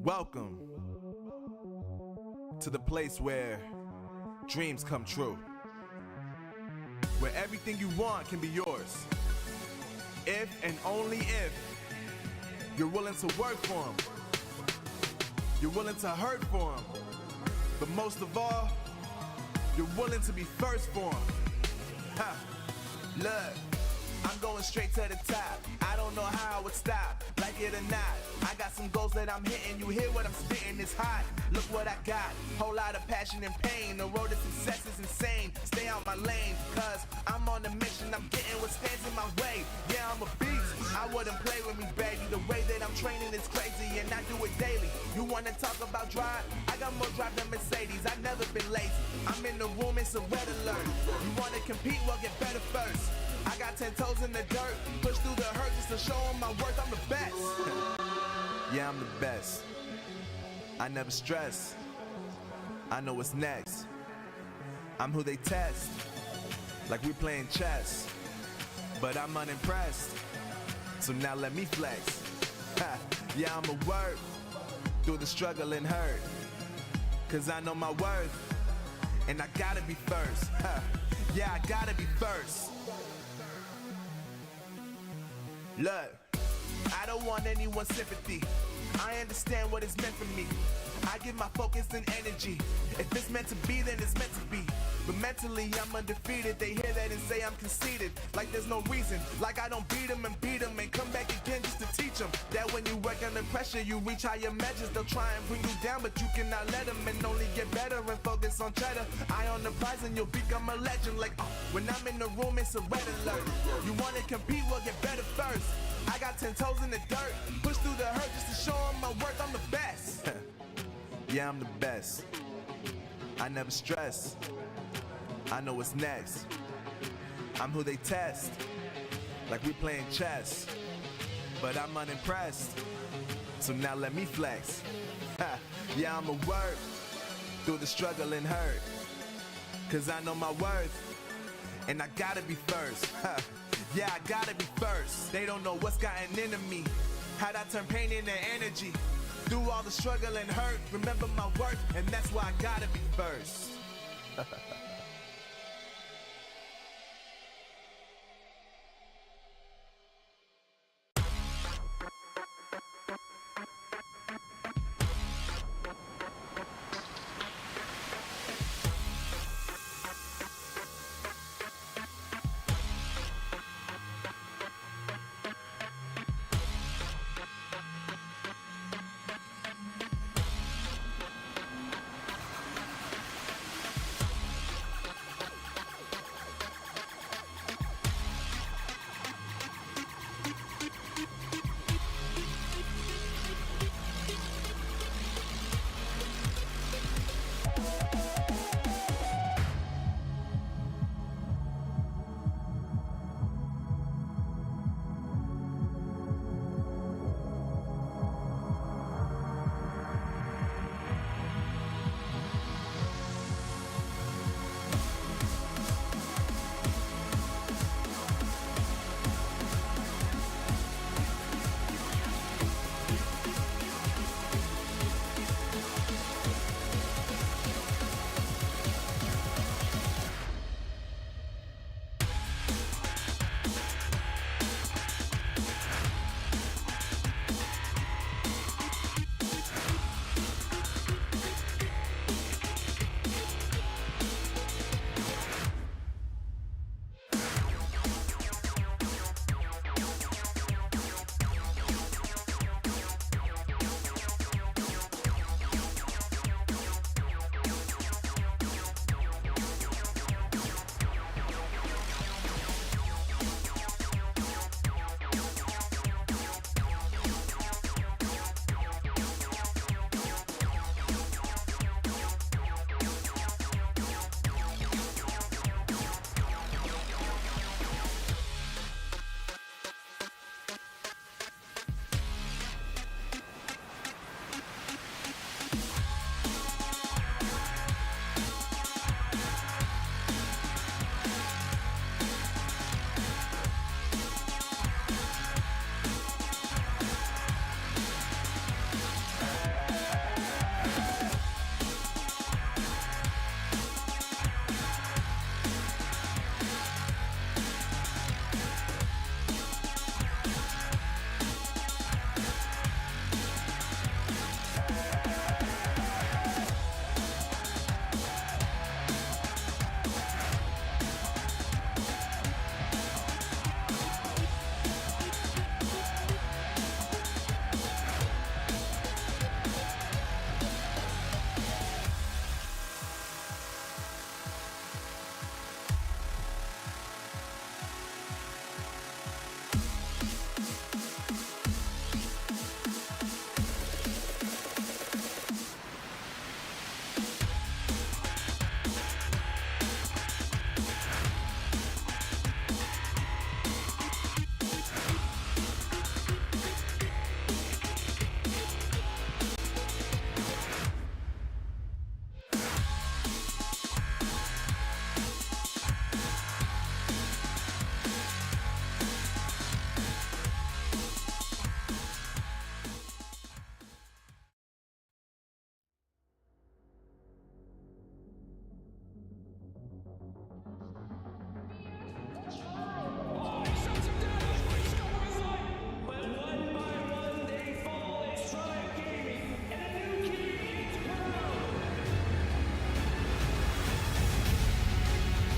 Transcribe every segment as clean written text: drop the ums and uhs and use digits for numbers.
Welcome to the place where dreams come true, where everything you want can be yours, if and only if you're willing to work for them, you're willing to hurt for them, but most of all, you're willing to be first for them. Ha! Look, I'm going straight to the top. I don't know how I would stop, like it or not. I got some goals that I'm hitting. You hear what I'm spitting? It's hot. Look what I got. Whole lot of passion and pain. The road to success is insane. Stay out my lane, cause I'm on a mission. I'm getting what stands in my way. Yeah, I'm a beast. I wouldn't play with me, baby. The way that I'm training is crazy, and I do it daily. You wanna talk about drive? I got more drive than Mercedes. I've never been lazy. I'm in the room, it's a red alert. You wanna compete? Well, get better first. I got 10 toes in the dirt, push through the hurt just to show them my worth. I'm the best. Yeah, I'm the best. I never stress. I know what's next. I'm who they test, like we playing chess. But I'm unimpressed, so now let me flex. Ha, yeah, I'ma work through the struggle and hurt, cause I know my worth, and I gotta be first. Ha, yeah, I gotta be first. Look, I don't want anyone's sympathy. I understand what it's meant for me. I give my focus and energy. If it's meant to be, then it's meant to be. But mentally, I'm undefeated. They hear that and say I'm conceited. Like there's no reason. Like I don't beat them and come back again just to teach them that when you work under pressure, you reach higher measures. They'll try and bring you down, but you cannot let them, and only get better and focus on cheddar. Eye on the prize and you'll become a legend. Like, when I'm in the room, it's a red alert. You wanna compete, well, get better first. I got 10 toes in the dirt, push through the hurt just to show them my worth. I'm the best. Yeah, I'm the best. I never stress. I know what's next. I'm who they test, like we playing chess. But I'm unimpressed, so now let me flex. Ha, yeah, I'ma work through the struggle and hurt, cause I know my worth, and I gotta be first. Ha, yeah, I gotta be first. They don't know what's gotten into me, how'd I turn pain into energy. Through all the struggle and hurt, remember my worth, and that's why I gotta be first.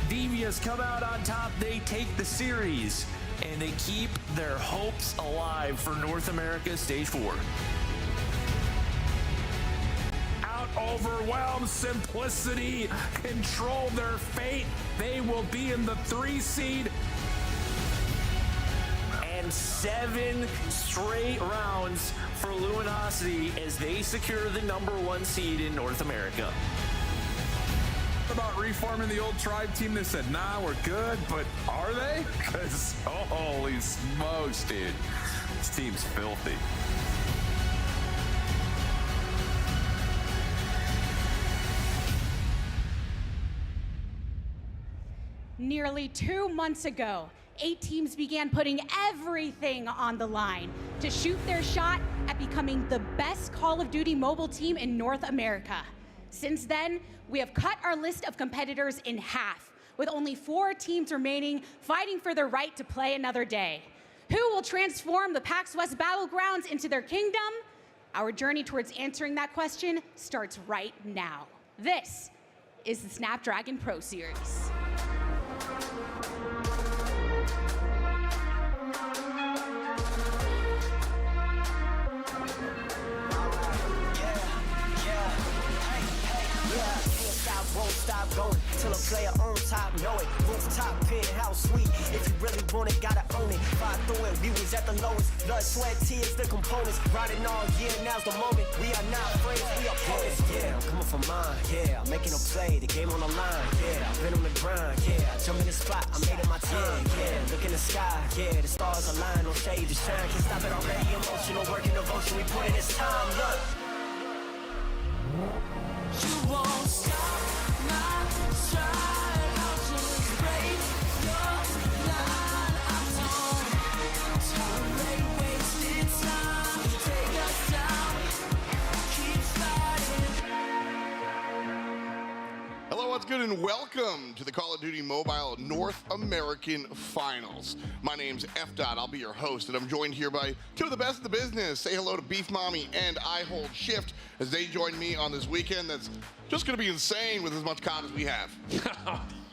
Devious come out on top. They take the series, and they keep their hopes alive for North America Stage 4. Overwhelmed Simplicity control their fate. They will be in the 3 seed. And 7 straight rounds for Luminosity as they secure the #1 seed in North America. About reforming the old Tribe team, they said, nah, we're good, but are they? Because holy smokes, dude, this team's filthy. Nearly 2 months ago, 8 teams began putting everything on the line to shoot their shot at becoming the best Call of Duty mobile team in North America. Since then, we have cut our list of competitors in half, with only 4 teams remaining fighting for their right to play another day. Who will transform the PAX West Battlegrounds into their kingdom? Our journey towards answering that question starts right now. This is the Snapdragon Pro Series. Won't stop going till a player on top know it. Rooftop, penthouse suite. If you really want it, gotta own it. Fight through it, we was at the lowest. Blood, sweat, tears, the components. Riding all year, now's the moment. We are not friends, we are opponents. Yeah, I'm coming for mine. Yeah, I'm making a play, the game on the line. Yeah, I've been on the grind. Yeah, I jump in the spot, I made it my time. Yeah, look in the sky. Yeah, the stars align, no shade to shine. Can't stop it already. Emotional work and devotion, we put in this time. Look. You won't stop. Hello, what's good, and welcome to the Call of Duty Mobile North American Finals. My name's F-Dot, I'll be your host, and I'm joined here by 2 of the best in the business. Say hello to Beef Mommy and I Hold Shift as they join me on this weekend that's just gonna be insane with as much content as we have.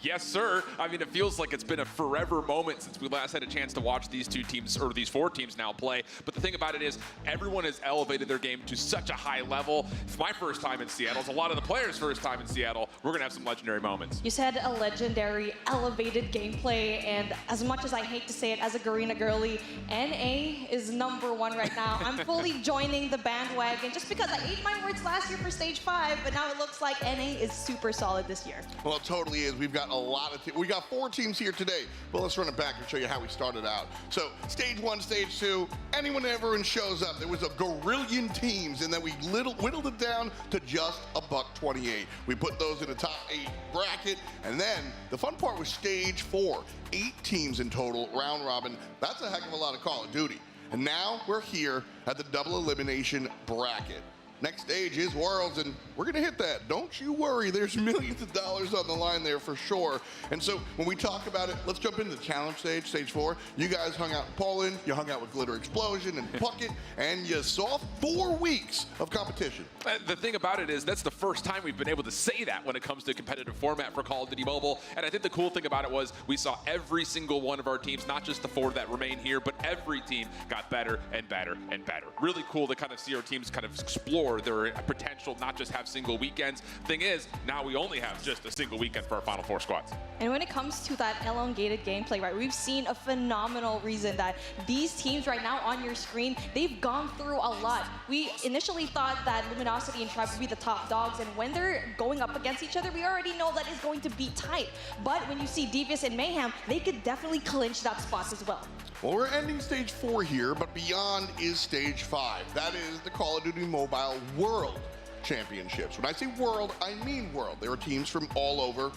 Yes, sir. I mean, it feels like it's been a forever moment since we last had a chance to watch these 2 teams, or these 4 teams now play. But the thing about it is, everyone has elevated their game to such a high level. It's my first time in Seattle. It's a lot of the players' first time in Seattle. We're gonna have some legendary moments. You said a legendary, elevated gameplay, and as much as I hate to say it, as a Garena girly, NA is #1 right now. I'm fully joining the bandwagon just because I ate my words last year for Stage 5, but now it looks like NA is super solid this year. Well, it totally is. We've got a lot of we got 4 teams here today, but let's run it back and show you how we started out. So Stage 1, Stage 2, anyone everyone shows up. There was a gorillion teams, and then we whittled it down to just $128. We put those in the top 8 bracket, and then the fun part was Stage 4, 8 teams in total, round robin. That's a heck of a lot of Call of Duty. And now we're here at the double elimination bracket. Next stage is Worlds, and we're gonna hit that. Don't you worry, there's millions of dollars on the line there for sure. And so when we talk about it, let's jump into the challenge stage, Stage 4. You guys hung out in Poland, you hung out with Glitter Explosion and Puckett, and you saw 4 weeks of competition. The thing about it is, that's the first time we've been able to say that when it comes to competitive format for Call of Duty Mobile. And I think the cool thing about it was, we saw every single one of our teams, not just the 4 that remain here, but every team got better and better and better. Really cool to kind of see our teams kind of explore their potential, not just have single weekends. Thing is, now we only have just a single weekend for our Final 4 squads. And when it comes to that elongated gameplay, right, we've seen a phenomenal reason that these teams right now on your screen, they've gone through a lot. We initially thought that Luminosity and Tribe would be the top dogs, and when they're going up against each other, we already know that it's going to be tight. But when you see Devious and Mayhem, they could definitely clinch that spot as well. Well, we're ending Stage 4 here, but beyond is Stage 5. That is the Call of Duty Mobile World Championships. When I say world, I mean world. There are teams from all over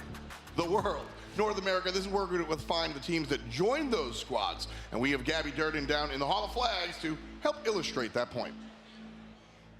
the world. North America, this is where we're going to find the teams that join those squads. And we have Gabby Durden down in the Hall of Flags to help illustrate that point.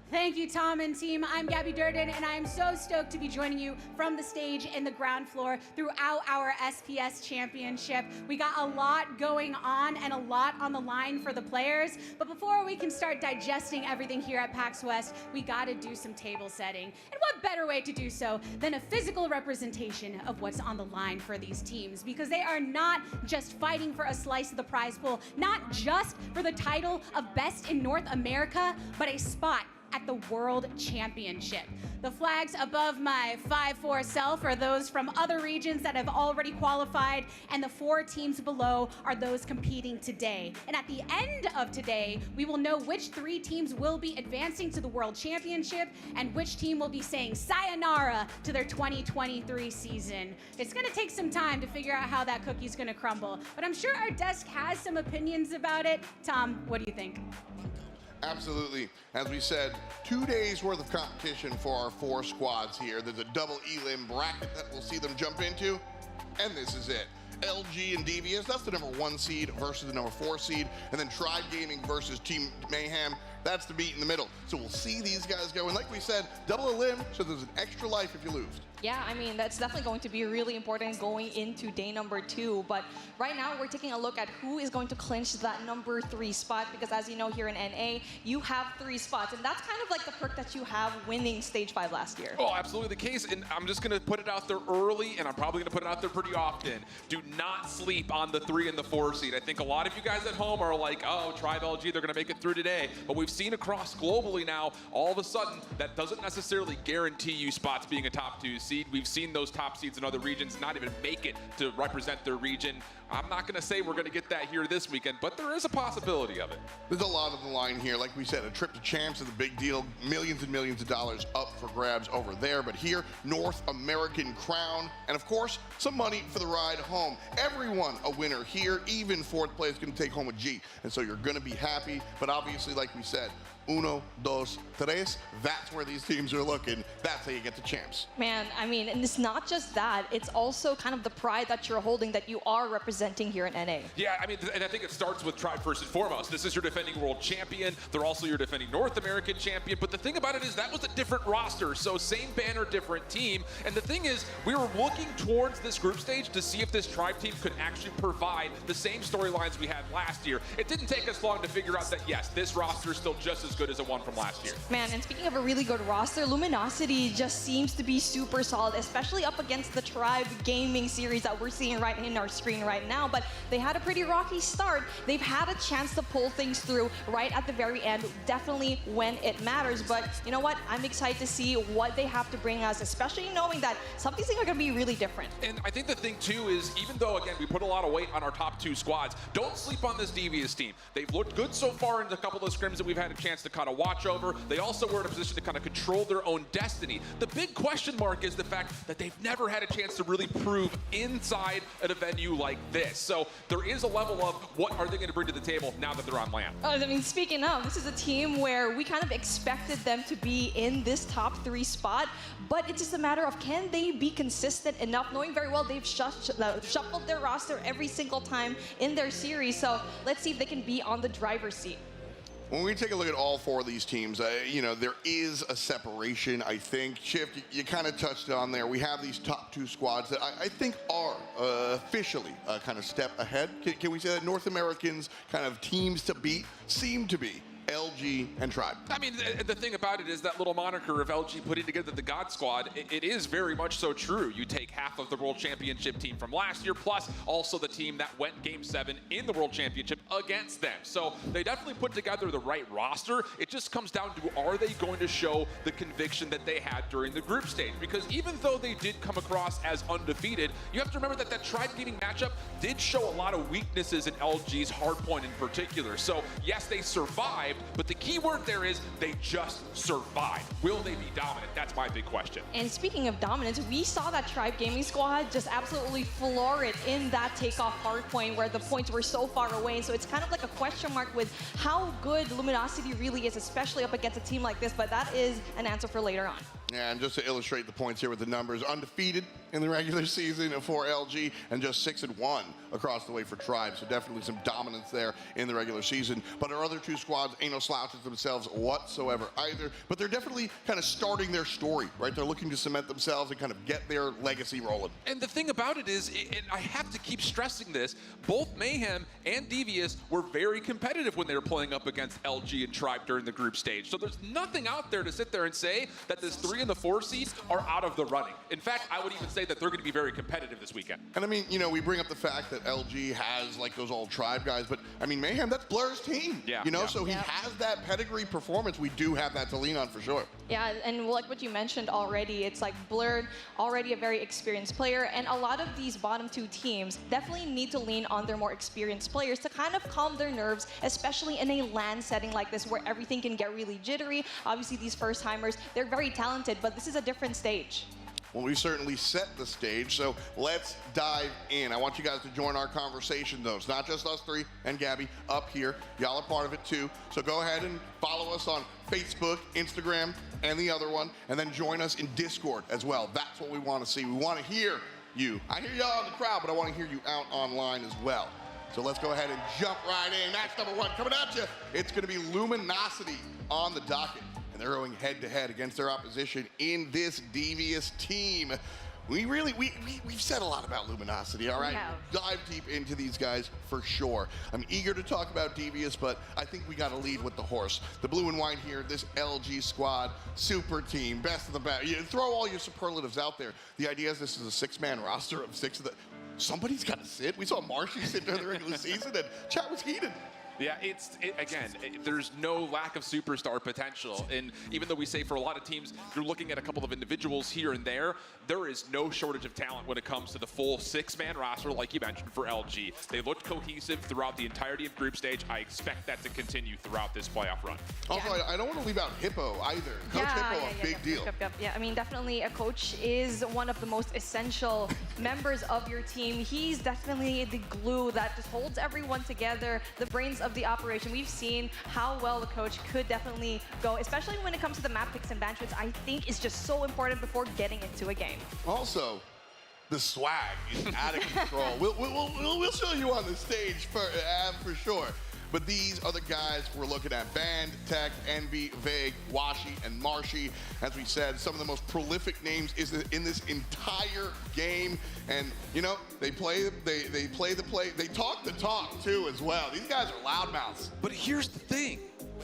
Thank you, Tom and team. I'm Gabby Durden, and I am so stoked to be joining you from the stage in the ground floor throughout our SPS Championship. We got a lot going on and a lot on the line for the players, but before we can start digesting everything here at PAX West, we gotta do some table setting. And what better way to do so than a physical representation of what's on the line for these teams, because they are not just fighting for a slice of the prize pool, not just for the title of Best in North America, but a spot at the World Championship. The flags above my 5-4 self are those from other regions that have already qualified, and the 4 teams below are those competing today. And at the end of today, we will know which 3 teams will be advancing to the World Championship and which team will be saying sayonara to their 2023 season. It's gonna take some time to figure out how that cookie's gonna crumble, but I'm sure our desk has some opinions about it. Tom, what do you think? Absolutely. As we said, 2 days worth of competition for our 4 squads here. There's a double elim bracket that we'll see them jump into, and this is it. LG and Devious, that's the number 1 seed versus the number 4 seed, and then Tribe Gaming versus Team Mayhem, that's the meet in the middle. So we'll see these guys go, and like we said, double elim, so there's an extra life if you lose. Yeah, I mean, that's definitely going to be really important going into day number 2. But right now, we're taking a look at who is going to clinch that number 3 spot, because as you know, here in NA, you have 3 spots. And that's kind of like the perk that you have winning Stage 5 last year. Oh, absolutely the case. And I'm just going to put it out there early, and I'm probably going to put it out there pretty often. Do not sleep on the 3 and the 4 seed. I think a lot of you guys at home are like, oh, Tribe LG, they're going to make it through today. But we've seen across globally now, all of a sudden, that doesn't necessarily guarantee you spots being a top 2 seed. We've seen those top seeds in other regions not even make it to represent their region. I'm not going to say we're going to get that here this weekend, but there is a possibility of it. There's a lot on the line here. Like we said, a trip to champs is a big deal. Millions and millions of dollars up for grabs over there. But here, North American crown. And of course, some money for the ride home. Everyone a winner here. Even 4th place is going to take home a G. And so you're going to be happy. But obviously, like we said, 1, 2, 3, that's where these teams are looking. That's how you get the champs. Man, I mean, and it's not just that. It's also kind of the pride that you're holding that you are representing here in NA. Yeah, I mean, and I think it starts with Tribe first and foremost. This is your defending world champion. They're also your defending North American champion. But the thing about it is that was a different roster. So same banner, different team. And the thing is, we were looking towards this group stage to see if this Tribe team could actually provide the same storylines we had last year. It didn't take us long to figure out that, yes, this roster is still just as good as the one from last year. Man, and speaking of a really good roster, Luminosity just seems to be super solid, especially up against the Tribe Gaming series that we're seeing right in our screen right now. But they had a pretty rocky start. They've had a chance to pull things through right at the very end, definitely when it matters. But you know what? I'm excited to see what they have to bring us, especially knowing that some of these things are going to be really different. And I think the thing, too, is even though, again, we put a lot of weight on our top 2 squads, don't sleep on this Devious team. They've looked good so far in a couple of scrims that we've had a chance to kind of watch over. They also were in a position to kind of control their own destiny. The big question mark is the fact that they've never had a chance to really prove inside at a venue like this. So there is a level of what are they going to bring to the table now that they're on land. I mean, speaking of, this is a team where we kind of expected them to be in this top 3 spot, but it's just a matter of can they be consistent enough, knowing very well they've shuffled their roster every single time in their series. So let's see if they can be on the driver's seat. When we take a look at all 4 of these teams, you know, there is a separation, I think. Chip, you kind of touched on there. We have these top 2 squads that I think are officially kind of step ahead. Can we say that North Americans kind of teams to beat seem to be LG and Tribe? I mean, the thing about it is that little moniker of LG putting together the God Squad, it is very much so true. You take half of the World Championship team from last year, plus also the team that went Game 7 in the World Championship against them. So they definitely put together the right roster. It just comes down to, are they going to show the conviction that they had during the group stage? Because even though they did come across as undefeated, you have to remember that that Tribe Gaming matchup did show a lot of weaknesses in LG's Hardpoint in particular. So yes, they survived, but the key word there is they just survived. Will they be dominant? That's my big question. And speaking of dominance, we saw that Tribe Gaming squad just absolutely floor it in that takeoff Hardpoint where the points were so far away. So it's kind of like a question mark with how good Luminosity really is, especially up against a team like this, but that is an answer for later on. And just to illustrate the points here with the numbers, undefeated in the regular season for LG and just 6-1 across the way for Tribe. So definitely some dominance there in the regular season. But our other two squads ain't no slouches themselves whatsoever either. But they're definitely kind of starting their story, right? They're looking to cement themselves and kind of get their legacy rolling. And the thing about it is, and I have to keep stressing this, both Mayhem and Devious were very competitive when they were playing up against LG and Tribe during the group stage. So there's nothing out there to sit there and say that this 3 and the 4 seed are out of the running. In fact, I would even say that they're going to be very competitive this weekend. And I mean, you know, we bring up the fact that LG has like those old Tribe guys, but I mean, Mayhem, that's Blur's team. Yeah. You know, Yeah. so he has that pedigree performance. We do have that to lean on for sure. Yeah, and like what you mentioned already, it's like Blur, already a very experienced player, and a lot of these bottom 2 teams definitely need to lean on their more experienced players to kind of calm their nerves, especially in a LAN setting like this where everything can get really jittery. Obviously, these first-timers, they're very talented, but this is a different stage. Well, we certainly set the stage, so let's dive in. I want you guys to join our conversation, though. It's not just us 3 and Gabby up here. Y'all are part of it, too. So go ahead and follow us on Facebook, Instagram, and the other one, and then join us in Discord as well. That's what we want to see. We want to hear you. I hear y'all in the crowd, but I want to hear you out online as well. So let's go ahead and jump right in. Match number 1 coming at you. It's going to be Luminosity on the docket. And they're going head-to-head against their opposition in this Devious team. We've said a lot about Luminosity, all right? Dive deep into these guys for sure. I'm eager to talk about Devious, but I think we got to lead with the horse. The blue and white here, this LG squad, super team, best of the best. You throw all your superlatives out there. The idea is this is a 6-man roster of 6 of the... Somebody's got to sit. We saw Marshy sit during the regular season, and chat was heated. Yeah, there's no lack of superstar potential. And even though we say for a lot of teams, you're looking at a couple of individuals here and there is no shortage of talent when it comes to the full 6-man roster, like you mentioned, for LG. They looked cohesive throughout the entirety of group stage. I expect that to continue throughout this playoff run. Also, I don't want to leave out Hippo either. Coach Hippo, a big deal. Yeah, I mean, definitely a coach is one of the most essential members of your team. He's definitely the glue that just holds everyone together, the brains of the operation. We've seen how well the coach could definitely go, especially when it comes to the map picks and ban trips. I think is just so important before getting into a game. Also, the swag is out of control. We'll show you on the stage for sure. But these are the guys we're looking at. Band, Tech, Envy, Vague, Washi, and Marshy. As we said, some of the most prolific names in this entire game. And, you know, they play the play. They talk the talk, too, as well. These guys are loudmouths. But here's the thing.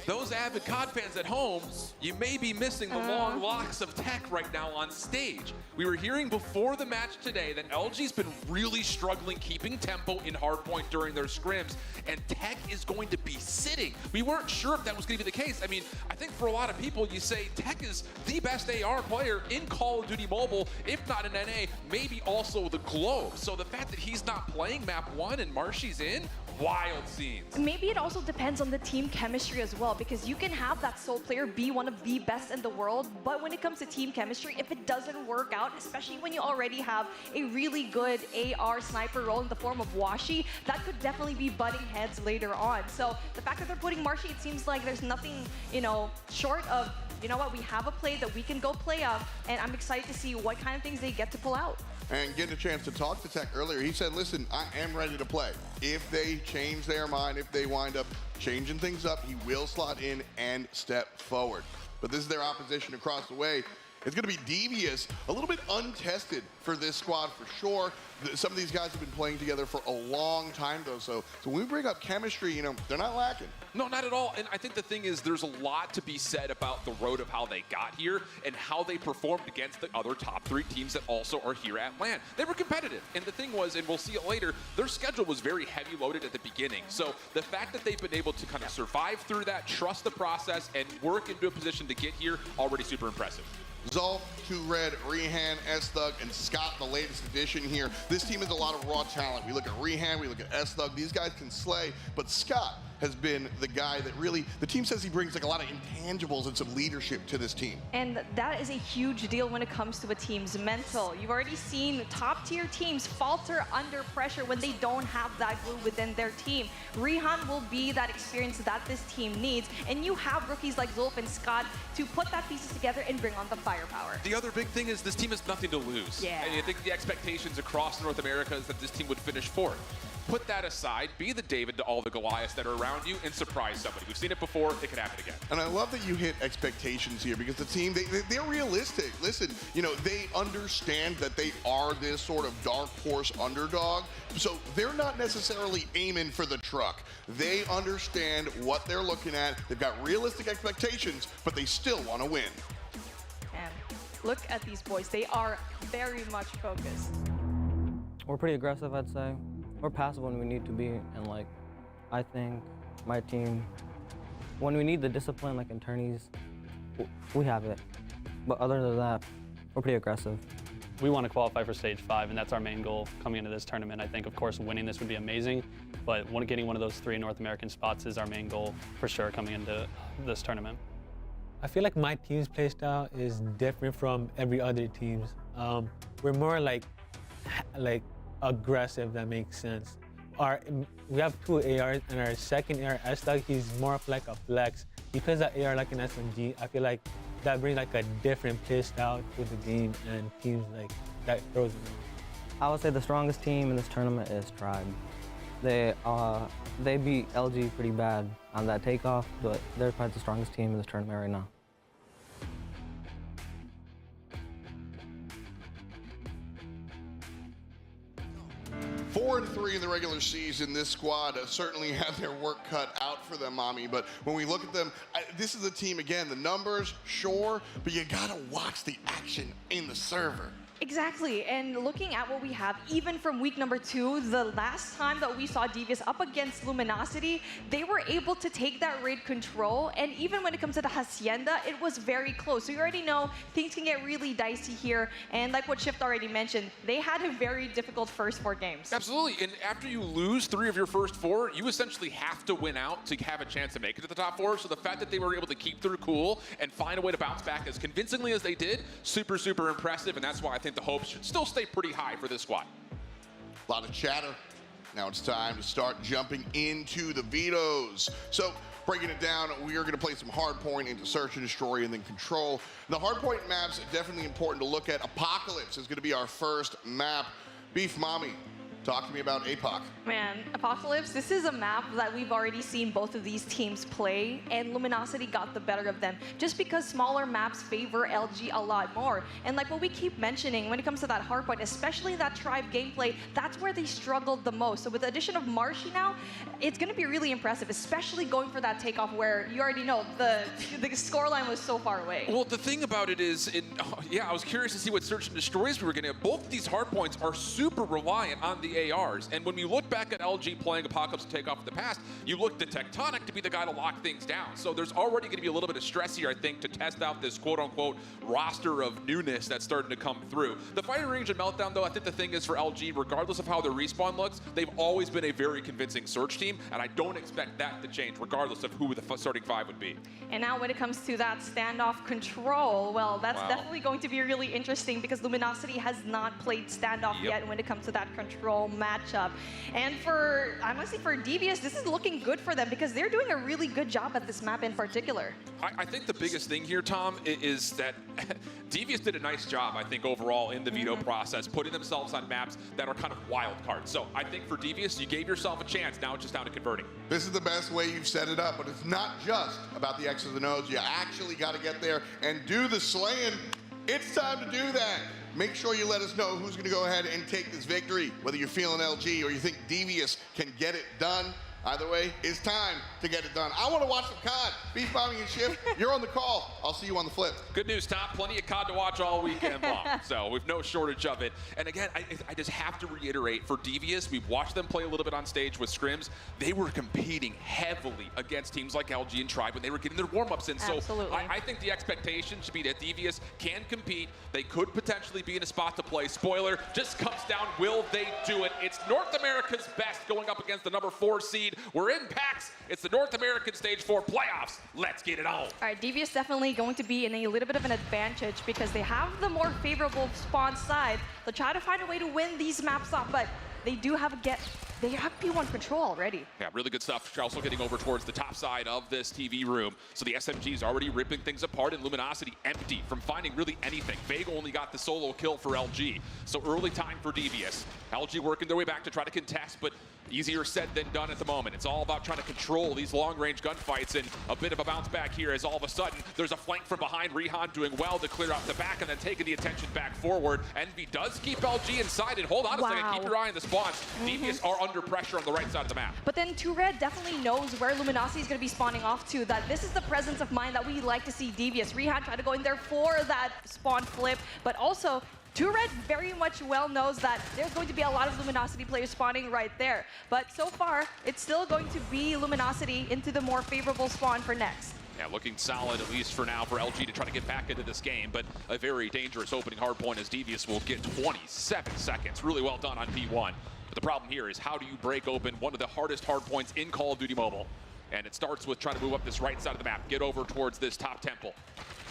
Those avid COD fans at home, you may be missing the long locks of Tech right now on stage. We were hearing before the match today that LG's been really struggling keeping tempo in Hardpoint during their scrims, and Tech is going to be sitting. We weren't sure if that was going to be the case. I mean, I think for a lot of people, you say Tech is the best AR player in Call of Duty Mobile, if not in NA, maybe also the globe. So the fact that he's not playing map 1 and Marshy's in, wild scenes. Maybe it also depends on the team chemistry as well, because you can have that sole player be one of the best in the world, but when it comes to team chemistry, if it doesn't work out, especially when you already have a really good AR sniper role in the form of Washi, that could definitely be butting heads later on. So the fact that they're putting Marshy, it seems like there's nothing, you know, short of, you know what, we have a play that we can go play up, and I'm excited to see what kind of things they get to pull out. And getting a chance to talk to Tech earlier, he said, listen, I am ready to play. If they change their mind, if they wind up changing things up, he will slot in and step forward. But this is their opposition across the way. It's going to be Devious, a little bit untested for this squad for sure. Some of these guys have been playing together for a long time, though. So when we bring up chemistry, you know, they're not lacking. No, not at all. And I think the thing is, there's a lot to be said about the road of how they got here and how they performed against the other top 3 teams that also are here at LAN. They were competitive. And the thing was, and we'll see it later, their schedule was very heavy loaded at the beginning. So the fact that they've been able to kind of survive through that, trust the process, and work into a position to get here, already super impressive. Zolf, 2Red, Rehan, S-Thug, and Scott, the latest addition here. This team has a lot of raw talent. We look at Rehan, we look at S-Thug. These guys can slay, but Scott has been the guy that really, the team says he brings like a lot of intangibles and some leadership to this team. And that is a huge deal when it comes to a team's mental. You've already seen top-tier teams falter under pressure when they don't have that glue within their team. Rihan will be that experience that this team needs, and you have rookies like Zulf and Scott to put that pieces together and bring on the firepower. The other big thing is this team has nothing to lose. Yeah. And I think the expectations across North America is that this team would finish fourth. Put that aside, be the David to all the Goliaths that are around you and surprise somebody. We've seen it before, it can happen again. And I love that you hit expectations here because the team, they're realistic. Listen, you know, they understand that they are this sort of dark horse underdog. So they're not necessarily aiming for the truck. They understand what they're looking at. They've got realistic expectations, but they still want to win. And look at these boys. They are very much focused. We're pretty aggressive, I'd say. We're passive when we need to be, and like, I think my team, when we need the discipline, like in tourneys, we have it. But other than that, we're pretty aggressive. We want to qualify for stage 5, and that's our main goal coming into this tournament. I think, of course, winning this would be amazing, but getting one of those 3 North American spots is our main goal for sure coming into this tournament. I feel like my team's play style is different from every other team's. We're more like aggressive, that makes sense. We have 2 ARs, and our second AR, S-Dog, he's more of like a flex. He plays that AR like an SMG. I feel like that brings like a different play style to the game, and teams like that throws them off. I would say the strongest team in this tournament is Tribe. They beat LG pretty bad on that takeoff, but they're probably the strongest team in this tournament right now. 4-3 in the regular season. This squad certainly had their work cut out for them, Mommy. But when we look at them, this is a team, again, the numbers, sure, but you gotta watch the action in the server. Exactly, and looking at what we have, even from week number 2, the last time that we saw Devious up against Luminosity, they were able to take that raid control, and even when it comes to the Hacienda, it was very close. So you already know things can get really dicey here, and like what Shift already mentioned, they had a very difficult first 4 games. Absolutely, and after you lose 3 of your first 4, you essentially have to win out to have a chance to make it to the top 4, so the fact that they were able to keep their cool and find a way to bounce back as convincingly as they did, super, super impressive, and that's why I think the hopes should still stay pretty high for this squad. A lot of chatter. Now it's time to start jumping into the vetoes. So breaking it down, we are going to play some Hardpoint into Search and Destroy and then Control. The Hardpoint maps are definitely important to look at. Apocalypse is going to be our first map. Beef Mommy, talk to me about APOC. Man, Apocalypse, this is a map that we've already seen both of these teams play, and Luminosity got the better of them, just because smaller maps favor LG a lot more. And like what we keep mentioning, when it comes to that Hardpoint, especially that Tribe gameplay, that's where they struggled the most. So with the addition of Marshy now, it's going to be really impressive, especially going for that takeoff where you already know the scoreline was so far away. Well, the thing about it is, I was curious to see what Search and Destroys we were going to have. Both of these Hardpoints are super reliant on the ARs, and when you look back at LG playing Apocalypse and Takeoff in the past, you look to Tectonic to be the guy to lock things down. So there's already going to be a little bit of stress here, I think, to test out this quote-unquote roster of newness that's starting to come through. The firing range and Meltdown, though, I think the thing is for LG, regardless of how their respawn looks, they've always been a very convincing Search team, and I don't expect that to change, regardless of who the starting 5 would be. And now when it comes to that standoff Control, well, that's definitely going to be really interesting because Luminosity has not played standoff yet when it comes to that Control matchup. And I must say for Devious, this is looking good for them because they're doing a really good job at this map in particular. I think the biggest thing here, Tom, is that Devious did a nice job, I think, overall in the veto process, putting themselves on maps that are kind of wild cards. So I think for Devious, you gave yourself a chance. Now it's just down to converting. This is the best way you've set it up, but it's not just about the X's and O's. You actually got to get there and do the slaying. It's time to do that. Make sure you let us know who's going to go ahead and take this victory, whether you're feeling LG or you think Devious can get it done. Either way, it's time to get it done. I want to watch some COD. Beef Bombing and Shift, you're on the call. I'll see you on the flip. Good news, Tom. Plenty of COD to watch all weekend long, so we've no shortage of it. And again, I just have to reiterate, for Devious, we've watched them play a little bit on stage with scrims. They were competing heavily against teams like LG and Tribe when they were getting their warm-ups in. So I think the expectation should be that Devious can compete. They could potentially be in a spot to play. Spoiler, just comes down, will they do it? It's North America's best going up against the number 4 seed. seed. We're in PAX. It's the North American Stage 4 playoffs. Let's get it on. All right, Devious definitely going to be in a little bit of an advantage because they have the more favorable spawn side. They'll try to find a way to win these maps off, but they do have they have P1 control already. Yeah, really good stuff. Also getting over towards the top side of this TV room. So the SMG is already ripping things apart, and Luminosity empty from finding really anything. Vega only got the solo kill for LG. So early time for Devious. LG working their way back to try to contest, but easier said than done at the moment. It's all about trying to control these long-range gunfights, and a bit of a bounce back here as all of a sudden there's a flank from behind. Rihan doing well to clear out the back and then taking the attention back forward. Envy does keep LG inside, and hold on a second, keep your eye on the spawns. Devious are under pressure on the right side of the map. But then 2Red definitely knows where Luminosity is going to be spawning off to, that this is the presence of mind that we like to see Devious. Rihan try to go in there for that spawn flip, but also 2Red very much well knows that there's going to be a lot of Luminosity players spawning right there. But so far, it's still going to be Luminosity into the more favorable spawn for next. Yeah, looking solid, at least for now, for LG to try to get back into this game, but a very dangerous opening hardpoint as Devious will get 27 seconds. Really well done on P1. But the problem here is how do you break open one of the hardest hardpoints in Call of Duty Mobile? And it starts with trying to move up this right side of the map, get over towards this top temple.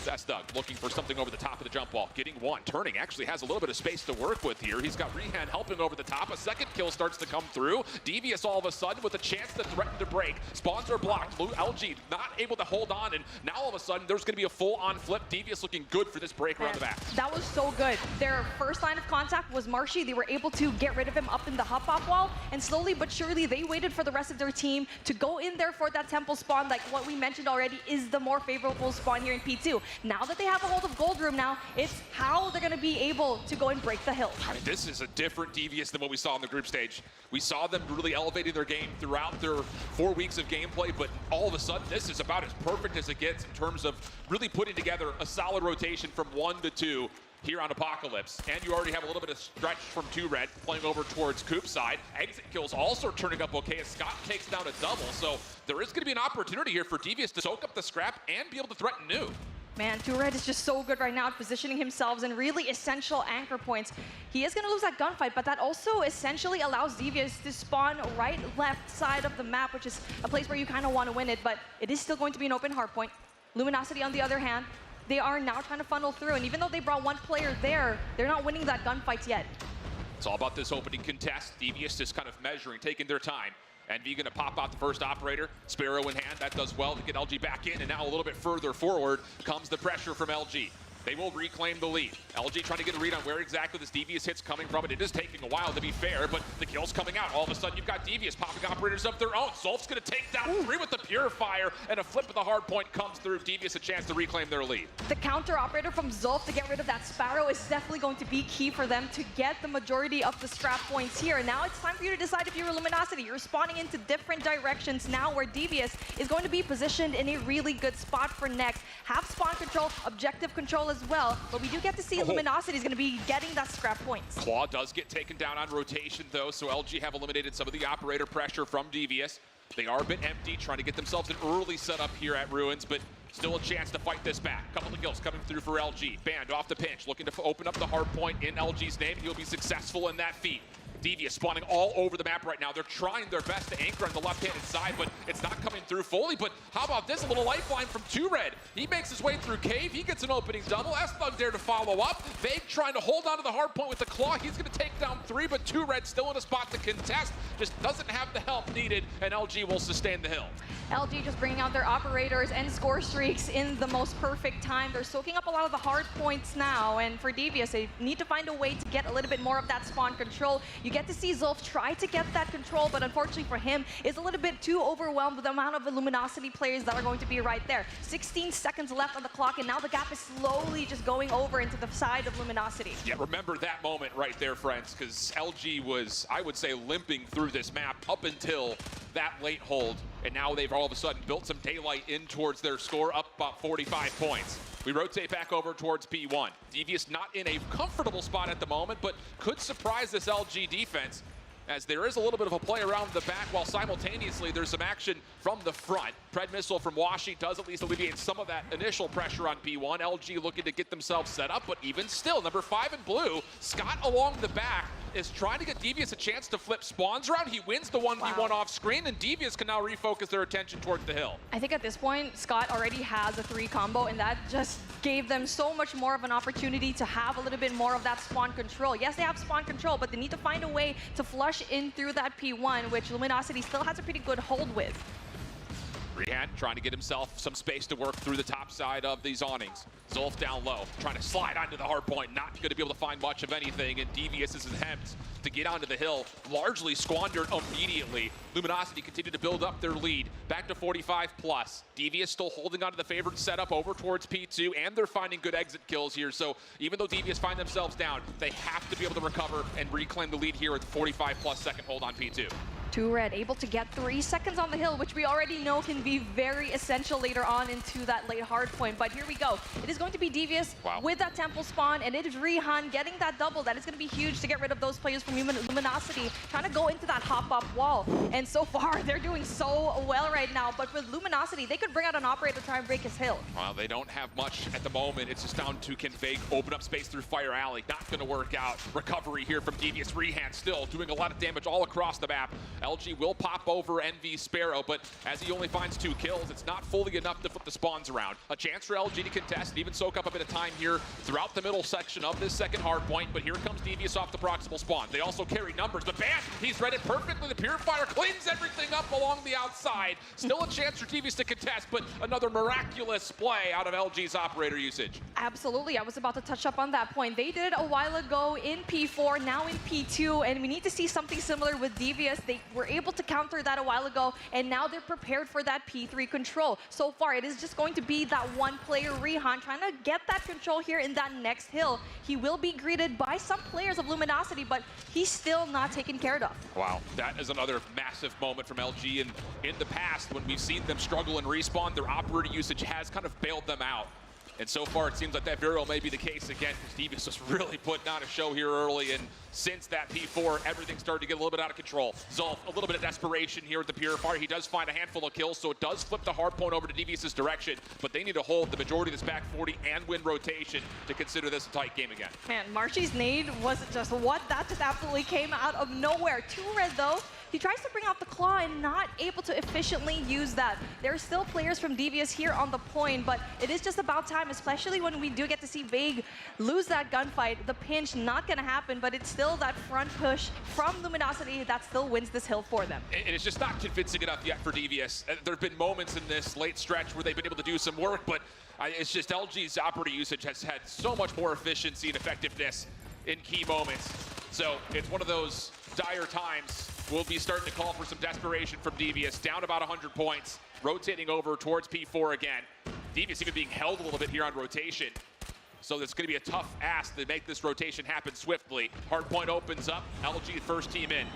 That's Doug looking for something over the top of the jump wall. Getting one. Turning actually has a little bit of space to work with here. He's got Rihan helping over the top. A second kill starts to come through. Devious all of a sudden with a chance to threaten to break. Spawns are blocked. LG not able to hold on, and now all of a sudden there's going to be a full-on flip. Devious looking good for this break around the back. That was so good. Their first line of contact was Marshy. They were able to get rid of him up in the hop-off wall, and slowly but surely they waited for the rest of their team to go in there for that temple spawn, like what we mentioned already is the more favorable spawn here in P2. Now that they have a hold of Gold Room now, it's how they're going to be able to go and break the hill. I mean, this is a different Devious than what we saw in the group stage. We saw them really elevating their game throughout their 4 weeks of gameplay, but all of a sudden, this is about as perfect as it gets in terms of really putting together a solid rotation from 1 to 2 here on Apocalypse. And you already have a little bit of stretch from 2Red playing over towards Coop's side. Exit kills also turning up okay as Scott takes down a double. So there is going to be an opportunity here for Devious to soak up the scrap and be able to threaten new. Man, 2Red is just so good right now at positioning himself in really essential anchor points. He is going to lose that gunfight, but that also essentially allows Devious to spawn right, left side of the map, which is a place where you kind of want to win it, but it is still going to be an open hardpoint. Luminosity, on the other hand, they are now trying to funnel through, and even though they brought one player there, they're not winning that gunfight yet. It's all about this opening contest. Devious just kind of measuring, taking their time. Envy going to pop out the first operator. Sparrow in hand. That does well to get LG back in. And now a little bit further forward comes the pressure from LG. They will reclaim the lead. LG trying to get a read on where exactly this Devious hit's coming from. And it is taking a while, to be fair, but the kill's coming out. All of a sudden, you've got Devious popping operators of their own. Zulf's going to take down 3 with the Purifier, and a flip of the hard point comes through. Devious a chance to reclaim their lead. The counter operator from Zulf to get rid of that Sparrow is definitely going to be key for them to get the majority of the scrap points here. And now it's time for you to decide if you're Luminosity. You're spawning into different directions now, where Devious is going to be positioned in a really good spot for next. Have spawn control, objective control as well, but we do get to see Luminosity is going to be getting that scrap points. Claw does get taken down on rotation, though, so LG have eliminated some of the operator pressure from Devious. They are a bit empty, trying to get themselves an early setup here at Ruins, but still a chance to fight this back. Couple of kills coming through for LG. Band off the pinch, looking to open up the hard point in LG's name. He'll be successful in that feat. Devious spawning all over the map right now. They're trying their best to anchor on the left-handed side, but it's not coming through fully. But how about this? A little lifeline from 2Red. He makes his way through Cave. He gets an opening double. S-Thug there to follow up. Vague trying to hold on to the hard point with the Claw. He's going to take down 3, but 2Red still in a spot to contest. Just doesn't have the help needed, and LG will sustain the hill. LG just bringing out their operators and score streaks in the most perfect time. They're soaking up a lot of the hard points now, and for Devious, they need to find a way to get a little bit more of that spawn control. You get to see Zulf try to get that control, but unfortunately for him, is a little bit too overwhelmed with the amount of Luminosity players that are going to be right there. 16 seconds left on the clock, and now the gap is slowly just going over into the side of Luminosity. Yeah, remember that moment right there, friends, because LG was, I would say, limping through this map up until that late hold, and now they've all of a sudden built some daylight in towards their score, up about 45 points. We rotate back over towards P1. Devious not in a comfortable spot at the moment, but could surprise this LG defense, as there is a little bit of a play around the back, while simultaneously there's some action from the front. Pred missile from Washi does at least alleviate some of that initial pressure on P1. LG looking to get themselves set up, but even still, number 5 in blue, Scott along the back, is trying to get Devious a chance to flip spawns around. He wins the 1v1 off screen, and Devious can now refocus their attention towards the hill. I think at this point, Scott already has a 3 combo, and that just gave them so much more of an opportunity to have a little bit more of that spawn control. Yes, they have spawn control, but they need to find a way to flush in through that P1, which Luminosity still has a pretty good hold with. Rehan trying to get himself some space to work through the top side of these awnings. Zulf down low, trying to slide onto the hard point, not going to be able to find much of anything, and Devious is attempts to get onto the hill, largely squandered immediately. Luminosity continued to build up their lead, back to 45+. Devious still holding onto the favored setup over towards P2, and they're finding good exit kills here, so even though Devious find themselves down, they have to be able to recover and reclaim the lead here with 45+ second hold on P2. 2Red able to get 3 seconds on the hill, which we already know can be very essential later on into that late hard point. But here we go. It is going to be Devious with that temple spawn, and it is Rehan getting that double. That is going to be huge to get rid of those players from Luminosity, trying to go into that hop-up wall. And so far, they're doing so well right now. But with Luminosity, they could bring out an operator to try and break his hill. Well, they don't have much at the moment. It's just down to can Fake open up space through Fire Alley. Not going to work out. Recovery here from Devious. Rehan still doing a lot of damage all across the map. LG will pop over NV Sparrow, but as he only finds 2 kills, it's not fully enough to flip the spawns around. A chance for LG to contest and even soak up a bit of time here throughout the middle section of this second hard point, but here comes Devious off the proximal spawn. They also carry numbers, but bam! He's read it perfectly. The Purifier cleans everything up along the outside. Still a chance for Devious to contest, but another miraculous play out of LG's operator usage. Absolutely. I was about to touch up on that point. They did it a while ago in P4, now in P2, and we need to see something similar with Devious. They were able to counter that a while ago, and now they're prepared for that P3 control. So far, it is just going to be that one player, Rehan, trying to get that control here in that next hill. He will be greeted by some players of Luminosity, but he's still not taken care of. Wow, that is another massive moment from LG, and in the past, when we've seen them struggle and respawn, their operator usage has kind of bailed them out. And so far, it seems like that very well may be the case again, because Devious was really putting on a show here early, and since that P4, everything started to get a little bit out of control. Zulf, a little bit of desperation here with the Purifier. He does find a handful of kills, so it does flip the hard point over to Devious's direction, but they need to hold the majority of this back 40 and win rotation to consider this a tight game again. Man, Marshy's nade was just what? That just absolutely came out of nowhere. 2Red, though, he tries to bring out the claw and not able to efficiently use that. There are still players from Devious here on the point, but it is just about time, especially when we do get to see Vague lose that gunfight. The pinch not gonna happen, but it's still that front push from Luminosity that still wins this hill for them. And it's just not convincing enough yet for Devious. There have been moments in this late stretch where they've been able to do some work, but it's just LG's operator usage has had so much more efficiency and effectiveness in key moments. So it's one of those dire times. We'll be starting to call for some desperation from Devious. Down about 100 points, rotating over towards P4 again. Devious even being held a little bit here on rotation. So it's going to be a tough ask to make this rotation happen swiftly. Hardpoint opens up, LG first team in.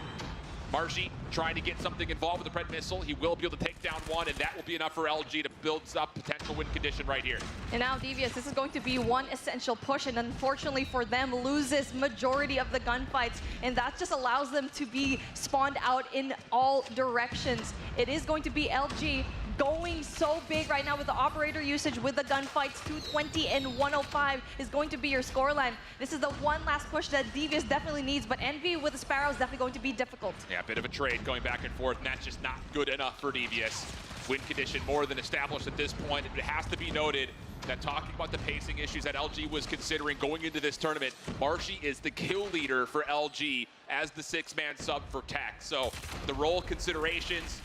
Marshy trying to get something involved with the Pred Missile. He will be able to take down one, and that will be enough for LG to build up potential win condition right here. And now Devious, this is going to be one essential push, and unfortunately for them, loses majority of the gunfights, and that just allows them to be spawned out in all directions. It is going to be LG going so big right now with the operator usage, with the gunfights. 220 and 105 is going to be your scoreline. This is the one last push that Devious definitely needs, but Envy with the Sparrow is definitely going to be difficult. Yeah, a bit of a trade going back and forth, and that's just not good enough for Devious. Win condition more than established at this point. It has to be noted that talking about the pacing issues that LG was considering going into this tournament, Marshy is the kill leader for LG as the 6-man sub for Tech. So the role considerations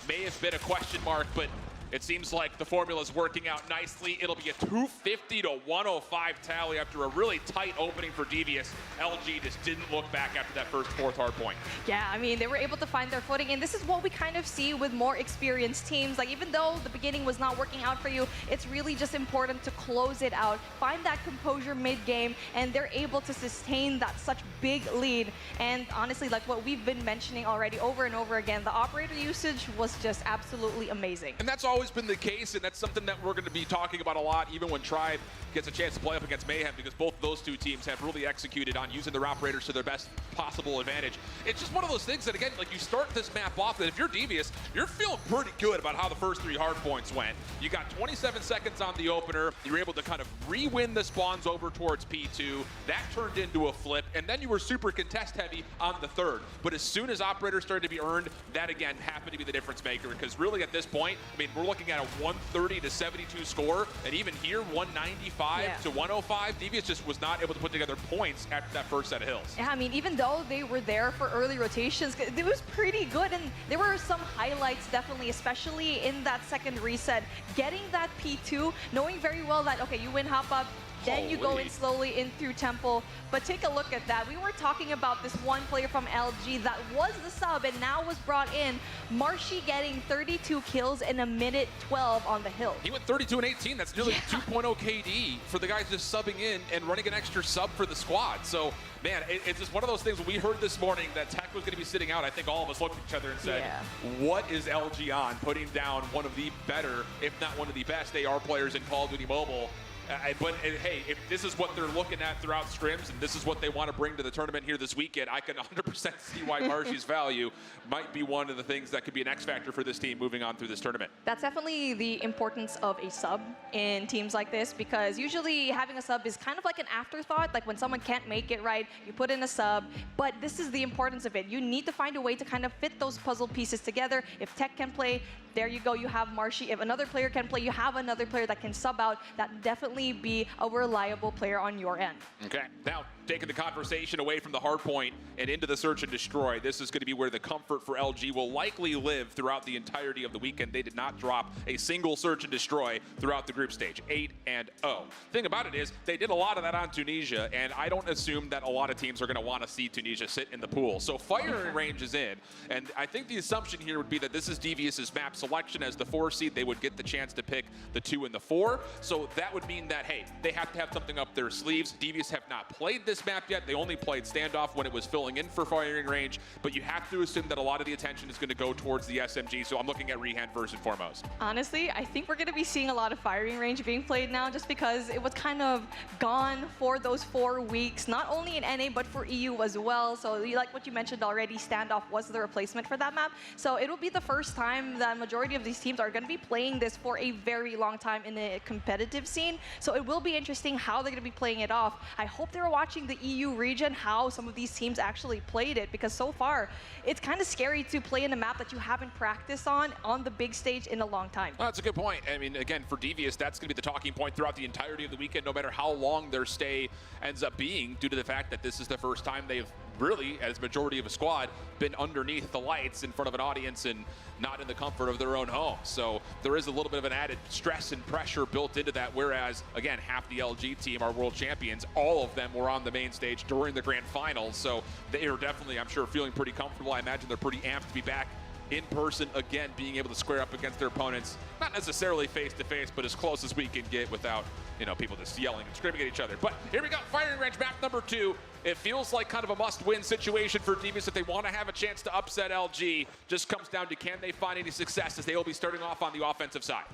may have been a question mark, but it seems like the formula is working out nicely. It'll be a 250 to 105 tally after a really tight opening for Devious. LG just didn't look back after that first 4th hard point. Yeah, I mean, they were able to find their footing, and this is what we kind of see with more experienced teams. Like, even though the beginning was not working out for you, it's really just important to close it out, find that composure mid-game, and they're able to sustain that such big lead. And honestly, like what we've been mentioning already over and over again, the operator usage was just absolutely amazing. And that's always been the case, and that's something that we're going to be talking about a lot, even when Tribe gets a chance to play up against Mayhem because both of those two teams have really executed on using their operators to their best possible advantage. It's just one of those things that, again, like you start this map off, that if you're Devious, you're feeling pretty good about how the first 3 hard points went. You got 27 seconds on the opener. You were able to kind of re-win the spawns over towards P2. That turned into a flip, and then you were super contest heavy on the third. But as soon as operators started to be earned, that again happened to be the difference maker, because really at this point, I mean, we're looking at a 130 to 72 score, and even here, 195 to 105. Devious just was not able to put together points after that first set of hills. Yeah, I mean, even though they were there for early rotations, it was pretty good, and there were some highlights definitely, especially in that second reset. Getting that P2, knowing very well that, okay, you win hop up, then you go in slowly in through Temple. But take a look at that. We were talking about this one player from LG that was the sub and now was brought in. Marshy getting 32 kills in a minute 12 on the hill. He went 32 and 18. That's nearly 2.0 KD for the guys just subbing in and running an extra sub for the squad. So, man, it's just one of those things. When we heard this morning that Tech was going to be sitting out, I think all of us looked at each other and said, what is LG on? Putting down one of the better, if not one of the best AR players in Call of Duty Mobile. But hey, if this is what they're looking at throughout scrims and this is what they want to bring to the tournament here this weekend, I can 100% see why Marshy's value might be one of the things that could be an X factor for this team moving on through this tournament. That's definitely the importance of a sub in teams like this, because usually having a sub is kind of like an afterthought. Like when someone can't make it right, you put in a sub. But this is the importance of it. You need to find a way to kind of fit those puzzle pieces together. If Tech can play, there you go, you have Marshy. If another player can play, you have another player that can sub out. That definitely be a reliable player on your end. Okay, now taking the conversation away from the hard point and into the search and destroy. This is going to be where the comfort for LG will likely live throughout the entirety of the weekend. They did not drop a single search and destroy throughout the group stage, 8-0. Thing about it is they did a lot of that on Tunisia, and I don't assume that a lot of teams are going to want to see Tunisia sit in the pool. So firing range is in, and I think the assumption here would be that this is Devious's map selection. As the 4 seed, they would get the chance to pick the 2 and the 4. So that would mean that, hey, they have to have something up their sleeves. Devious have not played this map yet. They only played standoff when it was filling in for firing range, but you have to assume that a lot of the attention is going to go towards the SMG, so I'm looking at Rehan first and foremost. Honestly, I think we're going to be seeing a lot of firing range being played now, just because it was kind of gone for those 4 weeks, not only in NA, but for EU as well. So like what you mentioned already, standoff was the replacement for that map. So it'll be the first time that majority of these teams are going to be playing this for a very long time in the competitive scene. So it will be interesting how they're going to be playing it off. I hope they're watching the EU region, how some of these teams actually played it, because so far it's kind of scary to play in a map that you haven't practiced on the big stage in a long time. Well, that's a good point. I mean, again, for Devious, that's going to be the talking point throughout the entirety of the weekend, no matter how long their stay ends up being, due to the fact that this is the first time they've really, as majority of a squad, been underneath the lights in front of an audience and not in the comfort of their own home. So there is a little bit of an added stress and pressure built into that, whereas, again, half the LG team are world champions. All of them were on the main stage during the grand finals, so they are definitely, I'm sure, feeling pretty comfortable. I imagine they're pretty amped to be back in person again, being able to square up against their opponents, not necessarily face-to-face, but as close as we can get without, you know, people just yelling and screaming at each other. But here we go, firing range map number 2. It feels like kind of a must-win situation for Devious if they want to have a chance to upset LG. Just comes down to, can they find any success, as they will be starting off on the offensive side.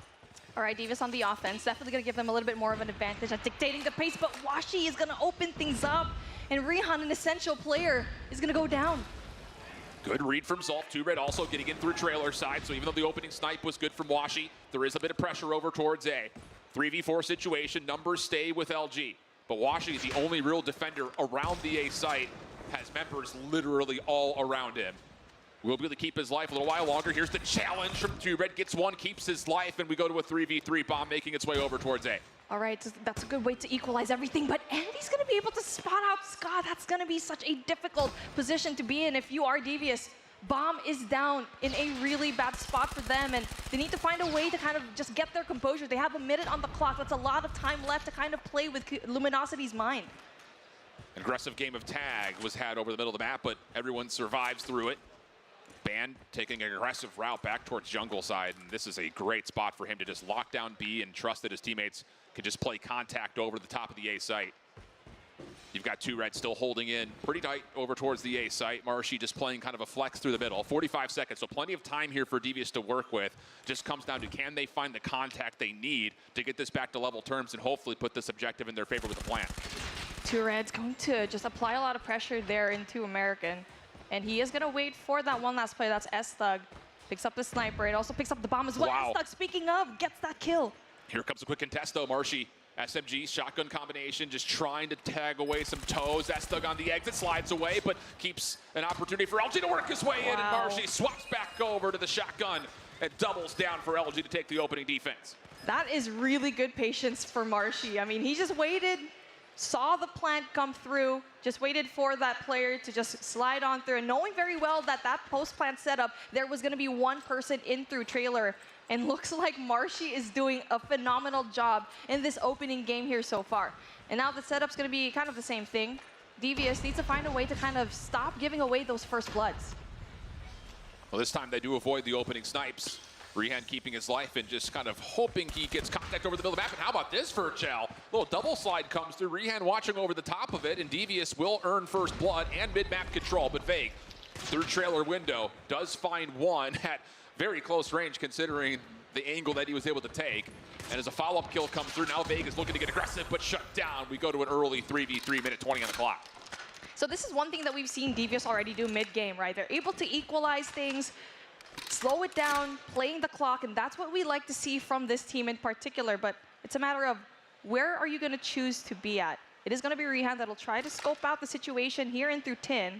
All right, Devious on the offense, definitely going to give them a little bit more of an advantage at dictating the pace, but Washi is going to open things up, and Rehan, an essential player, is going to go down. Good read from Zolf. 2Red also getting in through trailer side, so even though the opening snipe was good from Washi, there is a bit of pressure over towards A. 3v4 situation, numbers stay with LG. But Washi is the only real defender around the A site, has members literally all around him. Will be able to keep his life a little while longer. Here's the challenge from 2Red, gets one, keeps his life, and we go to a 3v3 bomb, making its way over towards A. All right, that's a good way to equalize everything, but Andy's going to be able to spot out Scott. That's going to be such a difficult position to be in if you are Devious. Bomb is down in a really bad spot for them, and they need to find a way to kind of just get their composure. They have a minute on the clock. That's a lot of time left to kind of play with Luminosity's mind. An aggressive game of tag was had over the middle of the map, but everyone survives through it. Ban taking an aggressive route back towards jungle side, and this is a great spot for him to just lock down B and trust that his teammates can just play contact over the top of the A site. You've got 2Red still holding in pretty tight over towards the A site. Marshy just playing kind of a flex through the middle. 45 seconds, so plenty of time here for Devious to work with. Just comes down to can they find the contact they need to get this back to level terms and hopefully put this objective in their favor with a plan. 2Red's going to just apply a lot of pressure there into American. And he is going to wait for that one last play. That's S-Thug. Picks up the sniper. It also picks up the bomb as well. Wow. S-Thug, speaking of, gets that kill. Here comes a quick contest though. Marshy, SMG, shotgun combination, just trying to tag away some toes. S-Thug on the exit, slides away, but keeps an opportunity for LG to work his way in. And Marshy swaps back over to the shotgun and doubles down for LG to take the opening defense. That is really good patience for Marshy. I mean, he just waited, saw the plant come through, just waited for that player to just slide on through, and knowing very well that that post-plant setup, there was going to be one person in through trailer. And looks like Marshy is doing a phenomenal job in this opening game here so far. And now the setup's going to be kind of the same thing. Devious needs to find a way to kind of stop giving away those first bloods. Well, this time they do avoid the opening snipes. Rehan keeping his life and just kind of hoping he gets contact over the middle of the map. And how about this for Chell? Little double slide comes through. Rehan watching over the top of it, and Devious will earn first blood and mid-map control. But Vague, through trailer window, does find one at very close range considering the angle that he was able to take. And as a follow-up kill comes through, now Vague is looking to get aggressive, but shut down. We go to an early 3v3, minute 20 on the clock. So this is one thing that we've seen Devious already do mid-game, right? They're able to equalize things, slow it down, playing the clock, and that's what we like to see from this team in particular. But it's a matter of where are you going to choose to be at? It is going to be Rehan that'll try to scope out the situation here in through tin.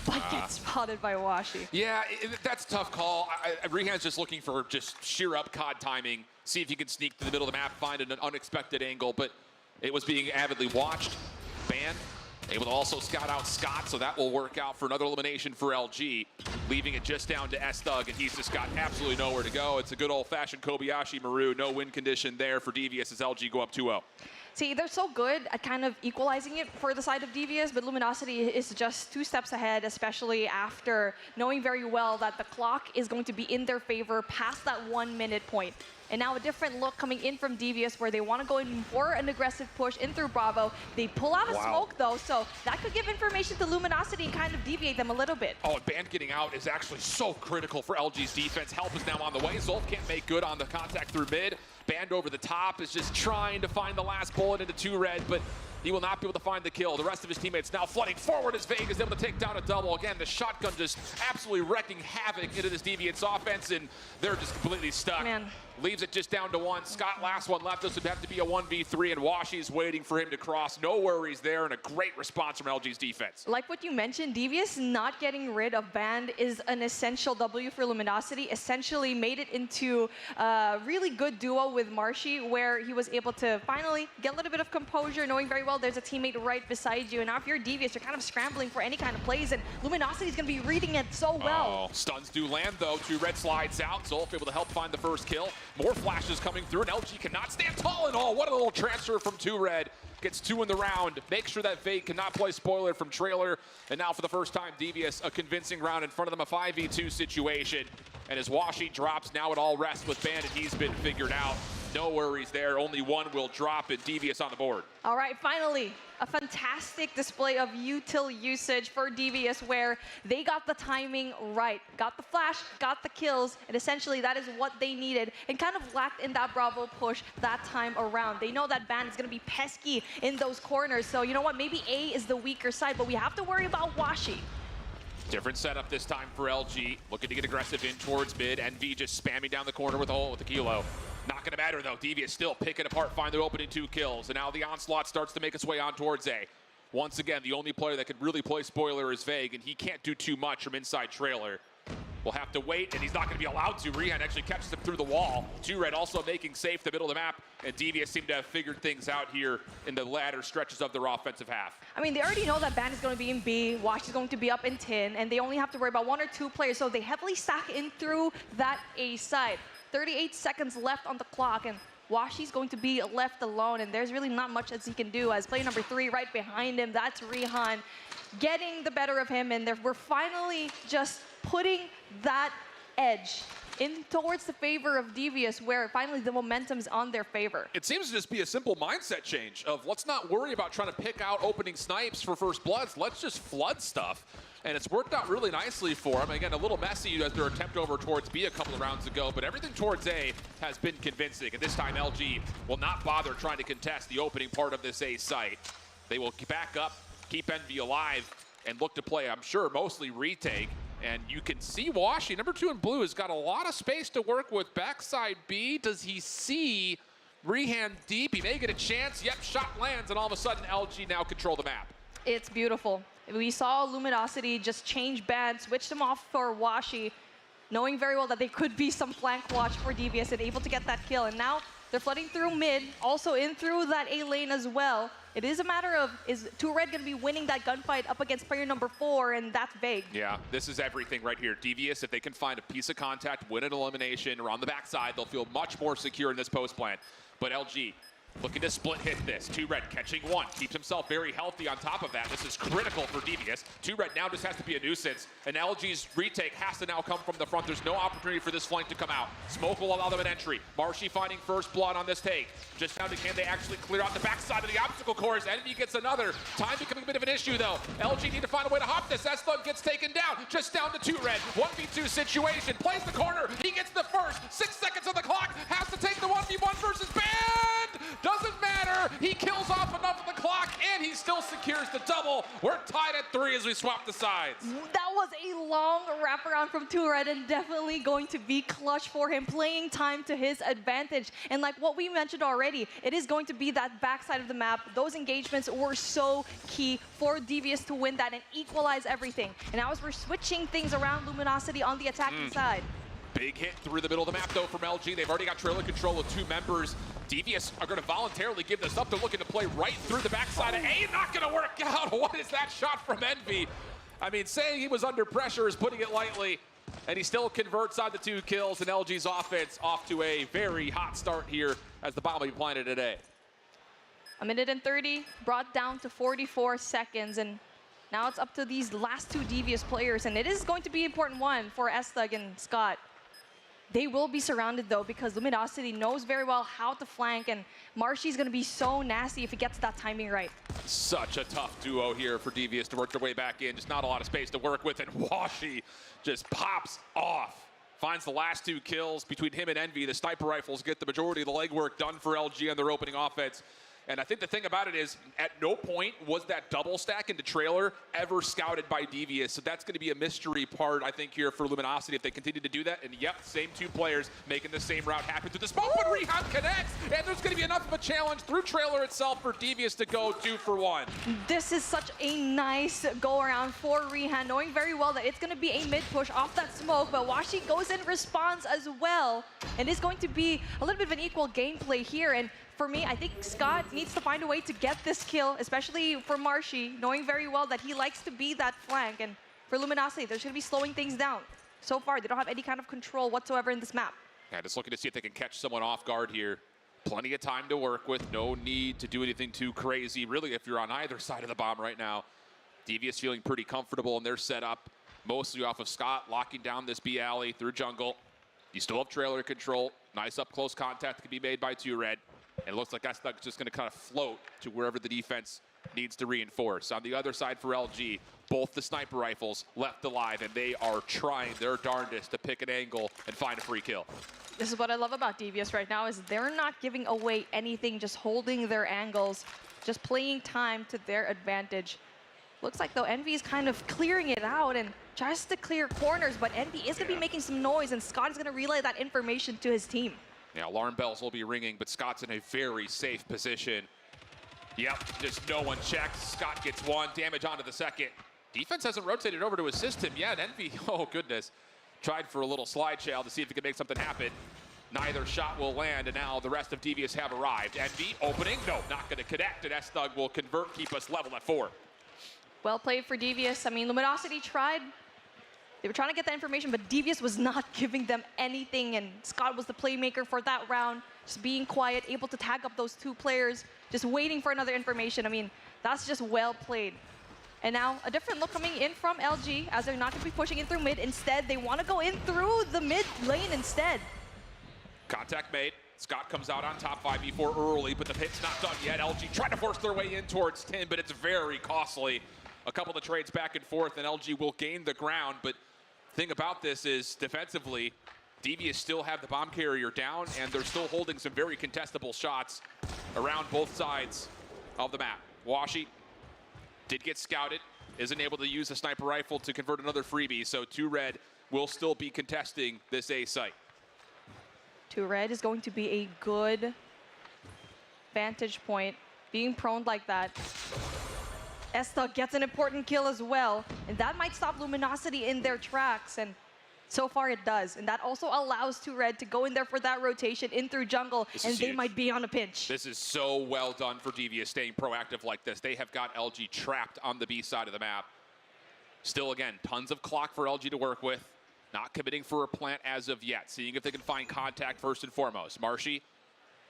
But gets spotted by Washi. Yeah, that's a tough call. Rehan's just looking for just sheer up COD timing, see if he can sneak to the middle of the map, find an unexpected angle, but it was being avidly watched. Banned, able to also scout out Scott, so that will work out for another elimination for LG, leaving it just down to S-Thug, and he's just got absolutely nowhere to go. It's a good old-fashioned Kobayashi Maru, no win condition there for Devious as LG go up 2-0. See, they're so good at kind of equalizing it for the side of Devious, but Luminosity is just 2 steps ahead, especially after knowing very well that the clock is going to be in their favor past that 1 minute point. And now a different look coming in from Devious where they want to go in for an aggressive push in through Bravo. They pull out a smoke though, so that could give information to Luminosity and kind of deviate them a little bit. Oh, and Band getting out is actually so critical for LG's defense. Help is now on the way. Zolf can't make good on the contact through mid. Band over the top is just trying to find the last bullet into 2Red, but he will not be able to find the kill. The rest of his teammates now flooding forward as Vegas is able to take down a double. Again, the shotgun just absolutely wrecking havoc into this Deviant's offense, and they're just completely stuck. Man. Leaves it just down to 1. Scott, last one left. This would have to be a 1v3, and Washi's waiting for him to cross. No worries there, and a great response from LG's defense. Like what you mentioned, Devious not getting rid of Band is an essential W for Luminosity. Essentially made it into a really good duo with Marshy, where he was able to finally get a little bit of composure, knowing very well there's a teammate right beside you. And now if you're Devious, you're kind of scrambling for any kind of plays, and Luminosity's going to be reading it so well. Oh, stuns do land, though. 2Red slides out. Zolf able to help find the first kill. More flashes coming through, and LG cannot stand tall and all. What a little transfer from 2Red. Gets 2 in the round. Make sure that Fate cannot play spoiler from trailer. And now for the first time, Devious, a convincing round in front of them, a 5v2 situation. And as Washi drops, now it all rests with Band, and he's been figured out. No worries there. Only one will drop, and Devious on the board. All right, finally, a fantastic display of util usage for Devious, where they got the timing right. Got the flash, got the kills, and essentially that is what they needed, and kind of lacked in that Bravo push that time around. They know that Band is going to be pesky in those corners, so you know what? Maybe A is the weaker side, but we have to worry about Washi. Different setup this time for LG. Looking to get aggressive in towards mid. NV just spamming down the corner with a hole with the kilo. Not going to matter, though. Devious still picking apart, find the opening 2 kills. And now the onslaught starts to make its way on towards A. Once again, the only player that could really play spoiler is Vague, and he can't do too much from inside trailer. We'll have to wait, and he's not going to be allowed to. Rehan actually catches him through the wall. 2Red also making safe the middle of the map, and Devious seem to have figured things out here in the latter stretches of their offensive half. I mean, they already know that Band is going to be in B, Wash is going to be up in 10, and they only have to worry about 1 or 2 players, so they heavily stack in through that A side. 38 seconds left on the clock, and Washi's going to be left alone, and there's really not much that he can do as player number 3 right behind him. That's Rehan getting the better of him, and we're finally just putting that edge in towards the favor of Devious, where finally the momentum's on their favor. It seems to just be a simple mindset change of let's not worry about trying to pick out opening snipes for first bloods. Let's just flood stuff. And it's worked out really nicely for them. Again, a little messy as their attempt over towards B a couple of rounds ago, but everything towards A has been convincing. And this time LG will not bother trying to contest the opening part of this A site. They will back up, keep Envy alive, and look to play, I'm sure, mostly retake. And you can see Washi, number 2 in blue, has got a lot of space to work with. Backside B, does he see Rehan deep? He may get a chance. Yep, shot lands, and all of a sudden LG now control the map. It's beautiful. We saw Luminosity just change band, switch them off for Washi, knowing very well that there could be some flank watch for Devious and able to get that kill. And now they're flooding through mid, also in through that A lane as well. It is a matter of, is 2 Red going to be winning that gunfight up against player number 4, and that's vague. Yeah, this is everything right here. Devious, if they can find a piece of contact, win an elimination, or on the backside, they'll feel much more secure in this post plan. But LG looking to split hit this. 2 Red catching 1. Keeps himself very healthy on top of that. This is critical for Devious. 2 Red now just has to be a nuisance. And LG's retake has to now come from the front. There's no opportunity for this flank to come out. Smoke will allow them an entry. Marshy finding first blood on this take. Just down to can they actually clear out the backside of the obstacle course. Envy gets another. Time becoming a bit of an issue though. LG need to find a way to hop this. S-Thug gets taken down. Just down to 2 Red. 1v2 situation. Plays the corner. He gets the first. 6 seconds on the clock. Has to take the 1v1 versus Band. Doesn't matter. He kills off enough of the clock, and he still secures the double. We're tied at 3 as we swap the sides. That was a long wraparound from 2 Red, and definitely going to be clutch for him, playing time to his advantage. And like what we mentioned already, it is going to be that backside of the map. Those engagements were so key for Devious to win that and equalize everything. And now as we're switching things around, Luminosity on the attacking side. Big hit through the middle of the map, though, from LG. They've already got trailer control with 2 members. Devious are going to voluntarily give this up. They're looking to play right through the backside of A. Not going to work out. What is that shot from Envy? I mean, saying he was under pressure is putting it lightly. And he still converts on the 2 kills. And LG's offense off to a very hot start here as the bomb will be planted today. 1 minute and 30, brought down to 44 seconds. And now it's up to these last 2 Devious players. And it is going to be an important one for S-Thug and Scott. They will be surrounded, though, because Luminosity knows very well how to flank, and Marshy's going to be so nasty if he gets that timing right. Such a tough duo here for Devious to work their way back in. Just not a lot of space to work with, and Washi just pops off. Finds the last 2 kills between him and Envy. The sniper rifles get the majority of the legwork done for LG on their opening offense. And I think the thing about it is, at no point was that double stack into trailer ever scouted by Devious. So that's going to be a mystery part, I think, here for Luminosity if they continue to do that. And yep, same 2 players making the same route happen through the smoke when Rehan connects. And there's going to be enough of a challenge through trailer itself for Devious to go 2 for 1. This is such a nice go-around for Rehan, knowing very well that it's going to be a mid-push off that smoke. But Washi goes in response as well. And it's going to be a little bit of an equal gameplay here. And for me, I think Scott needs to find a way to get this kill, especially for Marshy, knowing very well that he likes to be that flank. And for Luminosity, they're going to be slowing things down. So far, they don't have any kind of control whatsoever in this map. Yeah, just looking to see if they can catch someone off guard here. Plenty of time to work with. No need to do anything too crazy, really, if you're on either side of the bomb right now. Devious feeling pretty comfortable in their setup, mostly off of Scott, locking down this B alley through jungle. You still have trailer control. Nice up-close contact can be made by 2 Red. And it looks like S-Thug's just going to kind of float to wherever the defense needs to reinforce. On the other side for LG, both the sniper rifles left alive, and they are trying their darndest to pick an angle and find a free kill. This is what I love about Devious right now, is they're not giving away anything, just holding their angles, just playing time to their advantage. Looks like, though, Envy is kind of clearing it out and tries to clear corners, but Envy is going to be making some noise, and Scott is going to relay that information to his team. Yeah, alarm bells will be ringing, but Scott's in a very safe position. Yep, just no one checks. Scott gets 1, damage onto the second. Defense hasn't rotated over to assist him yet. Envy, oh goodness, tried for a little slide shell to see if he could make something happen. Neither shot will land, and now the rest of Devious have arrived. Envy opening, no, not going to connect, and S-Thug will convert, keep us level at 4. Well played for Devious. I mean, Luminosity tried. They were trying to get that information, but Devious was not giving them anything, and Scott was the playmaker for that round, just being quiet, able to tag up those 2 players, just waiting for another information. I mean, that's just well played. And now a different look coming in from LG as they're not going to be pushing in through mid. Instead, they want to go in through the mid lane instead. Contact made. Scott comes out on top 5v4 early, but the pit's not done yet. LG trying to force their way in towards Tin, but it's very costly. A couple of trades back and forth, and LG will gain the ground. But the thing about this is, defensively, Devious still have the bomb carrier down, and they're still holding some very contestable shots around both sides of the map. Washi did get scouted, isn't able to use a sniper rifle to convert another freebie, so 2Red will still be contesting this A site. 2Red is going to be a good vantage point, being prone like that. Estug gets an important kill as well, and that might stop Luminosity in their tracks, and so far it does. And that also allows 2Red to go in there for that rotation in through jungle, and they might be on a pinch. This is so well done for Devious, staying proactive like this. They have got LG trapped on the B side of the map. Still, again, tons of clock for LG to work with. Not committing for a plant as of yet. Seeing if they can find contact first and foremost. Marshy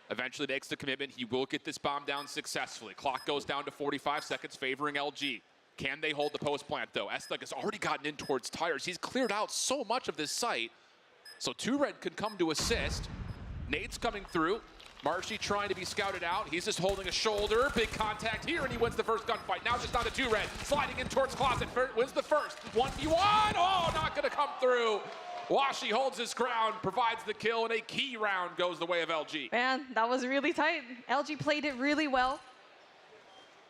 eventually makes the commitment. He will get this bomb down successfully. Clock goes down to 45 seconds, favoring LG. Can they hold the post plant, though? Estug has already gotten in towards tires. He's cleared out so much of this site. So 2Red could come to assist. Nade's coming through. Marshy trying to be scouted out. He's just holding a shoulder. Big contact here, and he wins the first gunfight. Now just down to 2Red. Sliding in towards Closet. Wins the first. 1v1. Oh, not going to come through. Washi holds his ground, provides the kill, and a key round goes the way of LG. Man, that was really tight. LG played it really well.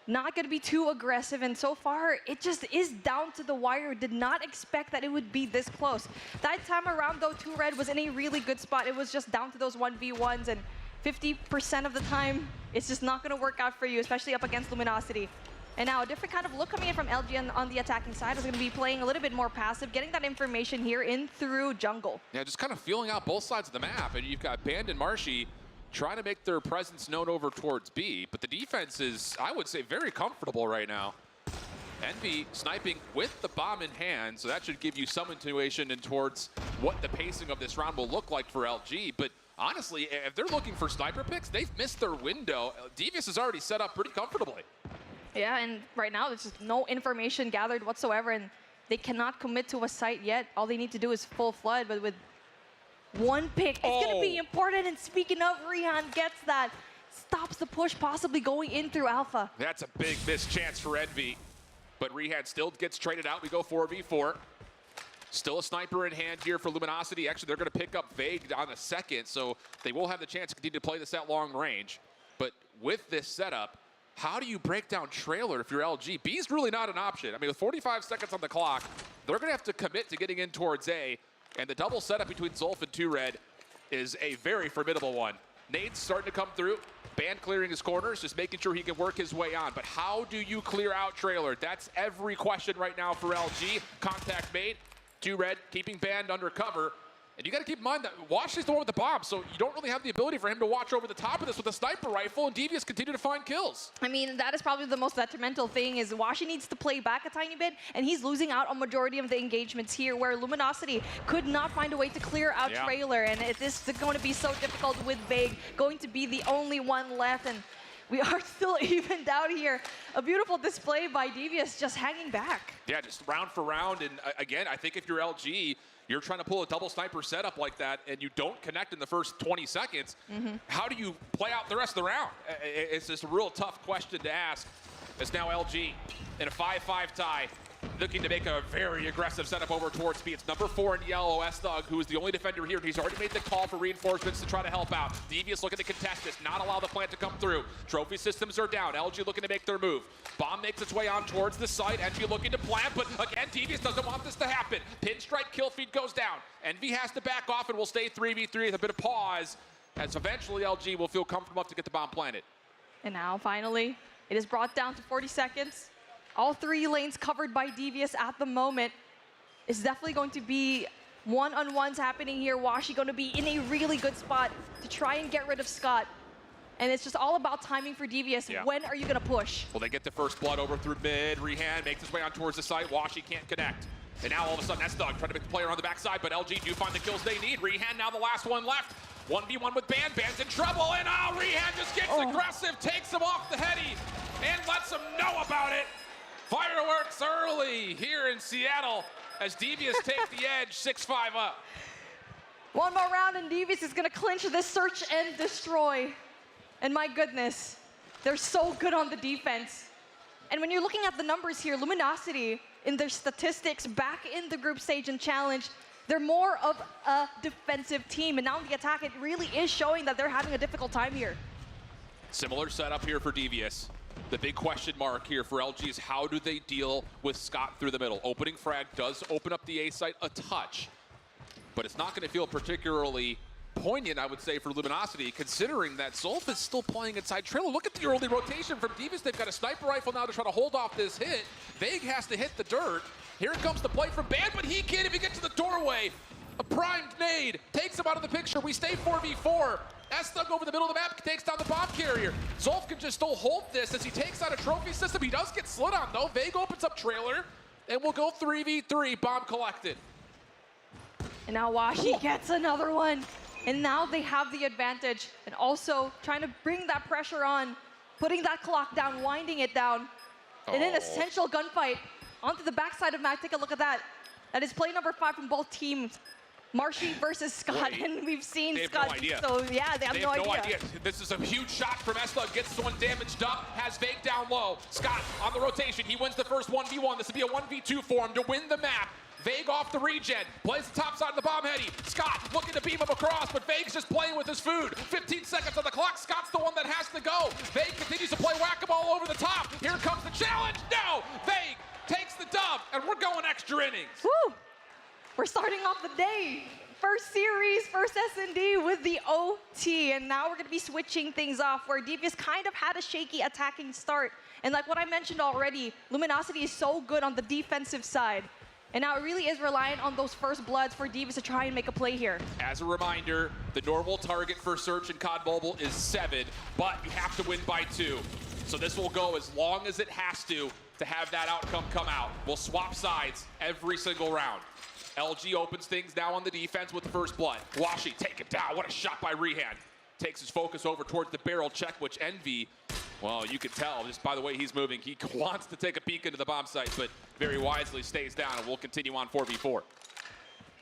Not going to be too aggressive, and so far, it just is down to the wire. Did not expect that it would be this close. That time around, though, 2Red was in a really good spot. It was just down to those 1v1s, and 50% of the time, it's just not going to work out for you, especially up against Luminosity. And now a different kind of look coming in from LG on the attacking side is going to be playing a little bit more passive, getting that information here in through jungle. Yeah, just kind of feeling out both sides of the map, and you've got Band and Marshy trying to make their presence known over towards B, but the defense is, I would say, very comfortable right now. Envy sniping with the bomb in hand, so that should give you some intuition in towards what the pacing of this round will look like for LG, but honestly, if they're looking for sniper picks, they've missed their window. Devious is already set up pretty comfortably. Yeah, and right now there's just no information gathered whatsoever, and they cannot commit to a site yet. All they need to do is full flood, but with one pick, it's going to be important. And speaking of, Rehan gets that, stops the push, possibly going in through Alpha. That's a big missed chance for Envy, but Rehan still gets traded out. We go 4v4. Still a sniper in hand here for Luminosity. Actually, they're going to pick up Vague on the second, so they will have the chance to continue to play this at long range. But with this setup, how do you break down trailer if you're LG? B's really not an option. I mean, with 45 seconds on the clock, they're going to have to commit to getting in towards A, and the double setup between Zolf and 2Red is a very formidable one. Nade's starting to come through. Band clearing his corners, just making sure he can work his way on. But how do you clear out trailer? That's every question right now for LG. Contact made. 2Red keeping Band under cover. And you got to keep in mind that Wash is the one with the bomb, so you don't really have the ability for him to watch over the top of this with a sniper rifle, and Devious continue to find kills. I mean, that is probably the most detrimental thing, is Washi needs to play back a tiny bit, and he's losing out on majority of the engagements here, where Luminosity could not find a way to clear out trailer, and it is going to be so difficult with Vague, going to be the only one left, and we are still evened out here. A beautiful display by Devious, just hanging back. Yeah, just round for round, and again, I think if you're LG, you're trying to pull a double sniper setup like that, and you don't connect in the first 20 seconds, how do you play out the rest of the round? It's just a real tough question to ask. It's now LG in a 5-5 tie, looking to make a very aggressive setup over towards B. It's number 4 in yellow, Estug, who is the only defender here. He's already made the call for reinforcements to try to help out. Devious looking to contest this, not allow the plant to come through. Trophy systems are down. LG looking to make their move. Bomb makes its way on towards the site. Envy looking to plant, but again, Devious doesn't want this to happen. Pinstripe kill feed goes down. Envy has to back off and will stay 3v3 with a bit of pause, as eventually LG will feel comfortable enough to get the bomb planted. And now, finally, it is brought down to 40 seconds. All 3 lanes covered by Devious at the moment. It's definitely going to be one-on-ones happening here. Washi going to be in a really good spot to try and get rid of Scott. And it's just all about timing for Devious. Yeah. When are you going to push? Well, they get the first blood over through mid. Rehan makes his way on towards the site. Washi can't connect. And now all of a sudden, Estug trying to make the player on the backside, but LG do find the kills they need. Rehan now the last one left. 1v1 with Band. Band's in trouble, and Rehan just gets aggressive, takes him off the heady, and lets him know about it. Fireworks early here in Seattle as Devious take the edge, 6-5 up. One more round and Devious is gonna clinch this search and destroy. And my goodness, they're so good on the defense. And when you're looking at the numbers here, Luminosity, in their statistics back in the group stage and challenge, they're more of a defensive team. And now in the attack, it really is showing that they're having a difficult time here. Similar setup here for Devious. The big question mark here for LG is how do they deal with Scott through the middle? Opening frag does open up the A site a touch, but it's not going to feel particularly poignant, I would say, for Luminosity, considering that Zolf is still playing inside trailer. Look at the early rotation from Devious. They've got a sniper rifle now to try to hold off this hit. Vague has to hit the dirt. Here comes the play from Band, but he can't even get to the doorway. A primed nade takes him out of the picture. We stay 4v4. S-Thug over the middle of the map takes down the bomb carrier. Zolf can just still hold this as he takes out a trophy system. He does get slid on though. Vague opens up trailer, and we'll go 3v3, bomb collected. And now Washi gets another one. And now they have the advantage. And also trying to bring that pressure on, putting that clock down, winding it down. In an essential gunfight onto the backside of Mac. Take a look at that. That is play number 5 from both teams. Marshy versus Scott, and we've seen Scott. No idea. So yeah, they have no idea. This is a huge shot from S-Thug. Gets one damaged up, has Vague down low. Scott on the rotation. He wins the first 1v1. This will be a 1v2 for him to win the map. Vague off the regen, plays the top side of the bomb heady. Scott looking to beam him across, but Vague's just playing with his food. 15 seconds on the clock. Scott's the one that has to go. Vague continues to play whack-a-mole over the top. Here comes the challenge. No! Vague takes the dub, and we're going extra innings. Woo! We're starting off the day. First series, first S&D with the OT. And now we're going to be switching things off where Devious kind of had a shaky attacking start. And like what I mentioned already, Luminosity is so good on the defensive side. And now it really is reliant on those first bloods for Devious to try and make a play here. As a reminder, the normal target for Search and COD Mobile is 7, but you have to win by 2. So this will go as long as it has to have that outcome come out. We'll swap sides every single round. LG opens things now on the defense with the first blood. Washi, take it down. What a shot by Rehan. Takes his focus over towards the barrel check, which Envy, well, you can tell just by the way he's moving. He wants to take a peek into the bomb site, but very wisely stays down, and we'll continue on 4v4.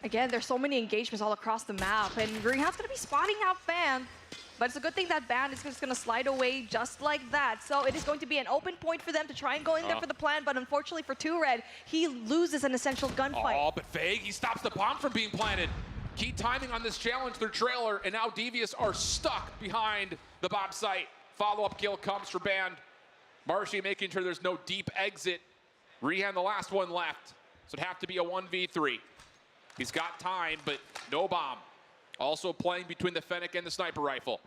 Again, there's so many engagements all across the map, and Rehan's going to be spotting out Band. But it's a good thing that Band is just going to slide away just like that. So it is going to be an open point for them to try and go in there for the plan, but unfortunately for 2Red, he loses an essential gunfight. Oh, but Vague, he stops the bomb from being planted. Key timing on this challenge, their trailer, and now Devious are stuck behind the bomb site. Follow-up kill comes for Band. Marshy making sure there's no deep exit. Rehan the last one left, so it'd have to be a 1v3. He's got time, but no bomb. Also playing between the Fennec and the sniper rifle.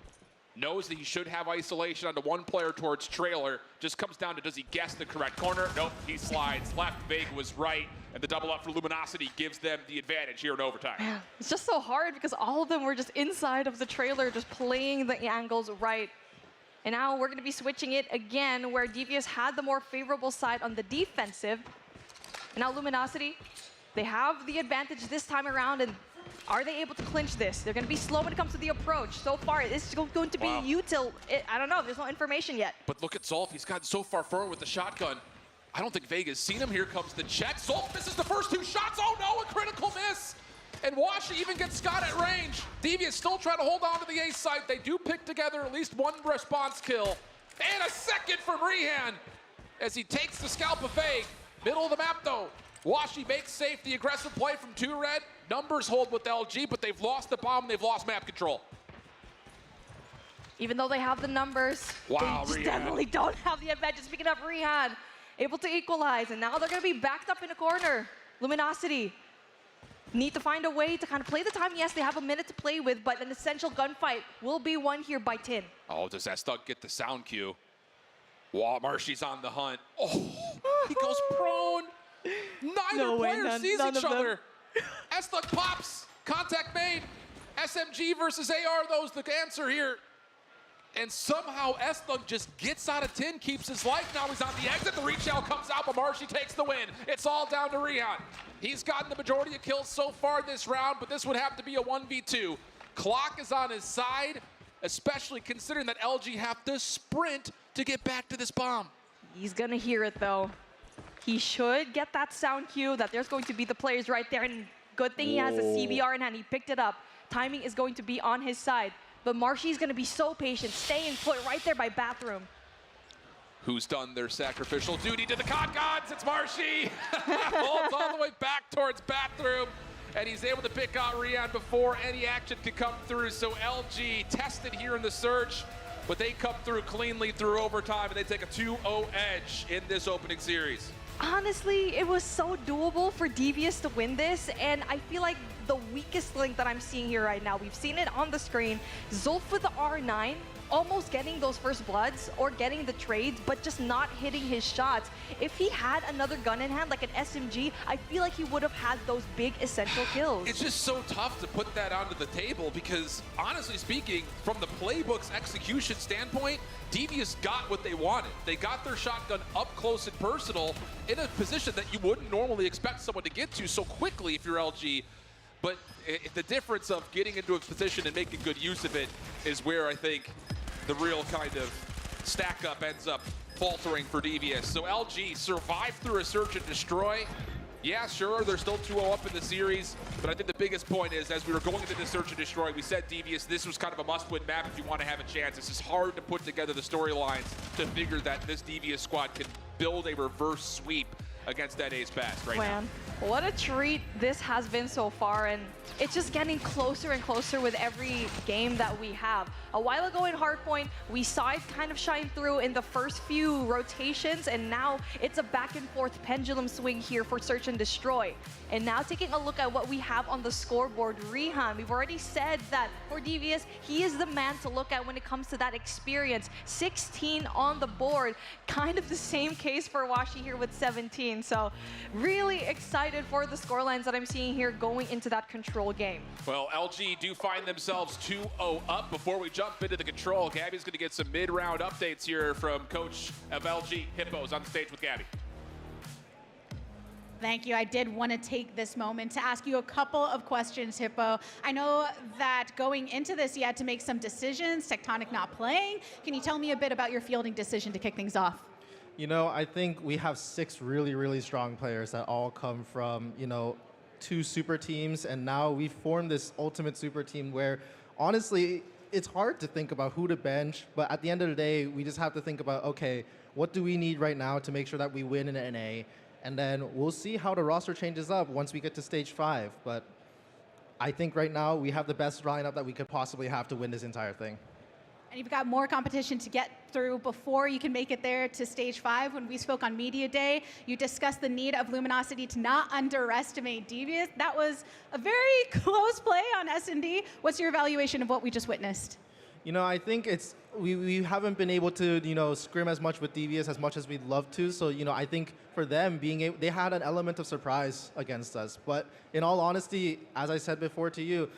Knows that he should have isolation onto one player towards trailer. Just comes down to, does he guess the correct corner? Nope, he slides left. Vague was right, and the double up for Luminosity gives them the advantage here in overtime. Man, it's just so hard because all of them were just inside of the trailer, just playing the angles right. And now we're going to be switching it again, where Devious had the more favorable side on the defensive. And now Luminosity, they have the advantage this time around, and are they able to clinch this? They're going to be slow when it comes to the approach. So far, it's going to be util. I don't know. There's no information yet. But look at Zolf. He's gotten so far forward with the shotgun. I don't think Vega's seen him. Here comes the check. Zolf misses the first 2 shots. Oh, no, a critical miss. And Washi even gets Scott at range. Devious still trying to hold on to the A site. They do pick together at least one response kill. And a second from Rehan as he takes the scalp of Vague. Middle of the map, though. Washi makes safe the aggressive play from 2Red. Numbers hold with LG, but they've lost the bomb. They've lost map control. Even though they have the numbers, they just definitely don't have the advantage. Speaking of Rehan, able to equalize, and now they're going to be backed up in a corner. Luminosity need to find a way to kind of play the time. Yes, they have a minute to play with, but an essential gunfight will be won here by Tin. Oh, does S-Thug get the sound cue? Marshy's on the hunt. Oh, he goes prone. Neither player sees each other. S-Thug pops. Contact made. SMG versus AR, those the answer here. And somehow S-Thug just gets out of Tin, keeps his life. Now he's on the exit. The retail comes out, but Marshy takes the win. It's all down to Rehan. He's gotten the majority of kills so far this round, but this would have to be a 1v2. Clock is on his side, especially considering that LG have to sprint to get back to this bomb. He's gonna hear it though. he should get that sound cue that there's going to be the players right there. And good thing he has a CBR in hand. He picked it up. Timing is going to be on his side. But Marshy's going to be so patient, staying put right there by Bathroom. Who's done their sacrificial duty to the COD gods? It's Marshy! Holds all the way back towards Bathroom, and he's able to pick out Rian before any action can come through. So LG tested here in the search, but they come through cleanly through overtime, and they take a 2-0 edge in this opening series. Honestly, it was so doable for Devious to win this, and I feel like the weakest link that I'm seeing here right now, we've seen it on the screen, Zulf with the R9, almost getting those first bloods or getting the trades, but just not hitting his shots. If he had another gun in hand, like an SMG, I feel like he would have had those big essential kills. It's just so tough to put that onto the table because, honestly speaking, from the playbook's execution standpoint, Devious got what they wanted. They got their shotgun up close and personal in a position that you wouldn't normally expect someone to get to so quickly if you're LG. But the difference of getting into a position and making good use of it is where I think the real kind of stack up ends up faltering for Devious. So LG survived through a search and destroy. Yeah, sure, they're still 2-0 up in the series, but I think the biggest point is, as we were going into the search and destroy, we said Devious, this was kind of a must-win map if you want to have a chance. It's just hard to put together the storylines to figure that this Devious squad can build a reverse sweep against that Ace Best right now. What a treat this has been so far, and it's just getting closer and closer with every game that we have. A while ago in Hardpoint, we saw it kind of shine through in the first few rotations, and now it's a back and forth pendulum swing here for Search and Destroy. And now taking a look at what we have on the scoreboard, Rihan, we've already said that for Devious, he is the man to look at when it comes to that experience. 16 on the board, kind of the same case for Washi here with 17. So really excited for the scorelines that I'm seeing here going into that control game. Well, LG do find themselves 2-0 up. Before we jump into the control, Gabby's going to get some mid-round updates here from coach of LG, Hippos, on the stage with Gabby. Thank you. I did want to take this moment to ask you a couple of questions, Hippo. I know that going into this, you had to make some decisions, Tectonic not playing. Can you tell me a bit about your fielding decision to kick things off? You know, I think we have 6 really, really strong players that all come from, 2 super teams, and now we've formed this ultimate super team where, honestly, it's hard to think about who to bench, but at the end of the day, we just have to think about, okay, what do we need right now to make sure that we win in NA? And then we'll see how the roster changes up once we get to stage 5. But I think right now we have the best lineup that we could possibly have to win this entire thing. And you've got more competition to get through before you can make it there to stage 5. When we spoke on Media Day, you discussed the need of Luminosity to not underestimate Devious. That was a very close play on S&D. What's your evaluation of what we just witnessed? I think it's we haven't been able to scrim as much with Devious as much as we'd love to. So I think for them they had an element of surprise against us. But in all honesty, as I said before to you,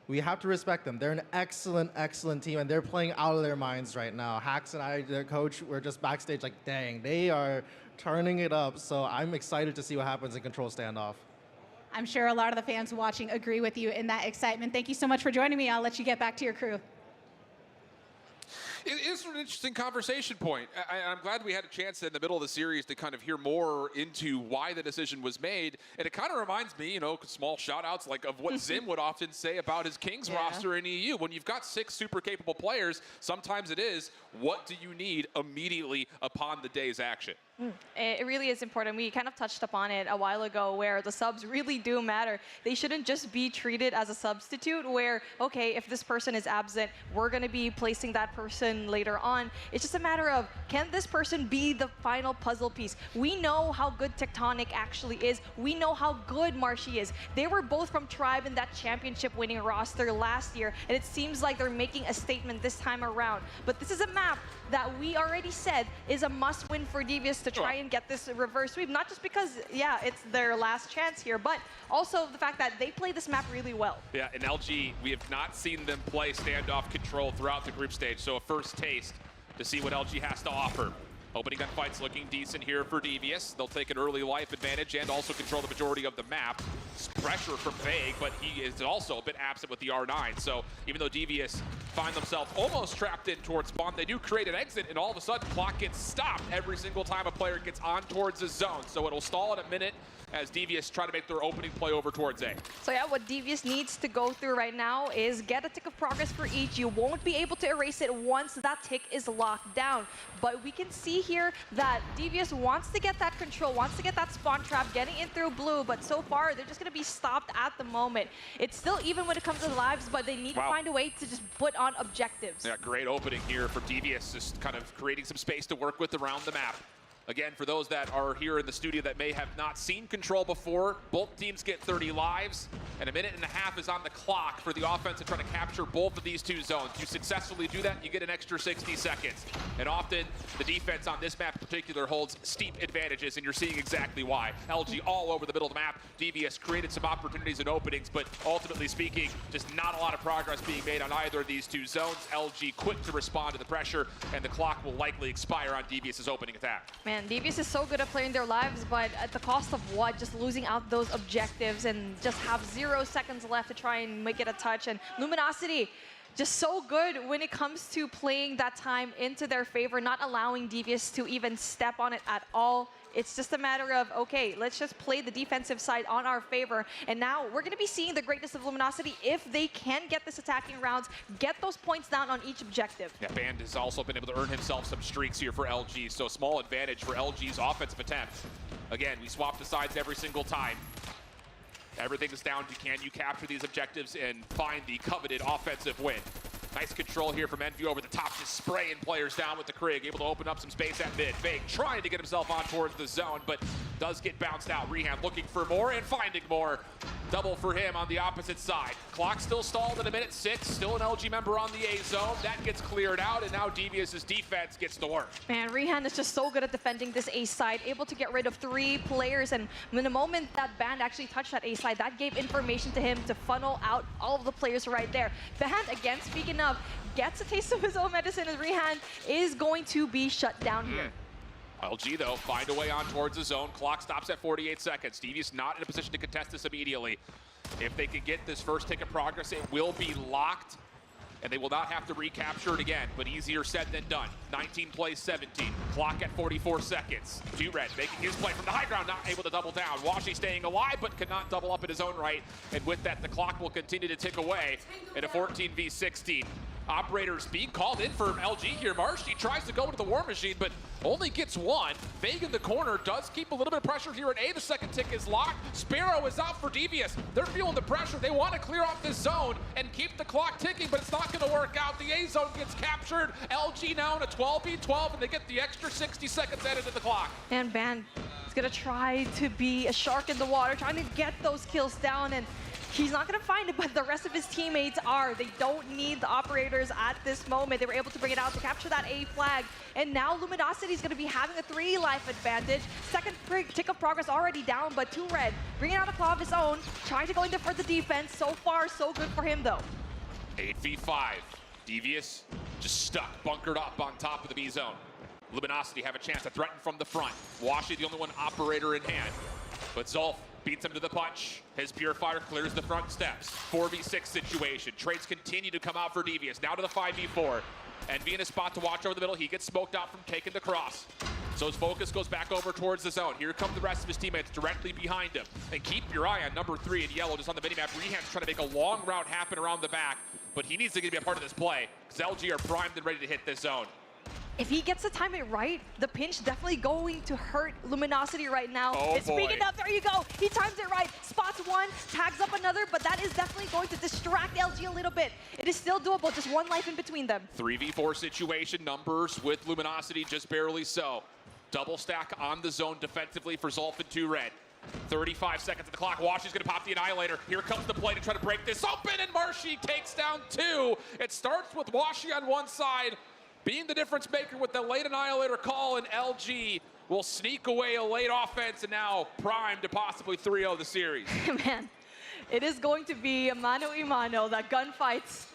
we have to respect them. They're an excellent, excellent team, and they're playing out of their minds right now. Hax and I, their coach, we're just backstage like, dang, they are turning it up. So I'm excited to see what happens in Control Standoff. I'm sure a lot of the fans watching agree with you in that excitement. Thank you so much for joining me. I'll let you get back to your crew. It is an interesting conversation point. I'm glad we had a chance in the middle of the series to kind of hear more into why the decision was made. And it kind of reminds me, small shout outs like of what Zim would often say about his Kings roster in EU. When you've got 6 super capable players, sometimes it is, what do you need immediately upon the day's action? It really is important. We kind of touched upon it a while ago where the subs really do matter. They shouldn't just be treated as a substitute where, okay, if this person is absent, we're going to be placing that person later on. It's just a matter of, can this person be the final puzzle piece? We know how good Tectonic actually is. We know how good Marshy is. They were both from Tribe in that championship winning roster last year, and it seems like they're making a statement this time around. But this is a map that we already said is a must-win for Devious to try and get this reverse sweep. Not just because, it's their last chance here, but also the fact that they play this map really well. Yeah, in LG, we have not seen them play standoff control throughout the group stage, so a first taste to see what LG has to offer. Opening gunfights looking decent here for Devious. They'll take an early life advantage and also control the majority of the map. pressure from Vague, but he is also a bit absent with the R9. So even though Devious find themselves almost trapped in towards spawn, they do create an exit, and all of a sudden clock gets stopped every single time a player gets on towards the zone. So it'll stall in a minute as Devious try to make their opening play over towards A. So yeah, what Devious needs to go through right now is get a tick of progress for each. You won't be able to erase it once that tick is locked down. But we can see here that Devious wants to get that control, wants to get that spawn trap, getting in through blue, but so far they're just going to be stopped at the moment. It's still even when it comes to lives, but they need to find a way to just put on objectives. Yeah, great opening here for Devious, just kind of creating some space to work with around the map. Again, for those that are here in the studio that may have not seen Control before, both teams get 30 lives, and a minute and a half is on the clock for the offense to try to capture both of these two zones. You successfully do that, you get an extra 60 seconds. And often, the defense on this map in particular holds steep advantages, and you're seeing exactly why. LG all over the middle of the map. Devious created some opportunities and openings, but ultimately speaking, just not a lot of progress being made on either of these two zones. LG quick to respond to the pressure, and the clock will likely expire on Devious's opening attack. Man, Devious is so good at playing their lives, but at the cost of what? Just losing out those objectives and just have 0 seconds left to try and make it a touch. And Luminosity, just so good when it comes to playing that time into their favor, not allowing Devious to even step on it at all. It's just a matter of, okay, let's just play the defensive side on our favor. And now we're going to be seeing the greatness of Luminosity if they can get this attacking rounds, get those points down on each objective. Yeah, Band has also been able to earn himself some streaks here for LG, so small advantage for LG's offensive attempt. Again, we swap the sides every single time. Everything is down to can you capture these objectives and find the coveted offensive win. Nice control here from Envy over the top, just spraying players down with the Krig, able to open up some space at mid. Vague trying to get himself on towards the zone, but does get bounced out. Rehan looking for more and finding more. Double for him on the opposite side. Clock still stalled at a minute 6, still an LG member on the A zone. That gets cleared out, and now Devious's defense gets to work. Man, Rehan is just so good at defending this A side, able to get rid of 3 players, and in the moment that Band actually touched that A side, that gave information to him to funnel out all of the players right there. Band, again, speaking of, gets a taste of his own medicine, and Rehan is going to be shut down here. LG, though, find a way on towards the zone. Clock stops at 48 seconds. Devious not in a position to contest this immediately. If they can get this first tick of progress, it will be locked, and they will not have to recapture it again, but easier said than done. 19 plays 17. Clock at 44 seconds. Red making his play from the high ground, not able to double down. Washi staying alive, but cannot double up in his own right, and with that, the clock will continue to tick away in a 14v16. Operators being called in for LG here. Marshy tries to go into the War Machine, but only gets one. Vague in the corner does keep a little bit of pressure here at A. The second tick is locked. Sparrow is out for Devious. They're feeling the pressure. They want to clear off this zone and keep the clock ticking, but it's not going to work out. The A zone gets captured. LG now in a 12v12, and they get the extra 60 seconds added to the clock. And Band is going to try to be a shark in the water, trying to get those kills down, and he's not going to find it, but the rest of his teammates are. They don't need the operators at this moment. They were able to bring it out to capture that A flag. And now Luminosity is going to be having a 3-life advantage. Second tick of progress already down, but Red bringing out a claw of his own, trying to go in for the defense. So far, so good for him, though. 8v5. Devious just stuck, bunkered up on top of the B zone. Luminosity have a chance to threaten from the front. Washi, the only one operator in hand. But Zolf beats him to the punch. His Purifier clears the front steps. 4v6 situation. Trades continue to come out for Devious. Now to the 5v4. Envy in a spot to watch over the middle. He gets smoked out from taking the cross. So his focus goes back over towards the zone. Here come the rest of his teammates directly behind him. And keep your eye on number 3 in yellow just on the minimap. Rehan's trying to make a long route happen around the back, but he needs to be a part of this play because LG are primed and ready to hit this zone. If he gets the timing right, the pinch definitely going to hurt Luminosity right now. Oh, and speaking of, there you go. He times it right. Spots one, tags up another, but that is definitely going to distract LG a little bit. It is still doable, just 1 life in between them. 3v4 situation, numbers with Luminosity just barely so. Double stack on the zone defensively for Zolf and Red. 35 seconds of the clock. Washi's going to pop the Annihilator. Here comes the play to try to break this open, and Marshy takes down 2. It starts with Washi on one side, being the difference maker with the late Annihilator call, and LG will sneak away a late offense and now primed to possibly 3-0 the series. Man, it is going to be a mano-a-mano. That gunfight's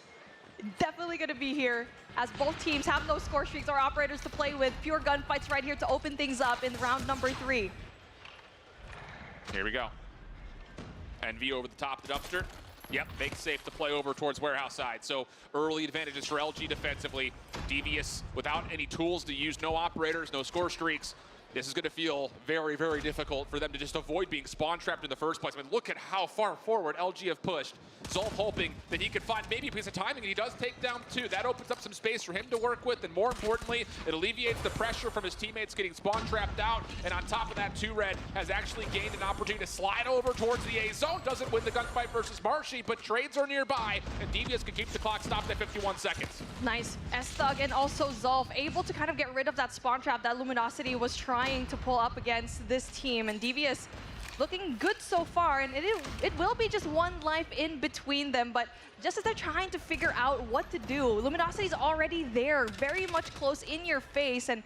definitely going to be here as both teams have no score streaks or operators to play with. Pure gunfights right here to open things up in round number 3. Here we go. And V over the top of the dumpster. Yep, makes safe to play over towards warehouse side. So early advantages for LG defensively. Devious without any tools to use, no operators, no score streaks. This is going to feel very, very difficult for them to just avoid being spawn trapped in the first place. I mean, look at how far forward LG have pushed. Zolf hoping that he could find maybe a piece of timing, and he does take down 2. That opens up some space for him to work with, and more importantly, it alleviates the pressure from his teammates getting spawn trapped out. And on top of that, 2Red has actually gained an opportunity to slide over towards the A zone. Doesn't win the gunfight versus Marshy, but trades are nearby, and Devious can keep the clock stopped at 51 seconds. Nice. S-Thug and also Zolf able to kind of get rid of that spawn trap that Luminosity was trying to pull up against this team. And Devious looking good so far, and it will be just one life in between them, but just as they're trying to figure out what to do, Luminosity's already there, very much close in your face, and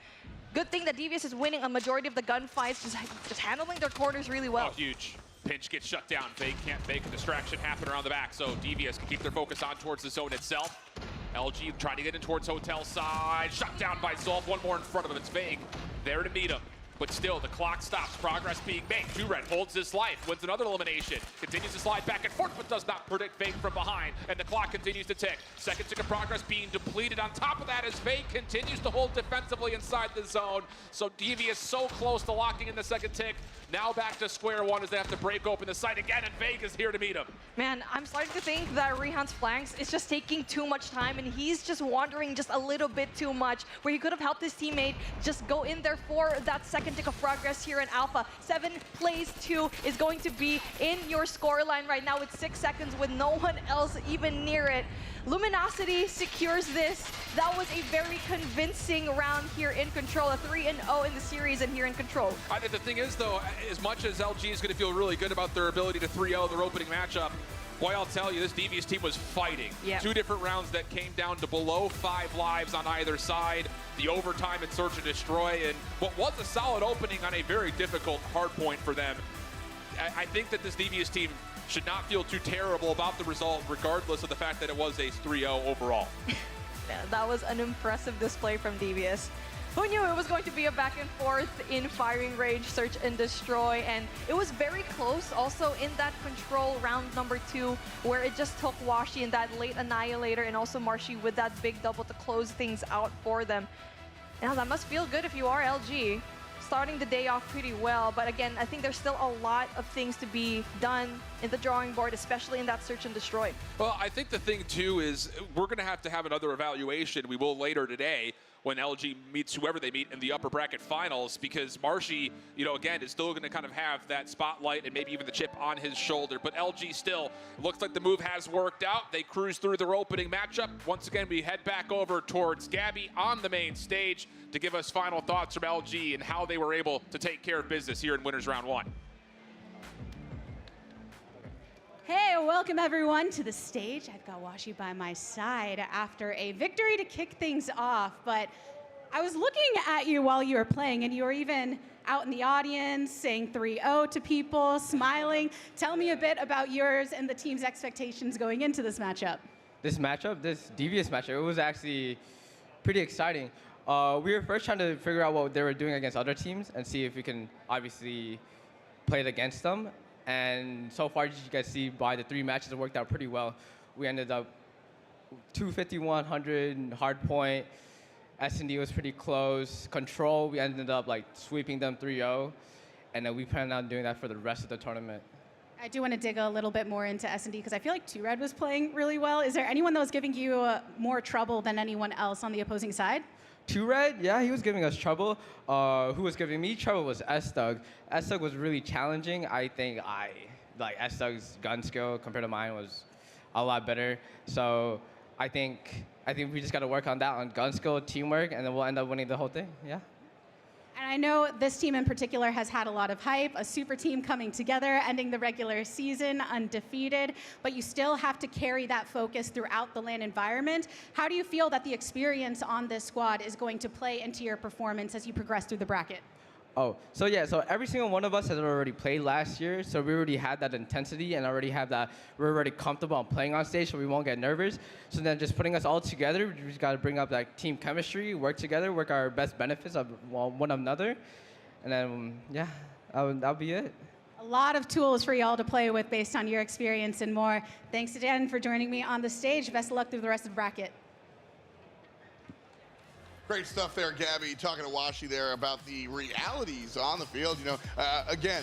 good thing that Devious is winning a majority of the gunfights, just handling their corners really well. Oh, huge. Pinch gets shut down. Fake can't make a distraction happen around the back, so Devious can keep their focus on towards the zone itself. LG trying to get in towards hotel side, shut down by Zolf. One more in front of him, it's Vague there to meet him. But still, the clock stops, progress being made. 2Red holds his life, wins another elimination, continues to slide back and forth, but does not predict Vague from behind, and the clock continues to tick. Second tick of progress being depleted. On top of that, as Vague continues to hold defensively inside the zone. So Devious so close to locking in the second tick. Now back to square one as they have to break open the site again, and Vague is here to meet him. Man, I'm starting to think that Rehan's flanks is just taking too much time, and he's just wandering just a little bit too much, where he could have helped his teammate just go in there for that second tick of progress here in Alpha. 7 plays 2 is going to be in your scoreline right now with 6 seconds with no one else even near it. Luminosity secures this. That was a very convincing round here in Control. A 3-0 in the series and here in Control. I think the thing is, though, as much as LG is going to feel really good about their ability to 3-0 their opening matchup, boy, I'll tell you, this Devious team was fighting. Yep. 2 different rounds that came down to below 5 lives on either side. The overtime and search and destroy, and what was a solid opening on a very difficult hard point for them. I think that this Devious team should not feel too terrible about the result, regardless of the fact that it was a 3-0 overall. Yeah, that was an impressive display from Devious. Who knew it was going to be a back and forth in firing range, search and destroy, and it was very close also in that Control round number 2, where it just took Washi in that late Annihilator and also Marshy with that big double to close things out for them. Now that must feel good if you are LG. Starting the day off pretty well, but again, I think there's still a lot of things to be done in the drawing board, especially in that search and destroy. Well, I think the thing too is we're going to have another evaluation. We will later today when LG meets whoever they meet in the upper bracket finals, because Marshy, you know, again, is still going to kind of have that spotlight and maybe even the chip on his shoulder. But LG still looks like the move has worked out. They cruise through their opening matchup. Once again, we head back over towards Gabby on the main stage to give us final thoughts from LG and how they were able to take care of business here in Winners Round 1. Hey, welcome everyone to the stage. I've got Washi by my side after a victory to kick things off, but I was looking at you while you were playing, and you were even out in the audience saying 3-0 to people, smiling. Tell me a bit about yours and the team's expectations going into this matchup. This Devious matchup, it was actually pretty exciting. We were first trying to figure out what they were doing against other teams and see if we can obviously play it against them. And so far, as you guys see, by the 3 matches, it worked out pretty well. We ended up 250, 100, Hardpoint. S&D was pretty close. Control, we ended up like sweeping them 3-0. And then we plan on doing that for the rest of the tournament. I do want to dig a little bit more into S&D because I feel like 2Red was playing really well. Is there anyone that was giving you more trouble than anyone else on the opposing side? 2Red, yeah, he was giving us trouble. Who was giving me trouble was S-Thug. S-Thug was really challenging. I think S-Thug's gun skill compared to mine was a lot better. So I think we just got to work on that, on gun skill, teamwork, and then we'll end up winning the whole thing, yeah. And I know this team in particular has had a lot of hype, a super team coming together, ending the regular season undefeated, but you still have to carry that focus throughout the LAN environment. How do you feel that the experience on this squad is going to play into your performance as you progress through the bracket? Oh, so yeah, so every single one of us has already played last year, so we already had that intensity and already have that, we're already comfortable on playing on stage, so we won't get nervous. So then just putting us all together, we just got to bring up like team chemistry, work together, work our best benefits of one another, and then, yeah, that'll be it. A lot of tools for y'all to play with based on your experience and more. Thanks again for joining me on the stage. Best of luck through the rest of the bracket. Great stuff there, Gabby, talking to Washi there about the realities on the field. You know, again,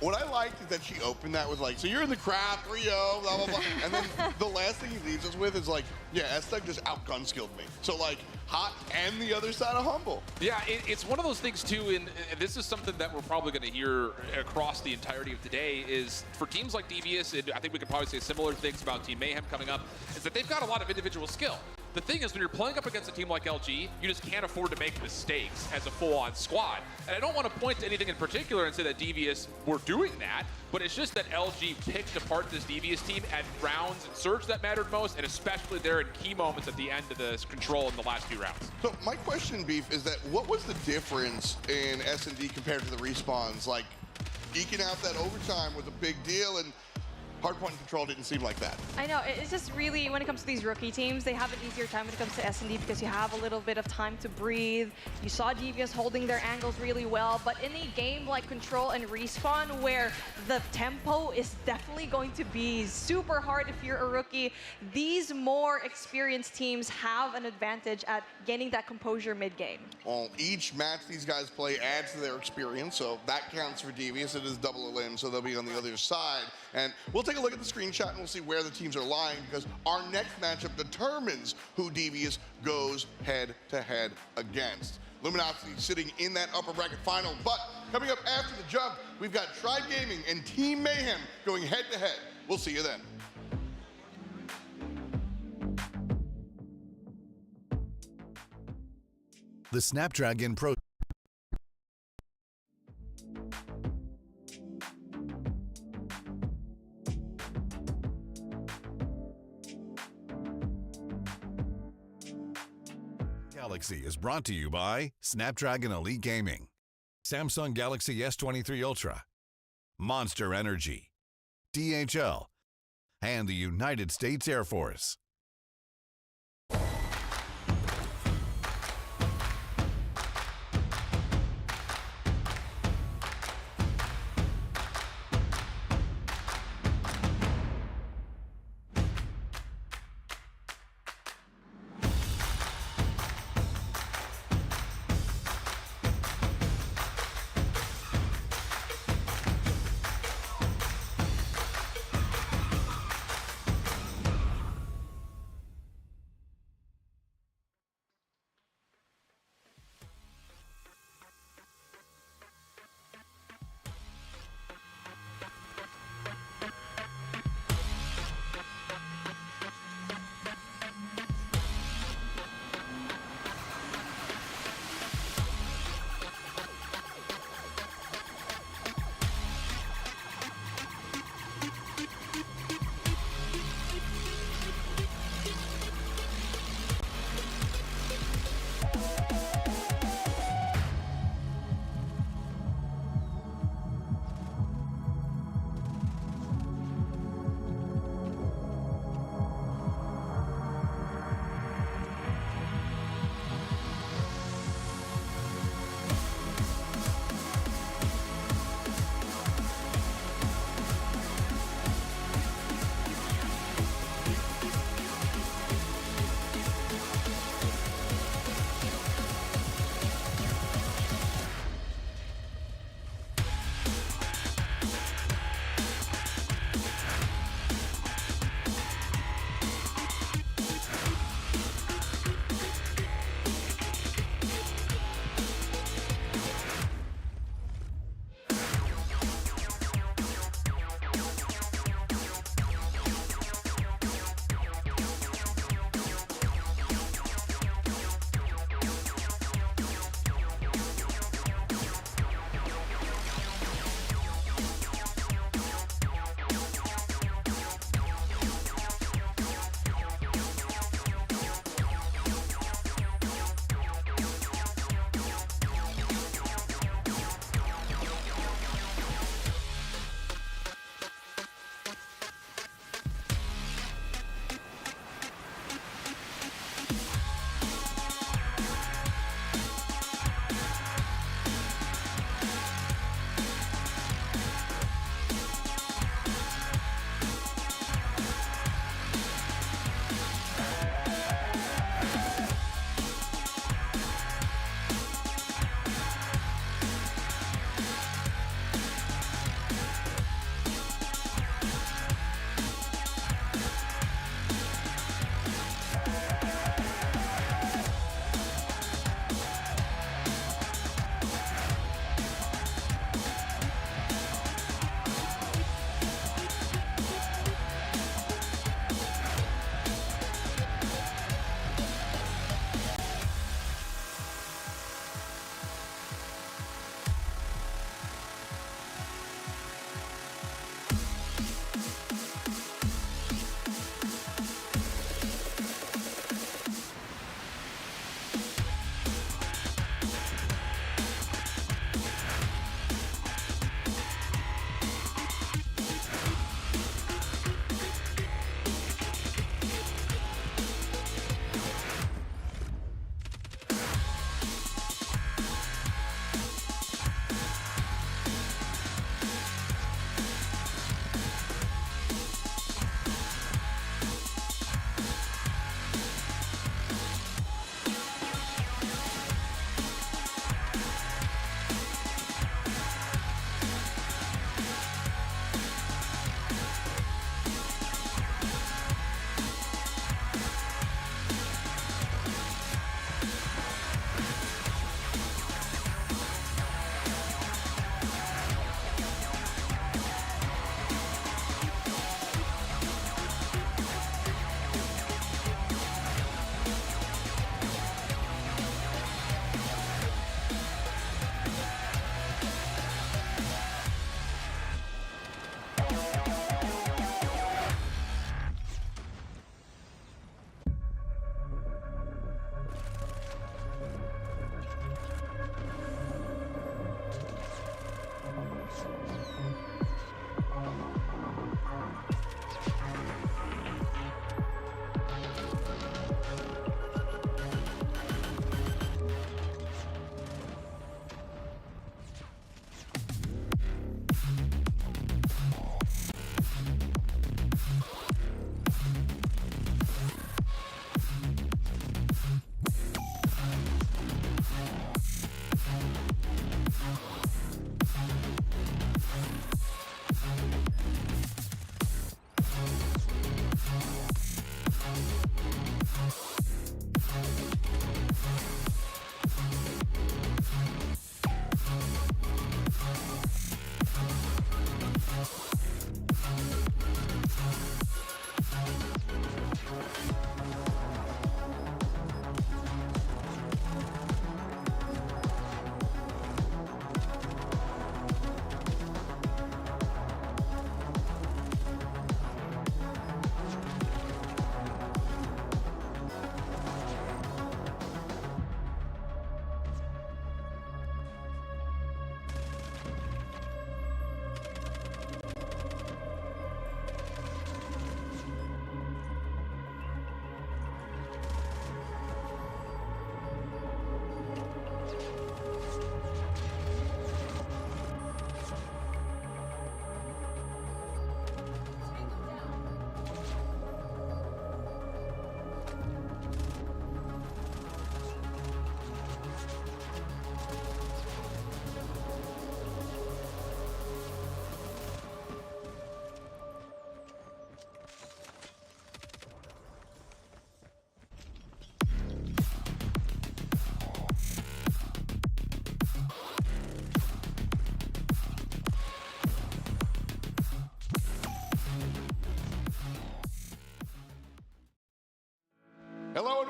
what I liked is that she opened that with like, so you're in the crowd, 3-0, blah, blah, blah. And then the last thing he leaves us with is like, yeah, S-Tug just out-gun skilled me. So like, hot and the other side of humble. Yeah, it's one of those things too, and this is something that we're probably going to hear across the entirety of today, is for teams like Devious, and I think we could probably say similar things about Team Mayhem coming up, is that they've got a lot of individual skill. The thing is, when you're playing up against a team like LG, you just can't afford to make mistakes as a full-on squad. And I don't want to point to anything in particular and say that Devious were doing that, but it's just that LG picked apart this Devious team at rounds and surge that mattered most, and especially there in key moments at the end of the control in the last few rounds. So my question, Beef, is that what was the difference in S&D compared to the respawns? Like, eking out that overtime was a big deal, and Hardpoint control didn't seem like that. I know, it's just really, when it comes to these rookie teams, they have an easier time when it comes to S&D because you have a little bit of time to breathe. You saw Devious holding their angles really well, but in a game like Control and Respawn, where the tempo is definitely going to be super hard if you're a rookie, these more experienced teams have an advantage at gaining that composure mid-game. Well, each match these guys play adds to their experience, so that counts for Devious. It is double a limb, so they'll be on the other side. And we'll take a look at the screenshot and we'll see where the teams are lying, because our next matchup determines who Devious goes head-to-head against. Luminosity sitting in that upper bracket final, but coming up after the jump, we've got Tribe Gaming and Team Mayhem going head-to-head. We'll see you then. The Snapdragon Pro Galaxy is brought to you by Snapdragon Elite Gaming, Samsung Galaxy S23 Ultra, Monster Energy, DHL, and the United States Air Force.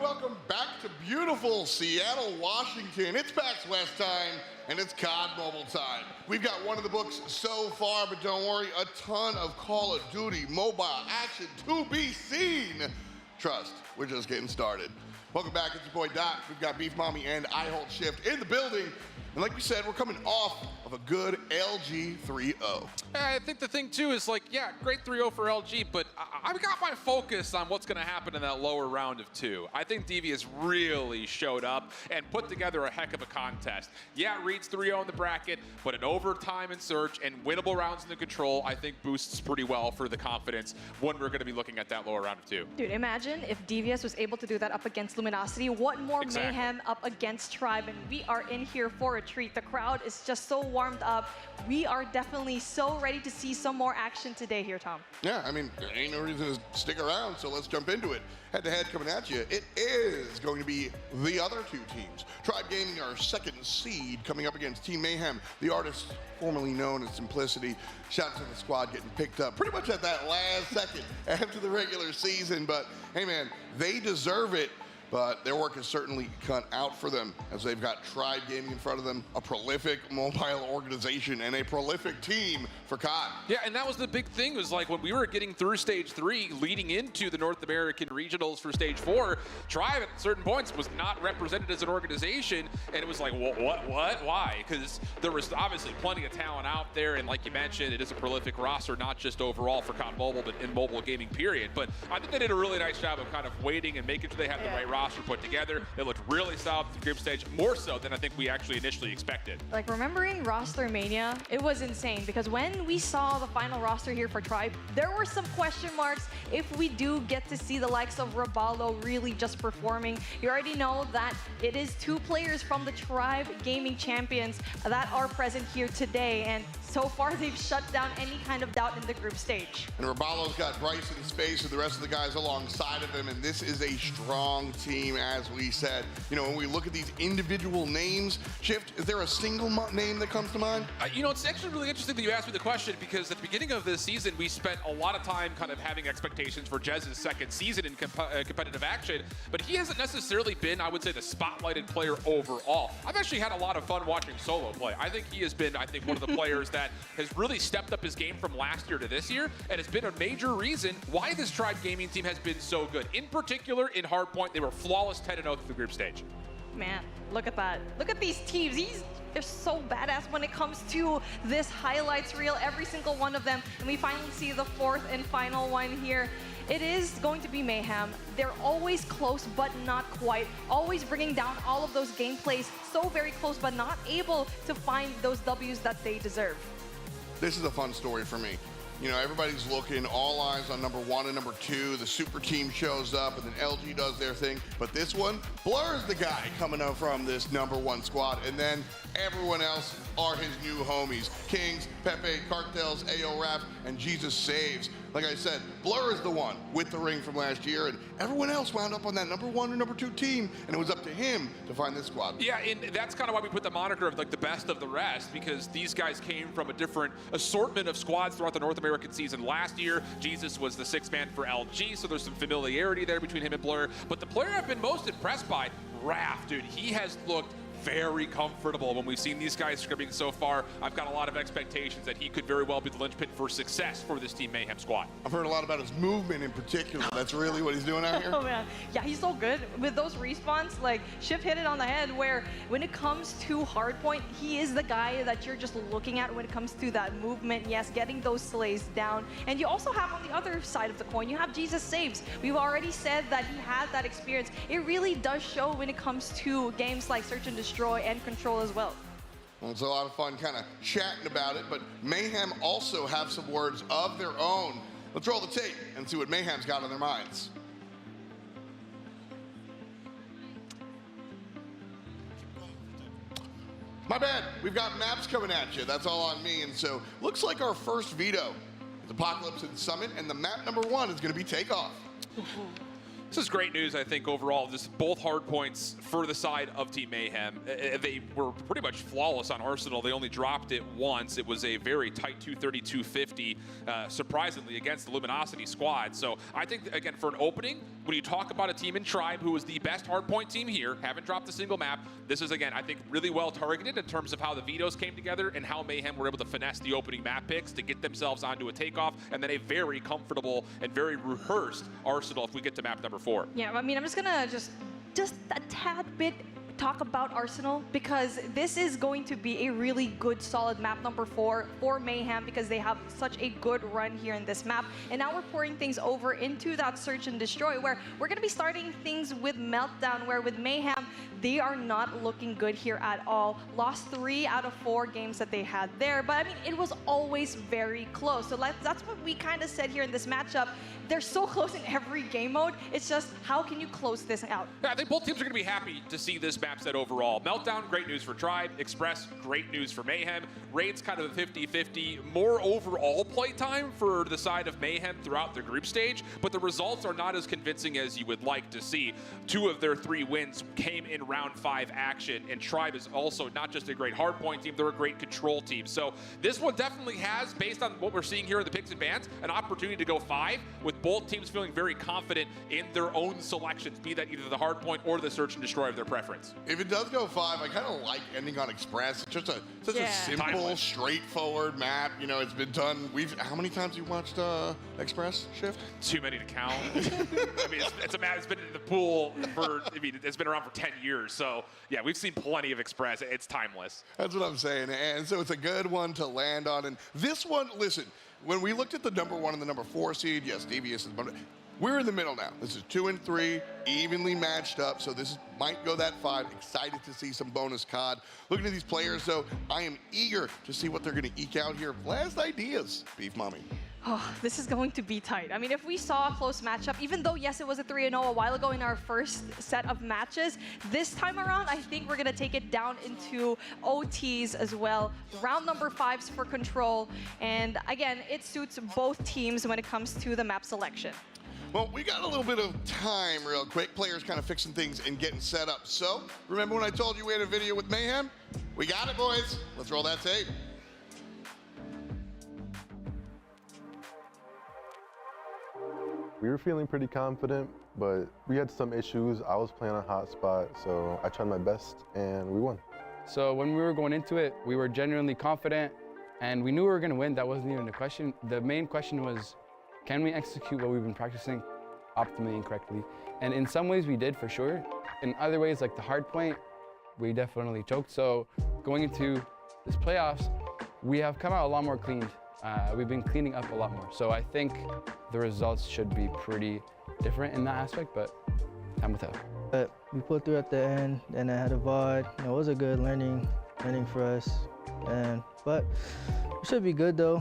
welcome back to beautiful Seattle, Washington. It's PAX West time, and it's COD Mobile time. We've got one of the books so far, but don't worry, a ton of Call of Duty mobile action to be seen. Trust, we're just getting started. Welcome back, it's your boy Dot. We've got Beef Mommy and I Hold Shift in the building. And like we said, we're coming off of a good LG 3-0. I think the thing, too, is like, yeah, great 3-0 for LG, but I've got my focus on what's going to happen in that lower round of 2. I think Devious really showed up and put together a heck of a contest. Yeah, it reads 3-0 in the bracket, but an overtime in Search and winnable rounds in the Control, I think boosts pretty well for the confidence when we're going to be looking at that lower round of 2. Dude, imagine if Devious was able to do that up against Luminosity. What more Exactly. Mayhem up against Tribe, and we are in here for a treat. The crowd is just so warmed up. We are definitely so ready to see some more action today here, Tom. Yeah, I mean, there ain't no reason to stick around, so let's jump into it. Head-to-head coming at you, it is going to be the other 2 teams. Tribe Gaming, our 2nd seed, coming up against Team Mayhem, the artist formerly known as Simplicity. Shout out to the squad getting picked up pretty much at that last second after the regular season, but hey man, they deserve it. But their work is certainly cut out for them as they've got Tribe Gaming in front of them, a prolific mobile organization, and a prolific team for COD. Yeah, and that was the big thing, was like when we were getting through Stage 3, leading into the North American Regionals for Stage 4, Tribe at certain points was not represented as an organization, and it was like, what, why? Because there was obviously plenty of talent out there, and like you mentioned, it is a prolific roster, not just overall for COD Mobile, but in mobile gaming, period. But I think they did a really nice job of kind of waiting and making sure they had the right roster put together. It looked really solid at the group stage, more so than I think we actually initially expected. Like, remembering roster mania, it was insane because when we saw the final roster here for Tribe, there were some question marks if we do get to see the likes of Raballo really just performing. You already know that it is 2 players from the Tribe Gaming Champions that are present here today, and so far they've shut down any kind of doubt in the group stage. And Raballo's got Bryce in space and the rest of the guys alongside of him, and this is a strong team, as we said. You know, when we look at these individual names, Shift, is there a single name that comes to mind? You know, it's actually really interesting that you asked me the question, because at the beginning of this season, we spent a lot of time kind of having expectations for Jez's 2nd season in competitive action, but he hasn't necessarily been, I would say, the spotlighted player overall. I've actually had a lot of fun watching Solo play. I think he has been, one of the players that has really stepped up his game from last year to this year, and has been a major reason why this Tribe Gaming team has been so good. In particular, in Hardpoint, they were flawless 10-0 through the group stage. Man, look at that. Look at these teams. They're so badass when it comes to this highlights reel, every single one of them. And we finally see the 4th and final one here. It is going to be Mayhem. They're always close, but not quite. Always bringing down all of those gameplays, so very close, but not able to find those W's that they deserve. This is a fun story for me. You know, everybody's looking, all eyes on number 1 and number 2. The super team shows up, and then LG does their thing. But this one, Blur's the guy coming up from this number 1 squad. And then everyone else are his new homies. Kings, Pepe, Cartels, AO Rap, and Jesus Saves. Like I said, Blur is the one with the ring from last year, and everyone else wound up on that number 1 or number 2 team, and it was up to him to find this squad. Yeah, and that's kind of why we put the moniker of like the best of the rest, because these guys came from a different assortment of squads throughout the North American season last year. Jesus was the 6th man for LG, so there's some familiarity there between him and Blur. But the player I've been most impressed by, Raph, dude, he has looked very comfortable when we've seen these guys scrimming so far. I've got a lot of expectations that he could very well be the linchpin for success for this Team Mayhem squad. I've heard a lot about his movement in particular. That's really what he's doing out here? Oh man, yeah, he's so good with those respawns. Like, Shift hit it on the head, where when it comes to Hardpoint, he is the guy that you're just looking at when it comes to that movement. Yes, getting those slays down. And you also have on the other side of the coin, you have Jesus Saves. We've already said that he had that experience. It really does show when it comes to games like Search and Destroy and Control as well. Well, it's a lot of fun kind of chatting about it, but Mayhem also have some words of their own. Let's roll the tape and see what Mayhem's got on their minds. My bad, we've got maps coming at you. That's all on me, and so looks like our first veto is Apocalypse and Summit, and the map number 1 is going to be Takeoff. This is great news, I think, overall. Just both hard points for the side of Team Mayhem. They were pretty much flawless on Arsenal. They only dropped it once. It was a very tight 230-250, surprisingly, against the Luminosity squad. So I think, again, for an opening, when you talk about a team in Tribe who was the best hardpoint team here, haven't dropped a single map, this is, again, I think, really well targeted in terms of how the Vetos came together and how Mayhem were able to finesse the opening map picks to get themselves onto a takeoff, and then a very comfortable and very rehearsed Arsenal if we get to map number 4. Yeah, I mean, I'm just gonna just a tad bit talk about Arsenal, because this is going to be a really good solid map number 4 for Mayhem, because they have such a good run here in this map. And now we're pouring things over into that search and destroy, where we're going to be starting things with Meltdown, where with Mayhem, they are not looking good here at all. Lost 3 out of 4 games that they had there, but I mean, it was always very close. So that's what we kind of said here in this matchup. They're so close in every game mode. It's just, how can you close this out? Yeah, I think both teams are going to be happy to see this map set overall. Meltdown, great news for Tribe. Express, great news for Mayhem. Raid's kind of a 50-50. More overall playtime for the side of Mayhem throughout the group stage, but the results are not as convincing as you would like to see. 2 of their 3 wins came in round 5 action, and Tribe is also not just a great hardpoint team, they're a great control team. So this one definitely has, based on what we're seeing here in the picks and bans, an opportunity to go 5, with both teams feeling very confident in their own selections, be that either the hardpoint or the search and destroy of their preference. If it does go 5, I kind of like ending on Express. It's just such a simple, straightforward map. You know, it's been done. How many times you watched Express Shift? Too many to count. I mean, it's a map that's been in the pool for, I mean, it's been around for 10 years. So yeah, we've seen plenty of Express. It's timeless. That's what I'm saying. And so it's a good one to land on. And this one, listen, when we looked at the number 1 and the number 4 seed, yes, Devious is, we're in the middle now. This is 2 and 3, evenly matched up. So this might go that 5. Excited to see some bonus COD. Looking at these players, though, I am eager to see what they're going to eke out here. Last ideas, Beef Mommy. Oh, this is going to be tight. I mean, if we saw a close matchup, even though, yes, it was a 3-0 a while ago in our first set of matches, this time around, I think we're going to take it down into OTs as well. Round number 5s for Control. And again, it suits both teams when it comes to the map selection. Well, we got a little bit of time real quick. Players kind of fixing things and getting set up. So, remember when I told you we had a video with Mayhem? We got it, boys. Let's roll that tape. We were feeling pretty confident, but we had some issues. I was playing on hotspot, so I tried my best, and we won. So when we were going into it, we were genuinely confident, and we knew we were going to win. That wasn't even the question. The main question was, can we execute what we've been practicing optimally and correctly? And in some ways we did, for sure. In other ways, like the hard point, we definitely choked. So going into this playoffs, we have come out a lot more cleaned. We've been cleaning up a lot more. So I think the results should be pretty different in that aspect, but time will tell. But we pulled through at the end, and I had a VOD. You know, it was a good learning for us. But it should be good though.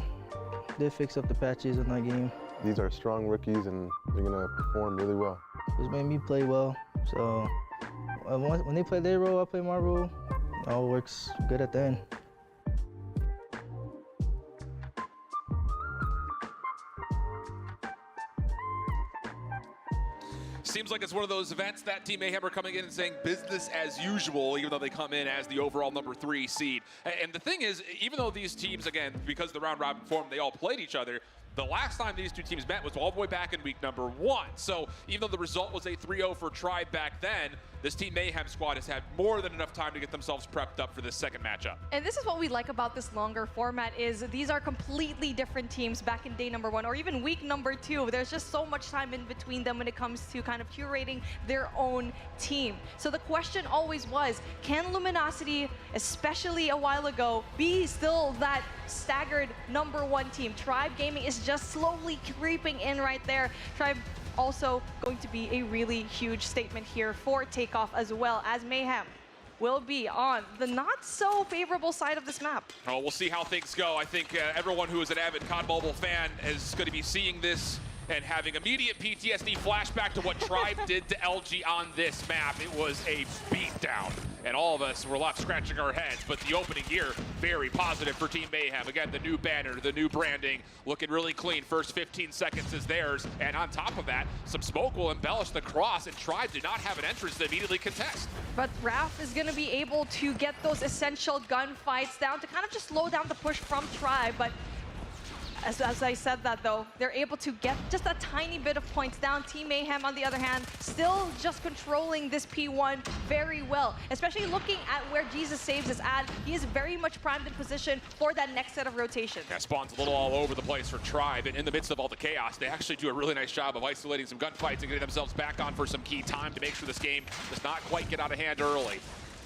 They fixed up the patches in that game. These are strong rookies, and they're gonna perform really well. It made me play well. So when they play their role, I play my role. It all works good at the end. Seems like it's one of those events that Team Mayhem are coming in and saying business as usual, even though they come in as the overall number 3 seed. And the thing is, even though these teams, again, because of the round robin form, they all played each other, the last time these two teams met was all the way back in week number 1. So even though the result was a 3-0 for Tribe back then, this Team Mayhem squad has had more than enough time to get themselves prepped up for this second matchup. And this is what we like about this longer format, is these are completely different teams back in day number 1 or even week number 2. There's just so much time in between them when it comes to kind of curating their own team. So the question always was, can Luminosity, especially a while ago, be still that staggered number 1 team? Tribe Gaming is just slowly creeping in right there. Tribe also going to be a really huge statement here for Takeoff, as well as Mayhem will be on the not so favorable side of this map. Oh, we'll see how things go. I think everyone who is an avid COD Mobile fan is going to be seeing this and having immediate PTSD flashback to what Tribe did to LG on this map. It was a beatdown, and all of us were left scratching our heads, but the opening year, very positive for Team Mayhem. Again, the new banner, the new branding, looking really clean. First 15 seconds is theirs, and on top of that, some smoke will embellish the cross, and Tribe did not have an entrance to immediately contest. But Raph is going to be able to get those essential gunfights down to kind of just slow down the push from Tribe, but as I said that though, they're able to get just a tiny bit of points down. Team Mayhem, on the other hand, still just controlling this P1 very well, especially looking at where Jesus Saves is at. He is very much primed in position for that next set of rotation. Yeah, Spawn's a little all over the place for Tribe, and in the midst of all the chaos, they actually do a really nice job of isolating some gunfights and getting themselves back on for some key time to make sure this game does not quite get out of hand early.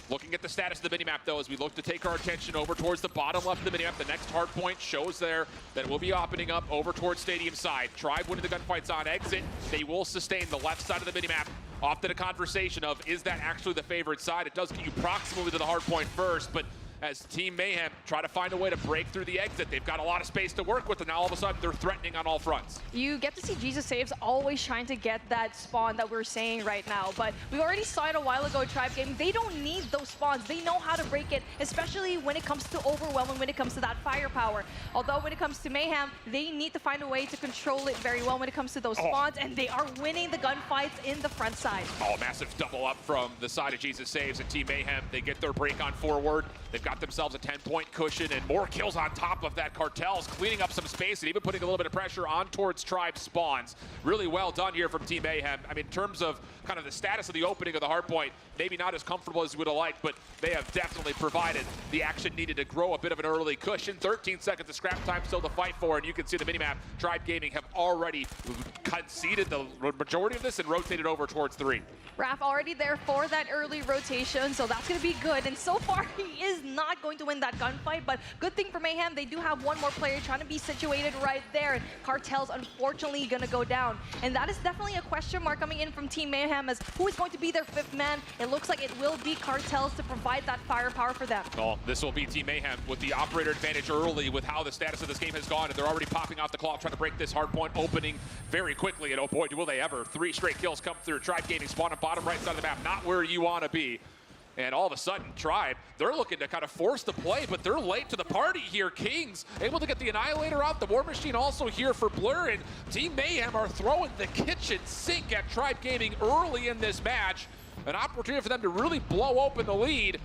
Looking at the status of the minimap, though, as we look to take our attention over towards the bottom left of the minimap, the next hardpoint shows there that we'll be opening up over towards stadium side. Tribe winning the gunfights on exit. They will sustain the left side of the minimap. Often a conversation of, is that actually the favorite side? It does get you proximally to the hardpoint first, but as Team Mayhem try to find a way to break through the exit, they've got a lot of space to work with, and now all of a sudden they're threatening on all fronts. You get to see Jesus Saves always trying to get that spawn that we're saying right now, but we already saw it a while ago at Tribe Gaming. They don't need those spawns. They know how to break it, especially when it comes to overwhelm and when it comes to that firepower. Although when it comes to Mayhem, they need to find a way to control it very well when it comes to those spawns, and they are winning the gunfights in the front side. Oh, massive double up from the side of Jesus Saves and Team Mayhem. They get their break on forward. They've got themselves a 10-point cushion and more kills on top of that. Cartel's cleaning up some space and even putting a little bit of pressure on towards Tribe spawns. Really well done here from Team Mayhem. I mean, in terms of kind of the status of the opening of the hardpoint, maybe not as comfortable as we would have liked, but they have definitely provided the action needed to grow a bit of an early cushion. 13 seconds of scrap time still to fight for, and you can see the minimap. Tribe Gaming have already conceded the majority of this and rotated over towards 3. Raph already there for that early rotation, so that's going to be good. And so far, he is not going to win that gunfight, but good thing for Mayhem, they do have one more player trying to be situated right there. And Cartel's unfortunately going to go down. And that is definitely a question mark coming in from Team Mayhem as who is going to be their 5th man. It looks like it will be Cartel's to provide that firepower for them. Well, this will be Team Mayhem with the operator advantage early with how the status of this game has gone, and they're already popping off the clock trying to break this hardpoint opening very quickly. And oh boy, will they ever. 3 straight kills come through. Tribe Gaming spawn on bottom right side of the map. Not where you want to be. And all of a sudden, Tribe, they're looking to kind of force the play, but they're late to the party here. Kings able to get the Annihilator out. The War Machine also here for Blur, and Team Mayhem are throwing the kitchen sink at Tribe Gaming early in this match. An opportunity for them to really blow open the lead.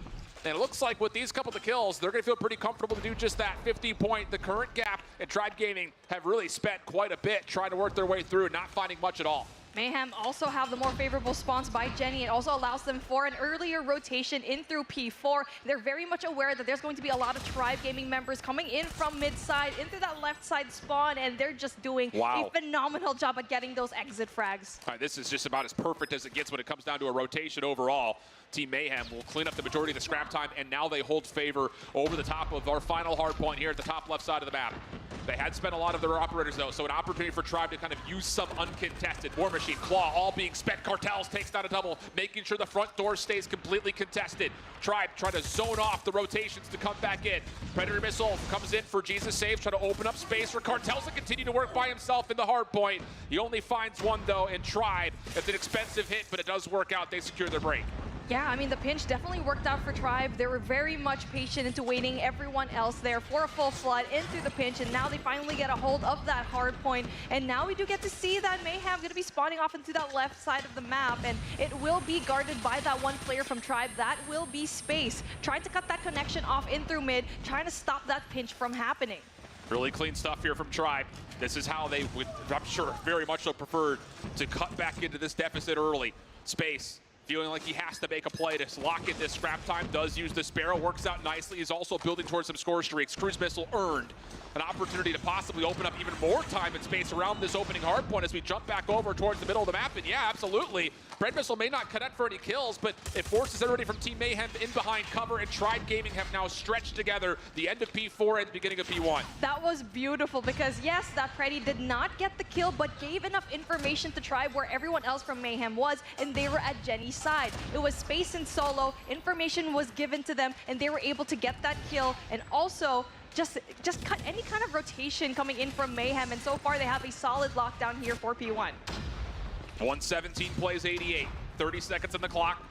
And it looks like with these couple of kills, they're going to feel pretty comfortable to do just that. 50-point, the current gap, and Tribe Gaming have really spent quite a bit trying to work their way through, not finding much at all. Mayhem also have the more favorable spawns by Jenny. It also allows them for an earlier rotation in through P4. They're very much aware that there's going to be a lot of Tribe Gaming members coming in from mid side into that left side spawn, and they're just doing a phenomenal job at getting those exit frags. All right, this is just about as perfect as it gets when it comes down to a rotation overall. Team Mayhem will clean up the majority of the scrap time, and now they hold favor over the top of our final hard point here at the top left side of the map. They had spent a lot of their operators, though, so an opportunity for Tribe to kind of use some uncontested. War Machine, Claw, all being spent. Cartels takes down a double, making sure the front door stays completely contested. Tribe trying to zone off the rotations to come back in. Predator Missile comes in for Jesus Saves, trying to open up space for Cartels to continue to work by himself in the hard point. He only finds one, though, and Tribe. It's an expensive hit, but it does work out. They secure their break. Yeah, I mean, the pinch definitely worked out for Tribe. They were very much patient into waiting everyone else there for a full flood into the pinch, and now they finally get a hold of that hard point. And now we do get to see that Mayhem going to be spawning off into that left side of the map, and it will be guarded by that one player from Tribe. That will be Space, trying to cut that connection off in through mid, trying to stop that pinch from happening. Really clean stuff here from Tribe. This is how they would, I'm sure, very much so preferred to cut back into this deficit early. Space feeling like he has to make a play to lock in this scrap time, does use the Sparrow, works out nicely. He's also building towards some score streaks. Cruise Missile earned an opportunity to possibly open up even more time and space around this opening hard point as we jump back over towards the middle of the map. And yeah, absolutely. Bread Missile may not connect for any kills, but it forces everybody from Team Mayhem in behind cover, and Tribe Gaming have now stretched together the end of P4 and the beginning of P1. That was beautiful because, yes, that Freddy did not get the kill, but gave enough information to Tribe where everyone else from Mayhem was, and they were at Jenny's side. It was Space and Solo. Information was given to them, and they were able to get that kill, and also just cut any kind of rotation coming in from Mayhem, and so far they have a solid lockdown here for P1. 117 plays 88, 30 seconds on the clock.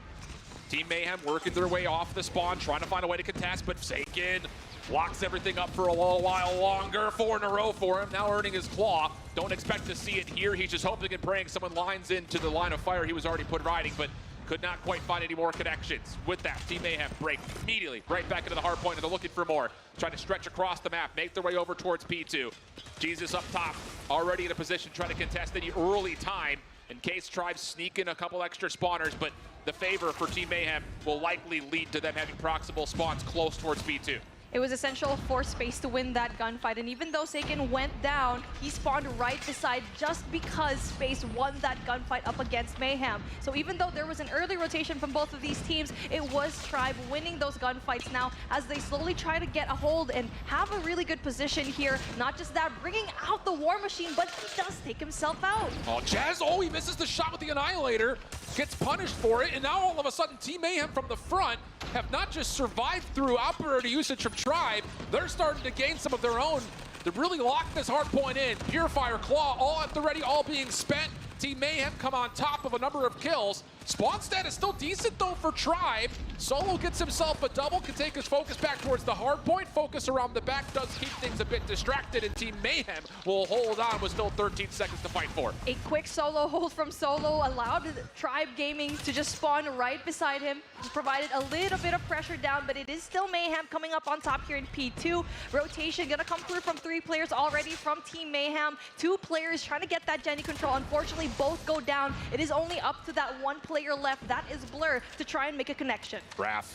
Team Mayhem working their way off the spawn, trying to find a way to contest, but Sakin locks everything up for a little while longer. 4 in a row for him, now earning his claw. Don't expect to see it here. He's just hoping and praying someone lines into the line of fire he was already put riding, but could not quite find any more connections. With that, Team Mayhem break immediately right back into the hard point, and they're looking for more. Trying to stretch across the map, make their way over towards P2. Jesus up top, already in a position trying to contest any early time in case Tribes sneak in a couple extra spawners, but the favor for Team Mayhem will likely lead to them having proximal spawns close towards P2. It was essential for Space to win that gunfight, and even though Sakin went down, he spawned right beside just because Space won that gunfight up against Mayhem. So even though there was an early rotation from both of these teams, it was Tribe winning those gunfights now as they slowly try to get a hold and have a really good position here. Not just that, bringing out the War Machine, but he does take himself out. Oh, Jazz, he misses the shot with the Annihilator, gets punished for it, and now all of a sudden Team Mayhem from the front have not just survived through operator usage from Tribe, they're starting to gain some of their own. They've really locked this hard point in. Purifier, Claw, all at the ready, all being spent. Team Mayhem come on top of a number of kills. Spawn stat is still decent though for Tribe. Solo gets himself a double, can take his focus back towards the hard point. Focus around the back does keep things a bit distracted, and Team Mayhem will hold on with still 13 seconds to fight for. A quick solo hold from Solo allowed Tribe Gaming to just spawn right beside him. Provided a little bit of pressure down, but it is still Mayhem coming up on top here in P2. Rotation gonna come through from 3 players already from Team Mayhem. 2 players trying to get that Jenny control. Unfortunately, both go down. It is only up to that 1 player left, that is Blur, to try and make a connection. Raph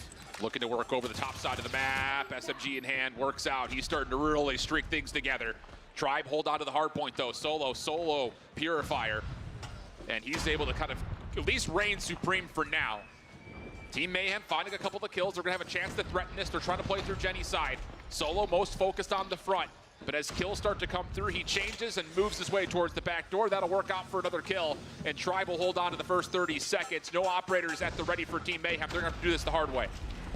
looking to work over the top side of the map. SMG in hand, works out. He's starting to really streak things together. Tribe hold on to the hard point though. Solo Purifier. And he's able to kind of at least reign supreme for now. Team Mayhem finding a couple of kills. They're gonna have a chance to threaten this. They're trying to play through Jenny's side. Solo most focused on the front. But as kills start to come through, he changes and moves his way towards the back door. That'll work out for another kill. And Tribe will hold on to the first 30 seconds. No operators at the ready for Team Mayhem. They're gonna have to do this the hard way.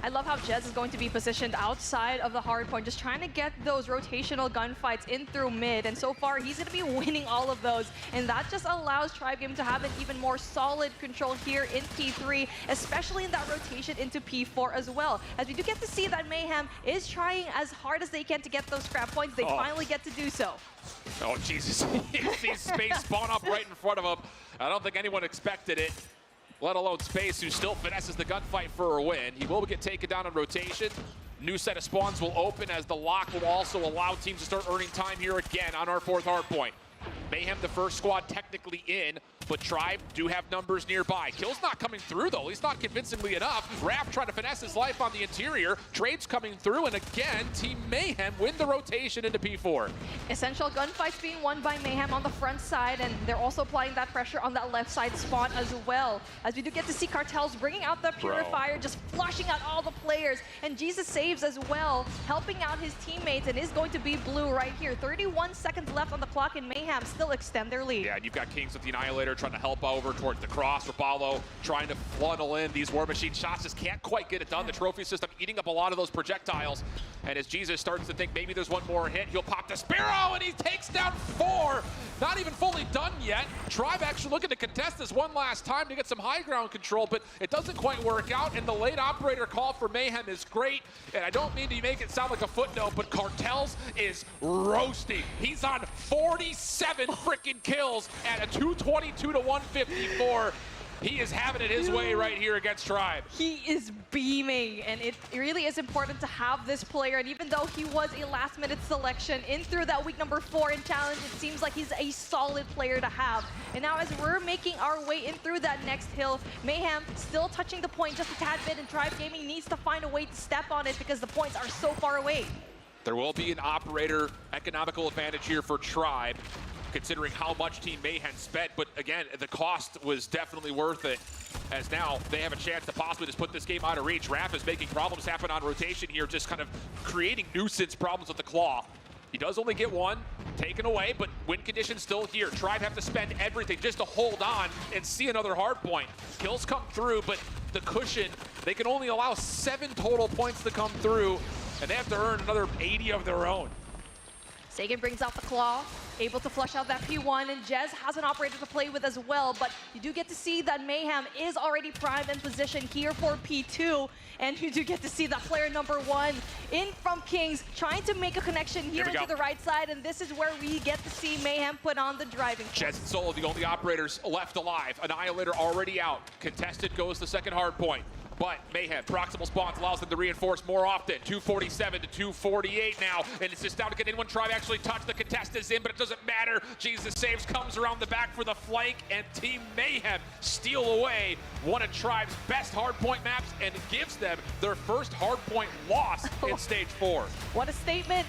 I love how Jez is going to be positioned outside of the hard point, just trying to get those rotational gunfights in through mid. And so far, he's going to be winning all of those. And that just allows Tribe Game to have an even more solid control here in P3, especially in that rotation into P4 as well. As we do get to see that Mayhem is trying as hard as they can to get those scrap points. They finally get to do so. Oh, Jesus. He sees Space spawn up right in front of him. I don't think anyone expected it, let alone Space, who still finesses the gunfight for a win. He will get taken down on rotation. New set of spawns will open as the lock will also allow teams to start earning time here again on our 4th hard point. Mayhem, the first squad technically in, but Tribe do have numbers nearby. Kill's not coming through though, at least not convincingly enough. Raph trying to finesse his life on the interior. Trades coming through, and again, Team Mayhem win the rotation into P4. Essential gunfights being won by Mayhem on the front side, and they're also applying that pressure on that left side spawn as well. As we do get to see Cartels bringing out the Purifier, just flushing out all the players, and Jesus saves as well, helping out his teammates, and is going to be blue right here. 31 seconds left on the clock, and Mayhem still extend their lead. Yeah, and you've got Kings with the Annihilator trying to help over towards the cross. Rapallo trying to funnel in these War Machine shots, just can't quite get it done. The trophy system eating up a lot of those projectiles. And as Jesus starts to think maybe there's one more hit, he'll pop the Sparrow, and he takes down 4. Not even fully done yet. Tribe actually looking to contest this one last time to get some high ground control, but it doesn't quite work out. And the late operator call for Mayhem is great. And I don't mean to make it sound like a footnote, but Cartels is roasting. He's on 47 freaking kills at a 222 to 154. He is having it his way right here against Tribe. He is beaming, and it really is important to have this player. And even though he was a last-minute selection in through that week number 4 in challenge, it seems like he's a solid player to have. And now as we're making our way in through that next hill, Mayhem still touching the point just a tad bit, and Tribe Gaming needs to find a way to step on it because the points are so far away. There will be an operator economical advantage here for Tribe, considering how much Team Mayhem spent, but again, the cost was definitely worth it, as now they have a chance to possibly just put this game out of reach. Raph is making problems happen on rotation here, just kind of creating nuisance problems with the Claw. He does only get one taken away, but win conditions still here. Tribe have to spend everything just to hold on and see another hard point. Kills come through, but the cushion, they can only allow 7 total points to come through. and they have to earn another 80 of their own. Sagan brings out the claw, able to flush out that P1, and Jez has an operator to play with as well, but you do get to see that Mayhem is already primed in position here for P2, and you do get to see that player number 1 in from Kings trying to make a connection here to the right side, and this is where we get to see Mayhem put on the driving force. Jez and Solo, the only operators left alive. Annihilator already out. Contested goes the second hard point. But Mayhem, proximal spawns allows them to reinforce more often. 247 to 248 now, and it's just down to get anyone try to actually touch the contestants in, but it doesn't matter. Jesus saves, comes around the back for the flank, and Team Mayhem steal away one of Tribe's best hardpoint maps and gives them their first hardpoint loss in stage 4. What a statement,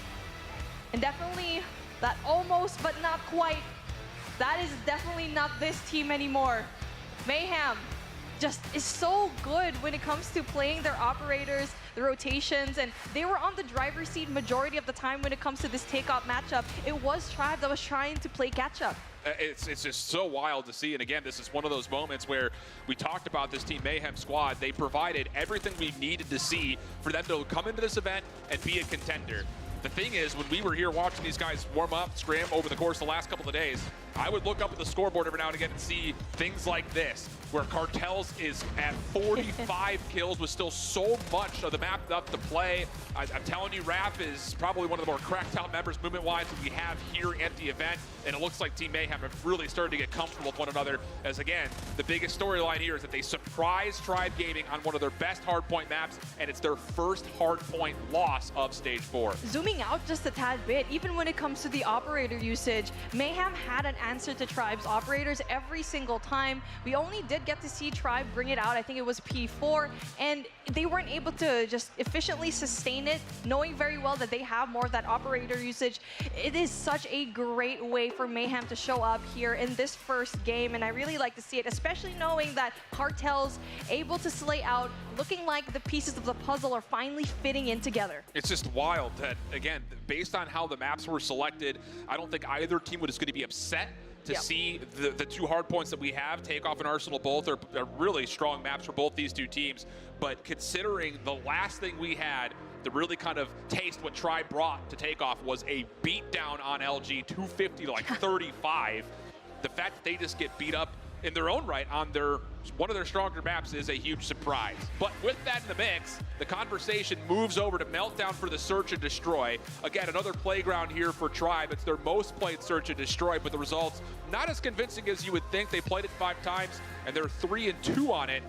and definitely that almost but not quite. That is definitely not this team anymore. Mayhem just is so good when it comes to playing their operators, the rotations, and they were on the driver's seat majority of the time when it comes to this takeoff matchup. It was Tribe that was trying to play catch-up. It's just so wild to see, and again, this is one of those moments where we talked about this Team Mayhem squad. They provided everything we needed to see for them to come into this event and be a contender. The thing is, when we were here watching these guys warm up, scram over the course of the last couple of days, I would look up at the scoreboard every now and again and see things like this, where Cartels is at 45 kills with still so much of the map up to play. I'm telling you, Raph is probably one of the more cracked out members movement-wise that we have here at the event, and it looks like Team Mayhem have really started to get comfortable with one another, as again, the biggest storyline here is that they surprised Tribe Gaming on one of their best hardpoint maps, and it's their first hardpoint loss of stage 4. Zooming out just a tad bit, even when it comes to the operator usage, Mayhem had an answer to Tribe's operators every single time. We only did get to see Tribe bring it out, I think it was P4, and they weren't able to just efficiently sustain it, knowing very well that they have more of that operator usage. It is such a great way for Mayhem to show up here in this first game, and I really like to see it, especially knowing that Cartel's able to slay out, looking like the pieces of the puzzle are finally fitting in together. It's just wild that, again, based on how the maps were selected, I don't think either team was going to be upset to see the two hard points that we have. Takeoff and Arsenal both are really strong maps for both these two teams. But considering the last thing we had to really kind of taste what Tribe brought to Takeoff was a beatdown on LG, 250 to like 35. The fact that they just get beat up in their own right on one of their stronger maps is a huge surprise. But with that in the mix, the conversation moves over to Meltdown for the Search and Destroy. Again, another playground here for Tribe. It's their most played Search and Destroy, but the results not as convincing as you would think. They played it 5 times, and they're 3-2 on it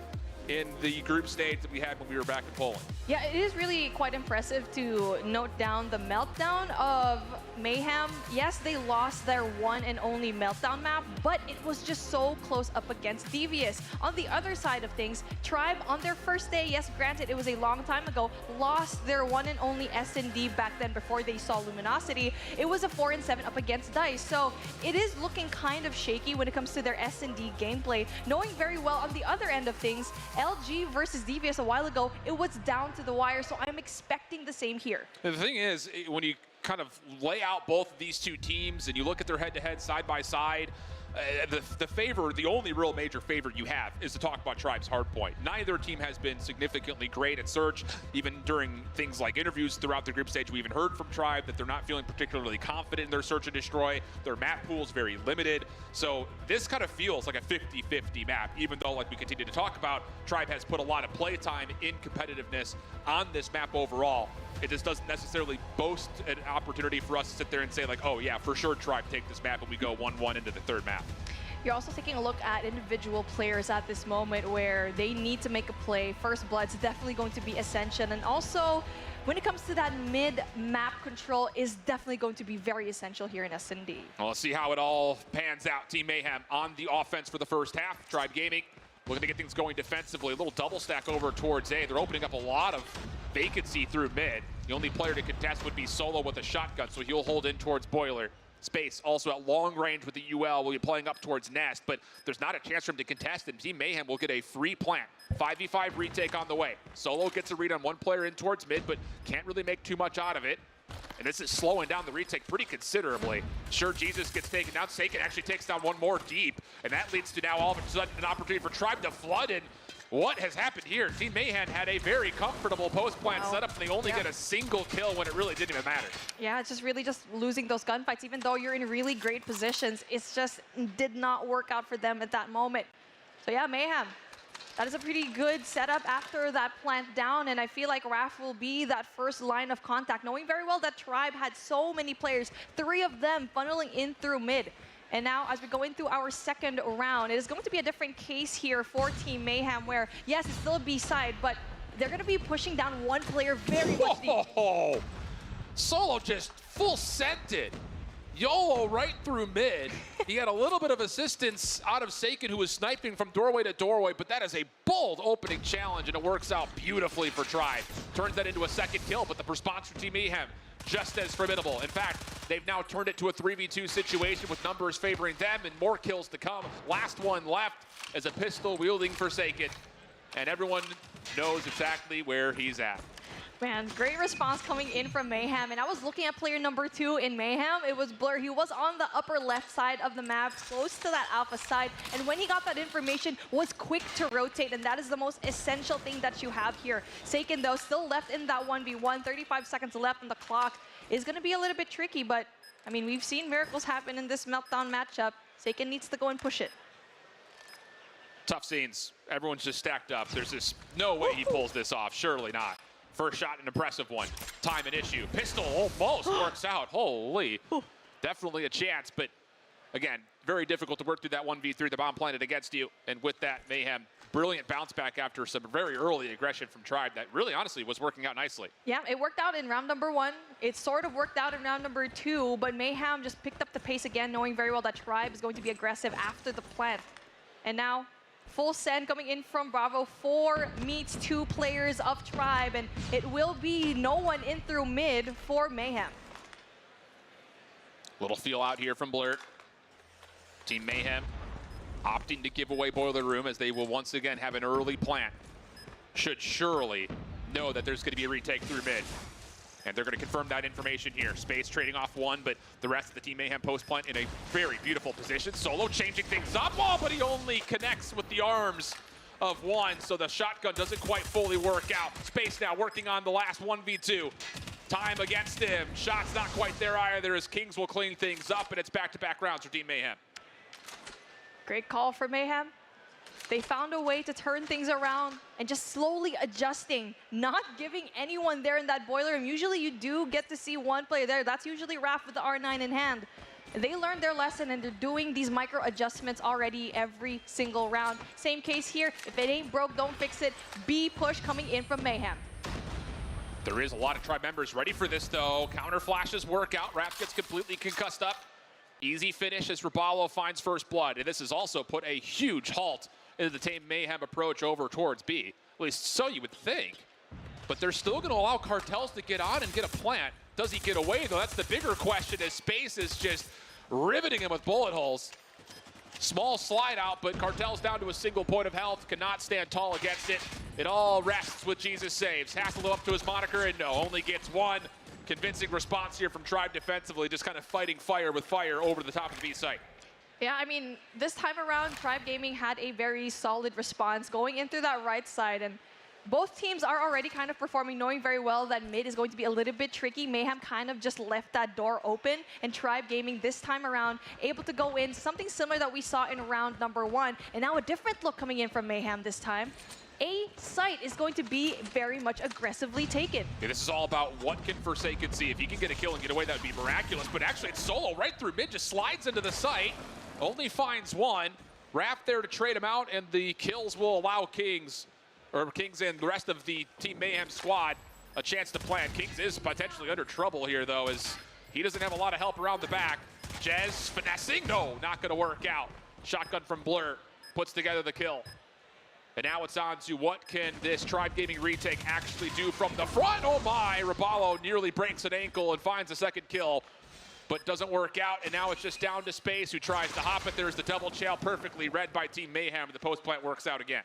in the group stage that we had when we were back in Poland. Yeah, it is really quite impressive to note down the meltdown of Mayhem. Yes, they lost their one and only meltdown map, but it was just so close up against Devious. On the other side of things, Tribe on their first day, yes, granted it was a long time ago, lost their one and only S&D back then before they saw Luminosity. It was a 4-7 up against DICE, so it is looking kind of shaky when it comes to their S&D gameplay, knowing very well on the other end of things, LG versus Devious a while ago, it was down to the wire, so I'm expecting the same here. The thing is, when you kind of lay out both of these two teams and you look at their head-to-head side by side, the only real major favor you have is to talk about Tribe's hardpoint. Neither team has been significantly great at Search. Even during things like interviews throughout the group stage, we even heard from Tribe that they're not feeling particularly confident in their Search and Destroy. Their map pool is very limited. So this kind of feels like a 50-50 map, even though, like we continue to talk about, Tribe has put a lot of playtime in competitiveness on this map overall. It just doesn't necessarily boast an opportunity for us to sit there and say, like, oh yeah, for sure Tribe take this map and we go 1-1 into the third map. You're also taking a look at individual players at this moment where they need to make a play. First Blood's definitely going to be essential, and also when it comes to that mid-map control is definitely going to be very essential here in S&D. Well, let's see how it all pans out. Team Mayhem on the offense for the first half. Tribe Gaming looking to get things going defensively. A little double stack over towards A. They're opening up a lot of vacancy through mid. The only player to contest would be Solo with a shotgun, so he'll hold in towards Boiler. Space also at long range with the UL will be playing up towards Nest, but there's not a chance for him to contest, and Team Mayhem will get a free plant. 5v5 retake on the way. Solo gets a read on one player in towards mid, but can't really make too much out of it. And this is slowing down the retake pretty considerably. Sure, Jesus gets taken down. Seiken actually takes down one more deep. And that leads to now all of a sudden an opportunity for Tribe to flood in. What has happened here? Team Mayhem had a very comfortable post-plant setup, and they only get a single kill when it really didn't even matter. Yeah, it's just really just losing those gunfights. Even though you're in really great positions, it's just did not work out for them at that moment. So yeah, Mayhem. That is a pretty good setup after that plant down, and I feel like Raph will be that first line of contact, knowing very well that Tribe had so many players, 3 of them funneling in through mid. And now, as we go into our second round, it is going to be a different case here for Team Mayhem, where, yes, it's still a B-side, but they're going to be pushing down one player very much deep. Whoa! Solo just full scented. YOLO right through mid. He had a little bit of assistance out of Seiken, who was sniping from doorway to doorway, but that is a bold opening challenge, and it works out beautifully for Tribe. Turns that into a second kill, but the response from Team Mayhem just as formidable. In fact, they've now turned it to a 3v2 situation with numbers favoring them and more kills to come. Last one left as a pistol wielding Forsaken, and everyone knows exactly where he's at. Man, great response coming in from Mayhem. And I was looking at player number 2 in Mayhem. It was Blur. He was on the upper left side of the map, close to that alpha side. And when he got that information, was quick to rotate. And that is the most essential thing that you have here. Seiken, though, still left in that 1v1. 35 seconds left on the clock. Is going to be a little bit tricky. But, I mean, we've seen miracles happen in this Meltdown matchup. Seiken needs to go and push it. Tough scenes. Everyone's just stacked up. There's just no way he pulls this off. Surely not. First shot, an impressive one. Time an issue. Pistol almost works out. Holy. Definitely a chance, but again, very difficult to work through that 1v3. The bomb planted against you. And with that, Mayhem, brilliant bounce back after some very early aggression from Tribe that really, honestly, was working out nicely. Yeah, it worked out in round number 1. It sort of worked out in round number 2, but Mayhem just picked up the pace again, knowing very well that Tribe is going to be aggressive after the plant. And now, full send coming in from Bravo. 4 meets 2 players of Tribe, and it will be no one in through mid for Mayhem. Little feel out here from Blurt. Team Mayhem opting to give away Boiler Room as they will once again have an early plant. Should surely know that there's going to be a retake through mid. And they're going to confirm that information here. Space trading off 1, but the rest of the Team Mayhem post plant in a very beautiful position. Solo changing things up, but he only connects with the arms of 1, so the shotgun doesn't quite fully work out. Space now working on the last 1v2. Time against him. Shot's not quite there either, as Kings will clean things up, and it's back-to-back rounds for Team Mayhem. Great call for Mayhem. They found a way to turn things around and just slowly adjusting, not giving anyone there in that boiler room. Usually you do get to see one player there. That's usually Raph with the R9 in hand. They learned their lesson, and they're doing these micro adjustments already every single round. Same case here. If it ain't broke, don't fix it. B push coming in from Mayhem. There is a lot of Tribe members ready for this, though. Counter flashes work out. Raph gets completely concussed up. Easy finish as Rabalo finds first blood. And this has also put a huge halt into the Team Mayhem approach over towards B. At least so you would think. But they're still going to allow Cartels to get on and get a plant. Does he get away, though? That's the bigger question, as Space is just riveting him with bullet holes. Small slide out, but Cartel's down to a single point of health. Cannot stand tall against it. It all rests with Jesus Saves. Has to live up to his moniker, and no, only gets 1. Convincing response here from Tribe defensively, just kind of fighting fire with fire over the top of the B site. Yeah, I mean, this time around, Tribe Gaming had a very solid response going in through that right side, and both teams are already kind of performing, knowing very well that mid is going to be a little bit tricky. Mayhem kind of just left that door open, and Tribe Gaming this time around able to go in, something similar that we saw in round number 1, and now a different look coming in from Mayhem this time. A site is going to be very much aggressively taken. Yeah, this is all about what can Forsaken see. If he can get a kill and get away, that would be miraculous, but actually it's Solo right through mid, just slides into the site, only finds 1. Raph there to trade him out, and the kills will allow Kings and the rest of the Team Mayhem squad a chance to plant. Kings is potentially under trouble here, though, as he doesn't have a lot of help around the back. Jez finessing, no, not gonna work out. Shotgun from Blur puts together the kill. And now it's on to what can this Tribe Gaming retake actually do from the front. Oh my, Rabalo nearly breaks an ankle and finds a second kill, but doesn't work out. And now it's just down to Space, who tries to hop it. There's the double chail perfectly read by Team Mayhem. The post plant works out again.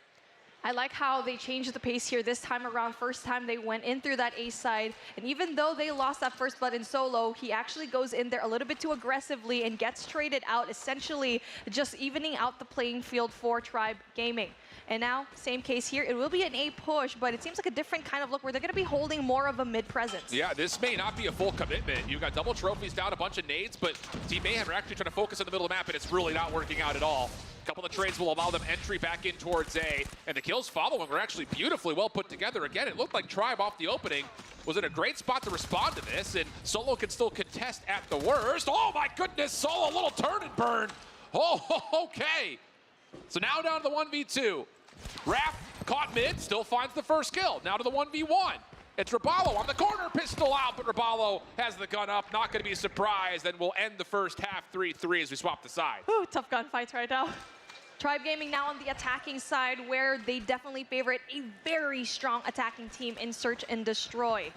I like how they changed the pace here this time around. First time they went in through that A side, and even though they lost that first blood in solo, he actually goes in there a little bit too aggressively and gets traded out, essentially just evening out the playing field for Tribe Gaming. And now, same case here. It will be an A push, but it seems like a different kind of look where they're going to be holding more of a mid presence. Yeah, this may not be a full commitment. You've got double trophies down, a bunch of nades, but Team Mayhem are actually trying to focus in the middle of the map, and it's really not working out at all. A couple of trades will allow them entry back in towards A, and the kills following were actually beautifully well put together. Again, it looked like Tribe off the opening was in a great spot to respond to this, and Solo can still contest at the worst. Oh my goodness, Solo, a little turn and burn. Oh, okay. So now down to the 1v2. Raph caught mid, still finds the first kill. Now to the 1v1. It's Raballo on the corner, pistol out, but Raballo has the gun up, not going to be surprised, and we'll end the first half 3-3 as we swap the side. Ooh, tough gunfights right now. Tribe Gaming now on the attacking side, where they definitely favorite a very strong attacking team in Search and Destroy.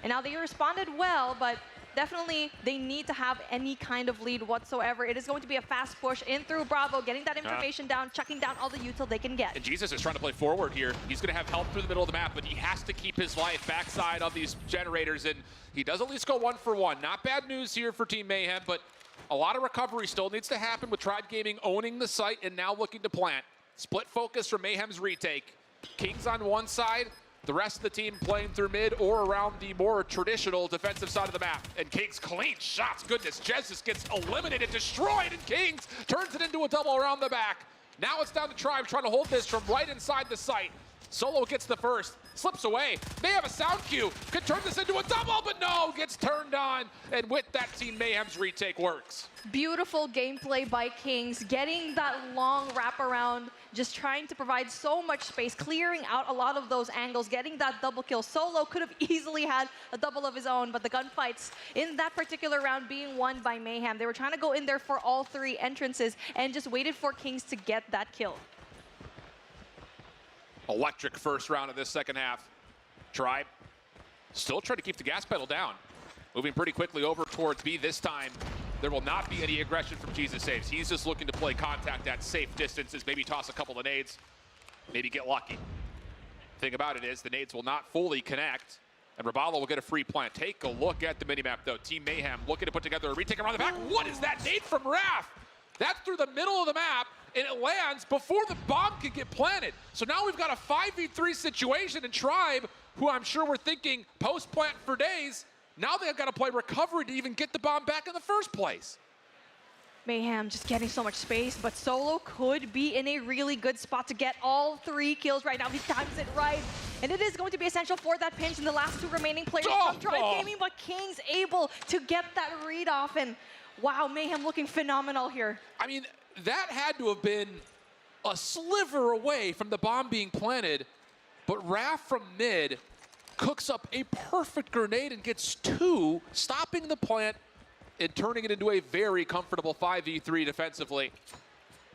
And now they responded well, but definitely they need to have any kind of lead whatsoever. It is going to be a fast push in through Bravo, getting that information down, chucking down all the util they can get. And Jesus is trying to play forward here. He's going to have help through the middle of the map, but he has to keep his life backside of these generators, and he does at least go 1 for 1. Not bad news here for Team Mayhem, but a lot of recovery still needs to happen with Tribe Gaming owning the site and now looking to plant. Split focus from Mayhem's retake. Kings on one side, the rest of the team playing through mid or around the more traditional defensive side of the map. And Kings clean shots. Goodness, Jesus gets eliminated, destroyed, and Kings turns it into a double around the back. Now it's down to Tribe trying to hold this from right inside the site. Solo gets the first, slips away. They have a sound cue, could turn this into a double, but no, gets turned on. And with that, Team Mayhem's retake works. Beautiful gameplay by Kings, getting that long wraparound, just trying to provide so much space, clearing out a lot of those angles, getting that double kill. Solo could have easily had a double of his own, but the gunfights in that particular round being won by Mayhem. They were trying to go in there for all 3 entrances and just waited for Kings to get that kill. Electric first round of this second half. Tribe still trying to keep the gas pedal down. Moving pretty quickly over towards B this time. There will not be any aggression from Jesus Saves. He's just looking to play contact at safe distances, maybe toss a couple of nades, maybe get lucky. Thing about it is the nades will not fully connect, and Raballo will get a free plant. Take a look at the minimap though. Team Mayhem looking to put together a retake around the back. What is that nade from Raph? That's through the middle of the map, and it lands before the bomb can get planted. So now we've got a 5v3 situation, and Tribe, who I'm sure were thinking post-plant for days, now they've got to play recovery to even get the bomb back in the first place. Mayhem just getting so much space, but Solo could be in a really good spot to get all 3 kills right now. He times it right, and it is going to be essential for that pinch in the last 2 remaining players from Tribe Gaming, but King's able to get that read off, and wow, Mayhem looking phenomenal here. I mean, that had to have been a sliver away from the bomb being planted, but Raph from mid cooks up a perfect grenade and gets 2, stopping the plant and turning it into a very comfortable 5v3 defensively.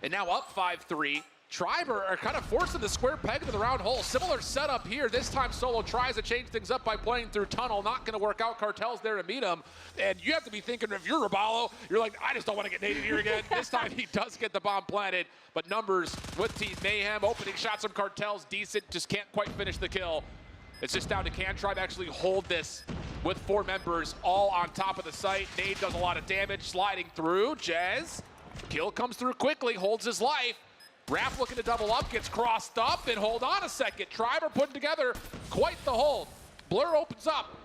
And now up 5-3. Tribe are kind of forcing the square peg into the round hole. Similar setup here. This time Solo tries to change things up by playing through tunnel. Not going to work out. Cartel's there to meet him. And you have to be thinking, if you're Raballo, you're like, I just don't want to get naded here again. This time he does get the bomb planted. But numbers with Team Mayhem. Opening shots from Cartel's decent. Just can't quite finish the kill. It's just down to can Tribe actually hold this with 4 members all on top of the site. Nade does a lot of damage, sliding through. Jez, kill comes through quickly, holds his life. Raph looking to double up, gets crossed up, and hold on a second. Tribe are putting together quite the hold. Blur opens up,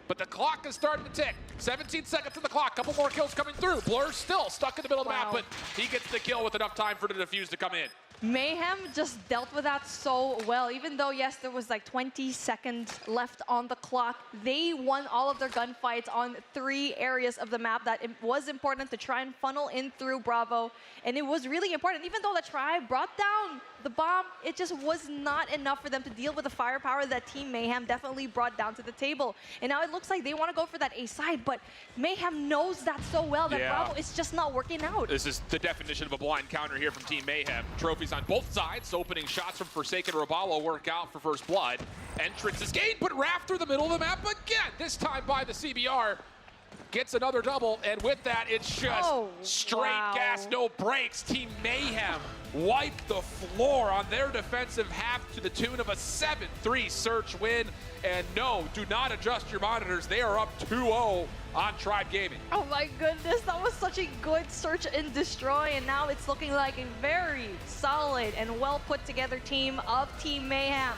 but the clock is starting to tick. 17 seconds on the clock, couple more kills coming through. Blur's still stuck in the middle of the map, but he gets the kill with enough time for the defuse to come in. Mayhem just dealt with that so well. Even though, yes, there was like 20 seconds left on the clock, they won all of their gunfights on 3 areas of the map that it was important to try and funnel in through Bravo. And it was really important. Even though the Tribe brought down the bomb, it just was not enough for them to deal with the firepower that Team Mayhem definitely brought down to the table. And now it looks like they want to go for that A side, but Mayhem knows that so well that Bravo is just not working out. This is the definition of a blind counter here from Team Mayhem. Trophies on both sides. Opening shots from Forsaken Raballo work out for first blood. Entrance is gained, but Raph through the middle of the map again, this time by the CBR. gets another double, and with that, it's just straight gas, no brakes. Team Mayhem wiped the floor on their defensive half to the tune of a 7-3 search win. And no, do not adjust your monitors. They are up 2-0 on Tribe Gaming. Oh my goodness, that was such a good search and destroy, and now it's looking like a very solid and well put together team of Team Mayhem.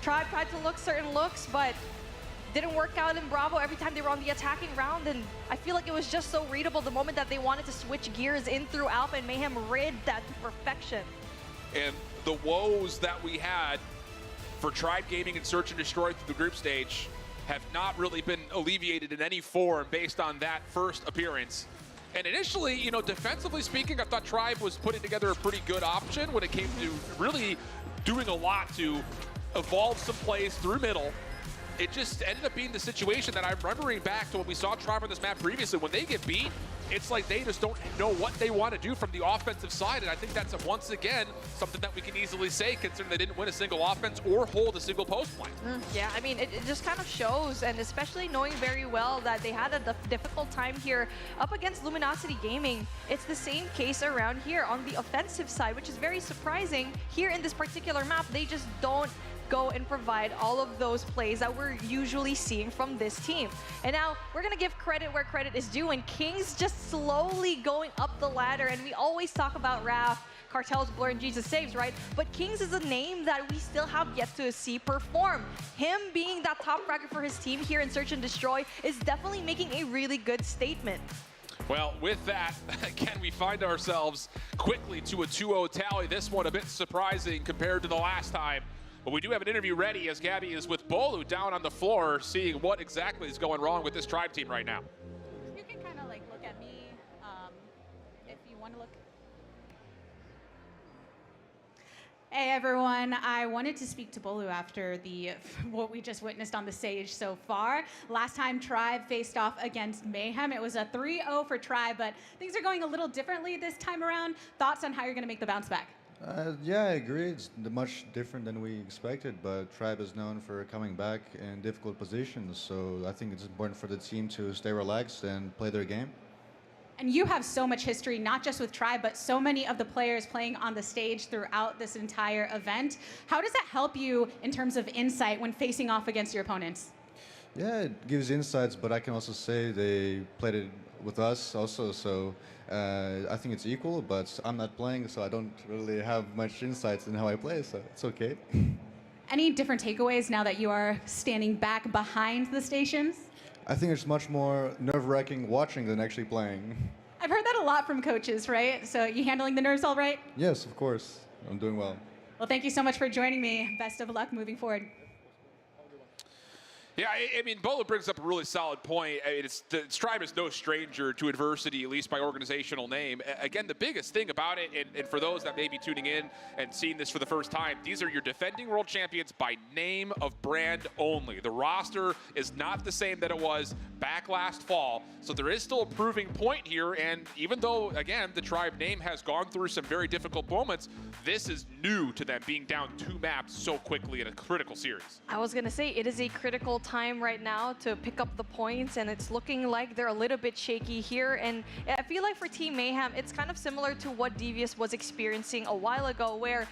Tribe tried to look certain looks, but didn't work out in Bravo every time they were on the attacking round, and I feel like it was just so readable the moment that they wanted to switch gears in through Alpha, and Mayhem rid that to perfection. And the woes that we had for Tribe Gaming and Search and Destroy through the group stage have not really been alleviated in any form based on that first appearance. And initially, you know, defensively speaking, I thought Tribe was putting together a pretty good option when it came to really doing a lot to evolve some plays through middle. It just ended up being the situation that I'm remembering back to when we saw Tribe on this map previously. When they get beat, it's like they just don't know what they want to do from the offensive side. And I think that's, once again, something that we can easily say, considering they didn't win a single offense or hold a single post line. Yeah, I mean, it just kind of shows, and especially knowing very well that they had a difficult time here up against Luminosity Gaming. It's the same case around here on the offensive side, which is very surprising. Here in this particular map, they just don't go and provide all of those plays that we're usually seeing from this team. And now we're gonna give credit where credit is due, and Kings just slowly going up the ladder. And we always talk about Raph, Cartel's Blur, and Jesus Saves, right? But Kings is a name that we still have yet to see perform. Him being that top fragger for his team here in Search and Destroy is definitely making a really good statement. Well, with that, again, we find ourselves quickly to a 2-0 tally. This one a bit surprising compared to the last time. But we do have an interview ready as Gabby is with Bolu down on the floor, seeing what exactly is going wrong with this Tribe team right now. You can kind of like look at me if you want to look. Hey everyone, I wanted to speak to Bolu after what we just witnessed on the stage so far. Last time Tribe faced off against Mayhem, it was a 3-0 for Tribe, but things are going a little differently this time around. Thoughts on how you're going to make the bounce back? Yeah, I agree. It's much different than we expected, but Tribe is known for coming back in difficult positions, so I think it's important for the team to stay relaxed and play their game. And you have so much history, not just with Tribe, but so many of the players playing on the stage throughout this entire event. How does that help you in terms of insight when facing off against your opponents? Yeah, it gives insights, but I can also say they played it with us also, so I think it's equal, but I'm not playing, so I don't really have much insights in how I play, so it's okay. Any different takeaways now that you are standing back behind the stations? I think it's much more nerve-wracking watching than actually playing. I've heard that a lot from coaches, right? So you handling the nerves all right? Yes, of course. I'm doing well. Well, thank you so much for joining me. Best of luck moving forward. Yeah, I mean, Bolo brings up a really solid point. I mean, Tribe is no stranger to adversity, at least by organizational name. Again, the biggest thing about it, and for those that may be tuning in and seeing this for the first time, these are your defending world champions by name of brand only. The roster is not the same that it was back last fall, so there is still a proving point here. And even though, again, the Tribe name has gone through some very difficult moments, this is new to them, being down 2 maps so quickly in a critical series. I was gonna say, it is a critical time right now to pick up the points, and it's looking like they're a little bit shaky here. And I feel like for Team Mayhem, it's kind of similar to what Devious was experiencing a while ago, where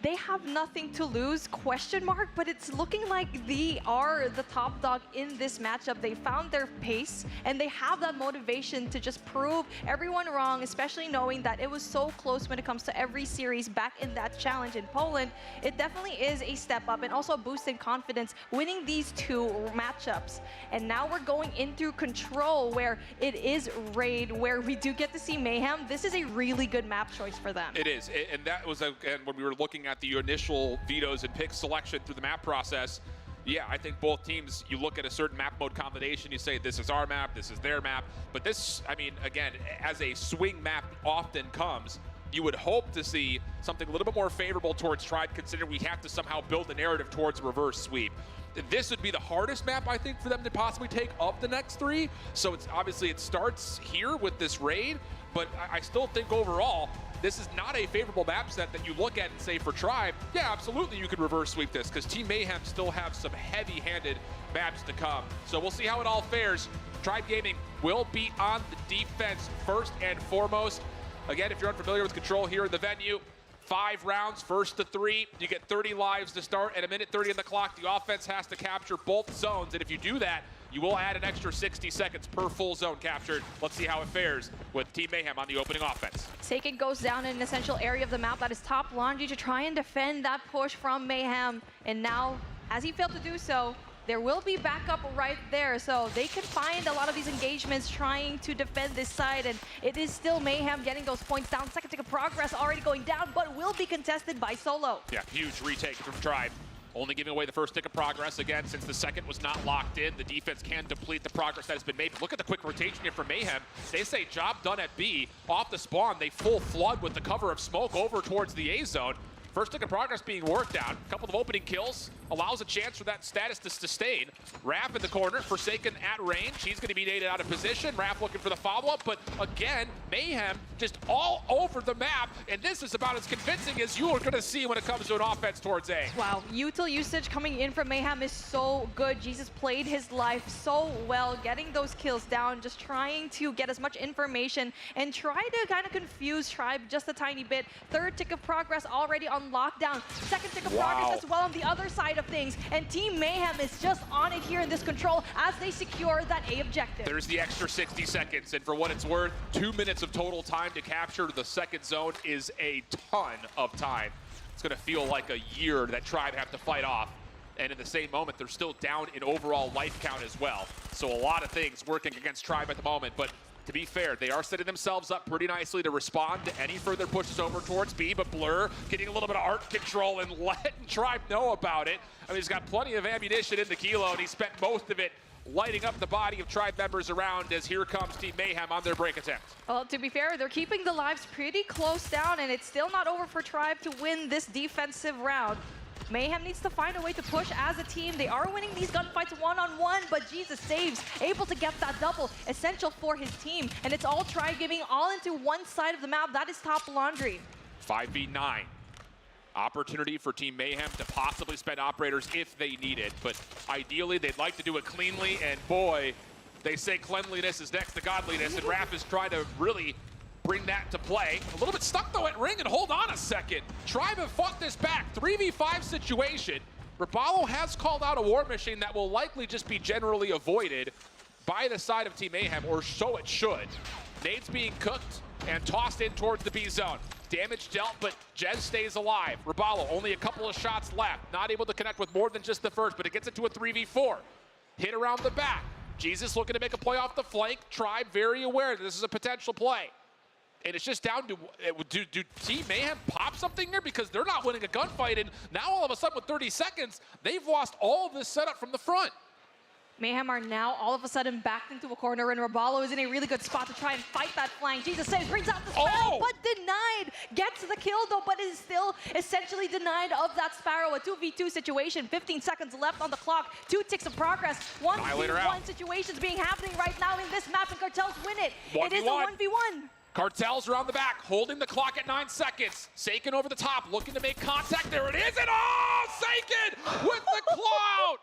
they have nothing to lose, question mark, but it's looking like they are the top dog in this matchup. They found their pace, and they have that motivation to just prove everyone wrong, especially knowing that it was so close when it comes to every series back in that challenge in Poland. It definitely is a step up and also a boost in confidence winning these 2 matchups. And now we're going into Control, where it is Raid, where we do get to see Mayhem. This is a really good map choice for them. It is, and that was, again, when we were looking at the initial vetoes and pick selection through the map process. Yeah, I think both teams, you look at a certain map mode combination, you say this is our map, this is their map. But this, I mean, again, as a swing map often comes, you would hope to see something a little bit more favorable towards Tribe, considering we have to somehow build a narrative towards a reverse sweep. This would be the hardest map, I think, for them to possibly take of the next 3. So it's obviously it starts here with this raid, but I still think overall, this is not a favorable map set that you look at and say for Tribe, yeah, absolutely you could reverse sweep this, because Team Mayhem still have some heavy-handed maps to come. So we'll see how it all fares. Tribe Gaming will will be on the defense first and foremost. Again, if you're unfamiliar with Control here in the venue, 5 rounds, first to 3. You get 30 lives to start, and 1:30 on the clock. The offense has to capture both zones, and if you do that, you will add an extra 60 seconds per full zone captured. Let's see how it fares with Team Mayhem on the opening offense. Seiken goes down in an essential area of the map that is top laundry to try and defend that push from Mayhem. And now, as he failed to do so, there will be backup right there, so they can find a lot of these engagements trying to defend this side, and it is still Mayhem getting those points down. Second tick of progress already going down, but will be contested by Solo. Yeah, huge retake from Tribe. Only giving away the first tick of progress. Again, since the second was not locked in, the defense can deplete the progress that has been made. But look at the quick rotation here from Mayhem. They say job done at B. Off the spawn, they full flood with the cover of smoke over towards the A zone. First tick of progress being worked out. A couple of opening kills allows a chance for that status to sustain. Raph in the corner, Forsaken at range. He's going to be naded out of position. Raph looking for the follow-up, but again, Mayhem just all over the map, and this is about as convincing as you are going to see when it comes to an offense towards A. Wow, util usage coming in from Mayhem is so good. Jesus played his life so well, getting those kills down, just trying to get as much information and try to kind of confuse Tribe just a tiny bit. Third tick of progress already on lockdown. Second tick of progress as well on the other side of things, and Team Mayhem is just on it here in this Control as they secure that A objective. There's the extra 60 seconds, and for what it's worth, 2 minutes of total time to capture the second zone is a ton of time. It's going to feel like a year that Tribe have to fight off, and in the same moment, they're still down in overall life count as well. So a lot of things working against Tribe at the moment, but to be fair, they are setting themselves up pretty nicely to respond to any further pushes over towards B, but Blur getting a little bit of art control and letting Tribe know about it. I mean, he's got plenty of ammunition in the kilo, and he spent most of it lighting up the body of Tribe members around as here comes Team Mayhem on their break attempt. Well, to be fair, they're keeping the lives pretty close down, and it's still not over for Tribe to win this defensive round. Mayhem needs to find a way to push as a team. They are winning these gunfights one-on-one, but Jesus saves, able to get that double, essential for his team. And it's all Tribe giving all into one side of the map. That is top laundry. 5v9. Opportunity for Team Mayhem to possibly spend operators if they need it, but ideally they'd like to do it cleanly, and boy, they say cleanliness is next to godliness, and Raph is trying to really bring that to play. A little bit stuck though at ring, and hold on a second. Tribe have fought this back. 3v5 situation. Rapallo has called out a war machine that will likely just be generally avoided by the side of Team Mayhem, or so it should. Nades being cooked and tossed in towards the B zone. Damage dealt, but Jez stays alive. Rapallo, only a couple of shots left. Not able to connect with more than just the first, but it gets into a 3v4. Hit around the back. Jesus looking to make a play off the flank. Tribe very aware that this is a potential play. And it's just down to, do Team Mayhem pop something here? Because they're not winning a gunfight, and now all of a sudden with 30 seconds, they've lost all of this setup from the front. Mayhem are now all of a sudden backed into a corner, and Rapallo is in a really good spot to try and fight that flank. Jesus saves, brings out the Sparrow, but denied. Gets the kill though, but is still essentially denied of that Sparrow. A 2v2 situation, 15 seconds left on the clock. 2 ticks of progress. 1v1 situations being happening right now in this map, and Cartels win it. It is a 1v1. Cartels around the back, holding the clock at 9 seconds. Seiken over the top, looking to make contact. There it is, and oh, Seiken with the clout!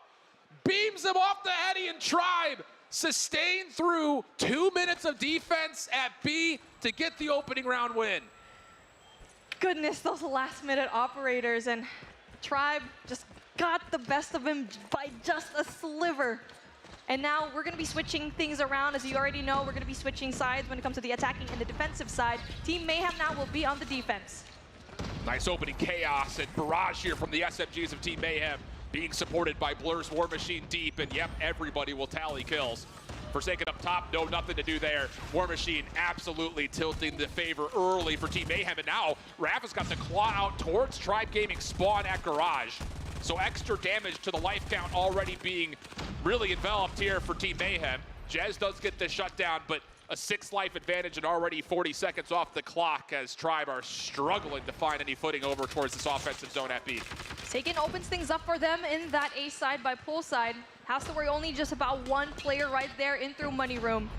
Beams him off the heady, and Tribe sustained through 2 minutes of defense at B to get the opening round win. Goodness, those last-minute operators, and Tribe just got the best of him by just a sliver. And now we're going to be switching things around. As you already know, we're going to be switching sides when it comes to the attacking and the defensive side. Team Mayhem now will be on the defense. Nice opening chaos and barrage here from the SMGs of Team Mayhem, being supported by Blur's War Machine deep, and yep, everybody will tally kills. Forsaken up top, no, nothing to do there. War Machine absolutely tilting the favor early for Team Mayhem, and now Raph has got the claw out towards Tribe Gaming spawn at Garage. So extra damage to the life count already being really enveloped here for Team Mayhem. Jez does get the shutdown, but a 6 life advantage and already 40 seconds off the clock as Tribe are struggling to find any footing over towards this offensive zone at B. Seiken opens things up for them in that A side by pool side. Has to worry only just about 1 player right there in through money room.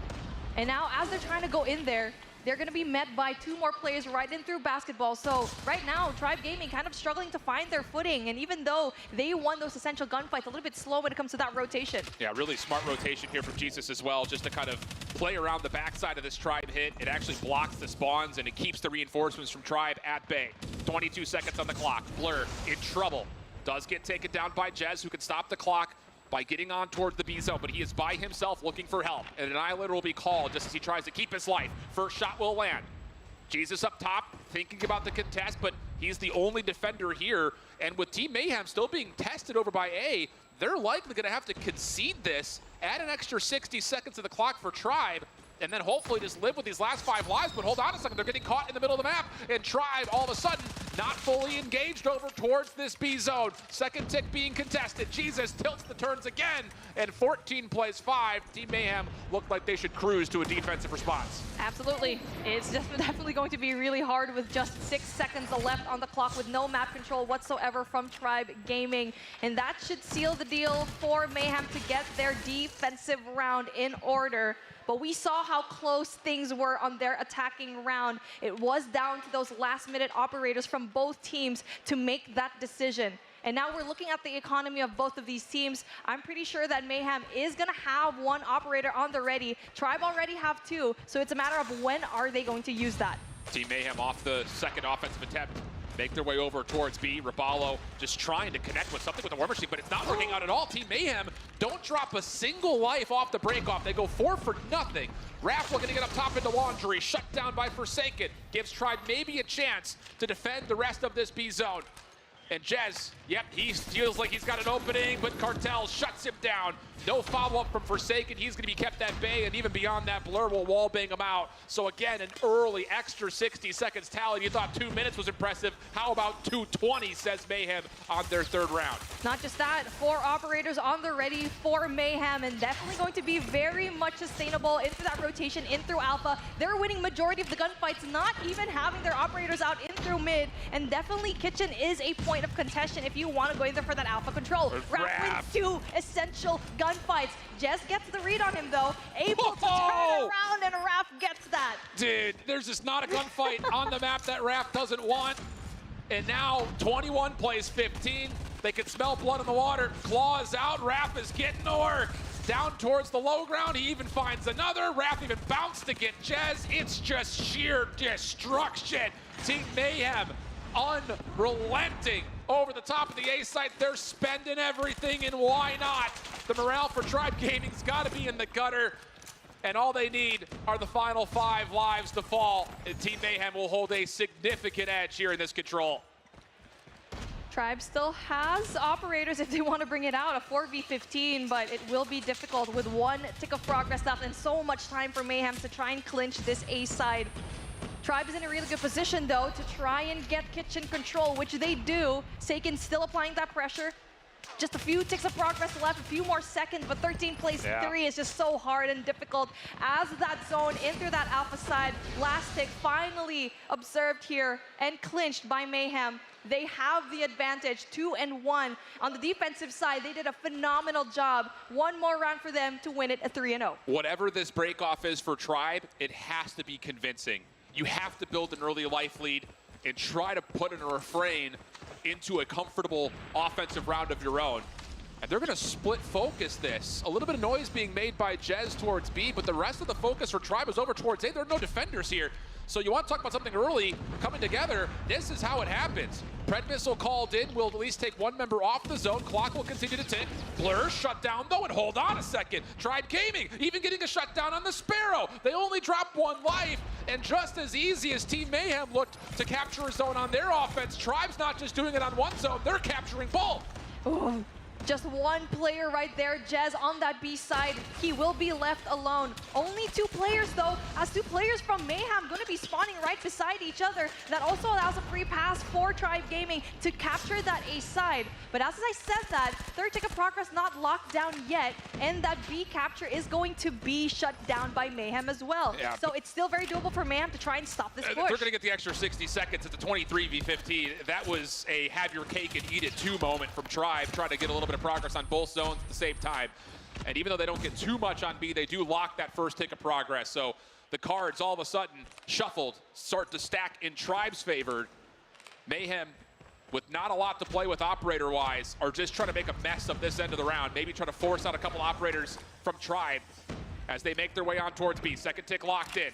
And now as they're trying to go in there, they're going to be met by 2 more players right in through basketball. So right now, Tribe Gaming kind of struggling to find their footing. And even though they won those essential gunfights, a little bit slow when it comes to that rotation. Yeah, really smart rotation here from Jesus as well, just to kind of play around the backside of this Tribe hit. It actually blocks the spawns, and it keeps the reinforcements from Tribe at bay. 22 seconds on the clock. Blur in trouble. Does get taken down by Jez, who can stop the clock by getting on towards the B zone, but he is by himself looking for help. And an Annihilator will be called just as he tries to keep his life. First shot will land. Jesus up top, thinking about the contest, but he's the only defender here. And with Team Mayhem still being tested over by A, they're likely going to have to concede this, add an extra 60 seconds to the clock for Tribe, and then hopefully just live with these last 5 lives. But hold on a second, they're getting caught in the middle of the map, and Tribe all of a sudden not fully engaged over towards this B zone. Second tick being contested. Jesus tilts the turns again, and 14 plays 5. Team Mayhem looked like they should cruise to a defensive response. Absolutely. It's just definitely going to be really hard with just 6 seconds left on the clock with no map control whatsoever from Tribe Gaming. And that should seal the deal for Mayhem to get their defensive round in order. But we saw how close things were on their attacking round. It was down to those last-minute operators from both teams to make that decision. And now we're looking at the economy of both of these teams. I'm pretty sure that Mayhem is going to have 1 operator on the ready. Tribe already have 2, so it's a matter of when are they going to use that. Team Mayhem off the second offensive attempt. Make their way over towards B. Raballo just trying to connect with something with the War Machine, but it's not working out at all. Team Mayhem don't drop a single life off the breakoff. They go 4 for nothing. Raph looking to get up top into Laundry. Shut down by Forsaken. Gives Tribe maybe a chance to defend the rest of this B zone. And Jez, yep, he feels like he's got an opening, but Cartel shuts him down. No follow-up from Forsaken. He's going to be kept at bay, and even beyond that, Blur will wallbang him out. So again, an early extra 60 seconds tally. You thought 2 minutes was impressive. How about 2:20, says Mayhem on their 3rd round. Not just that, 4 operators on the ready for Mayhem, and definitely going to be very much sustainable into that rotation in through Alpha. They're winning majority of the gunfights, not even having their operators out in through mid, and definitely Kitchen is a point of contention if you want to go in there for that Alpha control. Raph wins 2 essential gunfights. Jez gets the read on him though, able to turn around, and Raph gets that. Dude, there's just not a gunfight on the map that Raph doesn't want. And now 21 plays 15. They can smell blood in the water. Claws out, Raph is getting to work. Down towards the low ground, he even finds another. Raph even bounced to get Jez. It's just sheer destruction. Team Mayhem unrelenting over the top of the A site. They're spending everything, and why not? The morale for Tribe Gaming's got to be in the gutter, and all they need are the final 5 lives to fall. And Team Mayhem will hold a significant edge here in this control. Tribe still has operators if they want to bring it out, a 4v15, but it will be difficult with 1 tick of progress left and so much time for Mayhem to try and clinch this A side. Tribe is in a really good position, though, to try and get Kitchen control, which they do. Saken still applying that pressure. Just a few ticks of progress left, a few more seconds, but 13 plays 3 is just so hard and difficult as that zone in through that Alpha side. Last tick finally observed here and clinched by Mayhem. They have the advantage, 2-1. On the defensive side, they did a phenomenal job. 1 more round for them to win it at 3-0. Whatever this breakoff is for Tribe, it has to be convincing. You have to build an early life lead and try to put in a refrain into a comfortable offensive round of your own. And they're going to split focus this. A little bit of noise being made by Jez towards B, but the rest of the focus for Tribe is over towards A. There are no defenders here. So you want to talk about something early coming together. This is how it happens. Pred Missile called in, will at least take 1 member off the zone. Clock will continue to tick. Blur shut down though, and hold on a second. Tribe Gaming even getting a shutdown on the Sparrow. They only dropped 1 life, and just as easy as Team Mayhem looked to capture a zone on their offense, Tribe's not just doing it on 1 zone, they're capturing both. Ooh. Just 1 player right there, Jez on that B side. He will be left alone. Only 2 players though, as 2 players from Mayhem going to be spawning right beside each other. That also allows a free pass for Tribe Gaming to capture that A side. But as I said that, 3rd tick of progress not locked down yet, and that B capture is going to be shut down by Mayhem as well. Yeah, so it's still very doable for Mayhem to try and stop this push. They're going to get the extra 60 seconds at the 23v15. That was a have your cake and eat it too moment from Tribe, trying to get a little bit of progress on both zones at the same time. And even though they don't get too much on B, they do lock that 1st tick of progress. So the cards all of a sudden shuffled, start to stack in Tribe's favor. Mayhem, with not a lot to play with operator-wise, are just trying to make a mess of this end of the round. Maybe try to force out a couple operators from Tribe as they make their way on towards B. Second tick locked in.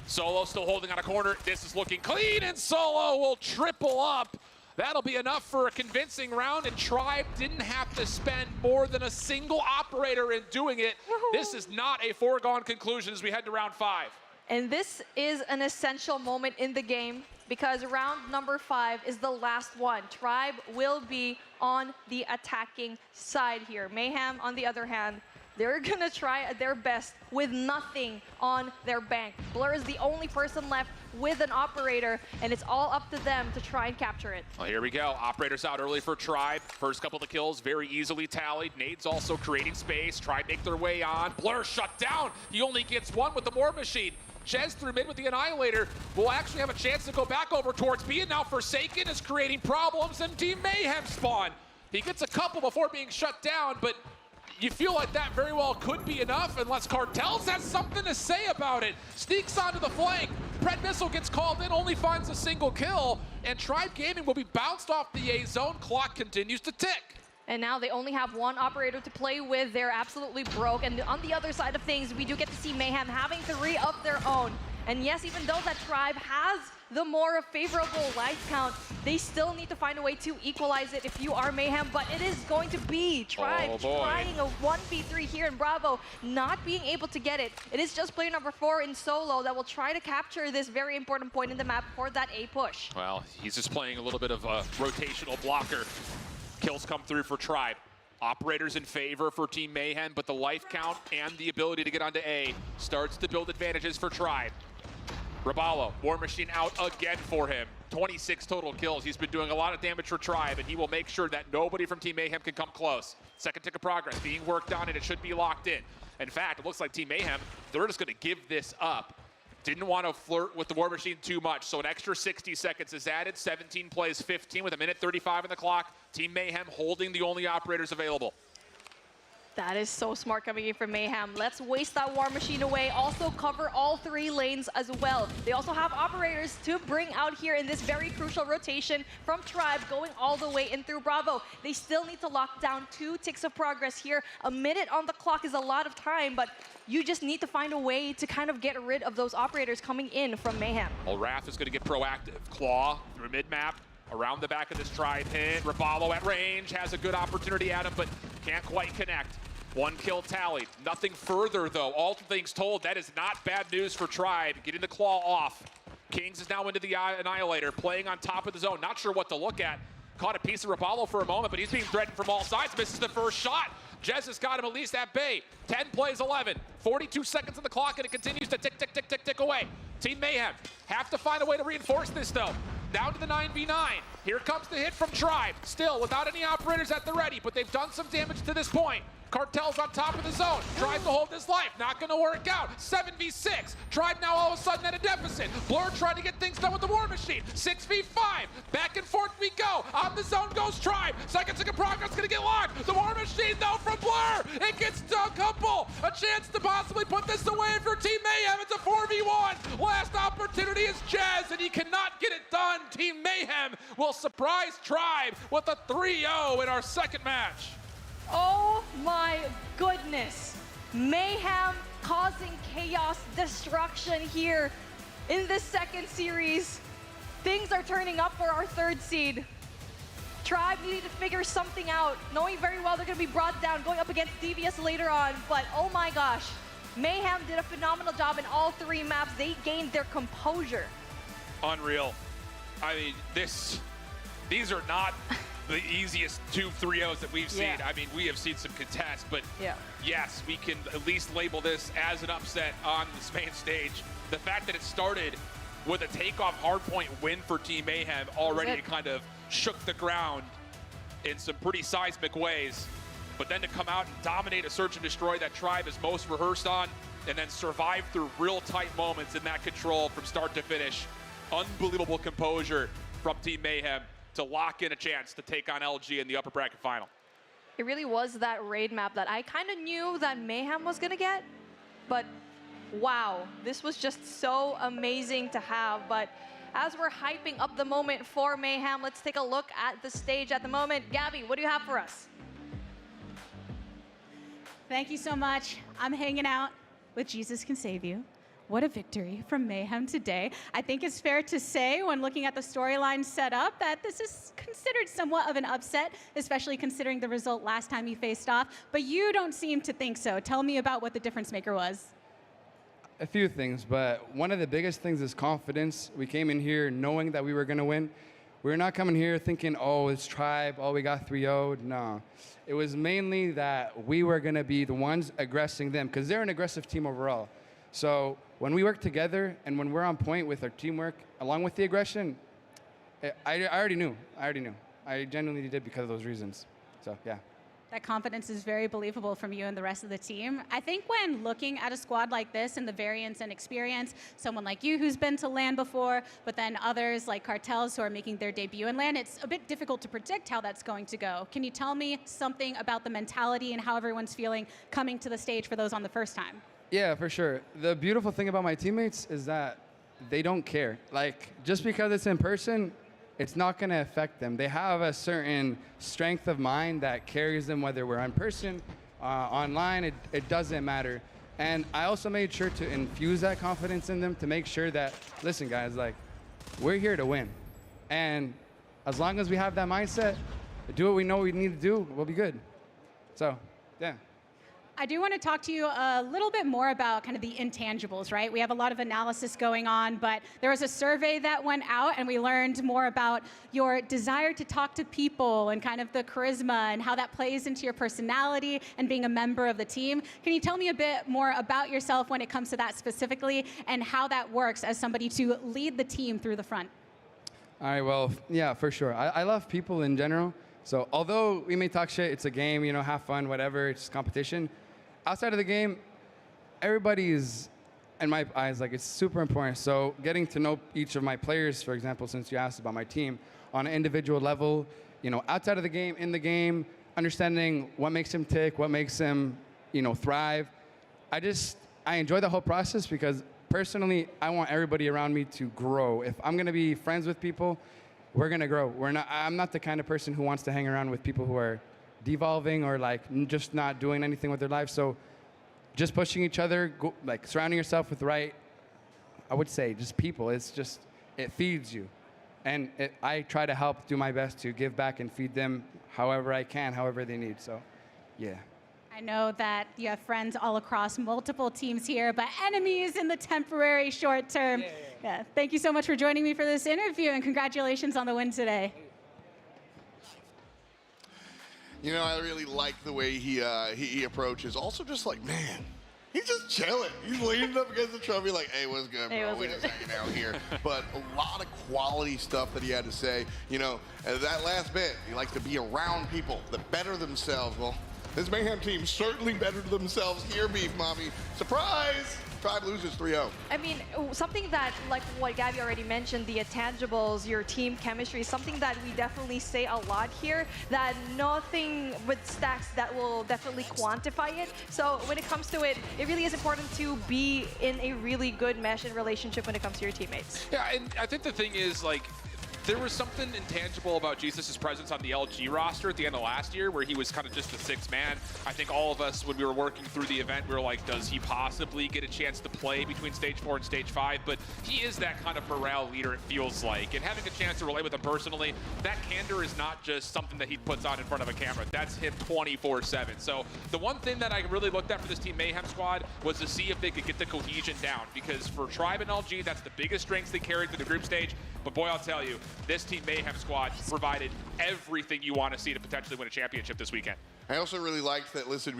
Solo still holding on a corner. This is looking clean, and Solo will triple up. That'll be enough for a convincing round, and Tribe didn't have to spend more than a single operator in doing it. This is not a foregone conclusion as we head to round 5. And this is an essential moment in the game because round number 5 is the last one. Tribe will be on the attacking side here. Mayhem, on the other hand, they're gonna try their best with nothing on their bank. Blur is the only person left with an operator, and it's all up to them to try and capture it. Well, here we go. Operators out early for Tribe. First couple of kills very easily tallied. Nade's also creating space. Tribe make their way on. Blur shut down. He only gets one with the War Machine. Jez through mid with the Annihilator will actually have a chance to go back over towards B, and now Forsaken is creating problems, and Team Mayhem spawn. He gets a couple before being shut down, but you feel like that very well could be enough unless Cartels has something to say about it. Sneaks onto the flank. Pred Missile gets called in, only finds a single kill, and Tribe Gaming will be bounced off the A zone. Clock continues to tick. And now they only have one operator to play with. They're absolutely broke. And on the other side of things, we do get to see Mayhem having 3 of their own. And yes, even though that Tribe has the more favorable life count, they still need to find a way to equalize it if you are Mayhem, but it is going to be Tribe trying a 1v3 here in Bravo, not being able to get it. It is just player number 4 in Solo that will try to capture this very important point in the map for that A push. Well, he's just playing a little bit of a rotational blocker. Kills come through for Tribe. Operators in favor for Team Mayhem, but the life count and the ability to get onto A starts to build advantages for Tribe. Raballo, War Machine out again for him. 26 total kills. He's been doing a lot of damage for Tribe, and he will make sure that nobody from Team Mayhem can come close. Second tick of progress being worked on, and it should be locked in. In fact, it looks like Team Mayhem, they're just going to give this up. Didn't want to flirt with the War Machine too much, so an extra 60 seconds is added. 17 plays 15 with a minute 35 on the clock. Team Mayhem holding the only operators available. That is so smart coming in from Mayhem. Let's waste that War Machine away. Also cover all 3 lanes as well. They also have operators to bring out here in this very crucial rotation from Tribe going all the way in through Bravo. They still need to lock down 2 ticks of progress here. A minute on the clock is a lot of time, but you just need to find a way to kind of get rid of those operators coming in from Mayhem. Well, Wrath is going to get proactive. Claw through mid-map. Around the back of this Tribe hit. Raballo at range has a good opportunity at him, but can't quite connect. 1 kill tallied. Nothing further, though. All things told, that is not bad news for Tribe. Getting the Claw off. Kings is now into the Annihilator, playing on top of the zone. Not sure what to look at. Caught a piece of Raballo for a moment, but he's being threatened from all sides. Misses the first shot. Jez has got him at least at bay. 10 plays 11. 42 seconds on the clock, and it continues to tick, tick, tick, tick, tick away. Team Mayhem have to find a way to reinforce this, though. Down to the 9v9. Here comes the hit from Tribe. Still without any operators at the ready, but they've done some damage to this point. Cartel's on top of the zone. Tries to hold his life. Not going to work out. 7v6. Tribe now all of a sudden at a deficit. Blur trying to get things done with the War Machine. 6v5. Back and forth we go. On the zone goes Tribe. Second tick of progress going to get locked. The War Machine, though, from Blur. It gets a couple. A chance to possibly put this away for Team Mayhem. It's a 4v1. Last opportunity is Jez, and he cannot get it done. Team Mayhem will surprise Tribe with a 3-0 in our second match. Oh my goodness. Mayhem causing chaos, destruction here in this second series. Things are turning up for our 3rd seed. Tribe needed to figure something out, knowing very well they're going to be brought down, going up against Devious later on. But oh my gosh, Mayhem did a phenomenal job in all 3 maps. They gained their composure. Unreal. I mean, these are not the easiest 2 3-0s that we've seen. I mean, we have seen some contests, but yes, we can at least label this as an upset on this main stage. The fact that it started with a takeoff hardpoint win for Team Mayhem already kind of shook the ground in some pretty seismic ways. But then to come out and dominate a search and destroy that Tribe is most rehearsed on, and then survive through real tight moments in that control from start to finish. Unbelievable composure from Team Mayhem to lock in a chance to take on LG in the upper bracket final. It really was that raid map that I kind of knew that Mayhem was going to get, but wow, this was just so amazing to have. But as we're hyping up the moment for Mayhem, let's take a look at the stage at the moment. Gabby, what do you have for us? Thank you so much. I'm hanging out with Jesus Can Save You. What a victory from Mayhem today. I think it's fair to say, when looking at the storyline set up, that this is considered somewhat of an upset, especially considering the result last time you faced off. But you don't seem to think so. Tell me about what the difference maker was. A few things, but one of the biggest things is confidence. We came in here knowing that we were going to win. We're not coming here thinking, oh, it's Tribe, oh, we got 3-0'd. No. It was mainly that we were going to be the ones aggressing them, because they're an aggressive team overall. So when we work together and when we're on point with our teamwork, along with the aggression, I already knew. I genuinely did because of those reasons. So, yeah. That confidence is very believable from you and the rest of the team. I think when looking at a squad like this and the variance and experience, someone like you who's been to LAN before, but then others like Cartels who are making their debut in LAN, it's a bit difficult to predict how that's going to go. Can you tell me something about the mentality and how everyone's feeling coming to the stage for those on the first time? Yeah, for sure. The beautiful thing about my teammates is that they don't care. Like, just because it's in person, it's not going to affect them. They have a certain strength of mind that carries them, whether we're in person, online, it doesn't matter. And I also made sure to infuse that confidence in them to make sure that, listen, guys, like, we're here to win. And as long as we have that mindset, do what we know we need to do, we'll be good. So, yeah. I do want to talk to you a little bit more about kind of the intangibles, right? We have a lot of analysis going on, but there was a survey that went out and we learned more about your desire to talk to people and kind of the charisma and how that plays into your personality and being a member of the team. Can you tell me a bit more about yourself when it comes to that specifically and how that works as somebody to lead the team through the front? All right, well, yeah, for sure. I love people in general. So although we may talk shit, it's a game, you know, have fun, whatever, it's competition. Outside of the game, everybody is, in my eyes, like, it's super important. So getting to know each of my players, for example, since you asked about my team, on an individual level, you know, outside of the game, in the game, understanding what makes him tick, what makes him, you know, thrive. I enjoy the whole process because personally, I want everybody around me to grow. If I'm gonna be friends with people, we're gonna grow. I'm not the kind of person who wants to hang around with people who are devolving or like just not doing anything with their life. So just pushing each other, like surrounding yourself with the right, I would say, just people. It's just, it feeds you. And I try to help, do my best to give back and feed them however I can, however they need. So, yeah. I know that you have friends all across multiple teams here, but enemies in the temporary short term. Yeah. Thank you so much for joining me for this interview, and congratulations on the win today. You know, I really like the way he approaches. Also, just like, man, he's just chilling. He's leaning up against the trophy like, hey, what's good, bro? Hey, what's We're just hanging out here. But a lot of quality stuff that he had to say. You know, that last bit, he likes to be around people that better themselves. Well, this Mayhem team certainly bettered themselves here, Beef Mommy. Surprise! Tribe loses 3-0. I mean, something that, like what Gabby already mentioned, the intangibles, your team chemistry, something that we definitely say a lot here, that nothing with stacks that will definitely quantify it. So when it comes to it, it really is important to be in a really good mesh and relationship when it comes to your teammates. Yeah, and I think the thing is, like, there was something intangible about Jesus' presence on the LG roster at the end of last year where he was kind of just the sixth man. I think all of us, when we were working through the event, we were like, does he possibly get a chance to play between stage 4 and stage 5? But he is that kind of morale leader, it feels like. And having a chance to relate with him personally, that candor is not just something that he puts on in front of a camera. That's him 24/7. So the one thing that I really looked at for this Team Mayhem squad was to see if they could get the cohesion down. Because for Tribe and LG, that's the biggest strengths they carried through the group stage. But boy, I'll tell you, this Team Mayhem squad provided everything you want to see to potentially win a championship this weekend. I also really liked that, listen,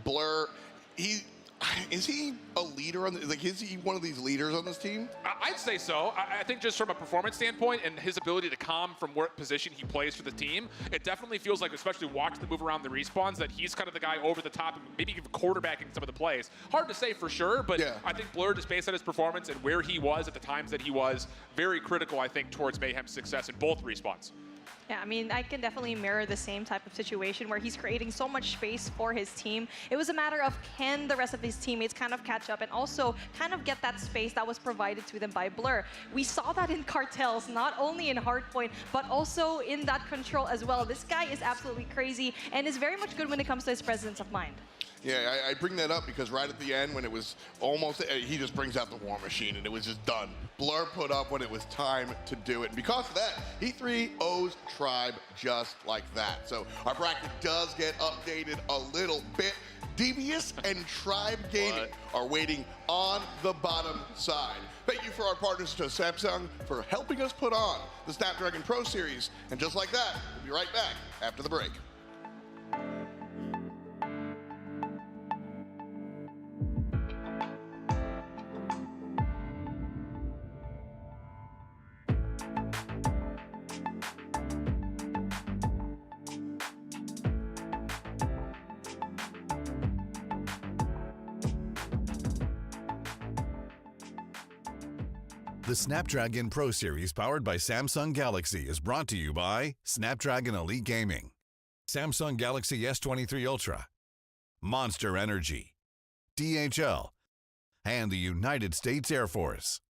Blur, is he a leader on like, is he one of these leaders on this team? I'd say so. I think just from a performance standpoint and his ability to calm from what position he plays for the team, it definitely feels like, especially watching the move around the respawns, that he's kind of the guy over the top, maybe even quarterbacking some of the plays. Hard to say for sure, but yeah. I think Blur, just based on his performance and where he was at the times that he was, very critical, I think, towards Mayhem's success in both respawns. Yeah, I mean, I can definitely mirror the same type of situation where he's creating so much space for his team. It was a matter of can the rest of his teammates kind of catch up and also kind of get that space that was provided to them by Blur. We saw that in Cartels, not only in Hardpoint, but also in that control as well. This guy is absolutely crazy and is very much good when it comes to his presence of mind. Yeah, I bring that up because right at the end, when it was almost, he just brings out the War Machine, and it was just done. Blur put up when it was time to do it. And because of that, he 3-0's Tribe just like that. So our bracket does get updated a little bit. Devious and Tribe Gaming are waiting on the bottom side. Thank you for our partners to Samsung for helping us put on the Snapdragon Pro Series. And just like that, we'll be right back after the break. The Snapdragon Pro Series powered by Samsung Galaxy is brought to you by Snapdragon Elite Gaming, Samsung Galaxy S23 Ultra, Monster Energy, DHL, and the United States Air Force.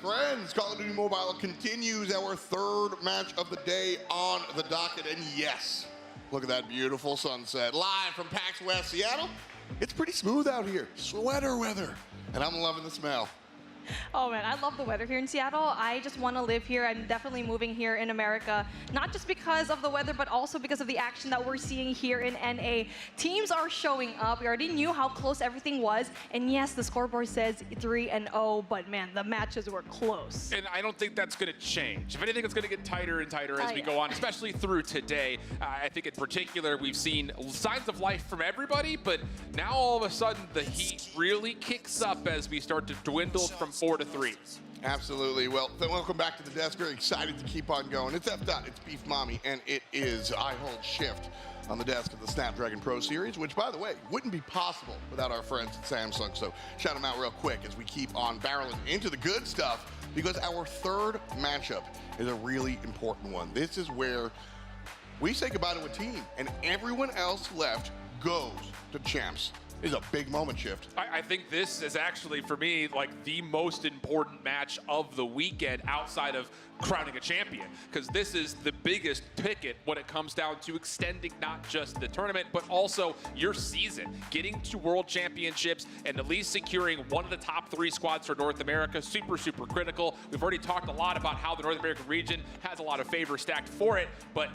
Friends, Call of Duty Mobile continues our third match of the day on the docket. And yes, look at that beautiful sunset. Live from PAX West, Seattle. It's pretty smooth out here. Sweater weather. And I'm loving the smell. Oh man, I love the weather here in Seattle. I just want to live here. I'm definitely moving here in America, not just because of the weather, but also because of the action that we're seeing here in NA. Teams are showing up. We already knew how close everything was. And yes, the scoreboard says 3-0, but man, the matches were close. And I don't think that's going to change. If anything, it's going to get tighter and tighter as we go on, especially through today. I think in particular, we've seen signs of life from everybody, but now all of a sudden the heat really kicks up as we start to dwindle from 4-3. Absolutely. Well, welcome back to the desk. Very excited to keep on going. It's F-Dot, it's Beef Mommy, and it is I Hold Shift on the desk of the Snapdragon Pro Series, which, by the way, wouldn't be possible without our friends at Samsung. So shout them out real quick as we keep on barreling into the good stuff, because our third matchup is a really important one. This is where we say goodbye to a team, and everyone else left goes to champs. Is a big moment shift. I think this is actually, for me, like the most important match of the weekend outside of crowning a champion, because this is the biggest ticket when it comes down to extending not just the tournament, but also your season. Getting to World Championships and at least securing one of the top 3 squads for North America, super, super critical. We've already talked a lot about how the North American region has a lot of favor stacked for it, but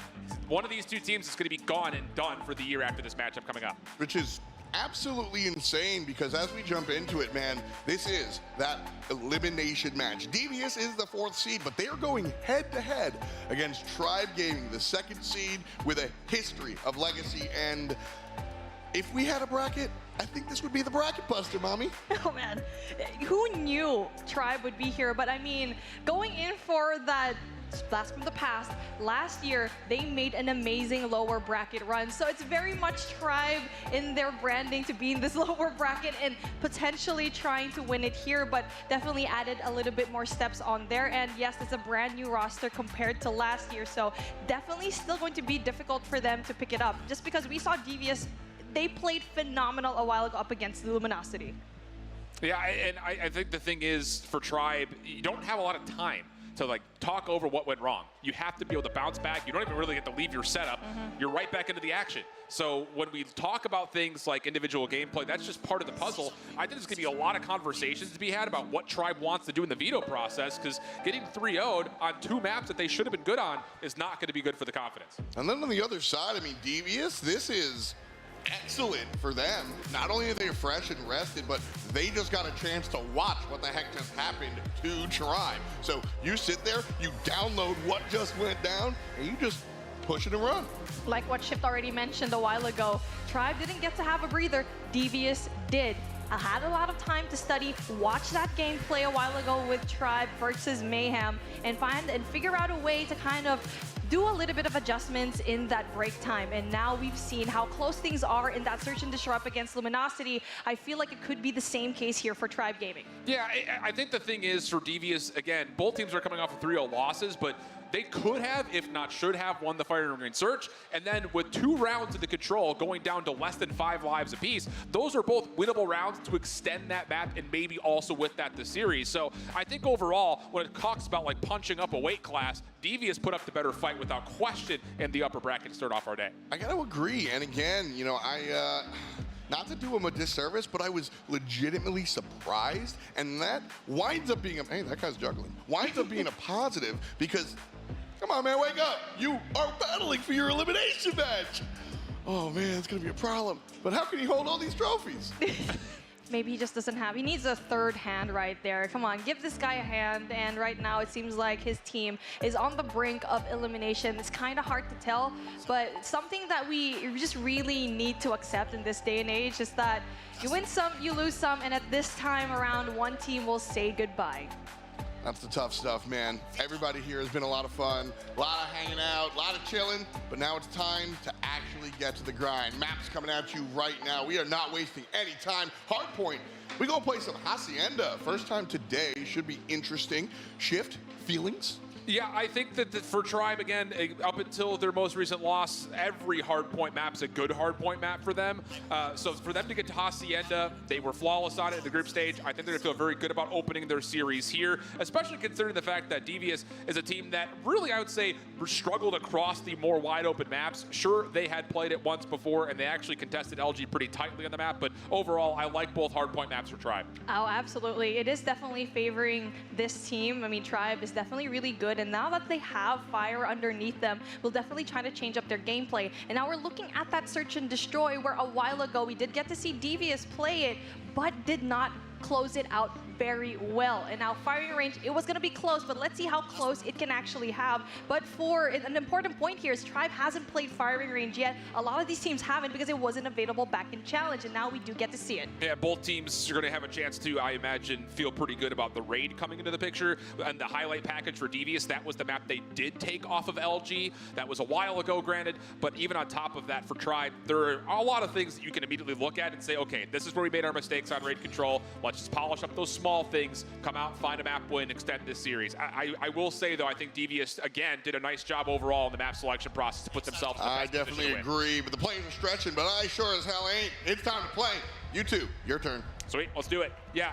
one of these two teams is going to be gone and done for the year after this matchup coming up. Which is absolutely insane, because as we jump into it, man, this is that elimination match. Devious is the 4th seed, but they are going head-to-head against Tribe Gaming, the 2nd seed with a history of legacy. And if we had a bracket, I think this would be the bracket buster, Mommy. Oh man, who knew Tribe would be here? But I mean, going in for that blast from the past. Last year, they made an amazing lower bracket run. So it's very much Tribe in their branding to be in this lower bracket and potentially trying to win it here, but definitely added a little bit more steps on there. And yes, it's a brand new roster compared to last year. So definitely still going to be difficult for them to pick it up. Just because we saw Devious, they played phenomenal a while ago up against Luminosity. Yeah, and I think the thing is, for Tribe, you don't have a lot of time to like talk over what went wrong. You have to be able to bounce back. You don't even really get to leave your setup. You're right back into the action. So when we talk about things like individual gameplay, that's just part of the puzzle. I think there's going to be a lot of conversations to be had about what Tribe wants to do in the veto process, because getting 3-0'd on 2 maps that they should have been good on is not going to be good for the confidence. And then on the other side, I mean, Devious, this is excellent for them. Not only are they fresh and rested, but they just got a chance to watch what the heck just happened to Tribe. So you sit there, you download what just went down, and you just push it and run. Like what Shift already mentioned a while ago, Tribe didn't get to have a breather. Devious did. I had a lot of time to study, watch that gameplay a while ago with Tribe versus Mayhem, and figure out a way to kind of do a little bit of adjustments in that break time. And now we've seen how close things are in that search and destroy up against Luminosity. I feel like it could be the same case here for Tribe Gaming. Yeah, I think the thing is for Devious, again, both teams are coming off of 3-0 losses, but they could have, if not should have, won the firing range search. And then with 2 rounds into control, going down to less than 5 lives apiece, those are both winnable rounds to extend that map and maybe also with that the series. So I think overall, when it talks about like punching up a weight class, Devious put up the better fight without question in the upper bracket to start off our day. I got to agree. And again, you know, not to do him a disservice, but I was legitimately surprised. And that winds up being hey, that guy's juggling. Winds up being a positive because, come on, man, wake up. You are battling for your elimination match. Oh, man, it's going to be a problem. But how can he hold all these trophies? Maybe he just doesn't have. He needs a third hand right there. Come on, give this guy a hand. And right now, it seems like his team is on the brink of elimination. It's kind of hard to tell, but something that we just really need to accept in this day and age is that you win some, you lose some, and at this time around, one team will say goodbye. That's the tough stuff, man. Everybody here has been a lot of fun, a lot of hanging out, a lot of chilling, but now it's time to actually get to the grind. Maps coming at you right now. We are not wasting any time. Hardpoint, we're gonna play some Hacienda. First time today, should be interesting. Shift, feelings? Yeah, I think that for Tribe, again, up until their most recent loss, every hardpoint map's a good hardpoint map for them. So for them to get to Hacienda, they were flawless on it in the group stage. I think they're going to feel very good about opening their series here, especially considering the fact that Devious is a team that really, I would say, struggled across the more wide open maps. Sure, they had played it once before, and they actually contested LG pretty tightly on the map, but overall, I like both hardpoint maps for Tribe. Oh, absolutely. It is definitely favoring this team. I mean, Tribe is definitely really good. And now that they have fire underneath them, we'll definitely try to change up their gameplay. And now we're looking at that search and destroy where a while ago we did get to see Devious play it, but did not close it out very well. And now firing range, it was going to be close, but let's see how close it can actually have. But for an important point here is Tribe hasn't played firing range yet. A lot of these teams haven't because it wasn't available back in Challenge, and now we do get to see it. Yeah, both teams are going to have a chance to, I imagine, feel pretty good about the raid coming into the picture. And the highlight package for Devious, that was the map they did take off of LG. That was a while ago, granted, but even on top of that for Tribe, there are a lot of things that you can immediately look at and say, okay, this is where we made our mistakes on raid control. Let's just polish up those small things, come out, find a map win, extend this series. I will say, though, I think Devious, again, did a nice job overall in the map selection process to put themselves in the best definitely position to agree, but the players are stretching, but I sure as hell ain't. It's time to play. You two, your turn. Sweet, let's do it. Yeah,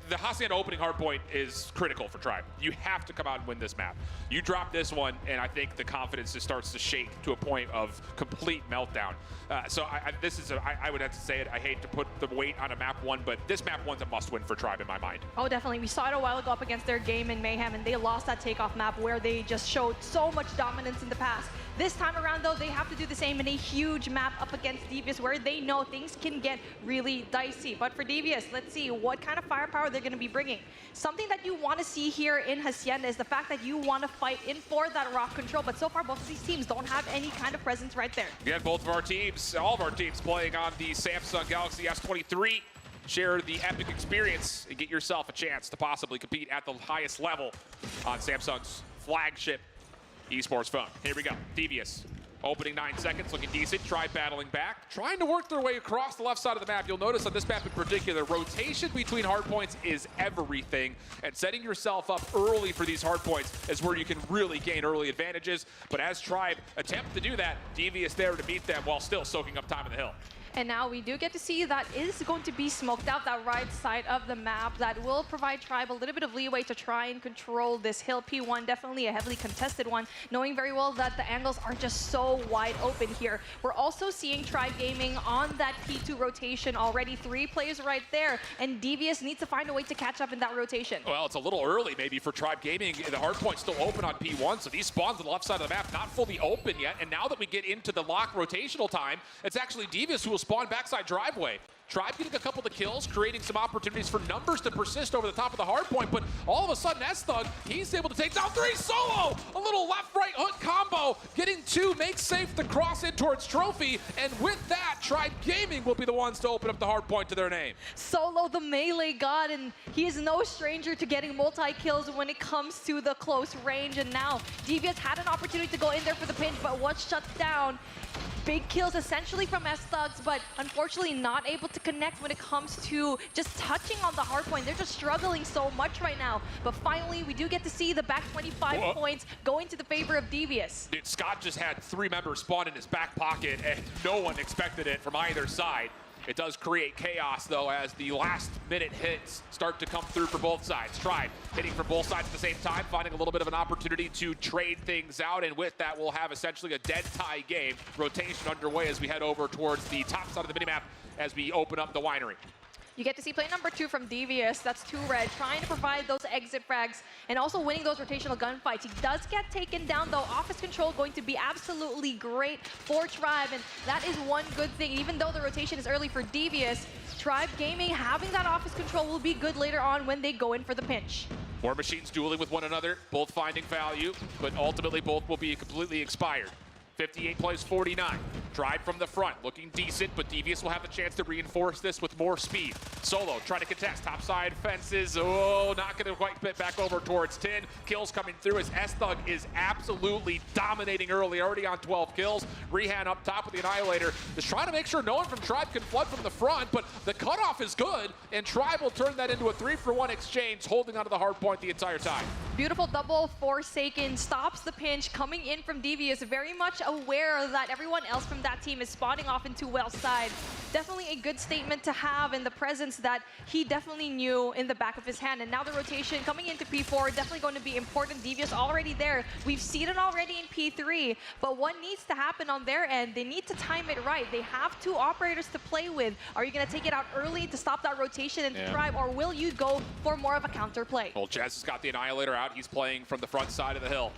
the Hacienda opening hardpoint is critical for Tribe. You have to come out and win this map. You drop this one, and I think the confidence just starts to shake to a point of complete meltdown. So I would have to say it. I hate to put the weight on a map one, but this map one's a must-win for Tribe in my mind. Oh, definitely. We saw it a while ago up against their game in Mayhem, and they lost that takeoff map where they just showed so much dominance in the past. This time around, though, they have to do the same in a huge map up against Devious where they know things can get really dicey. But for Devious, let's see what kind of firepower they're going to be bringing. Something that you want to see here in Hacienda is the fact that you want to fight in for that rock control. But so far, both of these teams don't have any kind of presence right there. Again, both of our teams, all of our teams playing on the Samsung Galaxy S23. Share the epic experience and get yourself a chance to possibly compete at the highest level on Samsung's flagship Esports phone. Here we go. Devious. Opening 9 seconds, looking decent. Tribe battling back. Trying to work their way across the left side of the map. You'll notice on this map in particular, rotation between hardpoints is everything. And setting yourself up early for these hardpoints is where you can really gain early advantages. But as Tribe attempt to do that, Devious there to meet them while still soaking up time in the hill. And now we do get to see that is going to be smoked out, that right side of the map. That will provide Tribe a little bit of leeway to try and control this hill. P1, definitely a heavily contested one, knowing very well that the angles are just so wide open here. We're also seeing Tribe Gaming on that P2 rotation already. 3 players right there, and Devious needs to find a way to catch up in that rotation. Well, it's a little early maybe for Tribe Gaming. The hardpoint's still open on P1, so these spawns on the left side of the map not fully open yet. And now that we get into the lock rotational time, it's actually Devious who will spawn backside driveway. Tribe getting a couple of kills, creating some opportunities for numbers to persist over the top of the hard point, but all of a sudden, S-Thug, he's able to take down 3 solo! A little left-right hook combo, getting 2, makes safe to cross in towards Trophy, and with that, Tribe Gaming will be the ones to open up the hard point to their name. Solo, the melee god, and he is no stranger to getting multi-kills when it comes to the close range, and now Devious had an opportunity to go in there for the pinch, but was shut down. Big kills essentially from S-Thugs, but unfortunately not able to connect when it comes to just touching on the hard point. They're just struggling so much right now. But finally, we do get to see the back 25 points going to the favor of Devious. Dude, Scott just had 3 members spawn in his back pocket, and no one expected it from either side. It does create chaos, though, as the last-minute hits start to come through for both sides. Tribe hitting from both sides at the same time, finding a little bit of an opportunity to trade things out, and with that, we'll have essentially a dead-tie game. Rotation underway as we head over towards the top side of the minimap as we open up the winery. You get to see play number 2 from Devious. That's 2 red, trying to provide those exit frags and also winning those rotational gunfights. He does get taken down, though. Office control going to be absolutely great for Tribe, and that is one good thing. Even though the rotation is early for Devious, Tribe Gaming having that office control will be good later on when they go in for the pinch. War Machines dueling with one another, both finding value, but ultimately both will be completely expired. 58 plays 49. Tribe from the front, looking decent, but Devious will have the chance to reinforce this with more speed. Solo trying to contest topside fences. Oh, not going to quite fit back over towards 10. Kills coming through as S-Thug is absolutely dominating early, already on 12 kills. Rehan up top with the Annihilator is trying to make sure no one from Tribe can flood from the front, but the cutoff is good, and Tribe will turn that into a 3-for-1 exchange, holding onto the hard point the entire time. Beautiful double Forsaken stops the pinch, coming in from Devious, very much aware that everyone else from that team is spawning off into Well's side. Definitely a good statement to have in the presence that he definitely knew in the back of his hand. And now the rotation coming into P4, definitely going to be important. Devious already there. We've seen it already in P3, but what needs to happen on their end, they need to time it right. They have 2 operators to play with. Are you going to take it out early to stop that rotation and Tribe, or will you go for more of a counter play? Well, Jazz has got the Annihilator out. He's playing from the front side of the hill.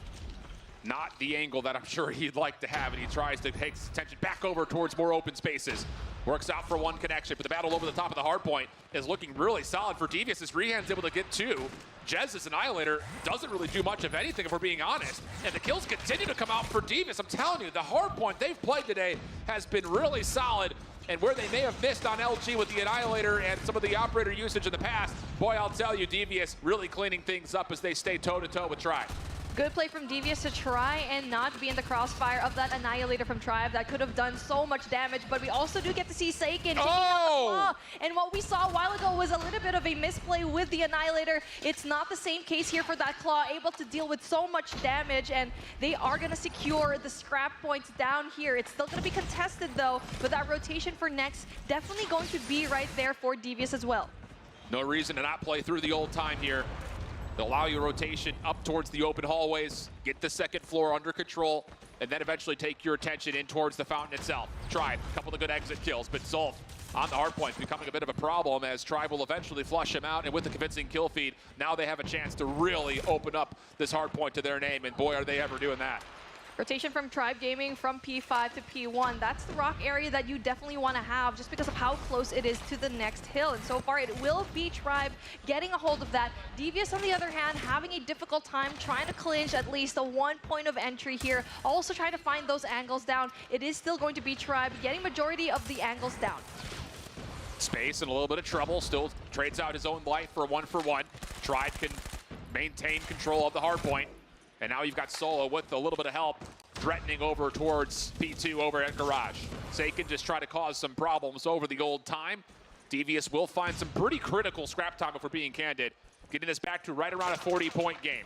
Not the angle that I'm sure he'd like to have, and he tries to take his attention back over towards more open spaces. Works out for 1 connection, but the battle over the top of the hard point is looking really solid for Devious as Rehan's able to get 2. Jez's Annihilator doesn't really do much of anything, if we're being honest. And the kills continue to come out for Devious. I'm telling you, the hard point they've played today has been really solid. And where they may have missed on LG with the Annihilator and some of the operator usage in the past, boy, I'll tell you, Devious really cleaning things up as they stay toe-to-toe with Tribe. Good play from Devious to try and not be in the crossfire of that Annihilator from Tribe. That could have done so much damage, but we also do get to see Seiken. Oh! And what we saw a while ago was a little bit of a misplay with the Annihilator. It's not the same case here for that Claw, able to deal with so much damage, and they are going to secure the scrap points down here. It's still going to be contested, though, but that rotation for next definitely going to be right there for Devious as well. No reason to not play through the old time here. They'll allow you rotation up towards the open hallways, get the second floor under control, and then eventually take your attention in towards the fountain itself. Tribe, a couple of good exit kills, but Zolt on the hard point becoming a bit of a problem as Tribe will eventually flush him out, and with the convincing kill feed, now they have a chance to really open up this hard point to their name, and boy, are they ever doing that. Rotation from Tribe Gaming from P5 to P1. That's the rock area that you definitely want to have just because of how close it is to the next hill. And so far, it will be Tribe getting a hold of that. Devious, on the other hand, having a difficult time trying to clinch at least a 1 point of entry here. Also trying to find those angles down. It is still going to be Tribe getting majority of the angles down. Space and a little bit of trouble. Still trades out his own life for a 1-for-1. Tribe can maintain control of the hard point. And now you've got Solo with a little bit of help, threatening over towards P2 over at Garage. Seiken just try to cause some problems over the old time. Devious will find some pretty critical scrap time if we're being candid, getting this back to right around a 40-point game.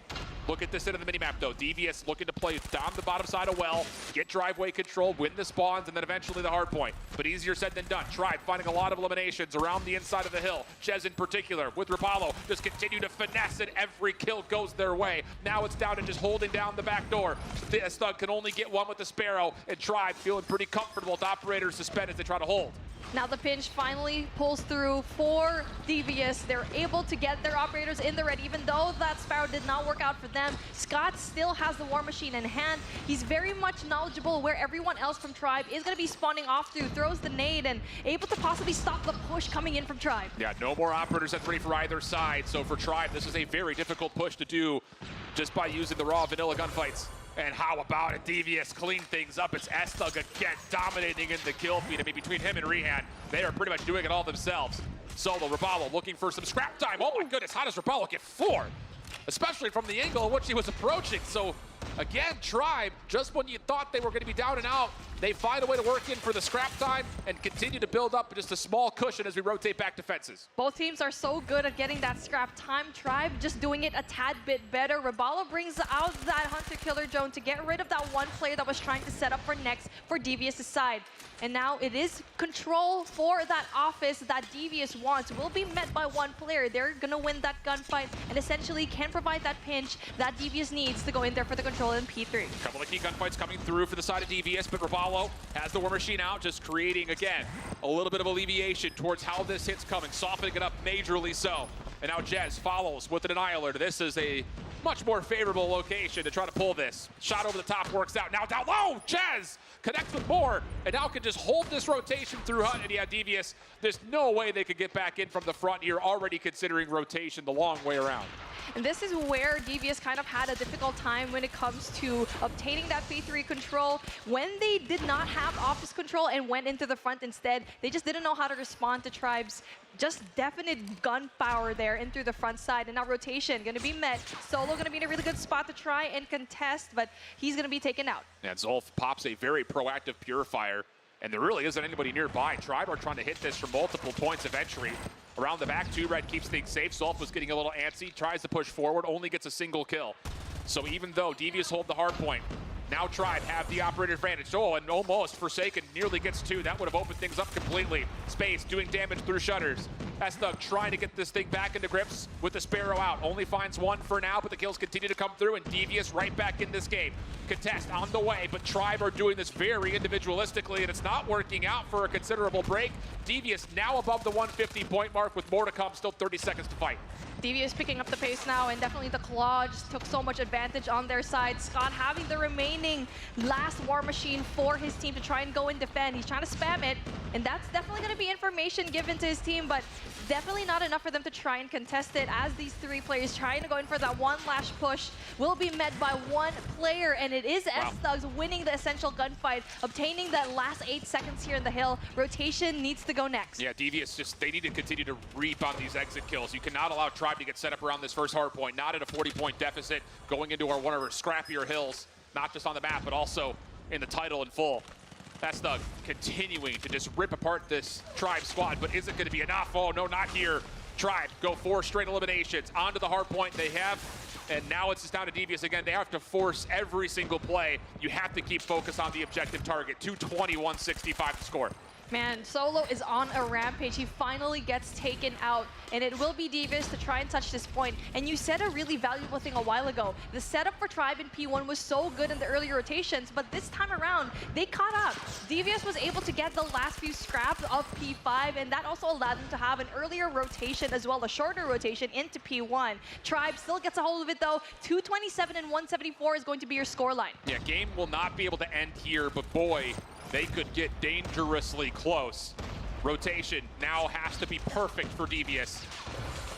Look at this end of the minimap, though. Devious looking to play down the bottom side of well, get driveway control, win the spawns, and then eventually the hard point. But easier said than done. Tribe finding a lot of eliminations around the inside of the hill. Jez in particular with Rapallo just continue to finesse it. Every kill goes their way. Now it's down to just holding down the back door. Thug can only get one with the Sparrow, and Tribe feeling pretty comfortable with operators suspended as they try to hold. Now the pinch finally pulls through for Devious. They're able to get their operators in the red, even though that Sparrow did not work out for them. Scott still has the War Machine in hand. He's very much knowledgeable where everyone else from Tribe is going to be spawning off through, throws the nade, and able to possibly stop the push coming in from Tribe. Yeah, no more operators at 3 for either side. So for Tribe, this is a very difficult push to do just by using the raw vanilla gunfights. And how about it? Devious clean things up. It's S-Thug again dominating in the kill feed. I mean, between him and Rehan, they are pretty much doing it all themselves. Solo, Rapallo looking for some scrap time. Oh my goodness, how does Rapallo get 4? Especially from the angle in which he was approaching. So again, Tribe, just when you thought they were going to be down and out, they find a way to work in for the scrap time and continue to build up just a small cushion as we rotate back to fences. Both teams are so good at getting that scrap time. Tribe just doing it a tad bit better. Rapallo brings out that Hunter-Killer drone to get rid of that one player that was trying to set up for next for Devious' side. And now it is control for that office that Devious wants. Will be met by one player. They're going to win that gunfight and essentially can provide that pinch that Devious needs to go in there for the control in P3. A couple of key gunfights coming through for the side of Devious, but Rapallo has the War Machine out, just creating, again, a little bit of alleviation towards how this hit's coming, softening it up majorly so. And now Jez follows with an Annihilator. This is a much more favorable location to try to pull this. Shot over the top works out. Now down low, Jez connects with more, and now can just hold this rotation through Hunt. And yeah, Devious, there's no way they could get back in from the front here, already considering rotation the long way around. And this is where Devious kind of had a difficult time when it comes to obtaining that P3 control. When they did not have office control and went into the front instead, they just didn't know how to respond to Tribe's just definite gunfire there in through the front side. And now rotation going to be met. Solo going to be in a really good spot to try and contest, but he's going to be taken out. And Zolf pops a very proactive Purifier, and there really isn't anybody nearby. Tribe are trying to hit this from multiple points of entry. Around the back, 2Red keeps things safe. Zolf was getting a little antsy, tries to push forward, only gets a single kill. So even though Devious hold the hard point, now Tribe have the operator advantage. Oh, and almost Forsaken nearly gets 2. That would have opened things up completely. Space doing damage through shutters. S-Thug trying to get this thing back into grips with the Sparrow out. Only finds 1 for now, but the kills continue to come through, and Devious right back in this game. Contest on the way, but Tribe are doing this very individualistically, and it's not working out for a considerable break. Devious now above the 150 point mark with more to come, still 30 seconds to fight. Devious picking up the pace now, and definitely the Claw just took so much advantage on their side. Scott having the remaining last War Machine for his team to try and go and defend. He's trying to spam it, and that's definitely going to be information given to his team, but definitely not enough for them to try and contest it, as these 3 players trying to go in for that one last push will be met by 1 player, and it is S-Thugs winning the essential gunfight, obtaining that last 8 seconds here in the hill. Rotation needs to go next. Yeah, Devious just, they need to continue to reap on these exit kills. You cannot allow Tribe to get set up around this first hard point, not at a 40-point deficit, going into one of our scrappier hills, not just on the map, but also in the title in full. That's Thug continuing to just rip apart this Tribe squad, but is it going to be enough? Oh, no, not here. Tribe go 4 straight eliminations onto the hard point they have, and now it's just down to Devious again. They have to force every single play. You have to keep focus on the objective target. 220-165 to score. Man, Solo is on a rampage. He finally gets taken out, and it will be Devious to try and touch this point. And you said a really valuable thing a while ago. The setup for Tribe in P1 was so good in the early rotations, but this time around, they caught up. Devious was able to get the last few scraps of P5, and that also allowed them to have an earlier rotation as well, a shorter rotation into P1. Tribe still gets a hold of it, though. 227 and 174 is going to be your scoreline. Yeah, game will not be able to end here, but boy, they could get dangerously close. Rotation now has to be perfect for Devious.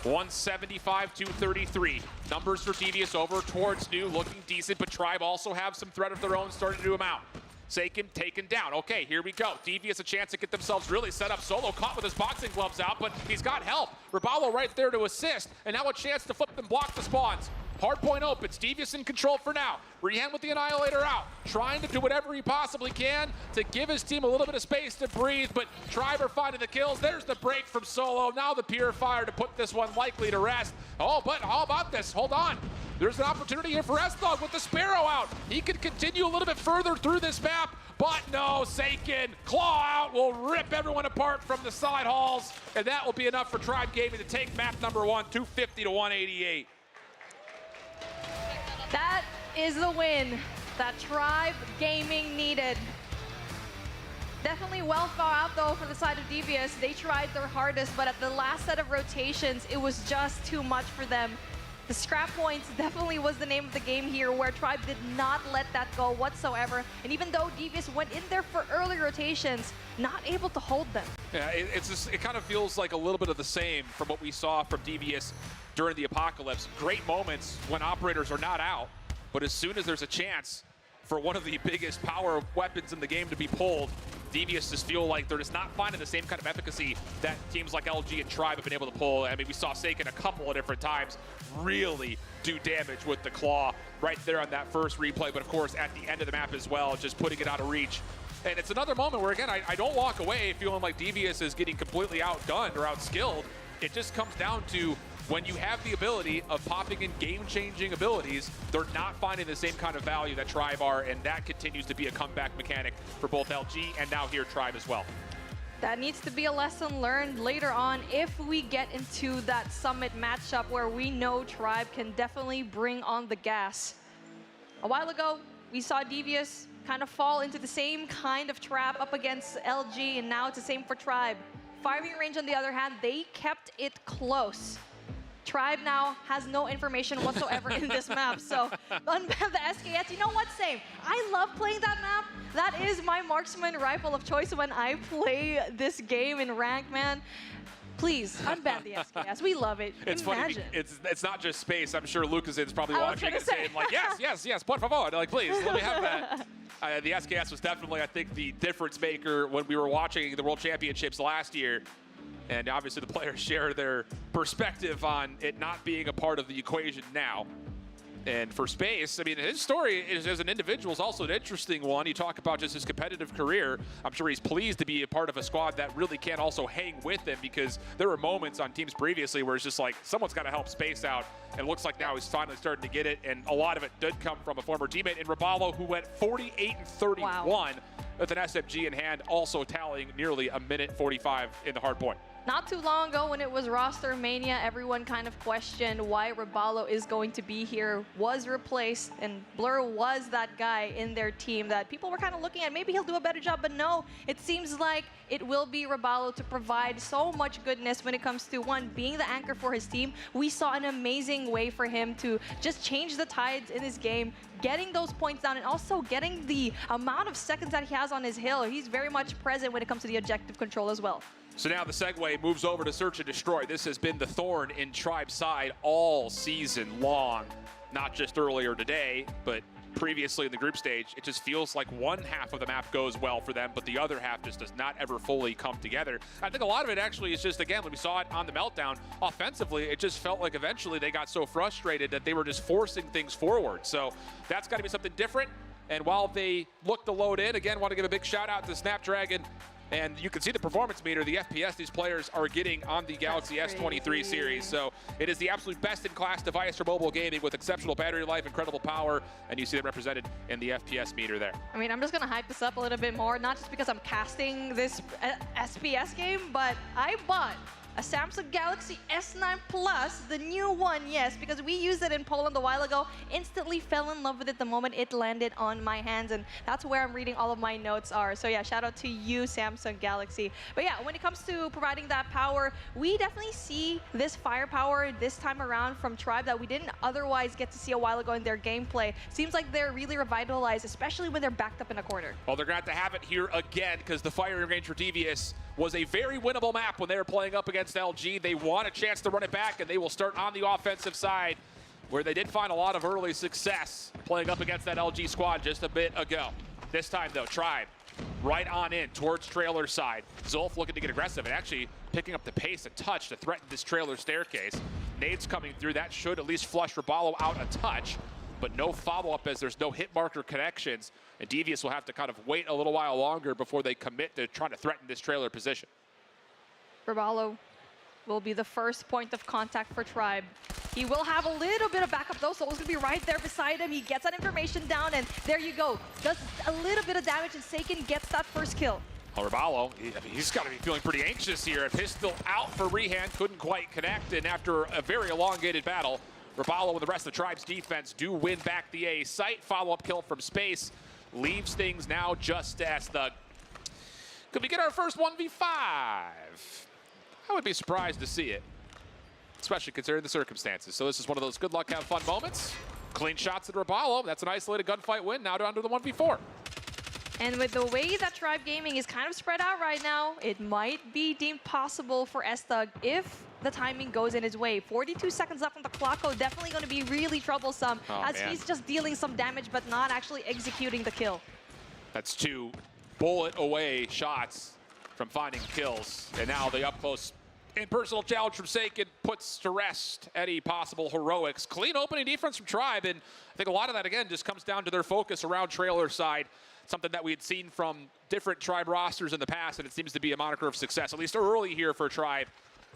175-233. Numbers for Devious over towards New, looking decent, but Tribe also have some threat of their own starting to amount. Seiken taken down. Okay, here we go. Devious a chance to get themselves really set up. Solo caught with his boxing gloves out, but he's got help. Rapallo right there to assist, and now a chance to flip and block the spawns. Hardpoint opens. Devious in control for now. Mayhem with the Annihilator out. Trying to do whatever he possibly can to give his team a little bit of space to breathe, but Tribe are finding the kills. There's the break from Solo. Now the Purifier to put this one likely to rest. Oh, but how about this? Hold on. There's an opportunity here for S-Dog with the Sparrow out. He could continue a little bit further through this map, but no, Seiken, claw out, will rip everyone apart from the side halls, and that will be enough for Tribe Gaming to take map number 1, 250 to 188. That is the win that Tribe Gaming needed. Definitely well thought out though for the side of Devious. They tried their hardest, but at the last set of rotations, it was just too much for them. The scrap points definitely was the name of the game here, where Tribe did not let that go whatsoever. And even though Devious went in there for early rotations, not able to hold them. Yeah, it kind of feels like a little bit of the same from what we saw from Devious during the Apocalypse. Great moments when operators are not out, but as soon as there's a chance for one of the biggest power weapons in the game to be pulled, Devious just feel like they're just not finding the same kind of efficacy that teams like LG and Tribe have been able to pull. I mean, we saw Seiken a couple of different times really do damage with the claw right there on that first replay, but of course at the end of the map as well, just putting it out of reach. And it's another moment where, again, I don't walk away feeling like Devious is getting completely outgunned or outskilled. It just comes down to when you have the ability of popping in game-changing abilities, they're not finding the same kind of value that Tribe are, and that continues to be a comeback mechanic for both LG and now here Tribe as well. That needs to be a lesson learned later on if we get into that Summit matchup where we know Tribe can definitely bring on the gas. A while ago, we saw Devious kind of fall into the same kind of trap up against LG, and now it's the same for Tribe. Firing range, on the other hand, they kept it close. Tribe now has no information whatsoever in this map, so unban the SKS. You know what, same. I love playing that map. That is my marksman rifle of choice when I play this game in rank, man. Please, unban the SKS. We love it. It's Imagine. funny, it's not just space. I'm sure Lucas is probably watching and saying like, yes, por favor. Like, please, let me have that. The SKS was definitely, I think, the difference maker when we were watching the World Championships last year. And obviously the players share their perspective on it not being a part of the equation now. And for Space, I mean, his story as an individual is also an interesting one. You talk about just his competitive career. I'm sure he's pleased to be a part of a squad that really can also hang with him, because there were moments on teams previously where it's just like, someone's got to help Space out. And it looks like now he's finally starting to get it. And a lot of it did come from a former teammate in Raballo, who went 48-31 with an SMG in hand, also tallying nearly a minute 45 in the hard point. Not too long ago when it was roster mania, everyone kind of questioned why Raballo is going to be here, was replaced, and Blur was that guy in their team that people were kind of looking at. Maybe he'll do a better job, but no, it seems like it will be Raballo to provide so much goodness when it comes to, one, being the anchor for his team. We saw an amazing way for him to just change the tides in his game, getting those points down, and also getting the amount of seconds that he has on his hill. He's very much present when it comes to the objective control as well. So now the segue moves over to Search and Destroy. This has been the thorn in Tribe's side all season long, not just earlier today, but previously in the group stage. It just feels like one half of the map goes well for them, but the other half just does not ever fully come together. I think a lot of it actually is just, again, when we saw it on the Meltdown, offensively, it just felt like eventually they got so frustrated that they were just forcing things forward. So that's got to be something different. And while they look to load in, again, want to give a big shout out to Snapdragon. And you can see the performance meter, the FPS these players are getting on the Galaxy S23 series. So it is the absolute best-in-class device for mobile gaming with exceptional battery life, incredible power, and you see it represented in the FPS meter there. I mean, I'm just going to hype this up a little bit more, not just because I'm casting this SPS game, but I bought a Samsung Galaxy S9 Plus, the new one, yes, because we used it in Poland a while ago. Instantly fell in love with it the moment it landed on my hands, and that's where I'm reading all of my notes are. So yeah, shout out to you, Samsung Galaxy. But yeah, when it comes to providing that power, we definitely see this firepower this time around from Tribe that we didn't otherwise get to see a while ago in their gameplay. Seems like they're really revitalized, especially when they're backed up in a corner. Well, they're going to have to have it here again, because the firing range for Devious was a very winnable map when they were playing up against LG. They want a chance to run it back, and they will start on the offensive side, where they did find a lot of early success playing up against that LG squad just a bit ago. This time, though, Tribe right on in towards trailer side. Zulf looking to get aggressive and actually picking up the pace a touch to threaten this trailer staircase. Nades coming through. That should at least flush Raballo out a touch, but no follow-up as there's no hit marker connections. And Devious will have to kind of wait a little while longer before they commit to trying to threaten this trailer position. Raballo will be the first point of contact for Tribe. He will have a little bit of backup though, Solo's gonna be right there beside him. He gets that information down, and there you go. Does a little bit of damage, and Seiken gets that first kill. Well, Raballo, he's got to be feeling pretty anxious here. A pistol out for Rehan, couldn't quite connect, and after a very elongated battle, Raballo and the rest of the Tribe's defense do win back the A site. Follow-up kill from space leaves things now just as the... Could we get our first 1v5? I would be surprised to see it, especially considering the circumstances. So this is one of those good luck, have fun moments. Clean shots at Raballo. That's an isolated gunfight win. Now down to the 1v4. And with the way that Tribe Gaming is kind of spread out right now, it might be deemed possible for S-Thug if the timing goes in his way. 42 seconds left on the clock, definitely going to be really troublesome he's just dealing some damage but not actually executing the kill. That's 2 bullet away shots from finding kills. And now the up-close impersonal challenge from Seiken puts to rest any possible heroics. Clean opening defense from Tribe, and I think a lot of that, again, just comes down to their focus around trailer side. Something that we had seen from different Tribe rosters in the past, and it seems to be a moniker of success, at least early here for Tribe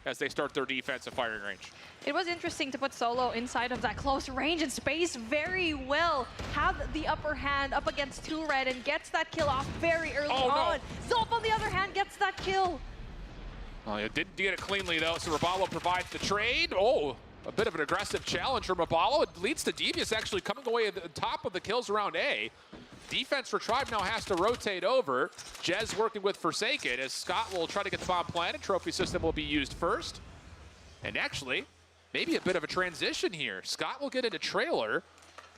as they start their defensive firing range. It was interesting to put Solo inside of that close range and space very well. Have the upper hand up against 2 Red and gets that kill off very early on. Zolf, on the other hand, gets that kill. Oh, it didn't get it cleanly, though, so Raballo provides the trade. Oh, a bit of an aggressive challenge from Raballo. It leads to Devious actually coming away at the top of the kills around A. Defense for Tribe now has to rotate over. Jez working with Forsaken as Scott will try to get the bomb planted. Trophy system will be used first. And actually, maybe a bit of a transition here. Scott will get into trailer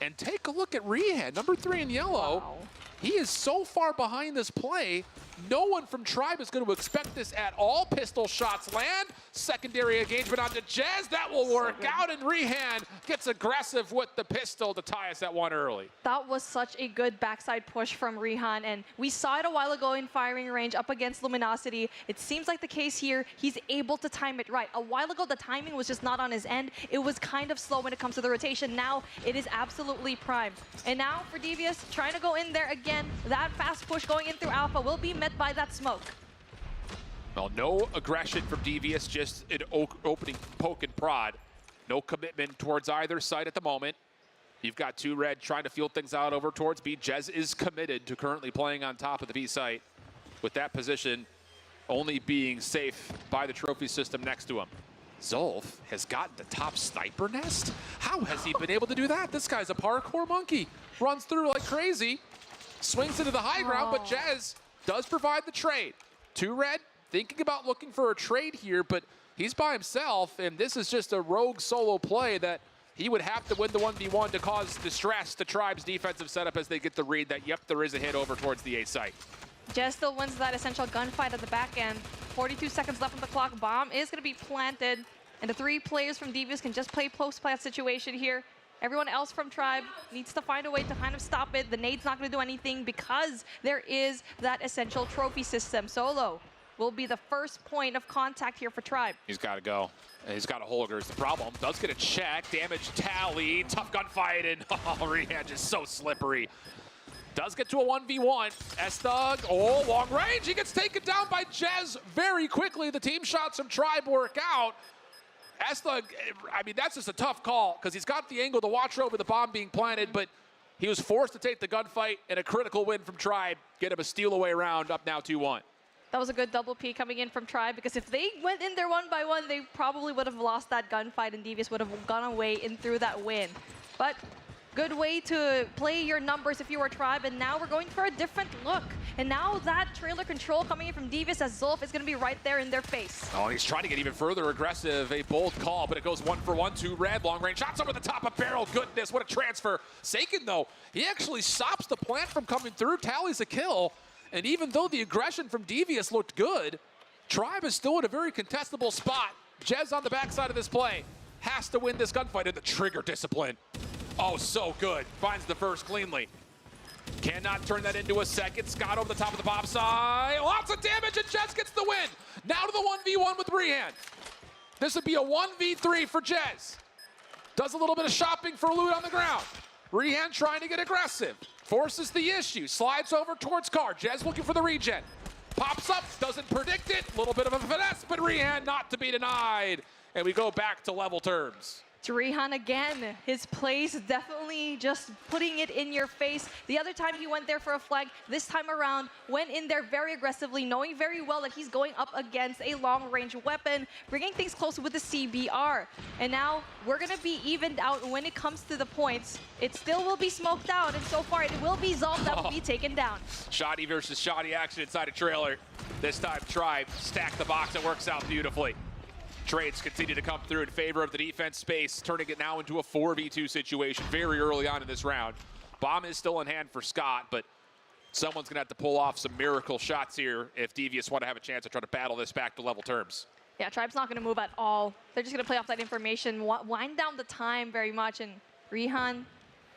and take a look at Rehan, number 3 in yellow. Wow. He is so far behind this play. No one from Tribe is going to expect this at all. Pistol shots land. Secondary engagement onto Jez. That will work out, and Rehan gets aggressive with the pistol to tie us at 1 early. That was such a good backside push from Rehan, and we saw it a while ago in firing range up against Luminosity. It seems like the case here, he's able to time it right. A while ago, the timing was just not on his end. It was kind of slow when it comes to the rotation. Now, it is absolutely prime. And now for Devious, trying to go in there again. That fast push going in through Alpha will be met by that smoke. Well, no aggression from Devious, just an opening poke and prod. No commitment towards either side at the moment. You've got 2 Red trying to feel things out over towards B. Jez is committed to currently playing on top of the B site, with that position only being safe by the trophy system next to him. Zolf has gotten the top sniper nest? How has he been able to do that? This guy's a parkour monkey. Runs through like crazy, swings into the high ground, but Jez does provide the trade. 2 Red thinking about looking for a trade here, but he's by himself, and this is just a rogue solo play that he would have to win the 1v1 to cause distress to Tribe's defensive setup as they get the read that, yep, there is a hit over towards the A site. Jez still wins that essential gunfight at the back end. 42 seconds left on the clock. Bomb is going to be planted, and the 3 players from Devious can just play post-plant situation here. Everyone else from Tribe needs to find a way to kind of stop it. The nade's not going to do anything because there is that essential trophy system. Solo will be the first point of contact here for Tribe. He's got to go. He's got a Holger is the problem. Does get a check. Damage tally. Tough gunfight, and Rehan just so slippery. Does get to a 1v1. S-Thug, long range. He gets taken down by Jez very quickly. The team shots from Tribe work out. S-Thug, I mean, that's just a tough call because he's got the angle to watch over the bomb being planted, but he was forced to take the gunfight, and a critical win from Tribe. Get him a steal away round, up now 2-1. That was a good double P coming in from Tribe, because if they went in there 1 by 1, they probably would have lost that gunfight, and Devious would have gone away in through that win. But good way to play your numbers if you were Tribe, and now we're going for a different look. And now that trailer control coming in from Devious as Zolf is going to be right there in their face. Oh, he's trying to get even further aggressive. A bold call, but it goes 1 for 1. 2 Red, long range shots over the top of barrel. Goodness, what a transfer. Seiken, though, he actually stops the plant from coming through, tallies a kill. And even though the aggression from Devious looked good, Tribe is still in a very contestable spot. Jez on the backside of this play has to win this gunfight in the trigger discipline. Oh, so good. Finds the first cleanly. Cannot turn that into a second. Scott over the top of the bomb side. Lots of damage, and Jez gets the win. Now to the 1v1 with Rehan. This would be a 1v3 for Jez. Does a little bit of shopping for loot on the ground. Rehan trying to get aggressive. Forces the issue. Slides over towards Car. Jez looking for the regen. Pops up, doesn't predict it. A little bit of a finesse, but Rehan not to be denied. And we go back to level terms. It's Rehan again. His plays definitely just putting it in your face. The other time he went there for a flag, this time around went in there very aggressively, knowing very well that he's going up against a long-range weapon, bringing things close with the CBR. And now we're going to be evened out when it comes to the points. It still will be smoked out, and so far it will be Zolf that will be taken down. Shoddy versus Shoddy action inside a trailer. This time Tribe stacked the box. It works out beautifully. Trades continue to come through in favor of the defense space, turning it now into a 4v2 situation very early on in this round. Bomb is still in hand for Scott, but someone's going to have to pull off some miracle shots here if Devious want to have a chance to try to battle this back to level terms. Yeah, Tribe's not going to move at all. They're just going to play off that information, wind down the time very much, and Rehan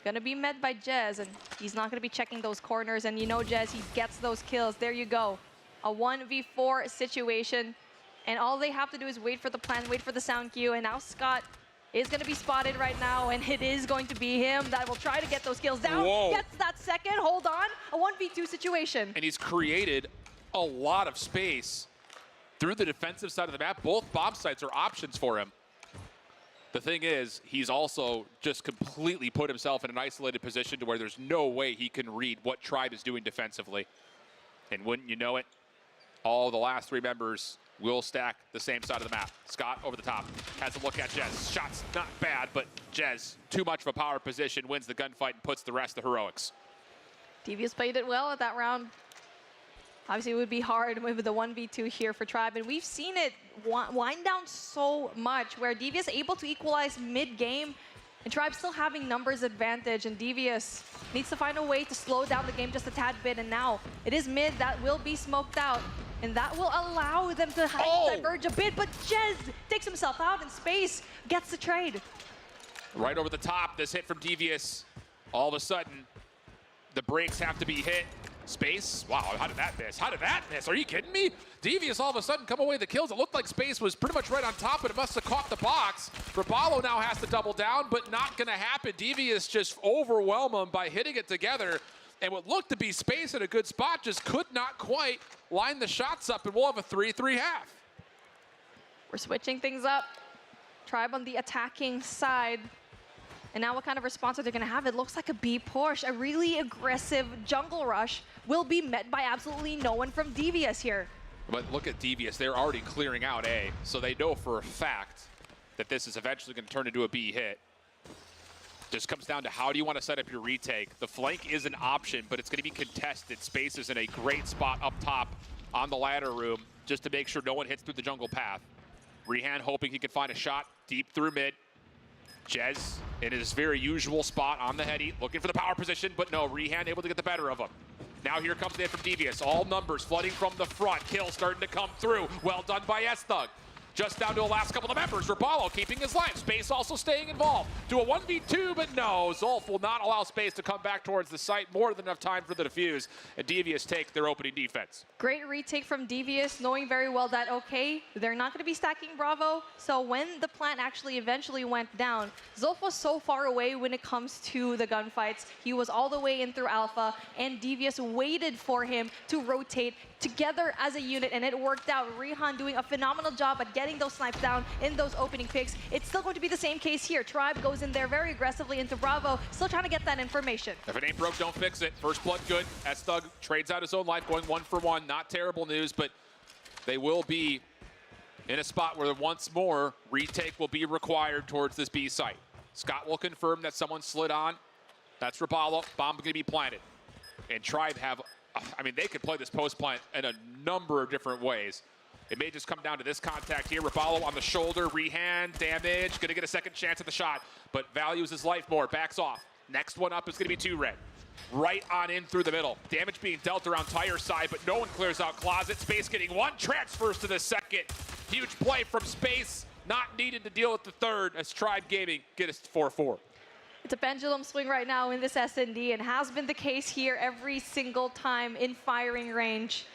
going to be met by Jez, and he's not going to be checking those corners, and you know Jez, he gets those kills. There you go. A 1v4 situation. And all they have to do is wait for the plan, wait for the sound cue, and now Scott is going to be spotted right now, and it is going to be him that will try to get those kills down. Whoa. Gets that second, hold on, a 1v2 situation. And he's created a lot of space through the defensive side of the map. Both bomb sites are options for him. The thing is, he's also just completely put himself in an isolated position to where there's no way he can read what Tribe is doing defensively. And wouldn't you know it, all the last three members will stack the same side of the map. Scott over the top, has a look at Jez. Shots not bad, but Jez, too much of a power position, wins the gunfight and puts the rest of the heroics. Devious played it well at that round. Obviously, it would be hard with the 1v2 here for Tribe, and we've seen it wind down so much, where Devious able to equalize mid-game, and Tribe still having numbers advantage, and Devious needs to find a way to slow down the game just a tad bit, and now it is mid that will be smoked out. And that will allow them to diverge a bit, but Jez takes himself out in space, gets the trade. Right over the top, this hit from Devious. All of a sudden, the brakes have to be hit. Space, wow, how did that miss? How did that miss? Are you kidding me? Devious all of a sudden come away with the kills. It looked like Space was pretty much right on top, but it must have caught the box. Rapallo now has to double down, but not gonna happen. Devious just overwhelm him by hitting it together. And what looked to be Space in a good spot just could not quite line the shots up, and we'll have a 3-3 half. We're switching things up. Tribe on the attacking side. And now what kind of response are they going to have? It looks like a B push. A really aggressive jungle rush will be met by absolutely no one from Devious here. But look at Devious. They're already clearing out A, so they know for a fact that this is eventually going to turn into a B hit. Just comes down to how do you want to set up your retake. The flank is an option, but it's going to be contested. Space is in a great spot up top on the ladder room just to make sure no one hits through the jungle path. Rehan hoping he can find a shot deep through mid. Jez in his very usual spot on the heady, looking for the power position, but no, Rehan able to get the better of him. Now here comes the hit from Devious. All numbers flooding from the front. Kill starting to come through. Well done by S-Thug. Just down to the last couple of members. Rapallo keeping his life. Space also staying involved. To a 1v2, but no. Zolf will not allow Space to come back towards the site. More than enough time for the defuse. And Devious take their opening defense. Great retake from Devious, knowing very well that, okay, they're not going to be stacking Bravo. So when the plant actually eventually went down, Zolf was so far away when it comes to the gunfights. He was all the way in through Alpha, and Devious waited for him to rotate together as a unit, and it worked out. Rehan doing a phenomenal job at getting those snipes down in those opening picks. It's still going to be the same case here. Tribe goes in there very aggressively into Bravo, still trying to get that information. If it ain't broke, don't fix it. First blood good. S-Thug trades out his own life, going 1 for 1. Not terrible news, but they will be in a spot where once more retake will be required towards this B site. Scott will confirm that someone slid on. That's Rapallo. Bomb going to be planted. And Tribe have, I mean, they could play this post plant in a number of different ways. It may just come down to this contact here. Rapallo on the shoulder, Rehan, damage, gonna get a second chance at the shot, but values his life more, backs off. Next one up is gonna be 2 red. Right on in through the middle. Damage being dealt around tire side, but no one clears out closet. Space getting 1, transfers to the second. Huge play from Space, not needed to deal with the third as Tribe Gaming get us 4-4. It's a pendulum swing right now in this S&D, and has been the case here every single time in firing range.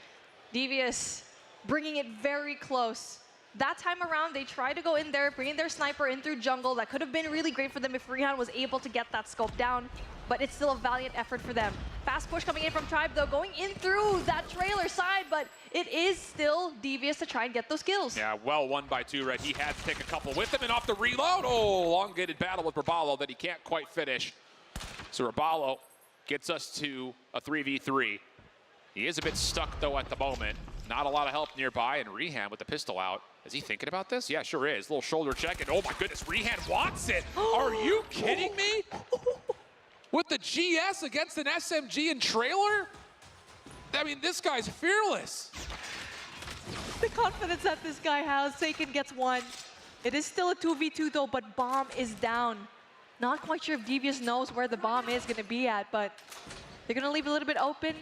Devious bringing it very close That time around, they tried to go in there, bringing their sniper in through jungle. That could have been really great for them if Rihan was able to get that scope down, but it's still a valiant effort for them. Fast push coming in from Tribe, though, going in through that trailer side, but it is still Devious to try and get those kills. Yeah, well won by 2Red. He had to take a couple with him, and off the reload. Oh, elongated battle with Rabalo that he can't quite finish. So Rabalo gets us to a 3v3. He is a bit stuck, though, at the moment. Not a lot of help nearby, and Rehan with the pistol out. Is he thinking about this? Yeah, sure is. Little shoulder check, and oh my goodness, Rehan wants it. Are you kidding me? With the GS against an SMG and trailer? I mean, this guy's fearless. The confidence that this guy has. Seiken gets one. It is still a 2v2 though, but bomb is down. Not quite sure if Devious knows where the bomb is going to be at, but they're going to leave a little bit open.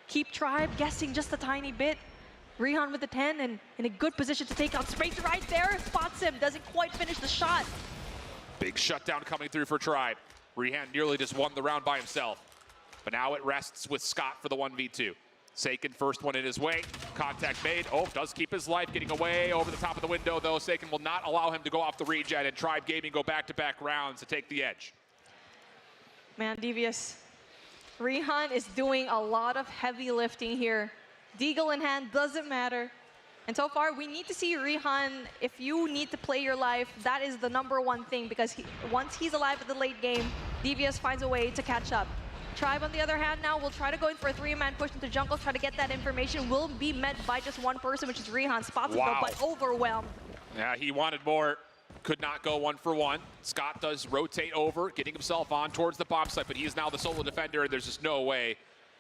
Keep Tribe guessing just a tiny bit. Rehan with the 10 and in a good position to take out Space right there. Spots him, doesn't quite finish the shot. Big shutdown coming through for Tribe. Rehan nearly just won the round by himself. But now it rests with Scott for the 1v2. Seiken first one in his way. Contact made. Oh, does keep his life. Getting away over the top of the window, though. Seiken will not allow him to go off the regen, and Tribe Gaming go back-to-back rounds to take the edge. Man, Devious. Rehan is doing a lot of heavy lifting here. Deagle in hand, doesn't matter. And so far, we need to see Rehan, if you need to play your life, that is the #1 thing, because once he's alive at the late game, Devious finds a way to catch up. Tribe, on the other hand, now will try to go in for a 3-man push into jungle, try to get that information, will be met by just one person, which is Rehan. Spots him, though, but overwhelmed. Yeah, he wanted more. Could not go 1-for-1. Scott does rotate over, getting himself on towards the bomb site, but he is now the solo defender, and there's just no way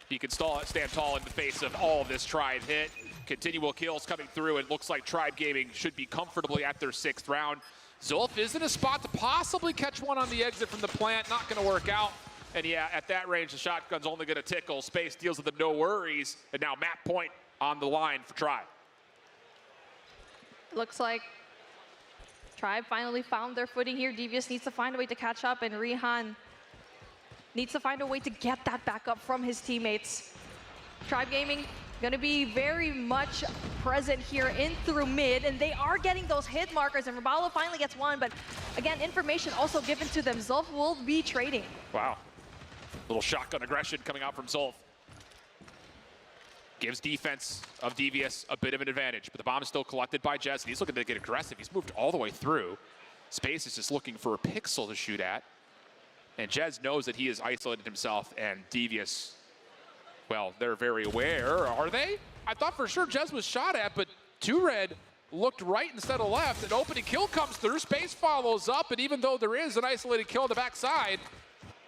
he can stand tall in the face of all of this Tribe hit. Continual kills coming through. It looks like Tribe Gaming should be comfortably at their 6th round. Zulf is in a spot to possibly catch one on the exit from the plant. Not going to work out. And yeah, at that range, the shotgun's only going to tickle. Space deals with them, no worries. And now map point on the line for Tribe. Looks like Tribe finally found their footing here. Devious needs to find a way to catch up, and Rehan needs to find a way to get that back up from his teammates. Tribe Gaming going to be very much present here in through mid, and they are getting those hit markers, and Rabalo finally gets one, but again, information also given to them. Zulf will be trading. Wow. Little shotgun aggression coming out from Zulf. Gives defense of Devious a bit of an advantage, but the bomb is still collected by Jez, and he's looking to get aggressive. He's moved all the way through. Space is just looking for a pixel to shoot at. And Jez knows that he has isolated himself, and Devious, well, they're very aware. Are they? I thought for sure Jez was shot at, but 2Red looked right instead of left. An opening kill comes through. Space follows up, and even though there is an isolated kill on the backside,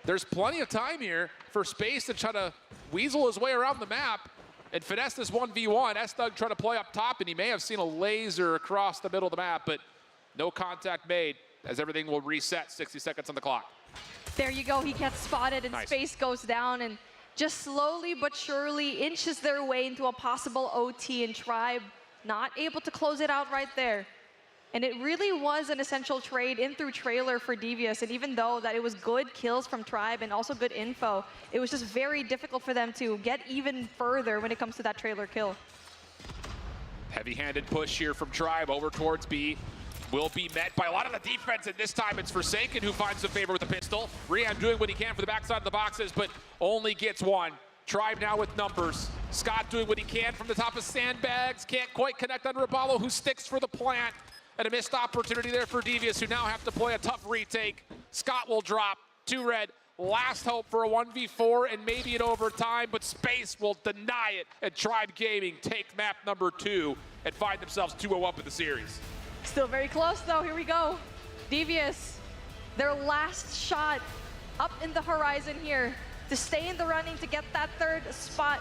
there's plenty of time here for Space to try to weasel his way around the map and finesse this 1v1. S-Thug trying to play up top, and he may have seen a laser across the middle of the map, but no contact made as everything will reset. 60 seconds on the clock. There you go. He gets spotted, and Nice. Space goes down, and just slowly but surely inches their way into a possible OT, and Tribe not able to close it out right there. And it really was an essential trade in through trailer for Devious, and even though that it was good kills from Tribe and also good info, it was just very difficult for them to get even further when it comes to that trailer kill. Heavy-handed push here from Tribe over towards B. Will be met by a lot of the defense, and this time it's Forsaken who finds the favor with the pistol. Rehan doing what he can for the backside of the boxes, but only gets one. Tribe now with numbers. Scott doing what he can from the top of sandbags. Can't quite connect on Rabalo, who sticks for the plant. And a missed opportunity there for Devious, who now have to play a tough retake. Scott will drop. 2Red, last hope for a 1v4 and maybe an overtime, but Space will deny it. And Tribe Gaming take map #2 and find themselves 2-0 up in the series. Still very close though, here we go. Devious, their last shot up in the horizon here to stay in the running to get that 3rd spot.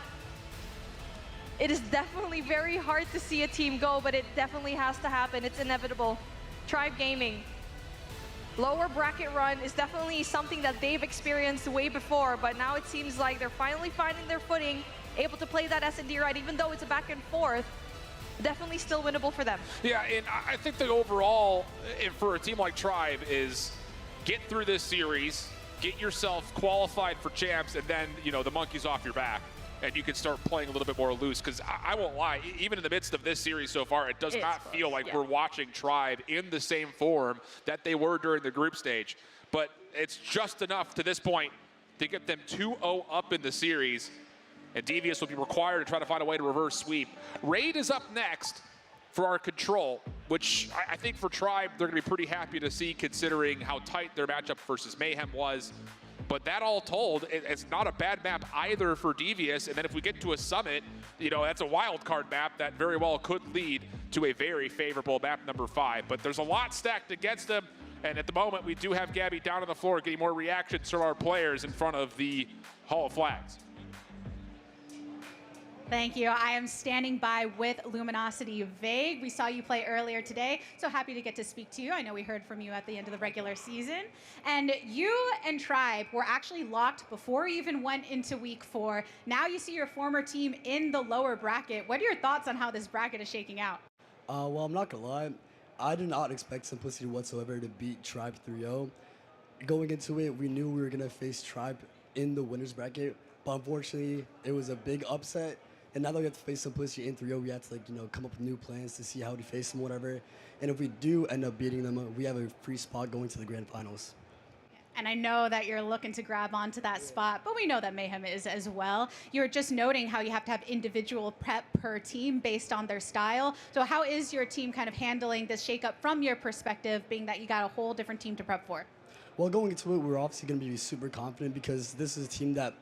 It is definitely very hard to see a team go, but it definitely has to happen. It's inevitable. Tribe Gaming, lower bracket run is definitely something that they've experienced way before, but now it seems like they're finally finding their footing, able to play that S&D right, even though it's a back and forth. Definitely still winnable for them. Yeah, and I think the overall, for a team like Tribe, is get through this series, get yourself qualified for champs, and then, you know, the monkey's off your back. and you can start playing a little bit more loose. Because I won't lie, even in the midst of this series so far, it does not feel like we're watching Tribe in the same form that they were during the group stage. But it's just enough to this point to get them 2-0 up in the series, and Devious will be required to try to find a way to reverse sweep. Raid is up next for our control, which I think for Tribe, they're going to be pretty happy to see considering how tight their matchup versus Mayhem was. But that all told, it's not a bad map either for Devious. And then if we get to a summit, you know, that's a wild card map that very well could lead to a very favorable map number 5. But there's a lot stacked against them. And at the moment, we do have Gabby down on the floor getting more reactions from our players in front of the Hall of Flags. Thank you. I am standing by with Luminosity Vague. We saw you play earlier today, so happy to get to speak to you. I know we heard from you at the end of the regular season. And you and Tribe were actually locked before you even went into week 4. Now you see your former team in the lower bracket. What are your thoughts on how this bracket is shaking out? Well, I'm not going to lie. I did not expect Simplicity whatsoever to beat Tribe 3-0. Going into it, we knew we were going to face Tribe in the winner's bracket, but unfortunately, it was a big upset. And now that we have to face Simplicity in 3-0, we have to, come up with new plans to see how to face them, whatever. And if we do end up beating them, we have a free spot going to the grand finals. And I know that you're looking to grab onto that spot, but we know that Mayhem is as well. You were just noting how you have to have individual prep per team based on their style. So how is your team kind of handling this shakeup from your perspective, being that you got a whole different team to prep for? Well, going into it, we're obviously going to be super confident because this is a team that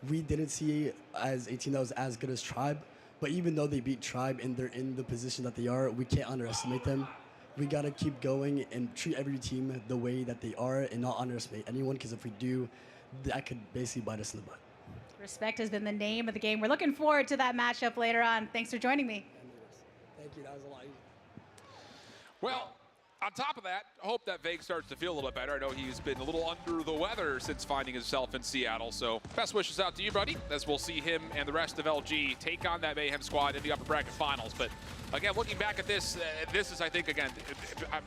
we didn't see as a team that was as good as Tribe. But even though they beat Tribe and they're in the position that they are, we can't underestimate them. We got to keep going and treat every team the way that they are and not underestimate anyone, because if we do, that could basically bite us in the butt. Respect has been the name of the game. We're looking forward to that matchup later on. Thanks for joining me. Thank you. That was a lot easier. Well, on top of that, I hope that Vague starts to feel a little better. I know he's been a little under the weather since finding himself in Seattle. So best wishes out to you, buddy, as we'll see him and the rest of LG take on that Mayhem squad in the upper bracket finals. But again, looking back at this, this is, I think, again,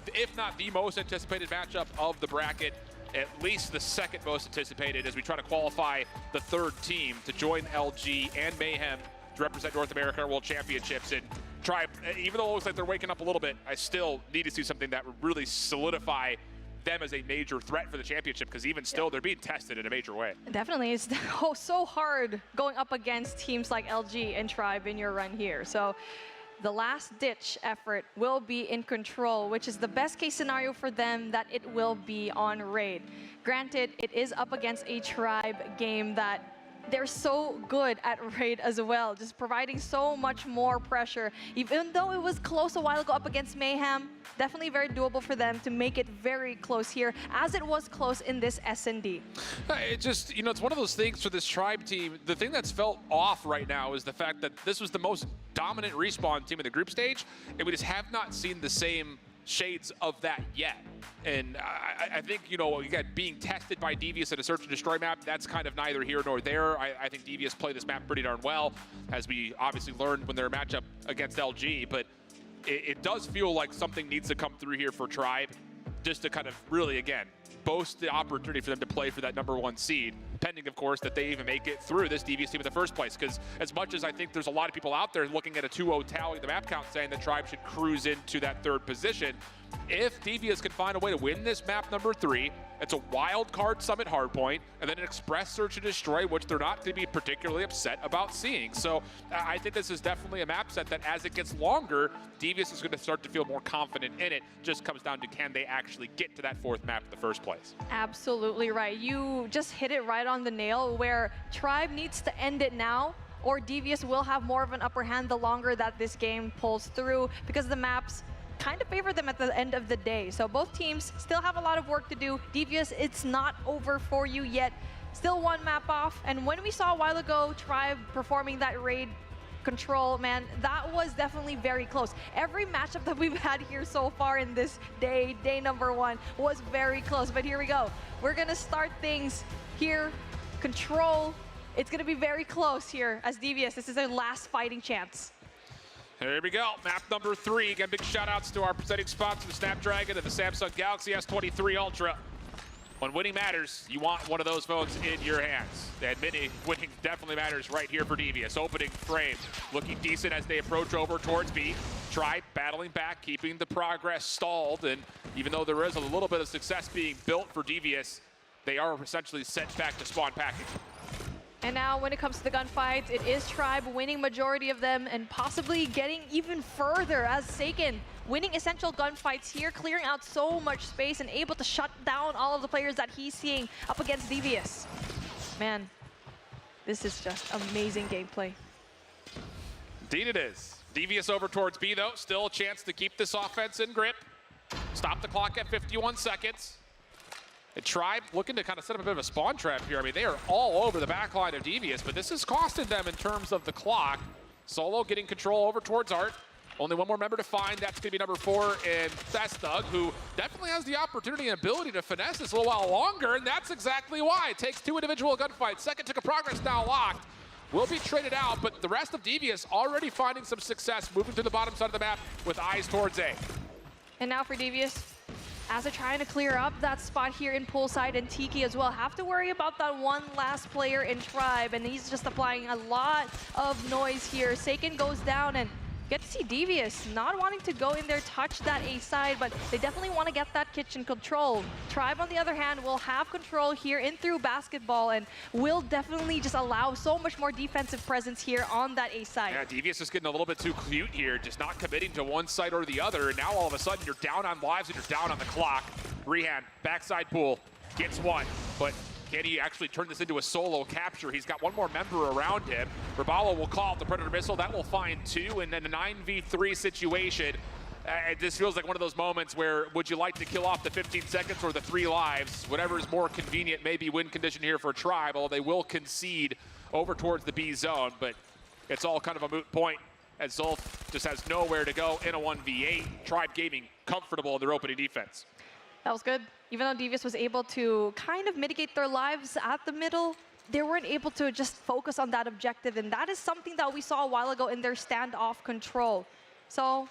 if not the most anticipated matchup of the bracket, at least the second most anticipated as we try to qualify the third team to join LG and Mayhem to represent North America World Championships. And Tribe, even though it looks like they're waking up a little bit, I still need to see something that would really solidify them as a major threat for the championship, because even still, they're being tested in a major way. Definitely. It's so hard going up against teams like LG and Tribe in your run here. So the last-ditch effort will be in Control, which is the best-case scenario for them that it will be on Raid. Granted, it is up against a Tribe game that they're so good at Raid as well, just providing so much more pressure. Even though it was close a while ago up against Mayhem, definitely very doable for them to make it very close here, as it was close in this S&D. It just, it's one of those things for this Tribe team. The thing that's felt off right now is the fact that this was the most dominant Respawn team in the group stage, and we just have not seen the same shades of that yet. And I think, again, being tested by Devious at a search and destroy map, that's kind of neither here nor there. I think Devious played this map pretty darn well, as we obviously learned when their matchup against LG, but it does feel like something needs to come through here for Tribe, just to kind of really, again, boast the opportunity for them to play for that #1 seed, pending, of course, that they even make it through this Devious team in the first place. Because as much as I think there's a lot of people out there looking at a 2-0 tally, the map count, saying that Tribe should cruise into that third position, if Devious can find a way to win this map #3, it's a wild card summit hardpoint, and then an express search and destroy, which they're not going to be particularly upset about seeing. So I think this is definitely a map set that, as it gets longer, Devious is going to start to feel more confident in it. Just comes down to, can they actually get to that fourth map in the first place? Absolutely right. You just hit it right on the nail, where Tribe needs to end it now, or Devious will have more of an upper hand the longer that this game pulls through, because the maps kind of favor them at the end of the day. So both teams still have a lot of work to do. Devious, it's not over for you yet. Still one map off. And when we saw a while ago Tribe performing that Raid Control, man, that was definitely very close. Every matchup that we've had here so far in this day #1, was very close. But here we go. We're going to start things here. Control. It's going to be very close here as Devious. This is their last fighting chance. Here we go, map #3. Again, big shout outs to our presenting sponsor, the Snapdragon and the Samsung Galaxy S23 Ultra. When winning matters, you want one of those folks in your hands. And winning definitely matters right here for Devious. Opening frame, looking decent as they approach over towards B. Tribe battling back, keeping the progress stalled. And even though there is a little bit of success being built for Devious, they are essentially sent back to spawn packing. And now when it comes to the gunfights, it is Tribe winning majority of them and possibly getting even further as Seiken winning essential gunfights here, clearing out so much space and able to shut down all of the players that he's seeing up against Devious. Man, this is just amazing gameplay. Indeed it is. Devious over towards B though, still a chance to keep this offense in grip. Stop the clock at 51 seconds. And Tribe looking to kind of set up a bit of a spawn trap here. I mean, they are all over the backline of Devious, but this has costed them in terms of the clock. Solo getting control over towards Art. Only one more member to find. That's going to be number 4 in Thestug, who definitely has the opportunity and ability to finesse this a little while longer, and that's exactly why. It takes 2 individual gunfights. Second took a progress now locked. Will be traded out, but the rest of Devious already finding some success, moving to the bottom side of the map with eyes towards A. And now for Devious, as they're trying to clear up that spot here in poolside, and Tiki as well have to worry about that one last player in Tribe, and he's just applying a lot of noise here. Seiken goes down, and get to see Devious not wanting to go in there, touch that A side, but they definitely want to get that kitchen control. Tribe, on the other hand, will have control here in through basketball and will definitely just allow so much more defensive presence here on that A side. Yeah, Devious is getting a little bit too cute here, just not committing to one side or the other, and now all of a sudden you're down on lives and you're down on the clock. Rehan, backside pool, gets one, but can he actually turn this into a solo capture? He's got one more member around him. Rabalo will call out the Predator Missile. That will find 2, and then a 9v3 situation. It just feels like one of those moments where would you like to kill off the 15 seconds or the 3 lives? Whatever is more convenient, maybe win condition here for Tribe, although they will concede over towards the B zone, but it's all kind of a moot point as Zulf just has nowhere to go in a 1v8. Tribe Gaming comfortable in their opening defense. That was good. Even though Devious was able to kind of mitigate their lives at the middle, they weren't able to just focus on that objective, and that is something that we saw a while ago in their standoff control. So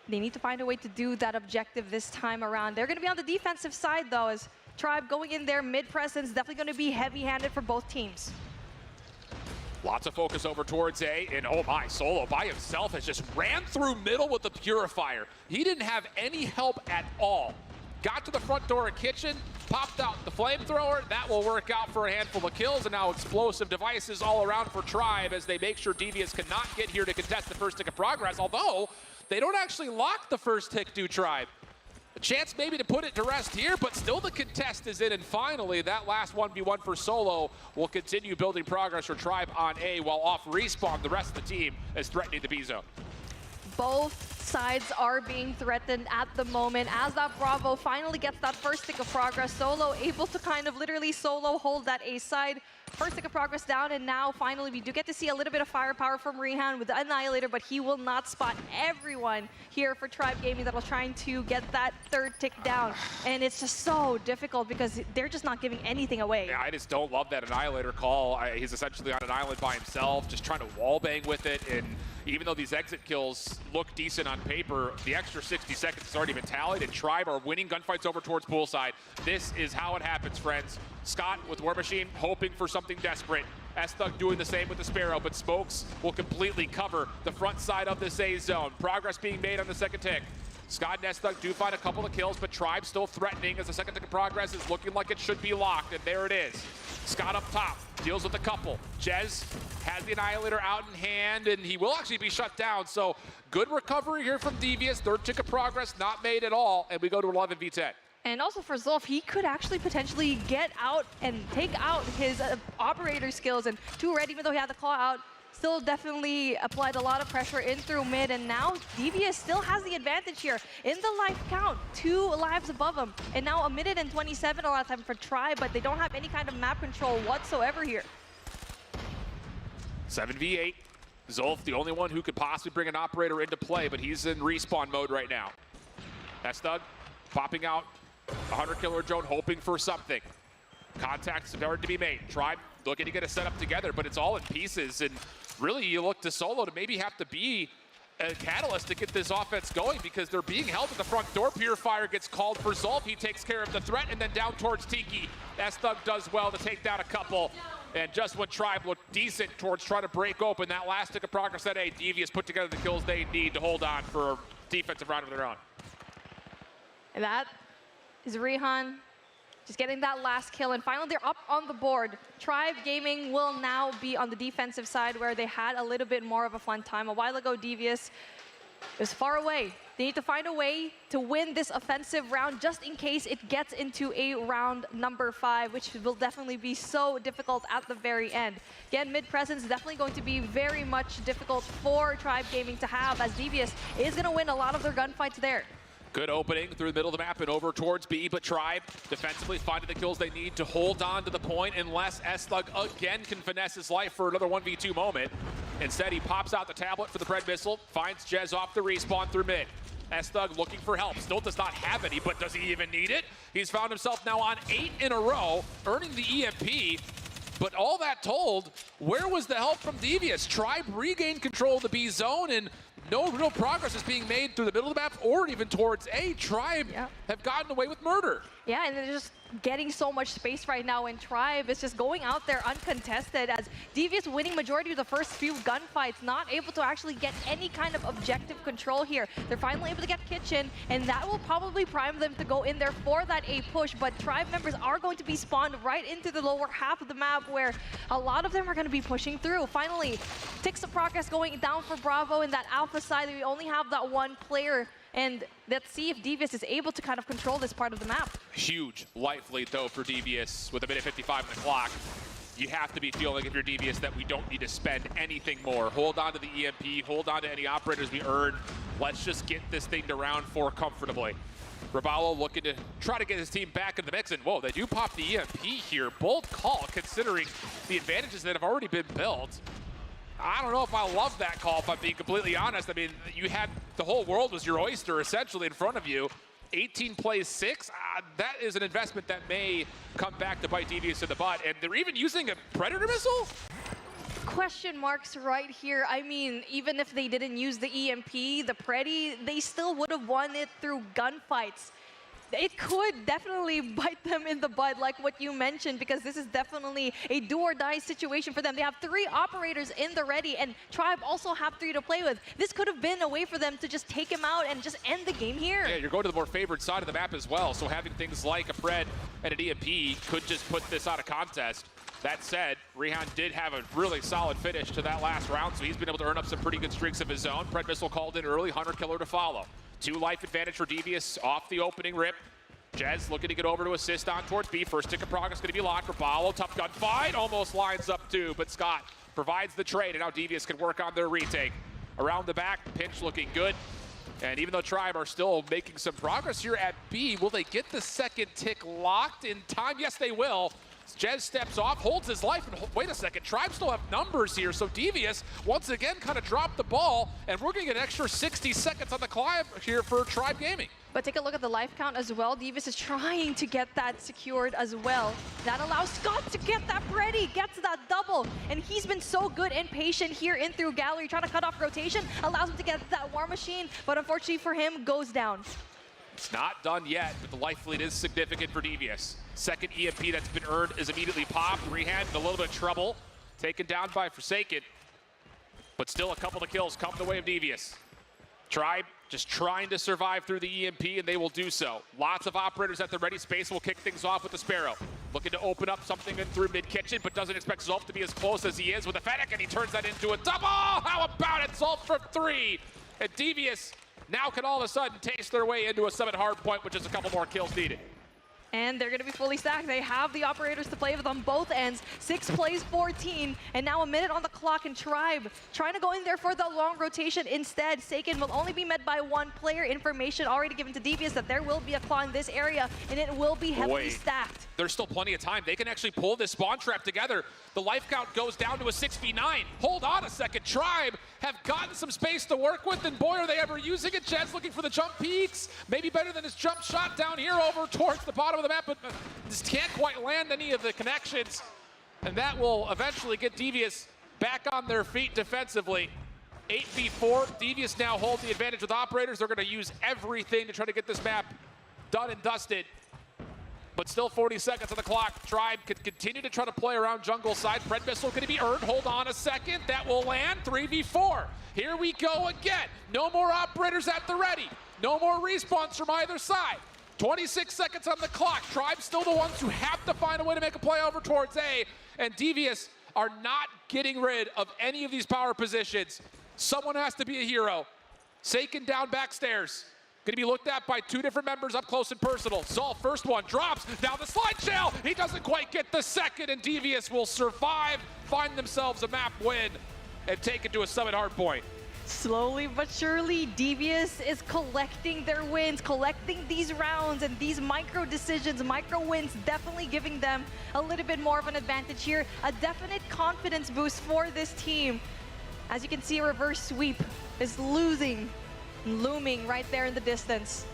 they need to find a way to do that objective this time around. They're going to be on the defensive side, though, as Tribe going in there mid-presence, definitely going to be heavy-handed for both teams. Lots of focus over towards A, and oh my, Solo by himself has just ran through middle with the Purifier. He didn't have any help at all. Got to the front door of Kitchen, popped out the flamethrower. That will work out for a handful of kills, and now explosive devices all around for Tribe as they make sure Devious cannot get here to contest the first tick of progress, although they don't actually lock the first tick, do Tribe. A chance maybe to put it to rest here, but still the contest is in, and finally that last 1v1 for Solo will continue building progress for Tribe on A, while off respawn the rest of the team is threatening the B zone. Both sides are being threatened at the moment. As that Bravo finally gets that first tick of progress, Solo able to kind of literally solo hold that A side. First tick of progress down, and now finally we do get to see a little bit of firepower from Rehan with the Annihilator, but he will not spot everyone here for Tribe Gaming that was trying to get that third tick down. And it's just so difficult because they're just not giving anything away. Yeah, I just don't love that Annihilator call. He's essentially on an island by himself, just trying to wallbang with it, and even though these exit kills look decent on paper, the extra 60 seconds has already been tallied, and Tribe are winning gunfights over towards poolside. This is how it happens, friends. Scott with War Machine hoping for something desperate. S-Thug doing the same with the Sparrow, but Smokes will completely cover the front side of this A zone. Progress being made on the second tick. Scott and S-Thug do find a couple of kills, but Tribe still threatening as the second tick of progress is looking like it should be locked, and there it is. Scott up top, deals with a couple. Jez has the Annihilator out in hand, and he will actually be shut down, so good recovery here from Devious. Third tick of progress not made at all, and we go to 11v10. And also for Zulf, he could actually potentially get out and take out his operator skills, and 2 red, even though he had the claw out, still definitely applied a lot of pressure in through mid, and now Devious still has the advantage here. In the life count, 2 lives above him, and now a minute and 27 a lot of time for Tribe, but they don't have any kind of map control whatsoever here. 7v8. Zulf, the only one who could possibly bring an operator into play, but he's in respawn mode right now. S-Thug popping out 100 killer drone, hoping for something. Contacts have already to be made. Tribe looking to get a setup together, but it's all in pieces, and really you look to Solo to maybe have to be a catalyst to get this offense going because they're being held at the front door. Purifier gets called for Zulf. He takes care of the threat, and then down towards Tiki. S-Thug does well to take down a couple. And just when Tribe looked decent towards trying to break open that last tick of progress that Devious put together the kills they need to hold on for a defensive round of their own. And that is Rihan just getting that last kill, and finally they're up on the board. Tribe Gaming will now be on the defensive side where they had a little bit more of a fun time. A while ago, Devious is far away. They need to find a way to win this offensive round just in case it gets into a round number 5, which will definitely be so difficult at the very end. Again, mid-presence is definitely going to be very much difficult for Tribe Gaming to have, as Devious is going to win a lot of their gunfights there. Good opening through the middle of the map and over towards B, but Tribe defensively finding the kills they need to hold on to the point unless S-Thug again can finesse his life for another 1v2 moment. Instead, he pops out the tablet for the bread missile, finds Jez off the respawn through mid. S-Thug looking for help, still does not have any, but does he even need it? He's found himself now on 8 in a row, earning the EMP. But all that told, where was the help from Devious? Tribe regained control of the B zone, and no real progress is being made through the middle of the map or even towards A. Tribe have gotten away with murder. Yeah, and they're just getting so much space right now, and Tribe is just going out there uncontested as Devious winning majority of the first few gunfights, not able to actually get any kind of objective control here. They're finally able to get Kitchen, and that will probably prime them to go in there for that A push, but Tribe members are going to be spawned right into the lower half of the map where a lot of them are going to be pushing through. Finally, ticks of progress going down for Bravo in that alpha side. We only have that one player, and let's see if Devious is able to kind of control this part of the map. Huge life lead though for Devious with a minute 55 on the clock. You have to be feeling, if you're Devious, that we don't need to spend anything more. Hold on to the EMP, hold on to any operators we earn. Let's just get this thing to round 4 comfortably. Raballo looking to try to get his team back in the mix, and whoa, they do pop the EMP here. Bold call considering the advantages that have already been built. I don't know if I love that call, if I'm being completely honest. I mean, you had the whole world was your oyster essentially in front of you. 18 plays 6, that is an investment that may come back to bite Devious in the butt. And they're even using a Predator missile? Question marks right here. I mean, even if they didn't use the EMP, the Predi, they still would have won it through gunfights. It could definitely bite them in the butt, like what you mentioned, because this is definitely a do-or-die situation for them. They have 3 operators in the ready, and Tribe also have 3 to play with. This could have been a way for them to just take him out and just end the game here. Yeah, you're going to the more favored side of the map as well, so having things like a Pred and an EMP could just put this out of contest. That said, Rihan did have a really solid finish to that last round, so he's been able to earn up some pretty good streaks of his own. Pred missile called in early, Hunter Killer to follow. 2 life advantage for Devious off the opening rip. Jez looking to get over to assist on towards B. First tick of progress going to be locked. Raballo, tough gun fight, almost lines up too, but Scott provides the trade, and now Devious can work on their retake. Around the back, pinch looking good. And even though Tribe are still making some progress here at B, will they get the second tick locked in time? Yes, they will. Jez steps off, holds his life, and wait a second, Tribe still have numbers here, so Devious once again kind of dropped the ball, and we're going to get an extra 60 seconds on the climb here for Tribe Gaming. But take a look at the life count as well. Devious is trying to get that secured as well. That allows Scott to get that ready, gets that double, and he's been so good and patient here in through gallery, trying to cut off rotation, allows him to get that war machine, but unfortunately for him, goes down. It's not done yet, but the life lead is significant for Devious. Second EMP that's been earned is immediately popped. Rihan in a little bit of trouble, taken down by Forsaken, but still a couple of kills come the way of Devious. Tribe just trying to survive through the EMP, and they will do so. Lots of operators at the ready space. Will kick things off with the Sparrow. Looking to open up something in through mid-kitchen, but doesn't expect Zulf to be as close as he is with a Fennec, and he turns that into a double! How about it? Zulf for 3! And Devious now can all of a sudden taste their way into a 7 hardpoint with just a couple more kills needed. And they're going to be fully stacked. They have the operators to play with on both ends. 6 plays 14, and now a minute on the clock, and Tribe trying to go in there for the long rotation. Instead, Saken will only be met by 1 player. Information already given to Devious that there will be a claw in this area, and it will be heavily stacked. There's still plenty of time. They can actually pull this spawn trap together. The life count goes down to a 6v9. Hold on a second. Tribe have gotten some space to work with, and boy, are they ever using it. Jez looking for the jump peaks. Maybe better than his jump shot down here over towards the bottom of the map, but just can't quite land any of the connections. And that will eventually get Devious back on their feet defensively. 8v4. Devious now holds the advantage with operators. They're going to use everything to try to get this map done and dusted. But still 40 seconds on the clock. Tribe could continue to try to play around jungle side. Pred missile going to be earned. Hold on a second. That will land. 3v4. Here we go again. No more operators at the ready. No more respawns from either side. 26 seconds on the clock. Tribe still the ones who have to find a way to make a play over towards A. And Devious are not getting rid of any of these power positions. Someone has to be a hero. Saken down backstairs. Going to be looked at by two different members up close and personal. Zol, first one, drops. Now the slide shell. He doesn't quite get the second, and Devious will survive, find themselves a map win, and take it to a Summit Hardpoint. Slowly but surely, Devious is collecting their wins, collecting these rounds and these micro decisions, micro wins, definitely giving them a little bit more of an advantage here. A definite confidence boost for this team. As you can see, a reverse sweep is looming right there in the distance.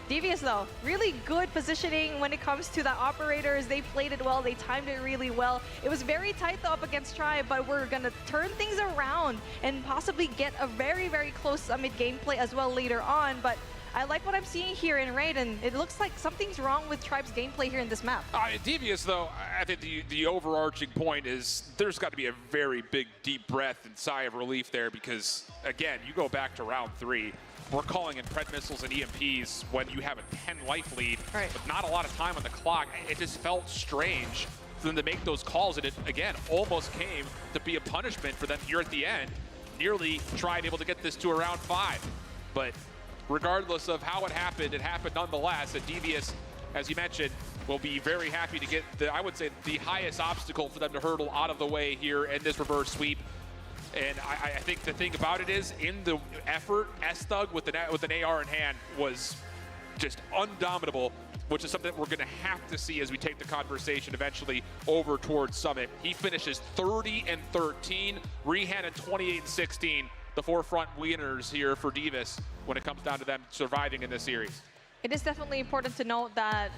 Devious though, really good positioning when it comes to the operators. They played it well, they timed it really well. It was very tight though up against Tribe, but we're gonna turn things around and possibly get a very, very close Summit gameplay as well later on. But I like what I'm seeing here in Raid, and it looks like something's wrong with Tribe's gameplay here in this map. Devious, though, I think the overarching point is there's got to be a very big, deep breath and sigh of relief there because, again, you go back to round 3, we're calling in Pred missiles and EMPs when you have a 10 life lead, with not a lot of time on the clock. It just felt strange for them to make those calls, and it, again, almost came to be a punishment for them here at the end. Nearly Tribe able to get this to around 5, but regardless of how it happened nonetheless. And Devious, as you mentioned, will be very happy to get I would say, the highest obstacle for them to hurdle out of the way here in this reverse sweep. And I think the thing about it is, in the effort, S-Thug with an AR in hand was just undominable, which is something that we're going to have to see as we take the conversation eventually over towards Summit. He finishes 30-13, Rehan at 28-16. The forefront winners here for Devious when it comes down to them surviving in this series. It is definitely important to note that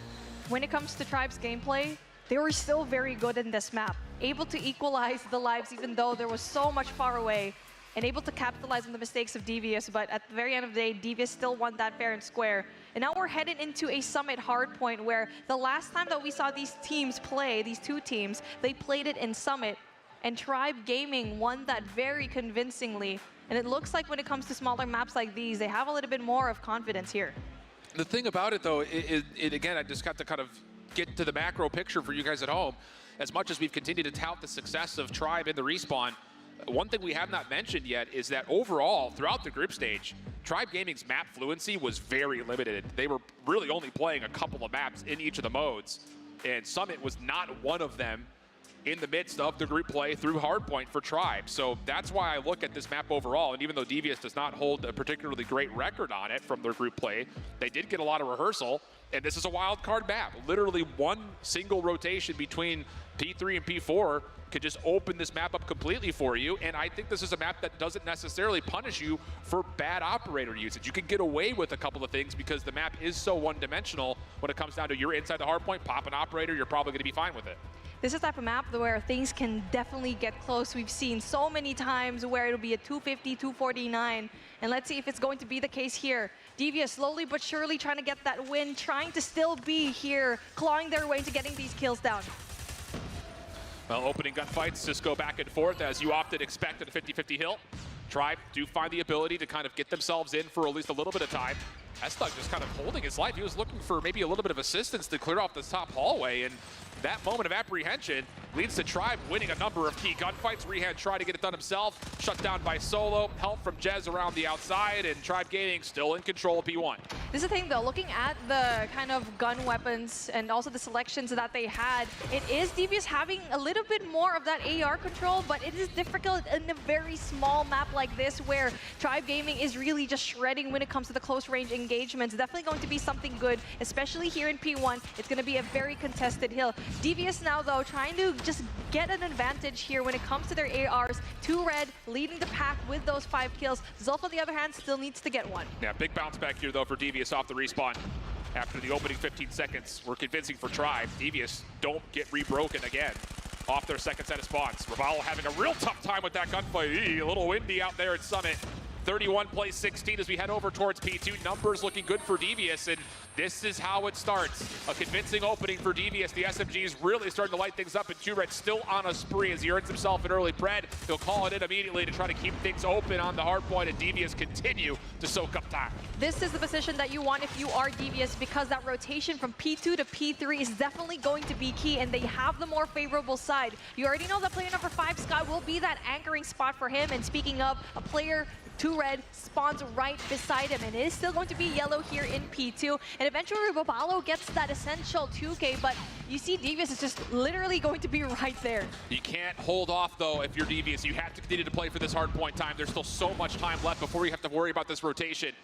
when it comes to Tribe's gameplay, they were still very good in this map, able to equalize the lives even though there was so much far away, and able to capitalize on the mistakes of Devious. But at the very end of the day, Devious still won that fair and square. And now we're headed into a Summit Hardpoint where the last time that we saw these teams play, these two teams, they played it in Summit, and Tribe Gaming won that very convincingly. And it looks like when it comes to smaller maps like these, they have a little bit more of confidence here. The thing about it, though, again, I just got to kind of get to the macro picture for you guys at home. As much as we've continued to tout the success of Tribe in the respawn, one thing we have not mentioned yet is that overall, throughout the group stage, Tribe Gaming's map fluency was very limited. They were really only playing a couple of maps in each of the modes, and Summit was not one of them in the midst of the group play through Hardpoint for Tribe. So that's why I look at this map overall, and even though Devious does not hold a particularly great record on it from their group play, they did get a lot of rehearsal, and this is a wild card map. Literally one single rotation between P3 and P4 could just open this map up completely for you, and I think this is a map that doesn't necessarily punish you for bad operator usage. You can get away with a couple of things because the map is so one-dimensional when it comes down to you're inside the Hardpoint, pop an operator, you're probably going to be fine with it. This is the type of map where things can definitely get close. We've seen so many times where it'll be a 250, 249. And let's see if it's going to be the case here. Devious slowly but surely trying to get that win, trying to still be here, clawing their way into getting these kills down. Well, opening gunfights just go back and forth as you often expect at a 50-50 hill. Tribe do find the ability to kind of get themselves in for at least a little bit of time. S-Thug just kind of holding his life. He was looking for maybe a little bit of assistance to clear off this top hallway, and that moment of apprehension leads to Tribe winning a number of key gunfights. Rehan tried to get it done himself, shut down by Solo, help from Jez around the outside, and Tribe Gaming still in control of P1. This is the thing though, looking at the kind of gun weapons and also the selections that they had, it is Devious having a little bit more of that AR control, but it is difficult in a very small map like this where Tribe Gaming is really just shredding when it comes to the close range engagements. Definitely going to be something good, especially here in P1. It's going to be a very contested hill. Devious now though, trying to just get an advantage here when it comes to their ARs. 2 red, leading the pack with those 5 kills. Zolf, on the other hand, still needs to get 1. Yeah, big bounce back here though for Devious off the respawn. After the opening 15 seconds, we're convincing for Tribe. Devious don't get rebroken again. off their second set of spawns. Ravallo having a real tough time with that gunfight. A little windy out there at Summit. 31 plays 16 as we head over towards P2. Numbers looking good for Devious, and this is how it starts. A convincing opening for Devious. The SMGs really starting to light things up, and 2Red still on a spree as he earns himself an early pred. He'll call it in immediately to try to keep things open on the hardpoint, and Devious continue to soak up time. This is the position that you want if you are Devious, because that rotation from P2 to P3 is definitely going to be key, and they have the more favorable side. You already know that player number 5, Scott, will be that anchoring spot for him, and speaking of a player, 2Red spawns right beside him, and it is still going to be yellow here in P2. And eventually Ravallo gets that essential 2K, but you see Devious is just literally going to be right there. You can't hold off, though, if you're Devious. You have to continue to play for this hard point time. There's still so much time left before you have to worry about this rotation.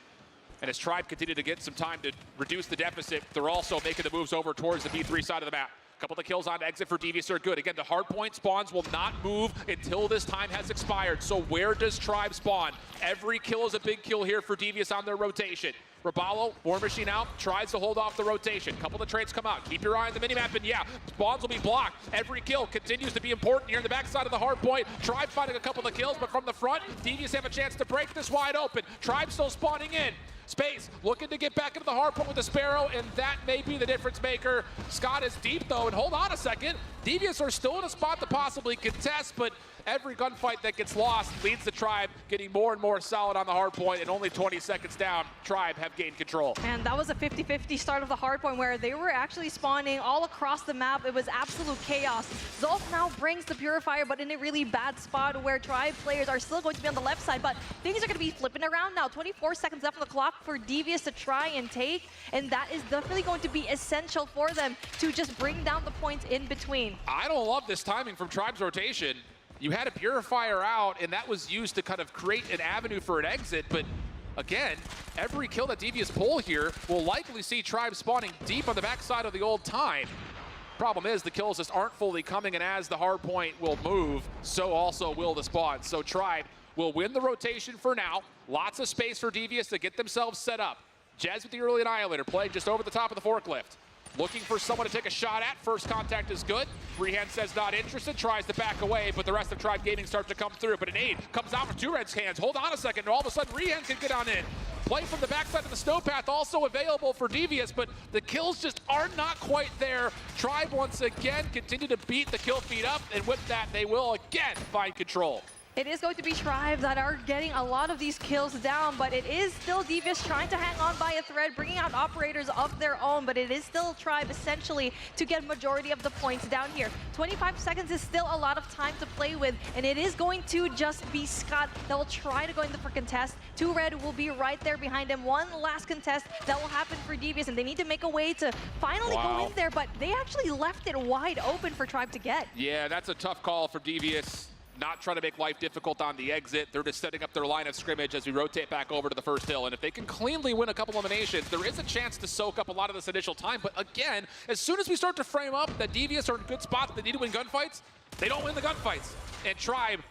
And as Tribe continue to get some time to reduce the deficit, they're also making the moves over towards the P3 side of the map. Couple of kills on exit for Devious are good. Again, the hardpoint spawns will not move until this time has expired. So where does Tribe spawn? Every kill is a big kill here for Devious on their rotation. Raballo, War Machine out, tries to hold off the rotation. Couple of trades come out. Keep your eye on the minimap, and yeah, spawns will be blocked. Every kill continues to be important here in the backside of the hardpoint. Tribe finding a couple of kills, but from the front, Devious have a chance to break this wide open. Tribe still spawning in. Space looking to get back into the hardpoint with the Sparrow, and that may be the difference maker. Scott is deep though, and hold on a second. Devious are still in a spot to possibly contest, but every gunfight that gets lost leads the Tribe getting more and more solid on the hardpoint, and only 20 seconds down, Tribe have gained control. And that was a 50-50 start of the hardpoint where they were actually spawning all across the map. It was absolute chaos. Zolf now brings the Purifier, but in a really bad spot where Tribe players are still going to be on the left side, but things are going to be flipping around now. 24 seconds left on the clock for Devious to try and take, and that is definitely going to be essential for them to just bring down the points in between. I don't love this timing from Tribe's rotation. You had a Purifier out, and that was used to kind of create an avenue for an exit, but again, every kill that Devious pull here will likely see Tribe spawning deep on the backside of the old time. Problem is, the kills just aren't fully coming, and as the hardpoint will move, so also will the spawn. So Tribe will win the rotation for now. Lots of space for Devious to get themselves set up. Jez with the early Annihilator, playing just over the top of the forklift. Looking for someone to take a shot at. First contact is good. Freehand says not interested, tries to back away, but the rest of Tribe Gaming starts to come through. But an aid comes out from 2Red's hands. Hold on a second, and all of a sudden, Rehand can get on in. Play from the backside of the snowpath also available for Devious, but the kills just are not quite there. Tribe once again continue to beat the kill feed up, and with that, they will again find control. It is going to be Tribe that are getting a lot of these kills down, but it is still Devious trying to hang on by a thread, bringing out operators of their own, but it is still Tribe essentially to get majority of the points down here. 25 seconds is still a lot of time to play with, and it is going to just be Scott that will try to go in for contest. 2Red will be right there behind him. One last contest that will happen for Devious, and they need to make a way to finally go in there, but they actually left it wide open for Tribe to get. Yeah, that's a tough call for Devious. Not trying to make life difficult on the exit. They're just setting up their line of scrimmage as we rotate back over to the first hill. And if they can cleanly win a couple eliminations, there is a chance to soak up a lot of this initial time. But again, as soon as we start to frame up that Devious are in good spots, they need to win gunfights, they don't win the gunfights. And Tribe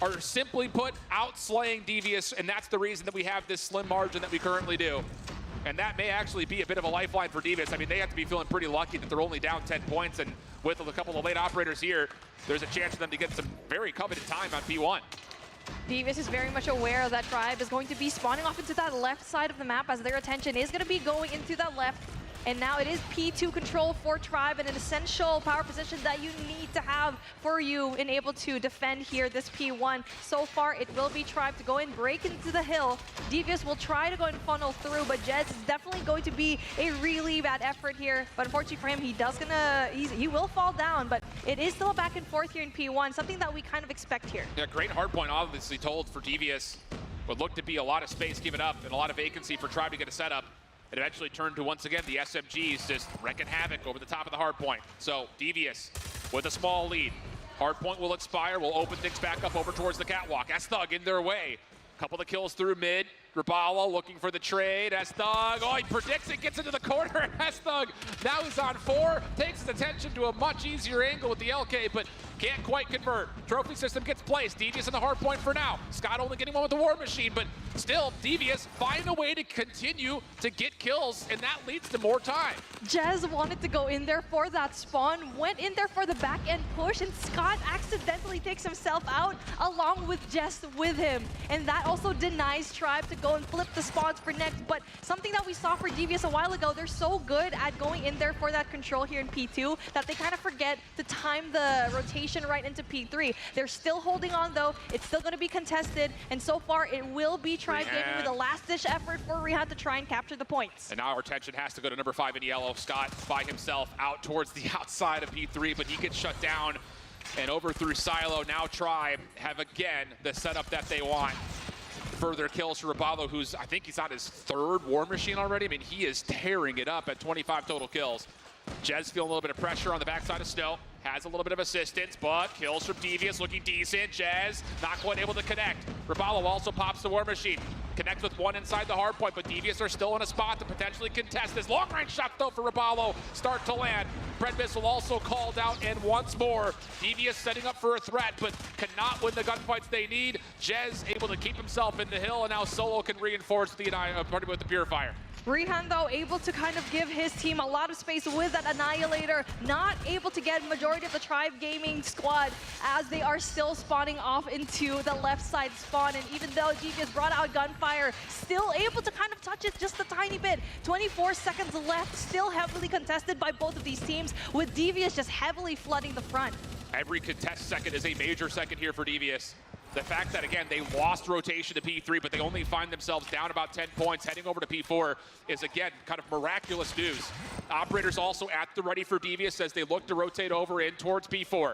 are simply put outslaying Devious, and that's the reason that we have this slim margin that we currently do. And that may actually be a bit of a lifeline for Devious. I mean, they have to be feeling pretty lucky that they're only down 10 points, and with a couple of late operators here, there's a chance for them to get some very coveted time on P1. Devious is very much aware that Tribe is going to be spawning off into that left side of the map as their attention is going to be going into that left. And now it is P2 control for Tribe, and an essential power position that you need to have for you and able to defend here this P1. So far, it will be Tribe to go and break into the hill. Devious will try to go and funnel through, but Jez is definitely going to be a really bad effort here. But unfortunately for him, he will fall down, but it is still a back and forth here in P1, something that we kind of expect here. Yeah, great hardpoint, obviously told for Devious. Would look to be a lot of space given up and a lot of vacancy for Tribe to get a setup. It eventually turned to, once again, the SMGs just wreaking havoc over the top of the hardpoint. So Devious with a small lead. Hardpoint will expire. We'll open things back up over towards the catwalk. S-Thug in their way. Couple of kills through mid. Rabalo looking for the trade. S-Thug, oh, he predicts it, gets into the corner. S-Thug, now he's on 4, takes his attention to a much easier angle with the LK, but can't quite convert. Trophy system gets placed. Devious in the hard point for now. Scott only getting one with the War Machine, but still, Devious find a way to continue to get kills, and that leads to more time. Jez wanted to go in there for that spawn, went in there for the back end push, and Scott accidentally takes himself out along with Jez with him. And that also denies Tribe to go and flip the spawns for next. But something that we saw for Devious a while ago, they're so good at going in there for that control here in P2 that they kind of forget to time the rotation right into P3. They're still holding on though. It's still going to be contested, and so far it will be Tribe Gaming with a last-ditch effort for Rehan to try and capture the points. And now our attention has to go to number 5 in yellow. Scott by himself out towards the outside of P3, but he gets shut down and over through Silo. Now Tribe have again the setup that they want. Further kills for Rabalo, who's, I think he's on his 3rd War Machine already. I mean, he is tearing it up at 25 total kills. Jez feeling a little bit of pressure on the backside of Snow. Has a little bit of assistance, but kills from Devious looking decent. Jez not quite able to connect. Rabalo also pops the War Machine. Connects with one inside the hard point, but Devious are still in a spot to potentially contest this. Long range shot though for Rabalo. Start to land. Bread Missile also called out, and once more, Devious setting up for a threat, but cannot win the gunfights they need. Jez able to keep himself in the hill, and now Solo can reinforce the with the Purifier. Rehan, though, able to kind of give his team a lot of space with that Annihilator, not able to get majority of the Tribe Gaming squad as they are still spawning off into the left side spawn. And even though Devious brought out Gunfire, still able to kind of touch it just a tiny bit. 24 seconds left, still heavily contested by both of these teams, with Devious just heavily flooding the front. Every contest second is a major second here for Devious. The fact that, again, they lost rotation to P3, but they only find themselves down about 10 points heading over to P4 is, again, kind of miraculous news. Operators also at the ready for Devious as they look to rotate over in towards P4.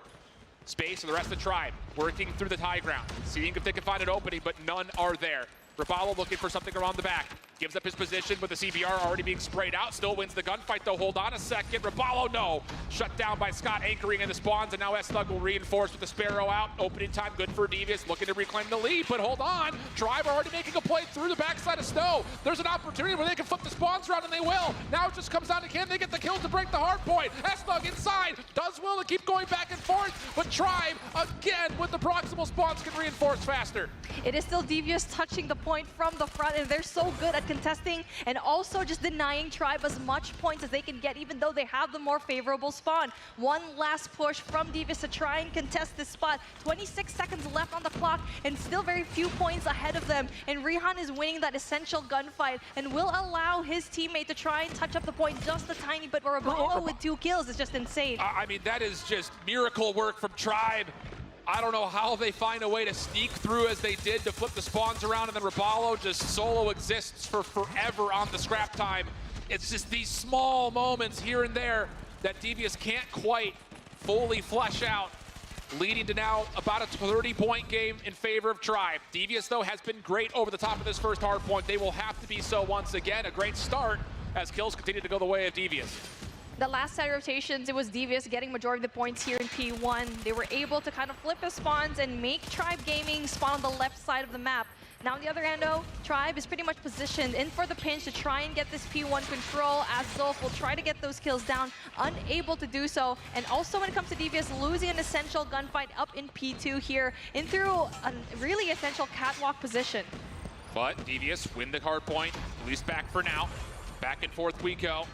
Space for the rest of the Tribe, working through the high ground, seeing if they can find an opening, but none are there. Rabalo looking for something around the back. Gives up his position with the CBR already being sprayed out. Still wins the gunfight though. Hold on a second. Rabalo, no. Shut down by Scott, anchoring in the spawns, and now S-Thug will reinforce with the Sparrow out. Opening time good for Devious, looking to reclaim the lead, but hold on. Tribe already making a play through the backside of Snow. There's an opportunity where they can flip the spawns around, and they will. Now it just comes down to can they get the kill to break the hard point. S-Thug inside, does well to keep going back and forth, but Tribe, again, with the proximal spawns can reinforce faster. It is still Devious touching the point from the front, and they're so good at contesting and also just denying Tribe as much points as they can get, even though they have the more favorable spawn. One last push from Devious to try and contest this spot. 26 seconds left on the clock, and still very few points ahead of them. And Rehan is winning that essential gunfight and will allow his teammate to try and touch up the point just a tiny bit. Rabalo with 2 kills is just insane. I mean, that is just miracle work from Tribe. I don't know how they find a way to sneak through as they did to flip the spawns around, and then Rabalo just solo exists for forever on the scrap time. It's just these small moments here and there that Devious can't quite fully flesh out, leading to now about a 30-point game in favor of Tribe. Devious, though, has been great over the top of this first hard point. They will have to be so once again. A great start as kills continue to go the way of Devious. The last set of rotations, it was Devious getting majority of the points here in P1. They were able to kind of flip the spawns and make Tribe Gaming spawn on the left side of the map. Now on the other hand though, Tribe is pretty much positioned in for the pinch to try and get this P1 control, as Zolf will try to get those kills down, unable to do so. And also when it comes to Devious, losing an essential gunfight up in P2 here, in through a really essential catwalk position. But Devious win the hard point, at least back for now. Back and forth we go.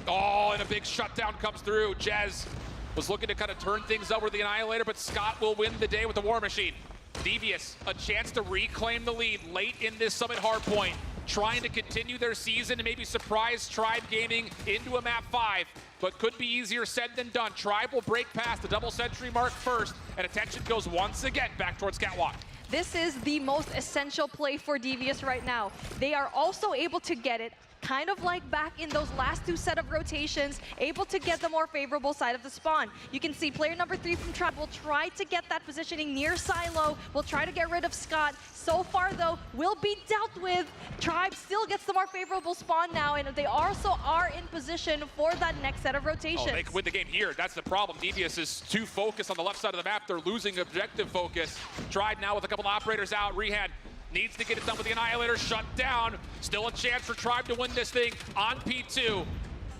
Oh, and a big shutdown comes through. Jez was looking to kind of turn things over the Annihilator, but Scott will win the day with the War Machine. Devious, a chance to reclaim the lead late in this Summit hardpoint, trying to continue their season and maybe surprise Tribe Gaming into a map 5, but could be easier said than done. Tribe will break past the double century mark first, and attention goes once again back towards Catwalk. This is the most essential play for Devious right now. They are also able to get it, kind of like back in those last 2 set of rotations, able to get the more favorable side of the spawn. You can see player number 3 from Tribe will try to get that positioning near Silo, will try to get rid of Scott. So far though, will be dealt with. Tribe still gets the more favorable spawn now, and they also are in position for that next set of rotations. Oh, they can win the game here. That's the problem. Devious is too focused on the left side of the map. They're losing objective focus. Tribe now with a couple operators out. Rehan needs to get it done with the Annihilator shut down. Still a chance for Tribe to win this thing on P2.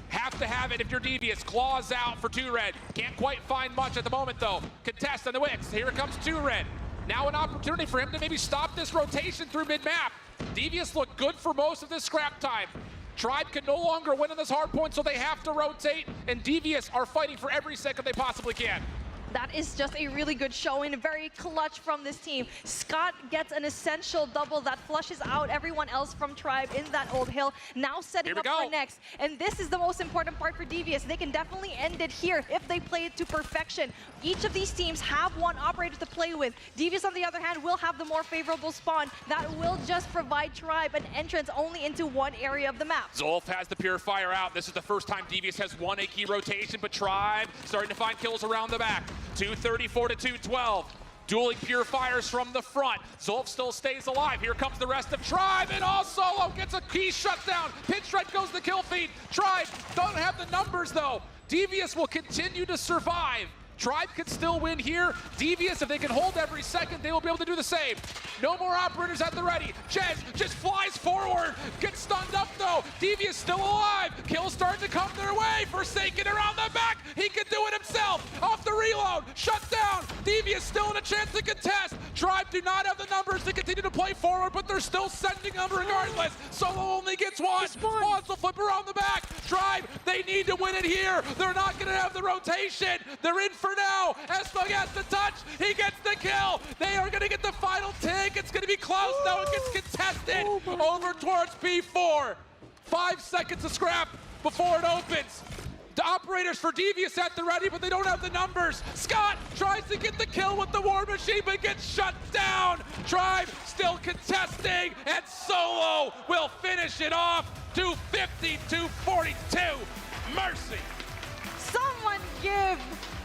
Have to have it if you're Devious. Claws out for 2Red. Can't quite find much at the moment though. Contest on the Wix. Here comes 2Red. Now an opportunity for him to maybe stop this rotation through mid-map. Devious looked good for most of this scrap time. Tribe can no longer win in this hard point, so they have to rotate, and Devious are fighting for every second they possibly can. That is just a really good showing, very clutch from this team. Scott gets an essential double that flushes out everyone else from Tribe in that old hill. Now setting up for next. And this is the most important part for Devious. They can definitely end it here if they play it to perfection. Each of these teams have one operator to play with. Devious, on the other hand, will have the more favorable spawn. That will just provide Tribe an entrance only into one area of the map. Zolf has the Purifier out. This is the first time Devious has won a key rotation, but Tribe starting to find kills around the back. 234 to 212. Dueling Purifiers from the front. Zolf still stays alive. Here comes the rest of Tribe, and all Solo gets a key shutdown. Pinstripe goes the kill feed. Tribe don't have the numbers though. Devious will continue to survive. Tribe can still win here. Devious, if they can hold every second, they will be able to do the same. No more operators at the ready. Jez just flies forward. Gets stunned up though. Devious still alive. Kills starting to come their way. Forsaken around the back. He can do it himself. Off the reload. Shut down. Devious still in a chance to contest. Tribe do not have the numbers to continue to play forward, but they're still sending them regardless. Solo only gets one. Spawns will flip around the back. Tribe, they need to win it here. They're not going to have the rotation. They're in for now. Espo gets the touch. He gets the kill. They are going to get the final take. It's going to be close though. It gets contested over towards P4. 5 seconds to scrap before it opens. The operators for Devious at the ready, but they don't have the numbers. Scott tries to get the kill with the War Machine, but gets shut down. Tribe still contesting, and Solo will finish it off. 250, 242. Mercy. Someone give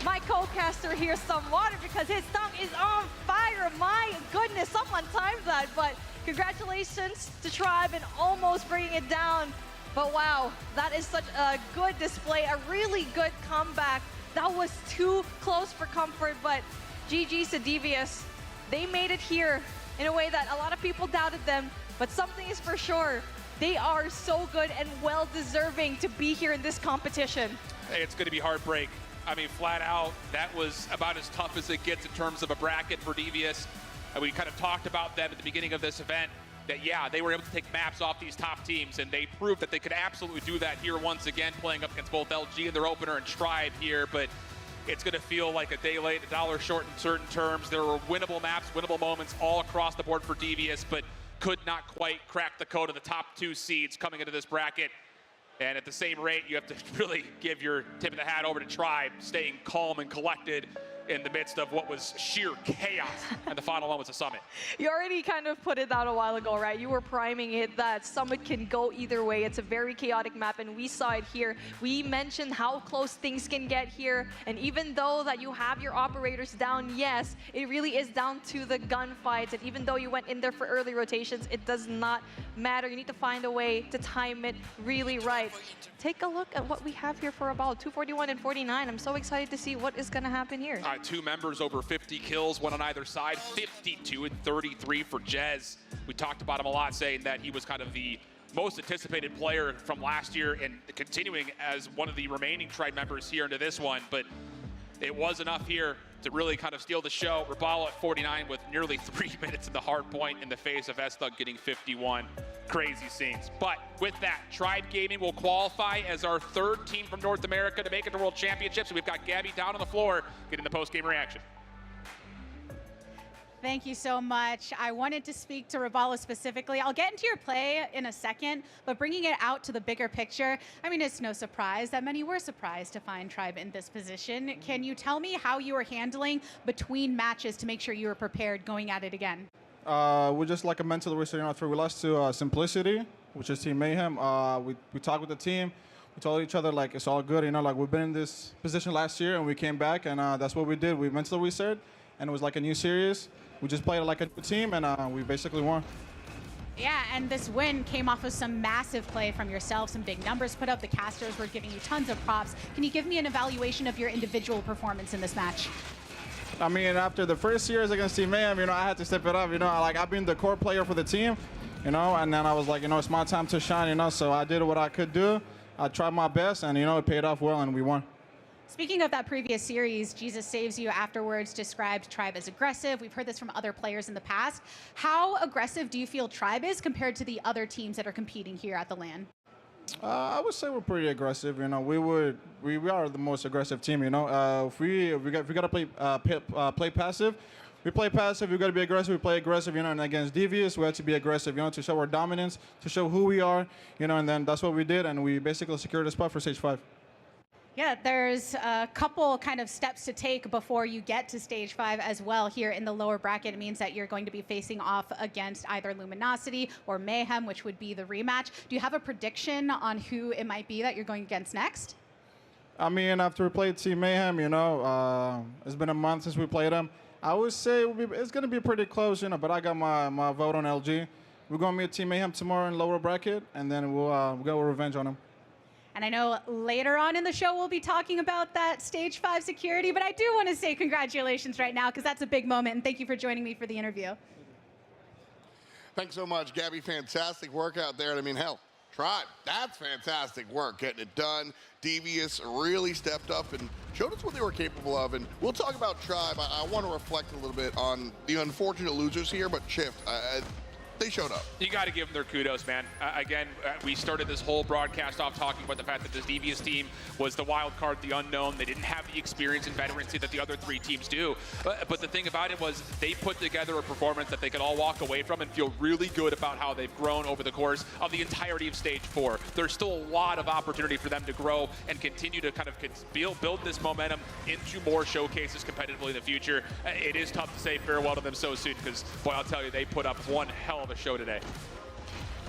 my co-caster here some water because his tongue is on fire. My goodness, someone timed that, but congratulations to Tribe and almost bringing it down. But wow, that is such a good display, a really good comeback. That was too close for comfort, but GG's to Devious. They made it here in a way that a lot of people doubted them, but something is for sure. They are so good and well-deserving to be here in this competition. Hey, it's going to be heartbreak. I mean, flat out, that was about as tough as it gets in terms of a bracket for Devious. And we kind of talked about them at the beginning of this event, that yeah, they were able to take maps off these top teams, and they proved that they could absolutely do that here once again, playing up against both LG in their opener and Tribe here. But it's going to feel like a day late, a dollar short in certain terms. There were winnable maps, winnable moments all across the board for Devious, but could not quite crack the code of the top 2 seeds coming into this bracket. And at the same rate, you have to really give your tip of the hat over to Tribe, staying calm and collected in the midst of what was sheer chaos and the final moments of Summit. You already kind of put it out a while ago, right? You were priming it that Summit can go either way. It's a very chaotic map, and we saw it here. We mentioned how close things can get here, and even though that you have your operators down, yes, it really is down to the gunfights, and even though you went in there for early rotations, it does not matter. You need to find a way to time it really right. Take a look at what we have here for about 241 and 49. I'm so excited to see what is going to happen here. 2 members over 50 kills, one on either side, 52 and 33 for Jez. We talked about him a lot, saying that he was kind of the most anticipated player from last year and continuing as one of the remaining Tribe members here into this one, but it was enough here to really kind of steal the show. Rabalo at 49 with nearly 3 minutes in the hard point in the face of Estug getting 51. Crazy scenes. But with that, Tribe Gaming will qualify as our 3rd team from North America to make it to World Championships. We've got Gabby down on the floor getting the post-game reaction. Thank you so much. I wanted to speak to Rabalo specifically. I'll get into your play in a second, but bringing it out to the bigger picture, I mean, it's no surprise that many were surprised to find Tribe in this position. Can you tell me how you were handling between matches to make sure you were prepared going at it again? We're just like a mental resetting out through. We lost to Simplicity, which is Team Mayhem. We talked with the team. We told each other, like, it's all good. You know, like, we've been in this position last year, and we came back, and that's what we did. We mentally reset, and it was like a new series. We just played like a new team, and we basically won. Yeah, and this win came off of some massive play from yourself, some big numbers put up. The casters were giving you tons of props. Can you give me an evaluation of your individual performance in this match? I mean, after the first series against Team Mayhem, I had to step it up. I've been the core player for the team, and then I was like, it's my time to shine, so I did what I could do. I tried my best, and, it paid off well, and we won. Speaking of that previous series, Jesus Saves You afterwards described Tribe as aggressive. We've heard this from other players in the past. How aggressive do you feel Tribe is compared to the other teams that are competing here at the LAN? I would say we're pretty aggressive. We are the most aggressive team. If we gotta play passive, we play passive. We gotta be aggressive. We play aggressive. And against Devious, we had to be aggressive. To show our dominance, to show who we are. And then that's what we did, and we basically secured a spot for stage 5. Yeah, there's a couple kind of steps to take before you get to stage 5 as well here in the lower bracket. It means that you're going to be facing off against either Luminosity or Mayhem, which would be the rematch. Do you have a prediction on who it might be that you're going against next? I mean, after we played Team Mayhem, it's been a month since we played them. I would say it's going to be pretty close, but I got my vote on LG. We're going to meet Team Mayhem tomorrow in lower bracket, and then we'll go revenge on them. And I know later on in the show we'll be talking about that stage 5 security, but I do want to say congratulations right now because that's a big moment, and thank you for joining me for the interview. Thanks so much, Gabby. Fantastic work out there. I mean, hell, Tribe, that's fantastic work getting it done. Devious really stepped up and showed us what they were capable of. And we'll talk about Tribe. I want to reflect a little bit on the unfortunate losers here, but Shift, they showed up. You got to give them their kudos, man. Again, we started this whole broadcast off talking about the fact that this Devious team was the wild card, the unknown. They didn't have the experience and veterancy that the other 3 teams do. But the thing about it was they put together a performance that they could all walk away from and feel really good about how they've grown over the course of the entirety of stage 4. There's still a lot of opportunity for them to grow and continue to kind of build this momentum into more showcases competitively in the future. It is tough to say farewell to them so soon because, boy, I'll tell you, they put up one hell of a show today.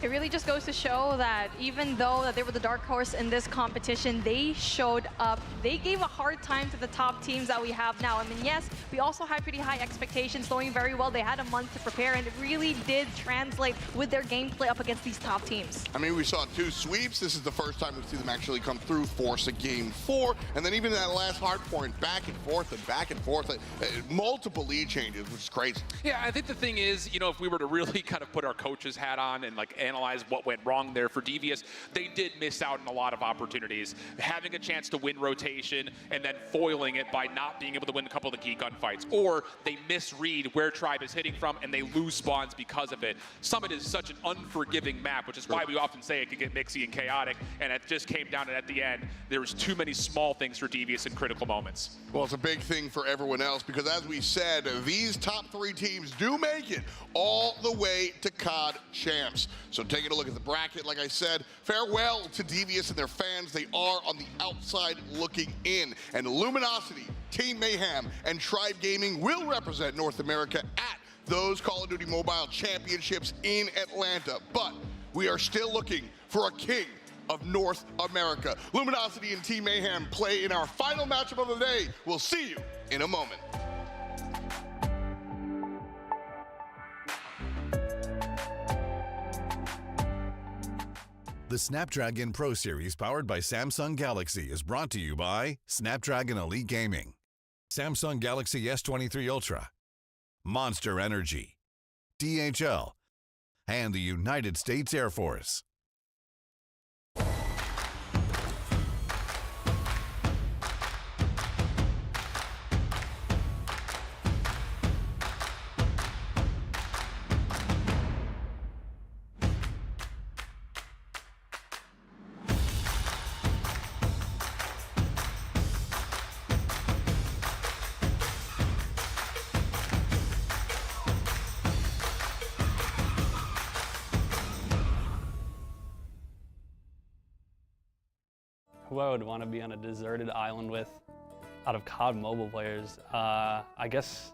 It really just goes to show that even though that they were the dark horse in this competition, they showed up. They gave a hard time to the top teams that we have now. I mean, yes, we also had pretty high expectations, knowing very well they had a month to prepare, and it really did translate with their gameplay up against these top teams. I mean, we saw 2 sweeps. This is the first time we see them actually come through, force a game 4, and then even that last hard point, back and forth, multiple lead changes, which is crazy. Yeah, I think the thing is, if we were to really kind of put our coach's hat on and analyze what went wrong there for Devious, they did miss out on a lot of opportunities. Having a chance to win rotation and then foiling it by not being able to win a couple of the key gunfights. Or they misread where Tribe is hitting from and they lose spawns because of it. Summit is such an unforgiving map, which is why we often say it could get mixy and chaotic, and it just came down to at the end, there was too many small things for Devious in critical moments. Well, it's a big thing for everyone else because, as we said, these top 3 teams do make it all the way to COD Champs. So taking a look at the bracket, like I said, farewell to Devious and their fans. They are on the outside looking in. And Luminosity, Team Mayhem, and Tribe Gaming will represent North America at those Call of Duty Mobile Championships in Atlanta. But we are still looking for a king of North America. Luminosity and Team Mayhem play in our final matchup of the day. We'll see you in a moment. The Snapdragon Pro Series powered by Samsung Galaxy is brought to you by Snapdragon Elite Gaming, Samsung Galaxy S23 Ultra, Monster Energy, DHL, and the United States Air Force. Who I would want to be on a deserted island with out of COD mobile players, I guess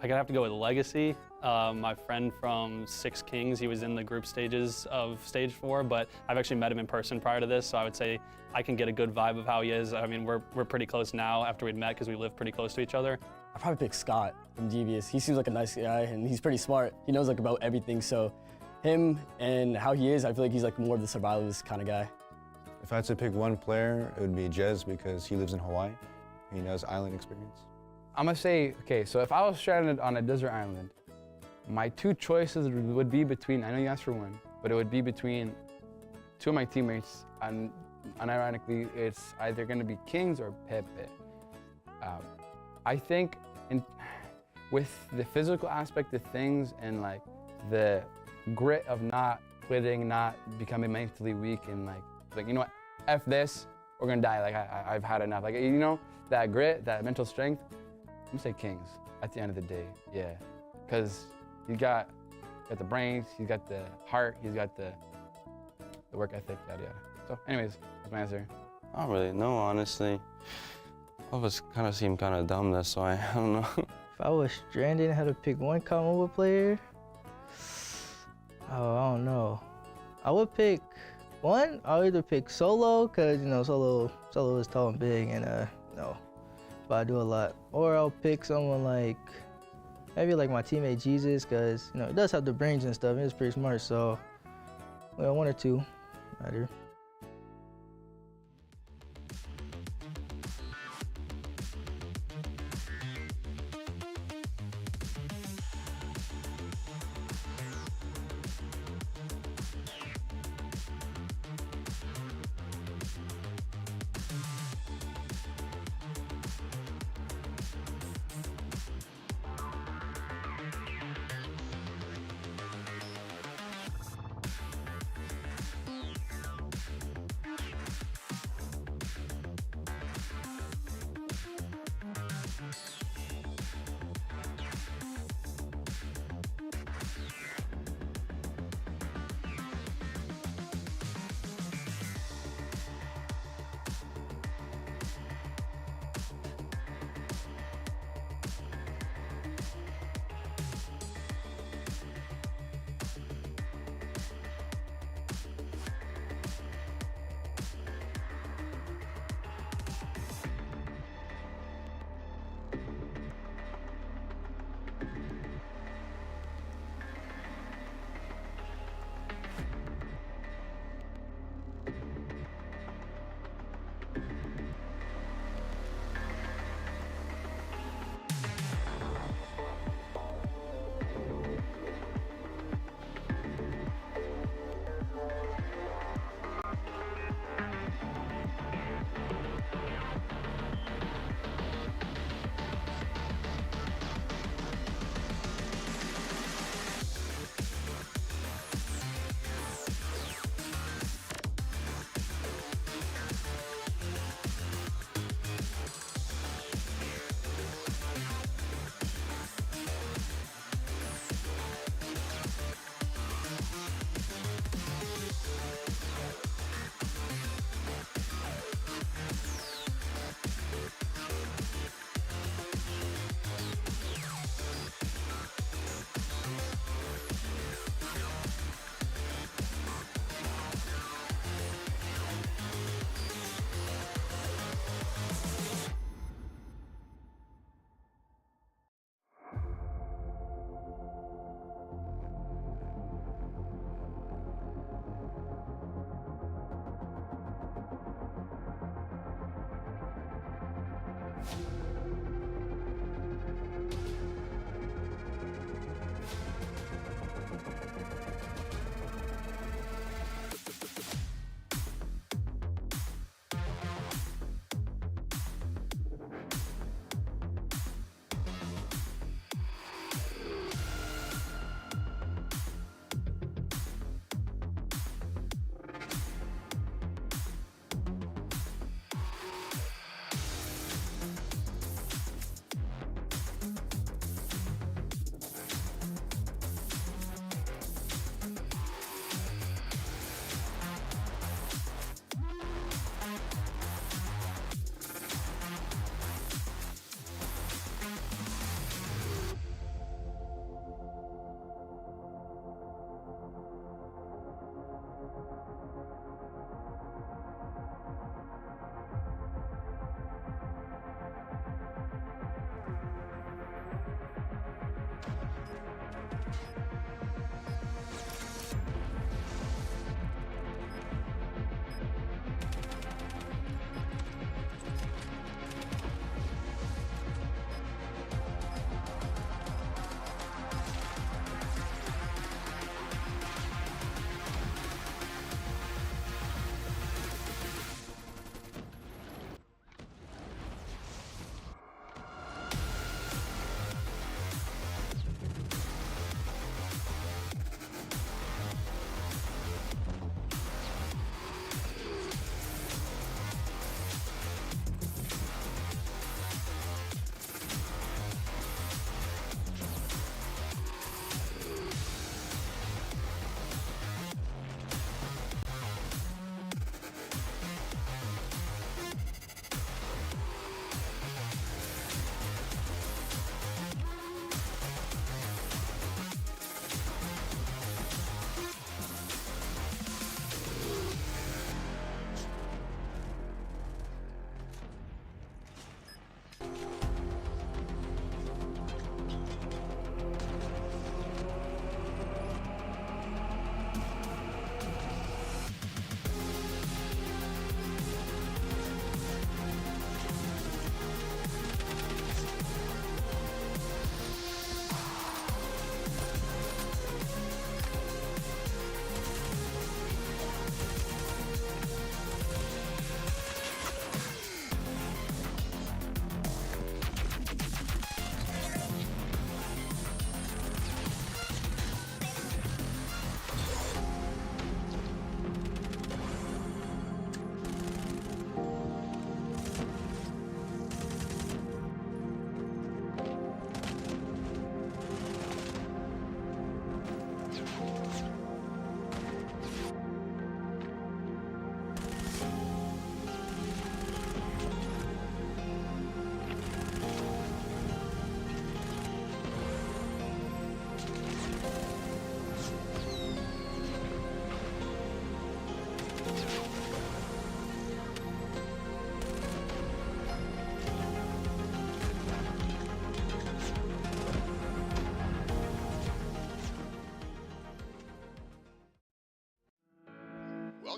I'm gonna have to go with Legacy. My friend from Six Kings, he was in the group stages of stage 4, but I've actually met him in person prior to this, so I would say I can get a good vibe of how he is. I mean, we're pretty close now after we'd met because we live pretty close to each other. I'd probably pick Scott from Devious. He seems like a nice guy and he's pretty smart. He knows about everything, so him and how he is, I feel like he's more of the survivalist kind of guy. If I had to pick one player, it would be Jez because he lives in Hawaii. He knows island experience. I'm gonna say, okay, so if I was stranded on a desert island, my two choices would be between, I know you asked for one, but it would be between two of my teammates, and unironically, it's either gonna be Kings or Pepe. I think with the physical aspect of things and like the grit of not quitting, not becoming mentally weak, and like you know what, F this, we're gonna die, like I've had enough. Like, you know, that grit, that mental strength, I'm gonna say Kings at the end of the day, yeah. Because he's got the brains, he's got the heart, he's got the work ethic, yada yada. So anyways, that's my answer. I don't really know, honestly. All of us kind of seem kind of dumb, that's why, I don't know. If I was stranded and had to pick one COD Mobile player, oh, I don't know. I would pick one. I'll either pick Solo, cause you know Solo is tall and big, and you know, but I do a lot. Or I'll pick someone like maybe like my teammate Jesus, cause you know he does have the brains and stuff. He's pretty smart, so well, one or two, either.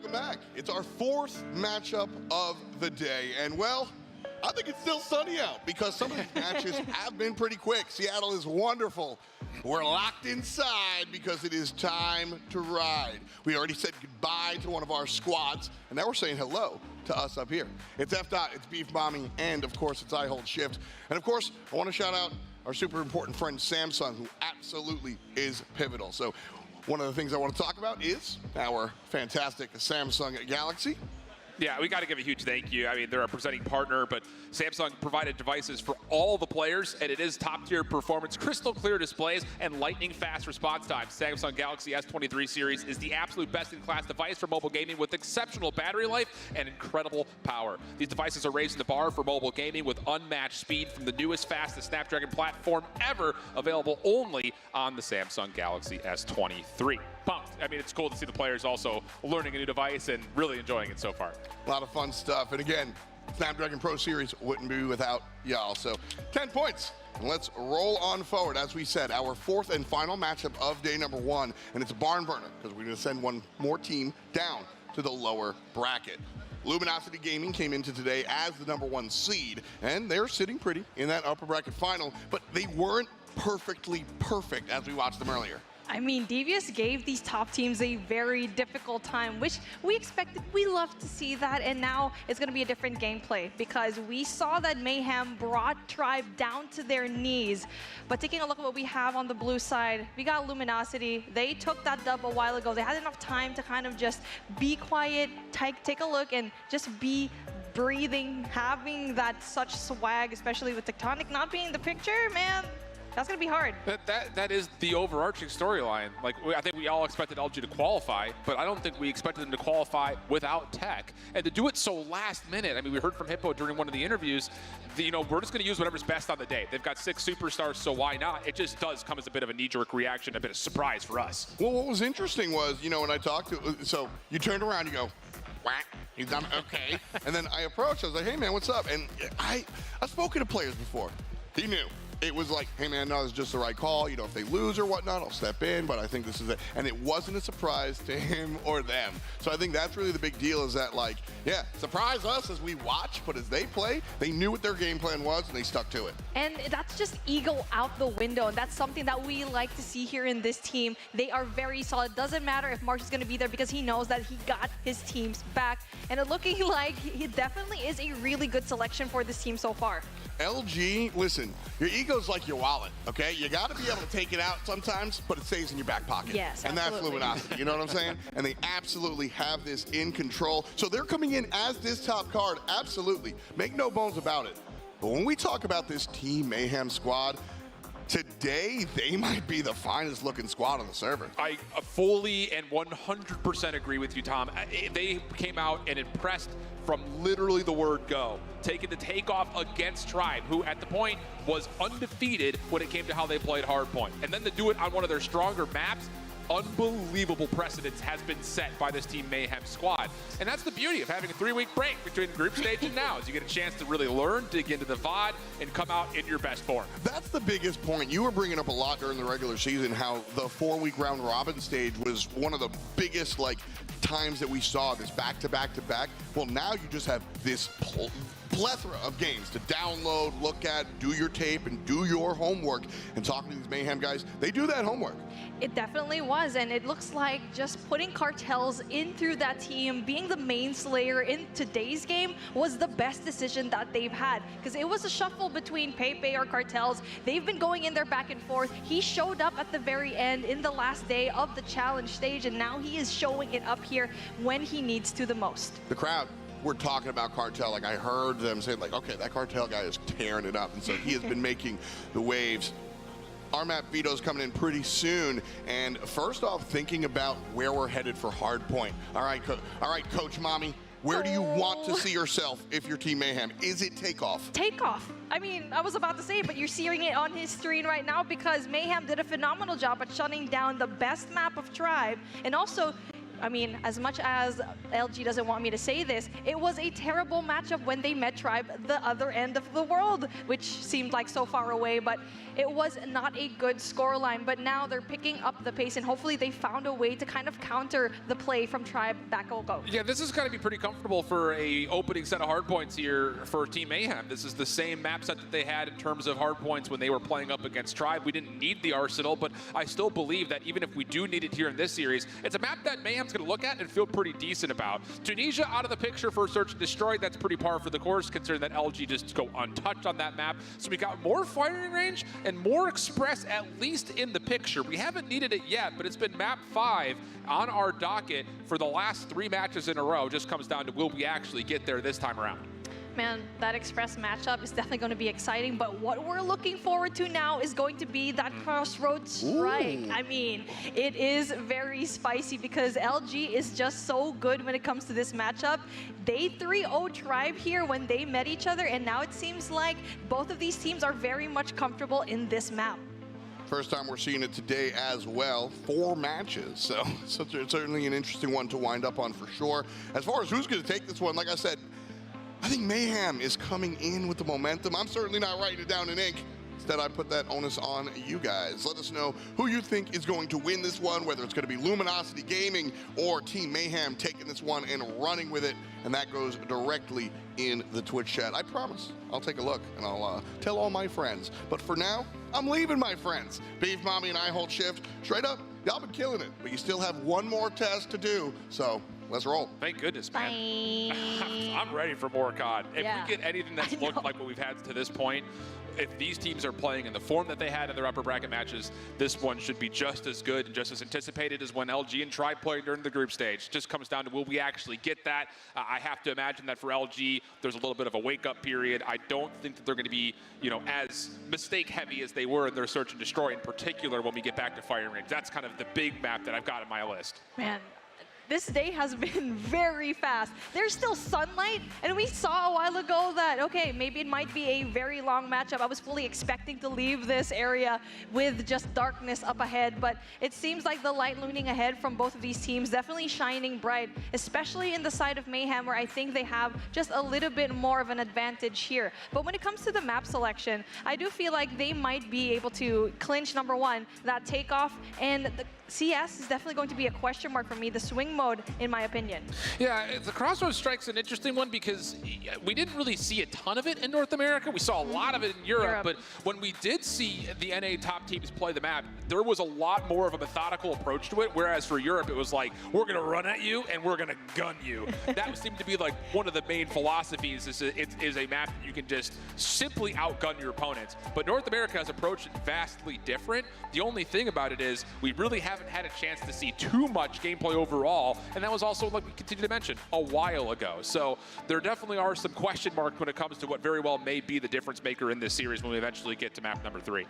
welcome back. It's our 4th matchup of the day, and well, I think it's still sunny out because some of these matches have been pretty quick. Seattle is wonderful. We're locked inside because it is time to ride. We already said goodbye to one of our squads, and now we're saying hello to us up here. It's F-Dot, it's Beef Mommy, and of course it's I Hold Shift. And of course, I want to shout out our super important friend Samsung, who absolutely is pivotal. So one of the things I want to talk about is our fantastic Samsung Galaxy. Yeah, we got to give a huge thank you. I mean, they're a presenting partner, but Samsung provided devices for all the players, and it is top-tier performance, crystal clear displays, and lightning-fast response time. Samsung Galaxy S23 series is the absolute best-in-class device for mobile gaming with exceptional battery life and incredible power. These devices are raising the bar for mobile gaming with unmatched speed from the newest, fastest Snapdragon platform ever, available only on the Samsung Galaxy S23. Pumped. I mean, it's cool to see the players also learning a new device and really enjoying it so far. A lot of fun stuff. And again, Snapdragon Pro Series wouldn't be without y'all. So 10 points. And let's roll on forward. As we said, our 4th and final matchup of day number 1. And it's a barn burner because we're going to send one more team down to the lower bracket. Luminosity Gaming came into today as the number 1 seed. And they're sitting pretty in that upper bracket final. But they weren't perfectly perfect as we watched them earlier. I mean, Devious gave these top teams a very difficult time, which we expected. We love to see that, and now it's going to be a different gameplay because we saw that Mayhem brought Tribe down to their knees. But taking a look at what we have on the blue side, we got Luminosity. They took that dub a while ago. They had enough time to kind of just be quiet, take a look, and just be breathing, having that such swag, especially with Tectonic not being in the picture, man. That's going to be hard. That is the overarching storyline. Like, I think we all expected LG to qualify, but I don't think we expected them to qualify without tech. And to do it so last minute, I mean, we heard from Hippo during one of the interviews, we're just going to use whatever's best on the day. They've got 6 superstars, so why not? It just does come as a bit of a knee-jerk reaction, a bit of surprise for us. Well, what was interesting was, when I talked to, so you turned around, you go, whack, he's done okay. And then I approached, I was like, hey man, what's up? And I've spoken to players before. He knew. It was like, hey man, no, it's just the right call. If they lose or whatnot, I'll step in, but I think this is it. And it wasn't a surprise to him or them. So I think that's really the big deal is that, like, yeah, surprise us as we watch, but as they play, they knew what their game plan was and they stuck to it. And that's just ego out the window. And that's something that we like to see here in this team. They are very solid. Doesn't matter if Marsh is going to be there because he knows that he got his team's back. And it's looking like he definitely is a really good selection for this team so far. LG, listen, your ego's like your wallet, okay? You got to be able to take it out sometimes, but it stays in your back pocket. Yes, and absolutely. that's Luminosity, you know what I'm saying? And they absolutely have this in control. So they're coming in as this top card, absolutely. Make no bones about it. But when we talk about this Team Mayhem squad, today, they might be the finest looking squad on the server. I fully and 100% agree with you, Tom. They came out and impressed from literally the word go, taking the takeoff against Tribe, who at the point was undefeated when it came to how they played Hardpoint. And then to do it on one of their stronger maps, unbelievable precedence has been set by this Team Mayhem squad. And that's the beauty of having a 3-week break between group stage and now, is you get a chance to really learn, dig into the VOD, and come out in your best form. That's the biggest point. You were bringing up a lot during the regular season, how the 4-week round robin stage was one of the biggest, times that we saw this back-to-back-to-back. Well, now you just have this plethora of games to download, look at, do your tape, and do your homework. And talking to these Mayhem guys, they do that homework. It definitely was, and it looks like just putting Cartels in through that team, being the main slayer in today's game was the best decision that they've had, because it was a shuffle between Pepe or Cartels. They've been going in there back and forth. He showed up at the very end in the last day of the challenge stage, and now he is showing it up here when he needs to the most. The crowd, we're talking about Cartel. I heard them say, okay, that Cartel guy is tearing it up, and so he has been making the waves. Our map Veto's coming in pretty soon, and first off, thinking about where we're headed for Hardpoint. All right, Coach Mommy, where do you want to see yourself if you're Team Mayhem? Is it takeoff? Takeoff. I mean, I was about to say it, but you're seeing it on his screen right now because Mayhem did a phenomenal job at shutting down the best map of Tribe, and also I mean, as much as LG doesn't want me to say this, it was a terrible matchup when they met Tribe the other end of the world, which seemed like so far away, but it was not a good scoreline. But now they're picking up the pace, and hopefully they found a way to kind of counter the play from Tribe back go. Yeah, this is going to be pretty comfortable for a opening set of hardpoints here for Team Mayhem. This is the same map set that they had in terms of hardpoints when they were playing up against Tribe. We didn't need the Arsenal, but I still believe that even if we do need it here in this series, it's a map that Mayhem's going to look at and feel pretty decent about. Tunisia out of the picture for Search and Destroy. That's pretty par for the course, considering that LG just go untouched on that map. So we got more firing range and more Express, at least in the picture. We haven't needed it yet, but it's been map 5 on our docket for the last 3 matches in a row. Just comes down to, will we actually get there this time around? Man, that Express matchup is definitely going to be exciting, but what we're looking forward to now is going to be that Crossroads strike. I mean, it is very spicy because LG is just so good when it comes to this matchup. They 3-0 Tribe here when they met each other, and now it seems like both of these teams are very much comfortable in this map. First time we're seeing it today as well. 4 matches, so it's certainly an interesting one to wind up on for sure. As far as who's going to take this one, like I said, I think Mayhem is coming in with the momentum. I'm certainly not writing it down in ink. Instead, I put that onus on you guys. Let us know who you think is going to win this one, whether it's going to be Luminosity Gaming or Team Mayhem taking this one and running with it. And that goes directly in the Twitch chat. I promise I'll take a look and I'll tell all my friends. But for now, I'm leaving, my friends. Beef Mommy and I hold shift. Straight up, y'all been killing it. But you still have one more test to do. So let's roll. Thank goodness, man. I'm ready for more COD. If we get anything that's looked like what we've had to this point, if these teams are playing in the form that they had in their upper bracket matches, this one should be just as good and just as anticipated as when LG and Tribe played during the group stage. Just comes down to, will we actually get that? I have to imagine that for LG, there's a little bit of a wake-up period. I don't think that they're going to be, as mistake-heavy as they were in their Search and Destroy, in particular when we get back to firing range. That's kind of the big map that I've got on my list. Man, this day has been very fast. There's still sunlight, and we saw a while ago that, okay, maybe it might be a very long matchup. I was fully expecting to leave this area with just darkness up ahead, but it seems like the light looming ahead from both of these teams definitely shining bright, especially in the side of Mayhem, where I think they have just a little bit more of an advantage here. But when it comes to the map selection, I do feel like they might be able to clinch, #1, that takeoff, and the CS is definitely going to be a question mark for me, the swing mode, in my opinion. Yeah, the Crossroads strike's an interesting one because we didn't really see a ton of it in North America. We saw a lot of it in Europe, but when we did see the NA top teams play the map, there was a lot more of a methodical approach to it, whereas for Europe, it was like, we're going to run at you and we're going to gun you. That seemed to be like one of the main philosophies, is it is a map that you can just simply outgun your opponents. But North America has approached it vastly different. The only thing about it is we really haven't had a chance to see too much gameplay overall, and that was also, like we continue to mention, a while ago. So there definitely are some question marks when it comes to what very well may be the difference maker in this series when we eventually get to map number 3.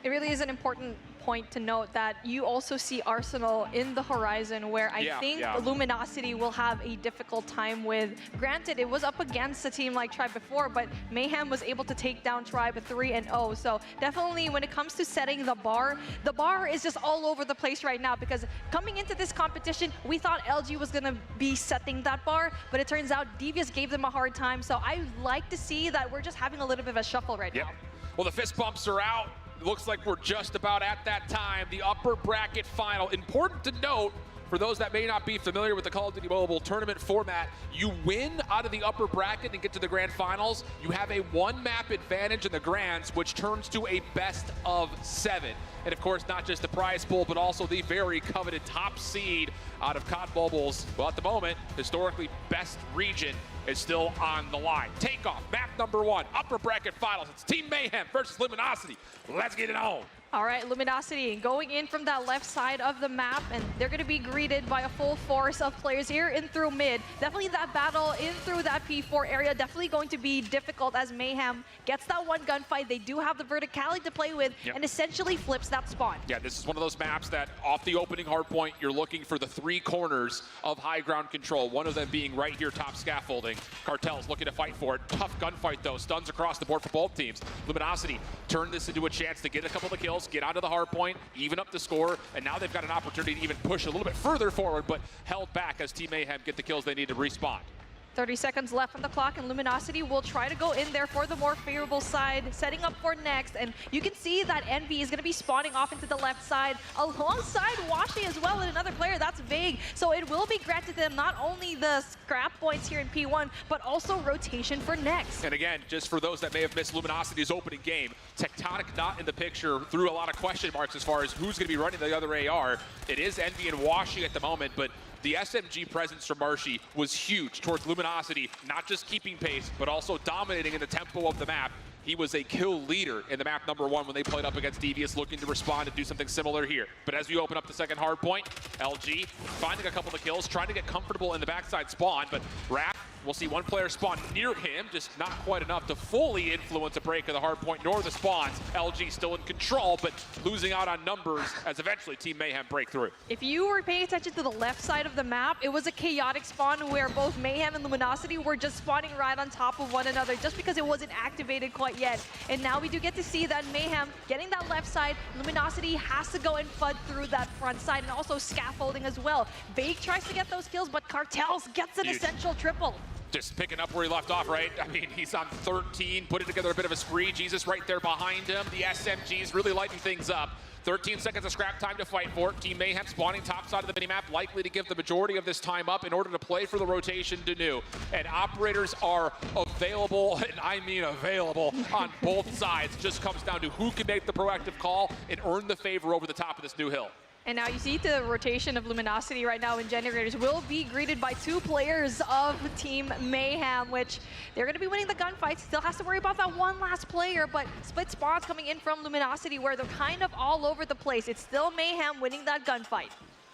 It really is an important point to note that you also see Arsenal in the horizon, where I think Luminosity will have a difficult time with. Granted, it was up against a team like Tribe before, but Mayhem was able to take down Tribe 3-0. So definitely when it comes to setting the bar is just all over the place right now, because coming into this competition, we thought LG was going to be setting that bar, but it turns out Devious gave them a hard time. So I like to see that we're just having a little bit of a shuffle right now. Well, the fist bumps are out. Looks like we're just about at that time. The upper bracket final. Important to note, for those that may not be familiar with the Call of Duty Mobile tournament format, you win out of the upper bracket and get to the grand finals. You have a 1-map advantage in the grands, which turns to a best of 7. And of course, not just the prize pool, but also the very coveted top seed out of COD Mobile's, well, at the moment, historically best region is still on the line. Takeoff, map number 1, upper bracket finals. It's Team Mayhem versus Luminosity. Let's get it on. All right, Luminosity going in from that left side of the map, and they're going to be greeted by a full force of players here in through mid. Definitely that battle in through that P4 area, definitely going to be difficult as Mayhem gets that one gunfight. They do have the verticality to play with and essentially flips that spawn. Yeah, this is one of those maps that off the opening hardpoint, you're looking for the 3 corners of high ground control, one of them being right here top scaffolding. Cartel's looking to fight for it. Tough gunfight though, stuns across the board for both teams. Luminosity turned this into a chance to get a couple of kills. kills, get onto the hard point, even up the score, and now they've got an opportunity to even push a little bit further forward, but held back as Team Mayhem get the kills they need to respawn. 30 seconds left on the clock, and Luminosity will try to go in there for the more favorable side, setting up for next. And you can see that Envy is going to be spawning off into the left side, alongside Washi as well, and another player, that's Vague. So it will be granted them not only the scrap points here in P1, but also rotation for next. And again, just for those that may have missed Luminosity's opening game, Tectonic not in the picture, threw a lot of question marks as far as who's going to be running the other AR. It is Envy and Washi at the moment, but the SMG presence from Marshy was huge towards Luminosity, not just keeping pace, but also dominating in the tempo of the map. He was a kill leader in the map #1 when they played up against Devious, looking to respond and do something similar here. But as we open up the second hard point, LG finding a couple of kills, trying to get comfortable in the backside spawn, but Raph, we'll see one player spawn near him, just not quite enough to fully influence a break of the hard point nor the spawns. LG still in control, but losing out on numbers as eventually Team Mayhem break through. If you were paying attention to the left side of the map, it was a chaotic spawn where both Mayhem and Luminosity were just spawning right on top of one another just because it wasn't activated quite yet. And now we do get to see that Mayhem getting that left side. Luminosity has to go and FUD through that front side and also scaffolding as well. Vague tries to get those kills, but Cartels gets an essential triple. Just picking up where he left off, right? I mean, he's on 13, putting together a bit of a spree. Jesus right there behind him. The SMGs really lighting things up. 13 seconds of scrap time to fight for it. Team Mayhem spawning top side of the minimap, likely to give the majority of this time up in order to play for the rotation to new. And operators are available, and I mean available, on both sides. Just comes down to who can make the proactive call and earn the favor over the top of this new hill. And now you see the rotation of Luminosity right now in Generators will be greeted by 2 players of Team Mayhem, which they're going to be winning the gunfight. Still has to worry about that one last player, but split spawns coming in from Luminosity where they're kind of all over the place. It's still Mayhem winning that gunfight.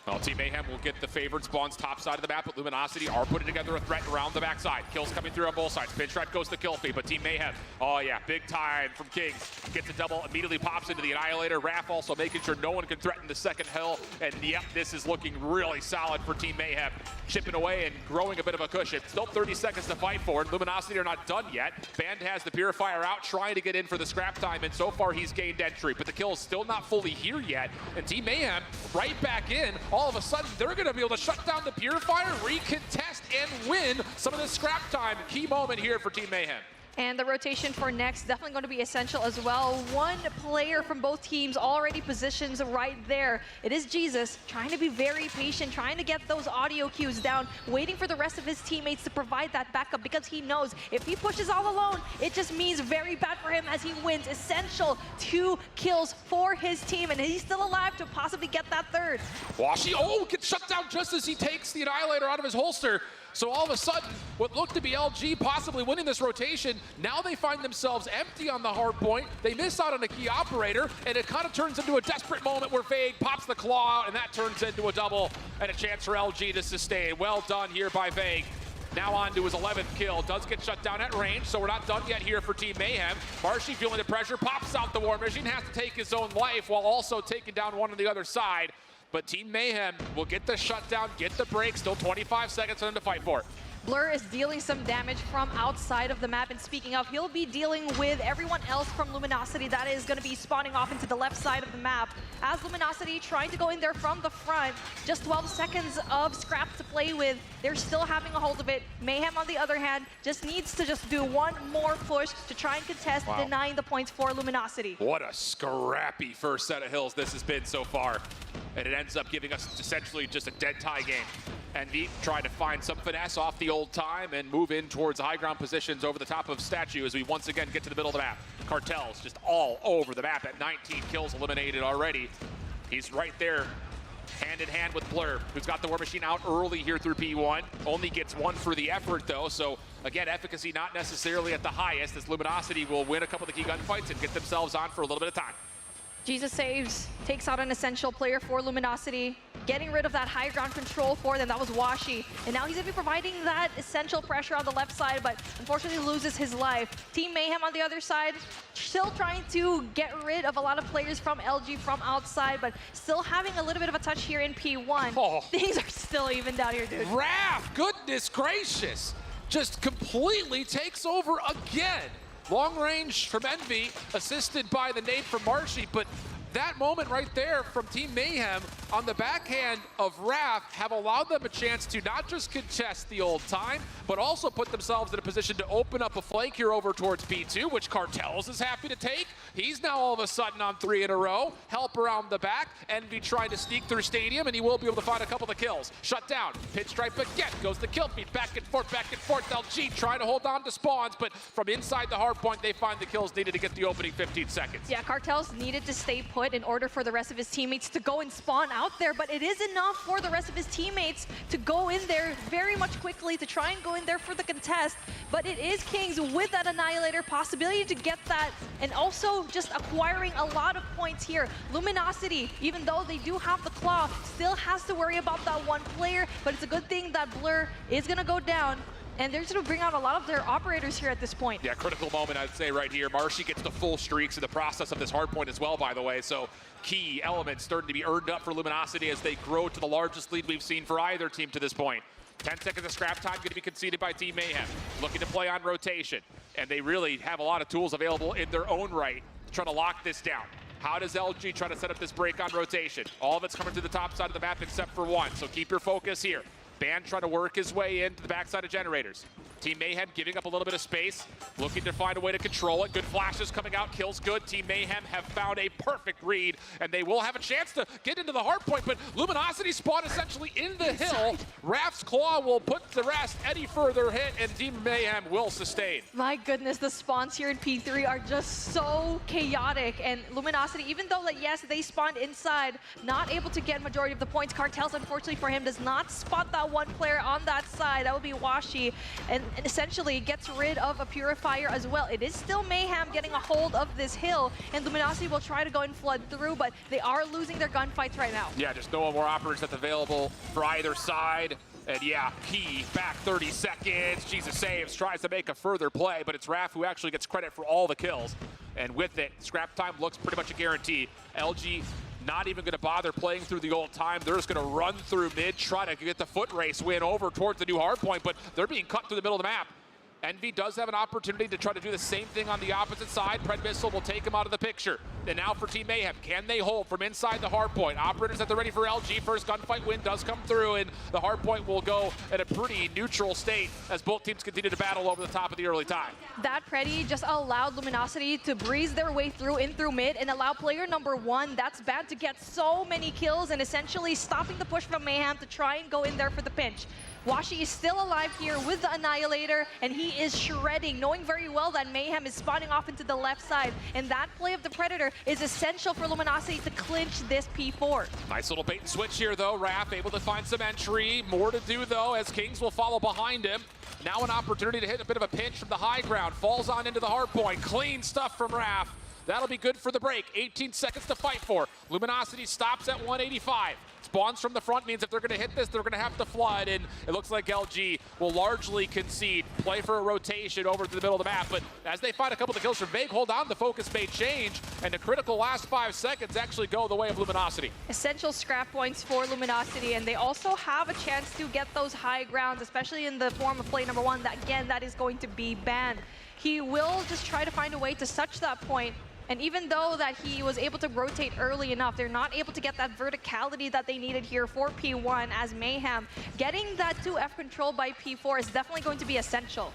Well, Team Mayhem will get the favored spawns top side of the map, but Luminosity are putting together a threat around the backside. Kills coming through on both sides. Pinstripe goes to kill feed, but Team Mayhem, oh yeah, big time from Kings. Gets a double, immediately pops into the Annihilator. Raph also making sure no one can threaten the second hill. And yep, this is looking really solid for Team Mayhem. Chipping away and growing a bit of a cushion. Still 30 seconds to fight for it. Luminosity are not done yet. Band has the Purifier out, trying to get in for the scrap time, and so far he's gained entry. But the kill is still not fully here yet. And Team Mayhem right back in. All of a sudden, they're going to be able to shut down the Purifier, recontest, and win some of the scrap time. Key moment here for Team Mayhem. And the rotation for next definitely going to be essential as well. One player from both teams already positions right there. It is Jesus, trying to be very patient, trying to get those audio cues down, waiting for the rest of his teammates to provide that backup because he knows if he pushes all alone, it just means very bad for him as he wins essential 2 kills for his team, and he's still alive to possibly get that third. Washi, gets shut down just as he takes the Annihilator out of his holster. So all of a sudden, what looked to be LG possibly winning this rotation, now they find themselves empty on the hard point. They miss out on a key operator, and it kind of turns into a desperate moment where Vague pops the claw out, and that turns into a double and a chance for LG to sustain. Well done here by Vague. Now on to his 11th kill. Does get shut down at range, so we're not done yet here for Team Mayhem. Marshy feeling the pressure, pops out the War Machine, has to take his own life while also taking down one on the other side. But Team Mayhem will get the shutdown, get the break. Still 25 seconds for them to fight for it. Blur is dealing some damage from outside of the map, and speaking of, he'll be dealing with everyone else from Luminosity that is going to be spawning off into the left side of the map. As Luminosity trying to go in there from the front, just 12 seconds of scrap to play with. They're still having a hold of it. Mayhem, on the other hand, just needs to just do one more push to try and contest, denying the points for Luminosity. What a scrappy first set of hills this has been so far. And it ends up giving us essentially just a dead tie game. Envy trying to find some finesse off the old time and move in towards high ground positions over the top of Statue as we once again get to the middle of the map. Cartels just all over the map at 19 kills eliminated already. He's right there hand in hand with Blur, who's got the War Machine out early here through P1. Only gets 1 for the effort though, so again, efficacy not necessarily at the highest as Luminosity will win a couple of the key gunfights and get themselves on for a little bit of time. Jesus saves, takes out an essential player for Luminosity, getting rid of that high ground control for them. That was Washi. And now he's going to be providing that essential pressure on the left side, but unfortunately loses his life. Team Mayhem on the other side, still trying to get rid of a lot of players from LG from outside, but still having a little bit of a touch here in P1. Things are still even down here, dude. Raph, goodness gracious, just completely takes over again. Long range from Envy, assisted by the nade from Marshy, but that moment right there from Team Mayhem on the backhand of Raph have allowed them a chance to not just contest the old time, but also put themselves in a position to open up a flank here over towards P2, which Cartels is happy to take. He's now all of a sudden on 3 in a row. Help around the back. Envy trying to sneak through Stadium, and he will be able to find a couple of kills. Shut down. Pinstripe again. Goes the kill feed. Back and forth, back and forth. LG trying to hold on to spawns, but from inside the hard point, they find the kills needed to get the opening 15 seconds. Yeah, Cartels needed to stay put in order for the rest of his teammates to go and spawn out there, but it is enough for the rest of his teammates to go in there very much quickly to try and go in there for the contest. But it is Kings with that Annihilator possibility to get that, and also just acquiring a lot of points here. Luminosity, even though they do have the claw, still has to worry about that one player, but it's a good thing that Blur is gonna go down. And they're just going to bring out a lot of their operators here at this point. Yeah, critical moment, I'd say, right here. Marshy gets the full streaks in the process of this hard point as well, by the way. So key elements starting to be earned up for Luminosity as they grow to the largest lead we've seen for either team to this point. 10 seconds of scrap time going to be conceded by Team Mayhem. Looking to play on rotation. And they really have a lot of tools available in their own right to try to lock this down. How does LG try to set up this break on rotation? All of it's coming to the top side of the map except for one. So keep your focus here. Band trying to work his way into the backside of Generators. Team Mayhem giving up a little bit of space, looking to find a way to control it. Good flashes coming out, kills good. Team Mayhem have found a perfect read, and they will have a chance to get into the hard point, but Luminosity spawn essentially in the hill. Raph's Claw will put the rest any further hit, and Team Mayhem will sustain. My goodness, the spawns here in P3 are just so chaotic, and Luminosity, even though, like, yes, they spawned inside, not able to get majority of the points. Cartels, unfortunately for him, does not spot that one player on that side. That would be Washi, and essentially gets rid of a Purifier as well. It is still Mayhem getting a hold of this hill, and Luminosity will try to go and flood through, but they are losing their gunfights right now. Yeah, just no more operators that's available for either side. And yeah, Key back 30 seconds. Jesus saves, tries to make a further play, but it's Raph who actually gets credit for all the kills. And with it, scrap time looks pretty much a guarantee. LG not even going to bother playing through the old time. They're just going to run through mid, try to get the foot race win over towards the new hard point, but they're being cut through the middle of the map. Envy does have an opportunity to try to do the same thing on the opposite side. Pred Missile will take him out of the picture. And now for Team Mayhem, can they hold from inside the hard point? Operators at the ready for LG. First gunfight win does come through, and the hard point will go at a pretty neutral state as both teams continue to battle over the top of the early time. That Preddy just allowed Luminosity to breeze their way through in through mid and allow player number one, that's bad, to get so many kills and essentially stopping the push from Mayhem to try and go in there for the pinch. Washi is still alive here with the Annihilator, and he is shredding, knowing very well that Mayhem is spawning off into the left side. And that play of the Predator is essential for Luminosity to clinch this P4. Nice little bait and switch here, though. Raph able to find some entry. More to do, though, as Kings will follow behind him. Now an opportunity to hit a bit of a pinch from the high ground. Falls on into the hard point. Clean stuff from Raph. That'll be good for the break. 18 seconds to fight for. Luminosity stops at 185. Spawns from the front means if they're going to hit this, they're going to have to flood, and it looks like LG will largely concede. Play for a rotation over to the middle of the map, but as they find a couple of kills from Vague, hold on, the focus may change, and the critical last 5 seconds actually go the way of Luminosity. Essential scrap points for Luminosity, and they also have a chance to get those high grounds, especially in the form of play number one. That, again, that is going to be banned. He will just try to find a way to touch that point. And even though that he was able to rotate early enough, they're not able to get that verticality that they needed here for P1 as Mayhem. Getting that 2F control by P4 is definitely going to be essential.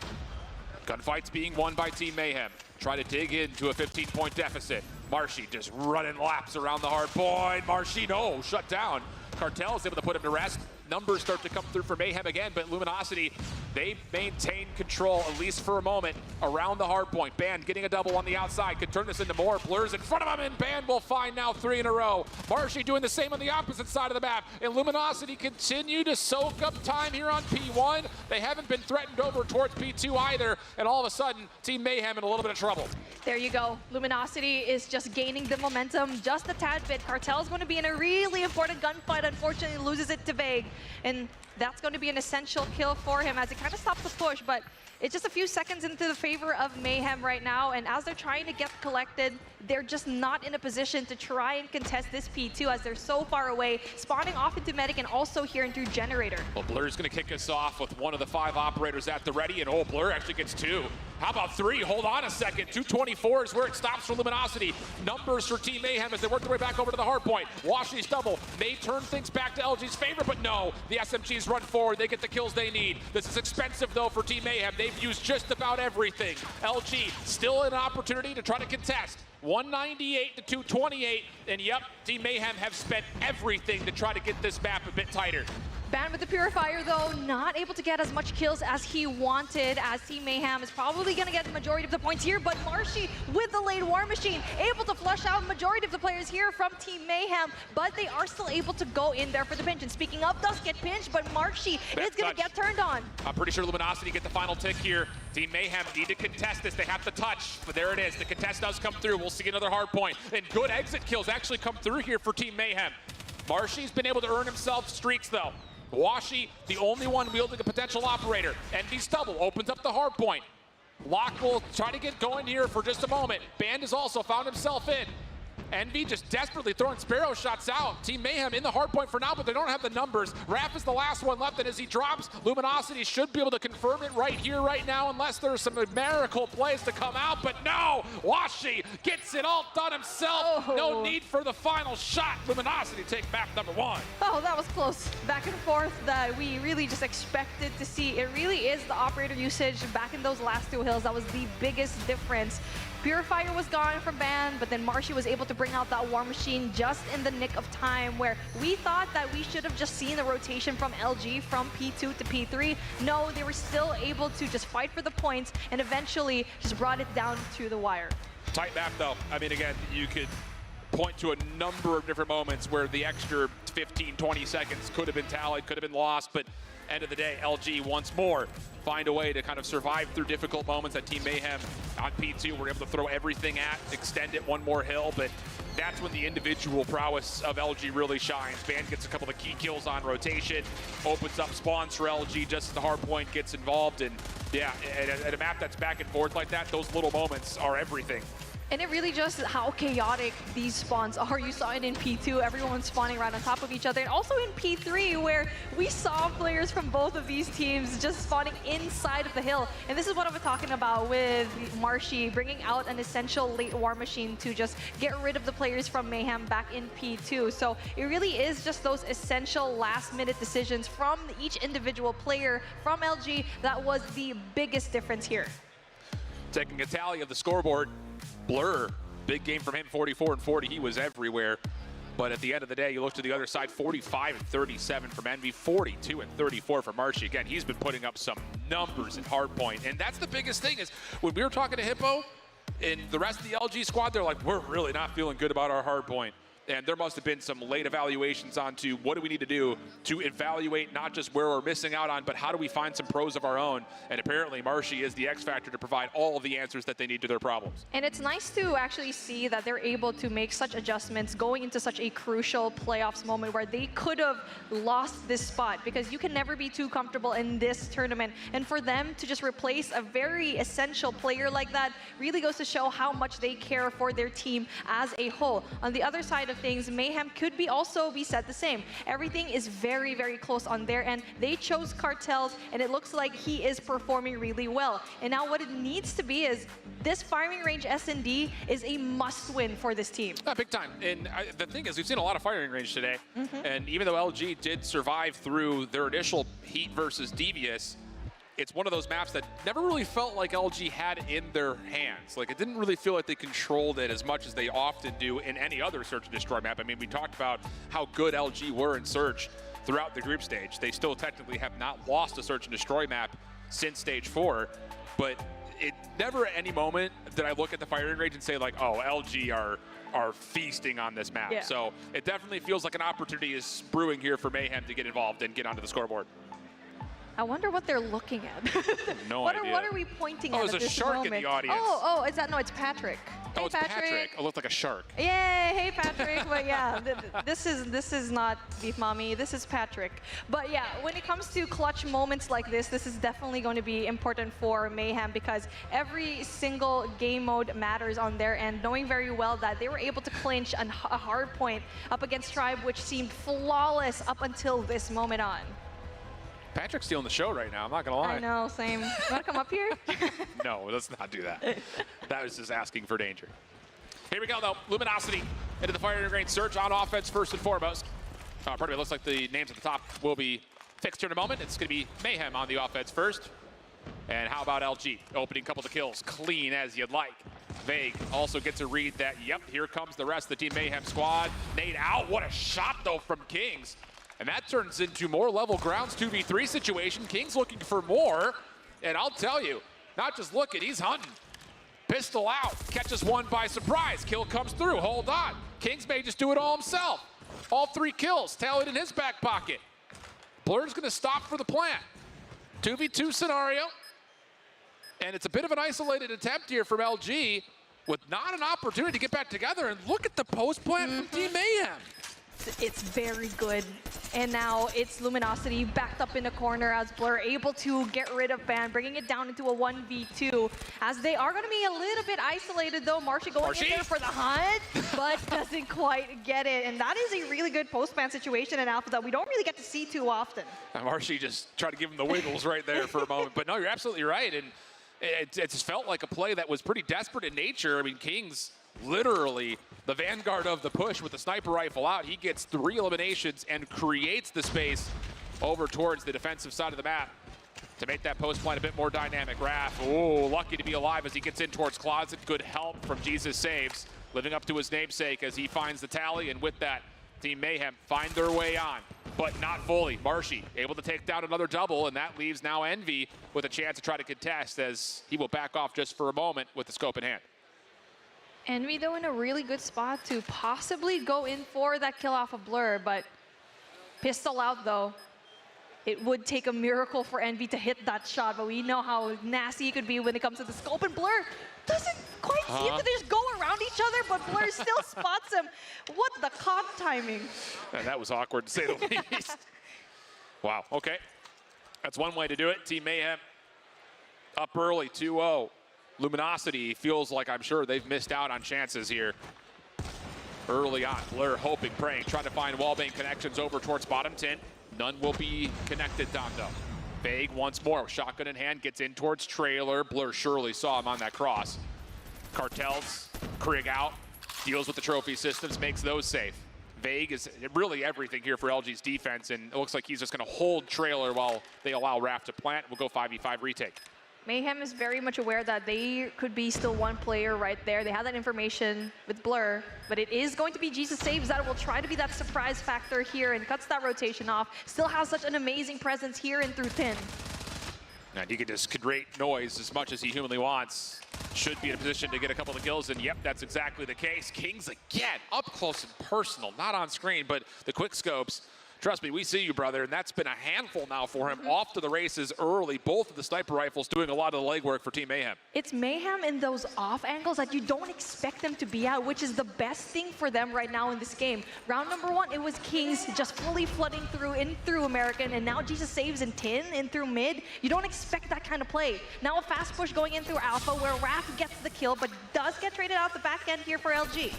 Gunfights being won by Team Mayhem. Try to dig into a 15-point deficit. Marshy just running laps around the hard point. Marshy, no, shut down. Cartel is able to put him to rest. Numbers start to come through for Mayhem again, but Luminosity, they maintain control, at least for a moment, around the hard point. Band getting a double on the outside, could turn this into more. Blur's in front of him, and Band will find now 3 in a row. Marshy doing the same on the opposite side of the map, and Luminosity continue to soak up time here on P1. They haven't been threatened over towards P2 either, and all of a sudden, Team Mayhem in a little bit of trouble. There you go. Luminosity is just gaining the momentum just a tad bit. Cartel's going to be in a really important gunfight, unfortunately loses it to Vague. And that's going to be an essential kill for him as it kind of stops the push, but It's just a few seconds into the favor of Mayhem right now, and as they're trying to get collected, they're just not in a position to try and contest this P2 as they're so far away, spawning off into Medic and also here into Generator. Well, Blur's going to kick us off with one of the 5 operators at the ready, and oh, Blur actually gets 2. How about 3? Hold on a second. 224 is where it stops for Luminosity. Numbers for Team Mayhem as they work their way back over to the hardpoint. Washi's double may turn things back to LG's favor, but no. The SMGs run forward. They get the kills they need. This is expensive, though, for Team Mayhem. They've used just about everything. LG still an opportunity to try to contest. 198 to 228, and yep, Team Mayhem have spent everything to try to get this map a bit tighter. Ban with the Purifier, though, not able to get as much kills as he wanted, as Team Mayhem is probably going to get the majority of the points here, but Marshy with the late War Machine, able to flush out majority of the players here from Team Mayhem, but they are still able to go in there for the pinch. And speaking of, does get pinched, but Marshy is going to get turned on. I'm pretty sure Luminosity get the final tick here. Team Mayhem need to contest this. They have to touch, but there it is. The contest does come through. We'll see another hard point. And good exit kills actually come through here for Team Mayhem. Marshy's been able to earn himself streaks, though. Washi, the only one wielding a potential operator. Envy's double opens up the hard point. Locke will try to get going here for just a moment. Band has also found himself in. Envy just desperately throwing Sparrow shots out. Team Mayhem in the hard point for now, but they don't have the numbers. Raph is the last one left, and as he drops, Luminosity should be able to confirm it right here, right now, unless there's some miracle plays to come out, but no! Washi gets it all done himself. Oh. No need for the final shot. Luminosity take map number 1. Oh, that was close. Back and forth that we really just expected to see. It really is the operator usage back in those last 2 hills that was the biggest difference. Purifier was gone from Ban, but then Marshy was able to bring out that War Machine just in the nick of time, where we thought that we should have just seen the rotation from LG from P2 to P3. No, they were still able to just fight for the points and eventually just brought it down to the wire. Tight map, though. I mean, again, you could point to a number of different moments where the extra 15, 20 seconds could have been tallied, could have been lost, but end of the day, LG once more find a way to kind of survive through difficult moments that Team Mayhem on P2 were able to throw everything at, extend it one more hill, but that's when the individual prowess of LG really shines. Band gets a couple of key kills on rotation, opens up spawns for LG just as the hard point gets involved, and yeah, at a map that's back and forth like that, those little moments are everything. And it really just how chaotic these spawns are. You saw it in P2, everyone spawning right on top of each other. And also in P3, where we saw players from both of these teams just spawning inside of the hill. And this is what I was talking about with Marshy, bringing out an essential late War Machine to just get rid of the players from Mayhem back in P2. So it really is just those essential last-minute decisions from each individual player from LG that was the biggest difference here. Taking a tally of the scoreboard, Blur, big game from him, 44 and 40. He was everywhere. But at the end of the day, you look to the other side, 45 and 37 from Envy, 42 and 34 from Marshy. Again, he's been putting up some numbers in hardpoint. And that's the biggest thing is when we were talking to Hippo and the rest of the LG squad, they're like, we're really not feeling good about our hardpoint. And there must have been some late evaluations onto what do we need to do to evaluate not just where we're missing out on, but how do we find some pros of our own. And apparently Marshy is the X factor to provide all of the answers that they need to their problems. And it's nice to actually see that they're able to make such adjustments going into such a crucial playoffs moment where they could have lost this spot, because you can never be too comfortable in this tournament. And for them to just replace a very essential player like that really goes to show how much they care for their team as a whole. On the other side of things, Mayhem could also be said the same. Everything is very, very close on their end. They chose Cartels, and it looks like he is performing really well. And now what it needs to be is this firing range S&D is a must-win for this team. Big time. And the thing is, we've seen a lot of firing range today. And even though LG did survive through their initial heat versus Devious, it's one of those maps that never really felt like LG had in their hands. Like, it didn't really feel like they controlled it as much as they often do in any other search and destroy map. I mean, we talked about how good LG were in search throughout the group stage. They still technically have not lost a search and destroy map since stage 4, but it never at any moment did I look at the firing range and say like, oh, LG are feasting on this map. Yeah. So it definitely feels like an opportunity is brewing here for Mayhem to get involved and get onto the scoreboard. I wonder what they're looking at. No What idea. are we pointing at there's at a this shark moment? in the audience. Oh, is that, no, it's Patrick. Hey, it's Patrick. It looked like a shark. Yay, hey Patrick. But yeah, this is not Beef Mommy. This is Patrick. But yeah, when it comes to clutch moments like this is definitely going to be important for Mayhem because every single game mode matters on their end, knowing very well that they were able to clinch a hard point up against Tribe, which seemed flawless up until this moment on. Patrick's stealing the show right now, I'm not going to lie. I know, same. You want to come up here? No, let's not do that. That was just asking for danger. Here we go, though. Luminosity into the Fire and Grain Surge on offense first and foremost. Pardon me, it looks like the names at the top will be fixed here in a moment. It's going to be Mayhem on the offense first. And how about LG? Opening couple of kills, clean as you'd like. Vague also gets a read that, yep, here comes the rest of the Team Mayhem squad. Nade out, what a shot, though, from Kings. And that turns into more level grounds 2v3 situation. King's looking for more. And I'll tell you, not just looking, he's hunting. Pistol out, catches one by surprise. Kill comes through, hold on. Kings may just do it all himself. All 3 kills, talent in his back pocket. Blur's gonna stop for the plant. 2v2 scenario. And it's a bit of an isolated attempt here from LG with not an opportunity to get back together. And look at the post plant from Team Mayhem. It's very good. And now it's Luminosity backed up in the corner as Blur able to get rid of Ban, bringing it down into a 1v2. As they are going to be a little bit isolated though. Marshy going in there for the hunt, but doesn't quite get it. And that is a really good post-ban situation in Alpha that we don't really get to see too often. Marshy just tried to give him the wiggles right there for a moment. But no, you're absolutely right. And it just felt like a play that was pretty desperate in nature. I mean, Kings literally the vanguard of the push with the sniper rifle out. He gets 3 eliminations and creates the space over towards the defensive side of the map to make that post plant a bit more dynamic. Raph, oh, lucky to be alive as he gets in towards Closet. Good help from Jesus Saves, living up to his namesake as he finds the tally. And with that, Team Mayhem find their way on, but not fully. Marshy able to take down another double, and that leaves now Envy with a chance to try to contest as he will back off just for a moment with the scope in hand. Envy, though, in a really good spot to possibly go in for that kill off of Blur, but pistol out, though. It would take a miracle for Envy to hit that shot, but we know how nasty he could be when it comes to the scope, and Blur doesn't quite see it. They just go around each other, but Blur still spots him. What the cop timing? And that was awkward, to say the least. Wow, okay. That's one way to do it. Team Mayhem up early, 2-0. Luminosity feels like, I'm sure, they've missed out on chances here early on. Blur hoping, praying, trying to find wallbang connections over towards bottom 10. None will be connected down though. Vague once more, shotgun in hand, gets in towards trailer. Blur surely saw him on that cross. Cartels, Krieg out, deals with the trophy systems, makes those safe. Vague is really everything here for LG's defense, and it looks like he's just gonna hold trailer while they allow Raph to plant. We'll go 5v5 retake. Mayhem is very much aware that they could be still one player right there. They have that information with Blur, but it is going to be Jesus Saves that will try to be that surprise factor here and cuts that rotation off. Still has such an amazing presence here and through thin. And he can just create noise as much as he humanly wants. Should be in a position to get a couple of kills, and yep, that's exactly the case. Kings again, up close and personal, not on screen, but the quick scopes. Trust me, we see you, brother, and that's been a handful now for him. Off to the races early. Both of the sniper rifles doing a lot of the legwork for Team Mayhem. It's Mayhem in those off angles that you don't expect them to be at, which is the best thing for them right now in this game. Round number 1, it was Kings just fully flooding through, in through American, and now Jesus Saves in tin, in through mid. You don't expect that kind of play. Now a fast push going in through Alpha, where Raph gets the kill, but does get traded out the back end here for LG.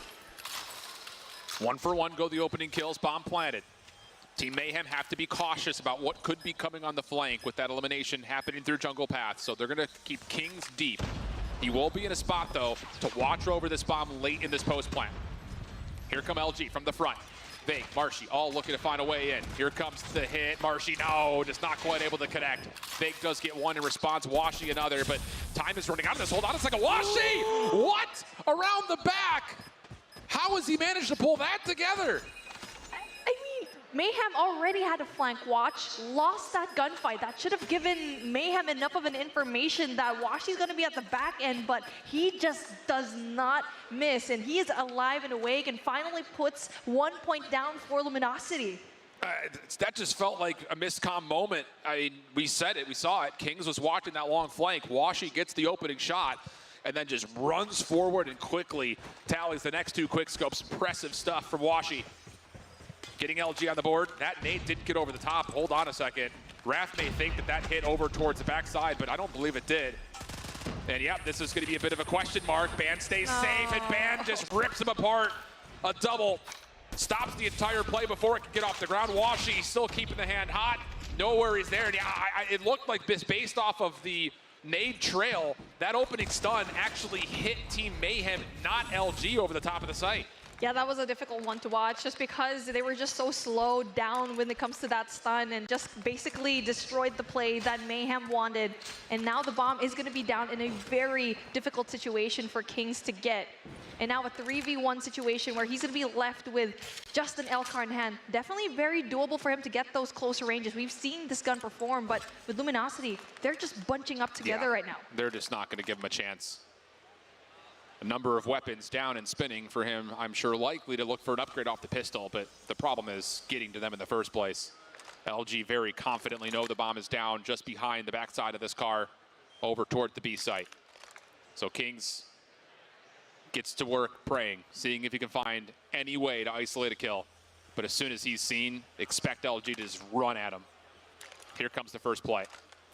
1 for 1 go the opening kills, bomb planted. Team Mayhem have to be cautious about what could be coming on the flank with that elimination happening through jungle path. So they're going to keep Kings deep. He will be in a spot, though, to watch over this bomb late in this post plant. Here come LG from the front. Vague, Marshy, all looking to find a way in. Here comes the hit. Marshy, no, just not quite able to connect. Vague does get one in response, Washy another, but time is running out of this. Hold on a second, Washy! What? Around the back? How has he managed to pull that together? Mayhem already had a flank watch, lost that gunfight. That should have given Mayhem enough of an information that Washy's going to be at the back end, but he just does not miss, and he is alive and awake and finally puts 1 point down for Luminosity. That just felt like a miscomm moment. I mean, we said it, we saw it. Kings was watching that long flank. Washy gets the opening shot. and then just runs forward and quickly tallies the next 2 quick scopes. Impressive stuff from Washi. Getting LG on the board. That nade didn't get over the top. Hold on a second. Raph may think that hit over towards the backside, but I don't believe it did. And yep, this is going to be a bit of a question mark. Ban stays safe, and Ban just rips him apart. A double. Stops the entire play before it can get off the ground. Washi still keeping the hand hot. No worries there. And yeah, it looked like this, based off of the nade trail, that opening stun actually hit Team Mayhem, not LG, over the top of the site. Yeah, that was a difficult one to watch just because they were just so slow down when it comes to that stun and just basically destroyed the play that Mayhem wanted. And now the bomb is going to be down in a very difficult situation for Kings to get. And now a 3v1 situation where he's going to be left with just an L-car in hand. Definitely very doable for him to get those closer ranges. We've seen this gun perform, but with Luminosity, they're just bunching up together right now. They're just not going to give him a chance. A number of weapons down and spinning for him. I'm sure likely to look for an upgrade off the pistol, but the problem is getting to them in the first place. LG very confidently know the bomb is down just behind the backside of this car over toward the B site. So Kings gets to work praying, seeing if he can find any way to isolate a kill. But as soon as he's seen, expect LG to just run at him. Here comes the first play.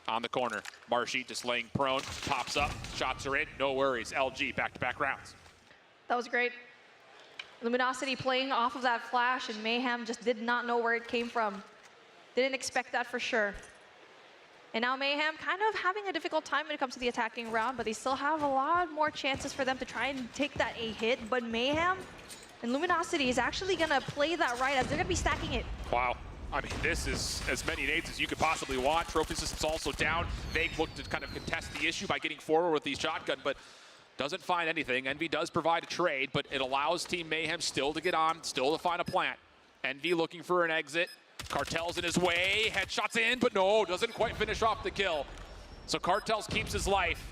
On the corner, Marshy just laying prone, pops up, shots are in, no worries. LG back-to-back rounds. That was great. Luminosity playing off of that flash, and Mayhem just did not know where it came from. Didn't expect that for sure. And now Mayhem kind of having a difficult time when it comes to the attacking round, but they still have a lot more chances for them to try and take that A hit. But Mayhem and Luminosity is actually going to play that right as they're going to be stacking it. Wow. I mean, this is as many nades as you could possibly want. Trophy system's also down. They look to kind of contest the issue by getting forward with these shotgun, but doesn't find anything. Envy does provide a trade, but it allows Team Mayhem still to get on, still to find a plant. Envy looking for an exit. Cartel's in his way. Headshots in, but no, doesn't quite finish off the kill. So Cartels keeps his life.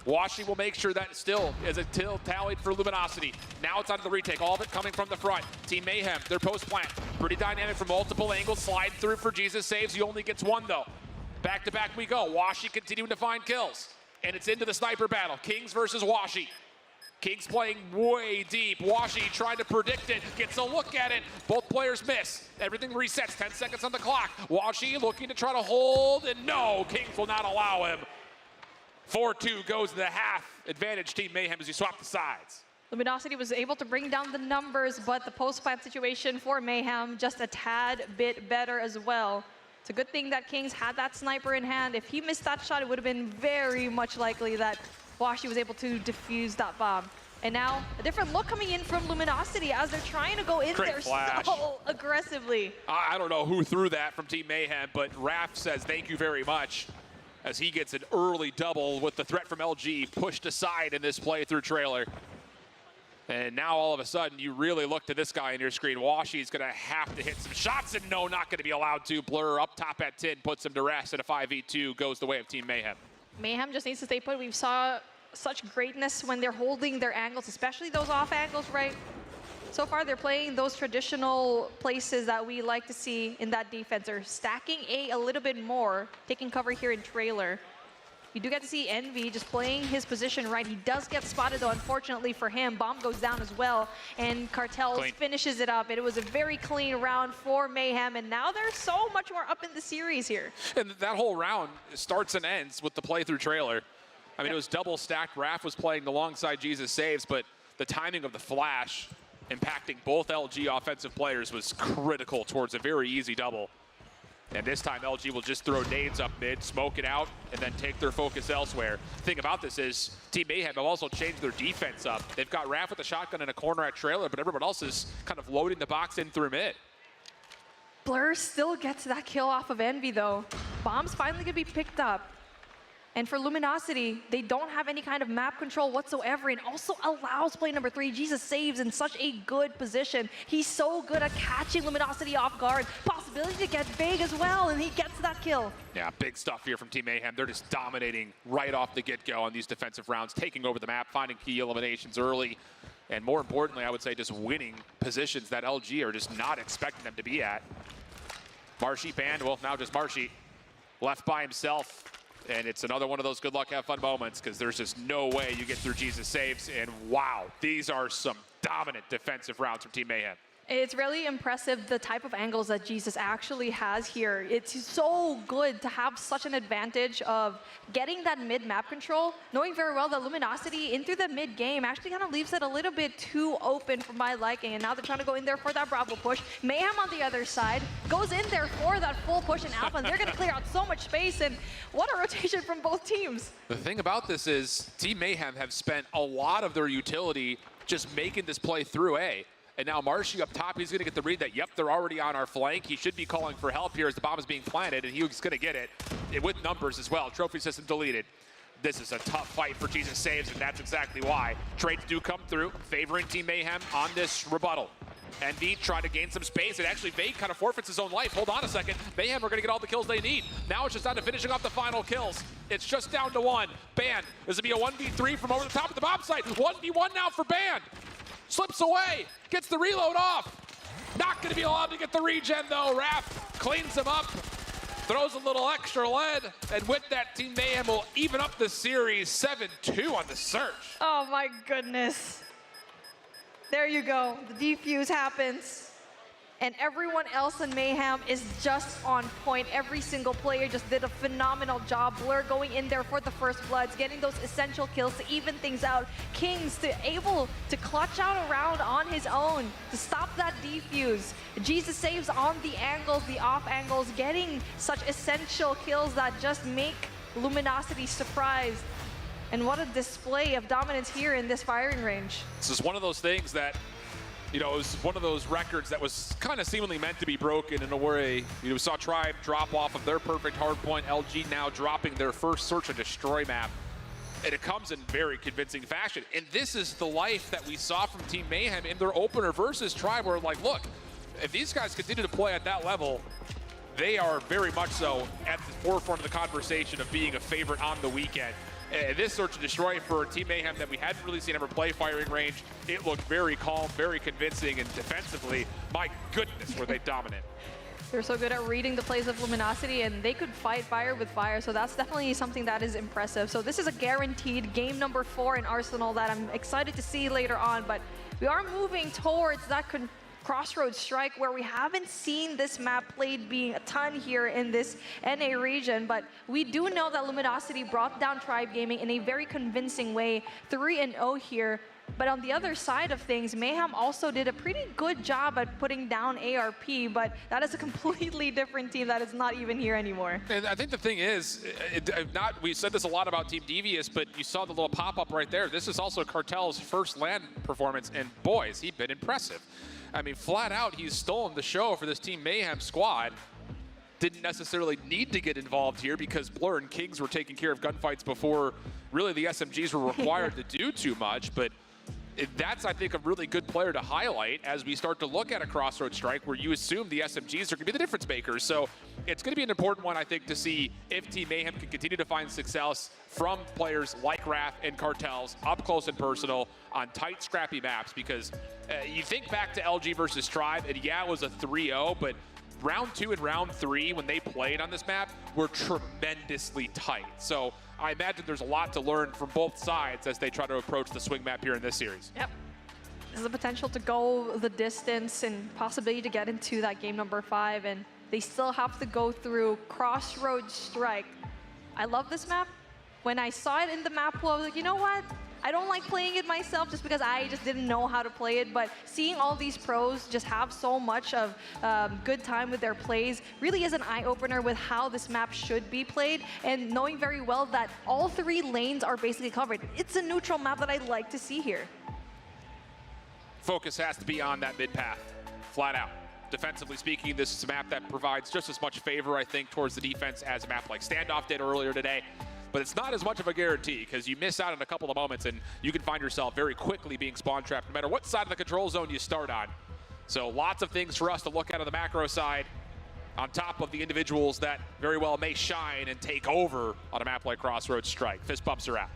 Washi will make sure that still is a kill tallied for Luminosity. Now it's out of the retake, all of it coming from the front. Team Mayhem, their post plant. Pretty dynamic from multiple angles, slide through for Jesus saves. He only gets one though. Back to back we go. Washi continuing to find kills. And it's into the sniper battle. Kings versus Washi. Kings playing way deep. Washi trying to predict it, gets a look at it. Both players miss. Everything resets, 10 seconds on the clock. Washi looking to try to hold, and no, Kings will not allow him. 4-2 goes to the half advantage Team Mayhem as you swap the sides. Luminosity was able to bring down the numbers, but the post-plant situation for Mayhem just a tad bit better as well. It's a good thing that Kings had that sniper in hand. If he missed that shot, it would have been very much likely that Washi was able to defuse that bomb. And now a different look coming in from Luminosity as they're trying to go in there so aggressively. I don't know who threw that from Team Mayhem, but Raph says thank you very much as he gets an early double with the threat from LG pushed aside in this playthrough trailer. And now all of a sudden you really look to this guy on your screen. Washi's gonna have to hit some shots, and no, not gonna be allowed to. Blur up top at 10, puts him to rest, and a 5v2 goes the way of Team Mayhem. Mayhem just needs to stay put. We saw such greatness when they're holding their angles, especially those off angles, right? So far, they're playing those traditional places that we like to see in that defense. They're stacking A little bit more, taking cover here in trailer. You do get to see Envy just playing his position right. He does get spotted, though, unfortunately for him. Bomb goes down as well, and Cartels finishes it up. It was a very clean round for Mayhem, and now they're so much more up in the series here. And that whole round starts and ends with the playthrough trailer. I mean, it was double stacked. Raph was playing alongside Jesus Saves, but the timing of the flash impacting both LG offensive players was critical towards a very easy double. And this time LG will just throw nades up mid, smoke it out, and then take their focus elsewhere. The thing about this is Team Mayhem have also changed their defense up. They've got Raph with a shotgun in a corner at trailer, but everyone else is kind of loading the box in through mid. Blur still gets that kill off of Envy, though. Bomb's finally gonna be picked up. And for Luminosity, they don't have any kind of map control whatsoever, and also allows play number 3. Jesus Saves in such a good position. He's so good at catching Luminosity off guard. Possibility to get big as well, and he gets that kill. Yeah, big stuff here from Team Mayhem. They're just dominating right off the get-go on these defensive rounds, taking over the map, finding key eliminations early, and more importantly, I would say just winning positions that LG are just not expecting them to be at. Marshy banned, well, now just Marshy left by himself. And it's another one of those good luck, have fun moments, because there's just no way you get through Jesus saves. And wow, these are some dominant defensive rounds from Team Mayhem. It's really impressive the type of angles that Jesus actually has here. It's so good to have such an advantage of getting that mid-map control, knowing very well that Luminosity in through the mid-game actually kind of leaves it a little bit too open for my liking, and now they're trying to go in there for that Bravo push. Mayhem on the other side goes in there for that full push in Alpha, and they're going to clear out so much space, and what a rotation from both teams. The thing about this is Team Mayhem have spent a lot of their utility just making this play through A. And now Marshy up top, he's going to get the read that, yep, they're already on our flank. He should be calling for help here as the bomb is being planted, and he's going to get it with numbers as well. Trophy system deleted. This is a tough fight for Jesus saves, and that's exactly why. Trades do come through, favoring Team Mayhem on this rebuttal. Envy trying to gain some space, and actually Vate kind of forfeits his own life. Hold on a second. Mayhem are going to get all the kills they need. Now it's just down to finishing off the final kills. It's just down to one. Band, this will be a 1v3 from over the top of the bomb site. 1v1 now for Band. Slips away, gets the reload off. Not going to be allowed to get the regen though. Raph cleans him up, throws a little extra lead, and with that, Team Mayhem will even up the series 7-2 on the search. Oh my goodness. There you go, the defuse happens. And everyone else in Mayhem is just on point. Every single player just did a phenomenal job. Blur going in there for the first bloods, getting those essential kills to even things out. Kings able to clutch out a round on his own to stop that defuse. Jesus saves on the angles, the off angles, getting such essential kills that just make Luminosity surprised. And what a display of dominance here in this firing range. This is one of those things that, you know, it was one of those records that was kind of seemingly meant to be broken in a way. You know, we saw Tribe drop off of their perfect hardpoint, LG now dropping their first search and destroy map. And it comes in very convincing fashion. And this is the life that we saw from Team Mayhem in their opener versus Tribe, where like, look, if these guys continue to play at that level, they are very much so at the forefront of the conversation of being a favorite on the weekend. And this search and destroy for Team Mayhem that we hadn't really seen ever play firing range, it looked very calm, very convincing, and defensively, my goodness, were they dominant. They're so good at reading the plays of Luminosity, and they could fight fire with fire, so that's definitely something that is impressive. So this is a guaranteed game number 4 in Arsenal that I'm excited to see later on, but we are moving towards that crossroads strike where we haven't seen this map played being a ton here in this NA region, but we do know that Luminosity brought down Tribe Gaming in a very convincing way, 3-0 here. But on the other side of things, Mayhem also did a pretty good job at putting down ARP, but that is a completely different team that is not even here anymore. And I think the thing is, we said this a lot about Team Devious, but you saw the little pop-up right there. This is also Cartel's first LAN performance, and boy, has he been impressive. I mean, flat out, he's stolen the show for this Team Mayhem squad. Didn't necessarily need to get involved here because Blur and Kings were taking care of gunfights before really the SMGs were required to do too much, but that's, I think, a really good player to highlight as we start to look at a crossroads strike where you assume the SMGs are going to be the difference makers. So it's going to be an important one, I think, to see if Team Mayhem can continue to find success from players like Raph and Cartels up close and personal on tight, scrappy maps. Because you think back to LG versus Tribe, and yeah, it was a 3-0, but round 2 and round 3, when they played on this map, were tremendously tight. So I imagine there's a lot to learn from both sides as they try to approach the swing map here in this series. Yep. There's the potential to go the distance and possibility to get into that game number 5, and they still have to go through Crossroads Strike. I love this map. When I saw it in the map pool, I was like, you know what? I don't like playing it myself just because I just didn't know how to play it, but seeing all these pros just have so much of good time with their plays really is an eye-opener with how this map should be played, and knowing very well that all 3 lanes are basically covered. It's a neutral map that I like to see here. Focus has to be on that mid path, flat out. Defensively speaking, this is a map that provides just as much favor, I think, towards the defense as a map like Standoff did earlier today. But it's not as much of a guarantee because you miss out on a couple of moments and you can find yourself very quickly being spawn trapped no matter what side of the control zone you start on. So lots of things for us to look at on the macro side on top of the individuals that very well may shine and take over on a map like Crossroads Strike. Fist bumps are out.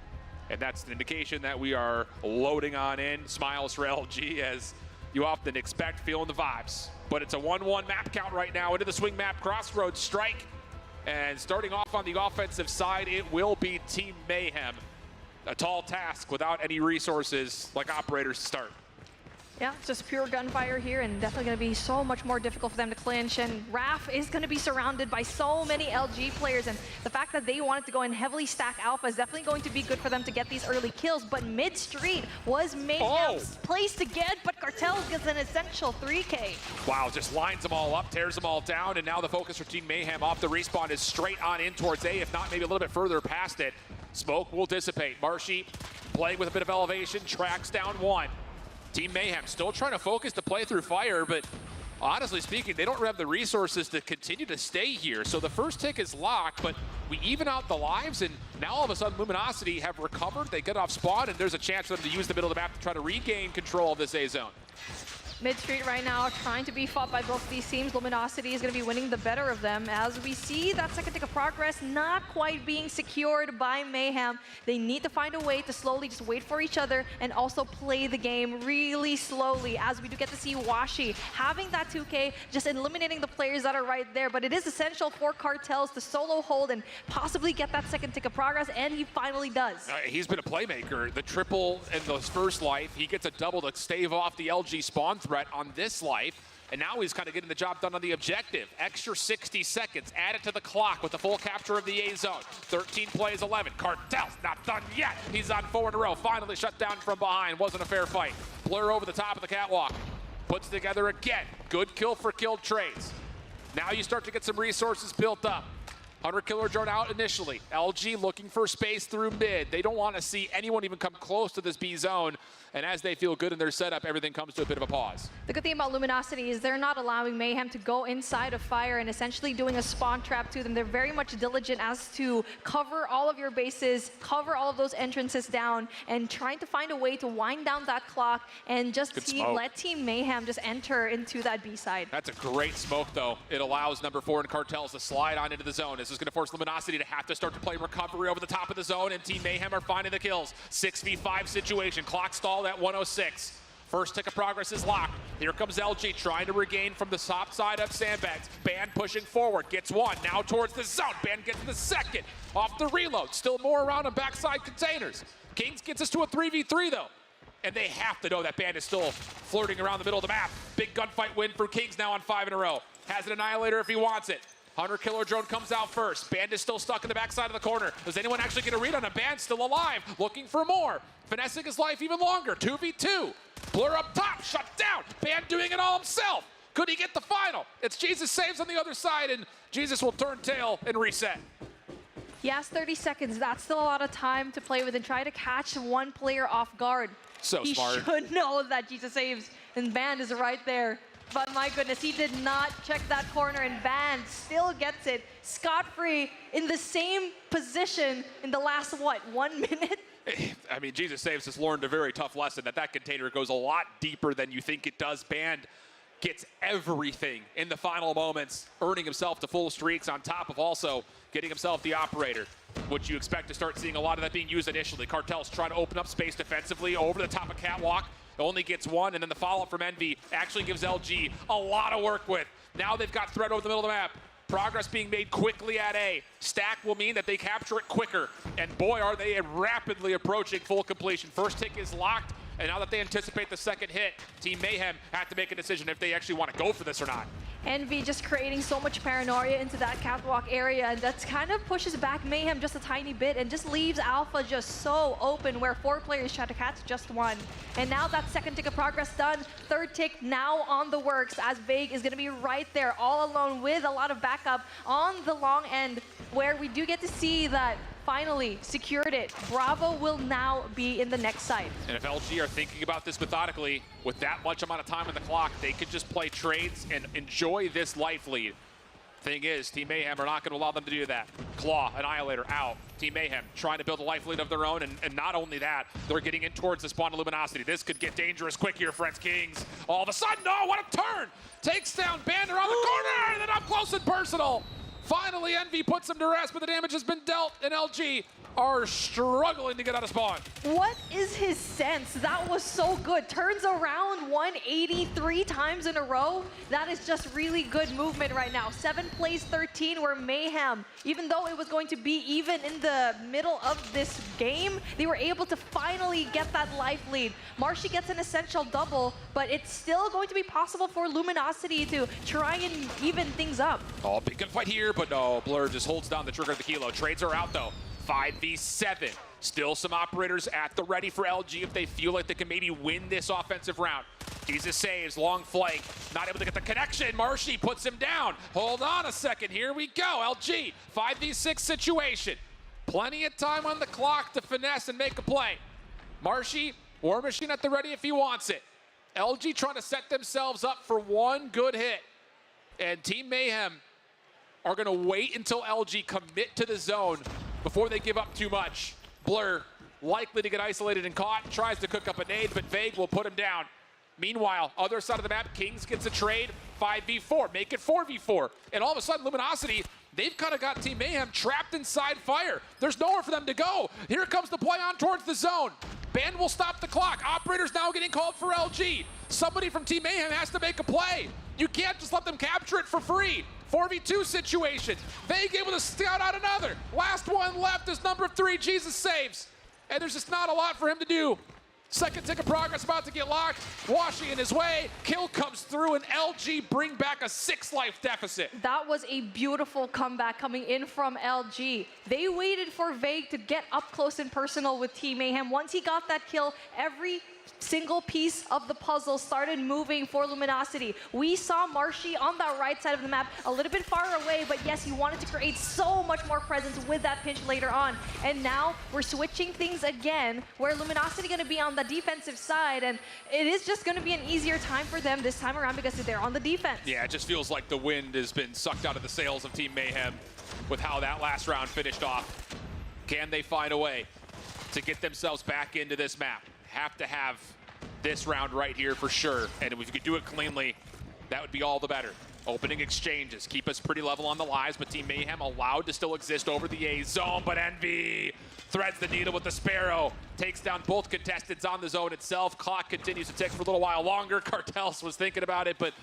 And that's an indication that we are loading on in. Smiles for LG as you often expect, feeling the vibes. But it's a 1-1 map count right now into the swing map. Crossroads Strike And starting off on the offensive side, it will be Team Mayhem. A tall task without any resources like operators to start. Yeah, it's just pure gunfire here, and definitely going to be so much more difficult for them to clinch. And Raph is going to be surrounded by so many LG players, and the fact that they wanted to go and heavily stack Alpha is definitely going to be good for them to get these early kills. But mid-street was Mayhem's place to get, but Cartel gets an essential 3K. Wow, just lines them all up, tears them all down, and now the focus for Team Mayhem off the respawn is straight on in towards A, if not maybe a little bit further past it. Smoke will dissipate. Marshy playing with a bit of elevation, tracks down one. Team Mayhem still trying to focus to play through fire, but honestly speaking, they don't have the resources to continue to stay here. So the first tick is locked, but we even out the lives, and now all of a sudden Luminosity have recovered. They get off spawn, and there's a chance for them to use the middle of the map to try to regain control of this A zone. Mid-street right now trying to be fought by both these teams. Luminosity is going to be winning the better of them as we see that second tick of progress not quite being secured by Mayhem. They need to find a way to slowly just wait for each other and also play the game really slowly, as we do get to see Washi having that 2K, just eliminating the players that are right there. But it is essential for Cartels to solo hold and possibly get that second tick of progress, and he finally does. He's been a playmaker. The triple in those first life, he gets a double to stave off the LG spawn threat on this life, and now he's kind of getting the job done on the objective. Extra 60 seconds added to the clock with the full capture of the A zone. 13 plays 11. Cartel's not done yet. He's on 4 in a row. Finally shut down from behind. Wasn't a fair fight. Blur over the top of the catwalk. Puts together again. Good kill for killed trades. Now you start to get some resources built up. 100 killer drone out initially. LG looking for space through mid. They don't want to see anyone even come close to this B zone. And as they feel good in their setup, everything comes to a bit of a pause. The good thing about Luminosity is they're not allowing Mayhem to go inside of fire and essentially doing a spawn trap to them. They're very much diligent as to cover all of your bases, cover all of those entrances down, and trying to find a way to wind down that clock and just let Team Mayhem just enter into that B side. That's a great smoke, though. It allows number 4 in Cartels to slide on into the zone. This is going to force Luminosity to have to start to play recovery over the top of the zone, and Team Mayhem are finding the kills. 6v5 situation. Clock stalled at 106. First tick of progress is locked. Here comes LG trying to regain from the top side of sandbags. Band pushing forward, gets one, now towards the zone. Band gets the second, off the reload. Still more around on backside containers. Kings gets us to a 3v3 though. And they have to know that Band is still flirting around the middle of the map. Big gunfight win for Kings now on 5 in a row. Has an Annihilator if he wants it. 100 killer drone comes out first. Band is still stuck in the backside of the corner. Does anyone actually get a read on a Band still alive? Looking for more. Finessing his life even longer. 2v2. Blur up top, shut down. Band doing it all himself. Could he get the final? It's Jesus saves on the other side, and Jesus will turn tail and reset. Yes, 30 seconds. That's still a lot of time to play with and try to catch one player off guard. So smart. He should know that Jesus saves, and Band is right there. But my goodness, he did not check that corner, and Band still gets it scot-free in the same position in the last, what, 1 minute? I mean, Jesus Saves has learned a very tough lesson that container goes a lot deeper than you think it does. Band gets everything in the final moments, earning himself to full streaks on top of also getting himself the operator, which you expect to start seeing a lot of that being used initially. Cartel's trying to open up space defensively over the top of catwalk. Only gets one, and then the follow-up from Envy actually gives LG a lot of work with. Now they've got threat over the middle of the map. Progress being made quickly at A. Stack will mean that they capture it quicker. And boy, are they rapidly approaching full completion. First tick is locked, and now that they anticipate the second hit, Team Mayhem have to make a decision if they actually want to go for this or not. Envy just creating so much paranoia into that catwalk area, and that kind of pushes back Mayhem just a tiny bit and just leaves Alpha just so open, where 4 players try to catch just one. And now that second tick of progress done, third tick now on the works, as Vague is going to be right there all alone with a lot of backup on the long end, where we do get to see that finally secured it. Bravo will now be in the next side. And if LG are thinking about this methodically, with that much amount of time on the clock, they could just play trades and enjoy this life lead. Thing is, Team Mayhem are not going to allow them to do that. Claw, Annihilator out. Team Mayhem trying to build a life lead of their own, and not only that, they're getting in towards the spawn of Luminosity. This could get dangerous quick here, friends. Kings, all of a sudden, oh, what a turn! Takes down Band around the corner, and then up close and personal. Finally, Envy puts him to rest, but the damage has been dealt, and LG are struggling to get out of spawn. What is his sense? That was so good. Turns around 183 times in a row. That is just really good movement right now. 7 plays 13 where Mayhem, even though it was going to be even in the middle of this game, they were able to finally get that life lead. Marshy gets an essential double, but it's still going to be possible for Luminosity to try and even things up. Oh, big gunfight here, but no, Blur just holds down the trigger of the kilo. Trades are out though. 5v7. Still some operators at the ready for LG if they feel like they can maybe win this offensive round. Jesus saves, long flank, not able to get the connection. Marshy puts him down. Hold on a second, here we go. LG, 5v6 situation. Plenty of time on the clock to finesse and make a play. Marshy, War Machine at the ready if he wants it. LG trying to set themselves up for one good hit. And Team Mayhem are gonna wait until LG commit to the zone before they give up too much. Blur likely to get isolated and caught, tries to cook up a nade, but Vague will put him down. Meanwhile, other side of the map, Kings gets a trade, 5v4, make it 4v4. And all of a sudden, Luminosity, they've kind of got Team Mayhem trapped inside fire. There's nowhere for them to go. Here comes the play on towards the zone. Ban will stop the clock. Operators now getting called for LG. Somebody from Team Mayhem has to make a play. You can't just let them capture it for free. 4v2 situation. Vague able to scout out another. Last one left is number 3, Jesus saves. And there's just not a lot for him to do. Second tick of progress about to get locked. Washi in his way. Kill comes through and LG bring back a 6-life deficit. That was a beautiful comeback coming in from LG. They waited for Vague to get up close and personal with Team Mayhem. Once he got that kill, every single piece of the puzzle started moving for Luminosity. We saw Marshy on that right side of the map, a little bit far away, but yes, he wanted to create so much more presence with that pinch later on. And now we're switching things again, where Luminosity going to be on the defensive side, and it is just going to be an easier time for them this time around because they're on the defense. Yeah, it just feels like the wind has been sucked out of the sails of Team Mayhem with how that last round finished off. Can they find a way to get themselves back into this map? Have to have this round right here for sure. And if we could do it cleanly, that would be all the better. Opening exchanges, keep us pretty level on the lives, but Team Mayhem allowed to still exist over the A zone, but Envy threads the needle with the Sparrow, takes down both contestants on the zone itself. Clock continues to tick for a little while longer. Cartels was thinking about it, but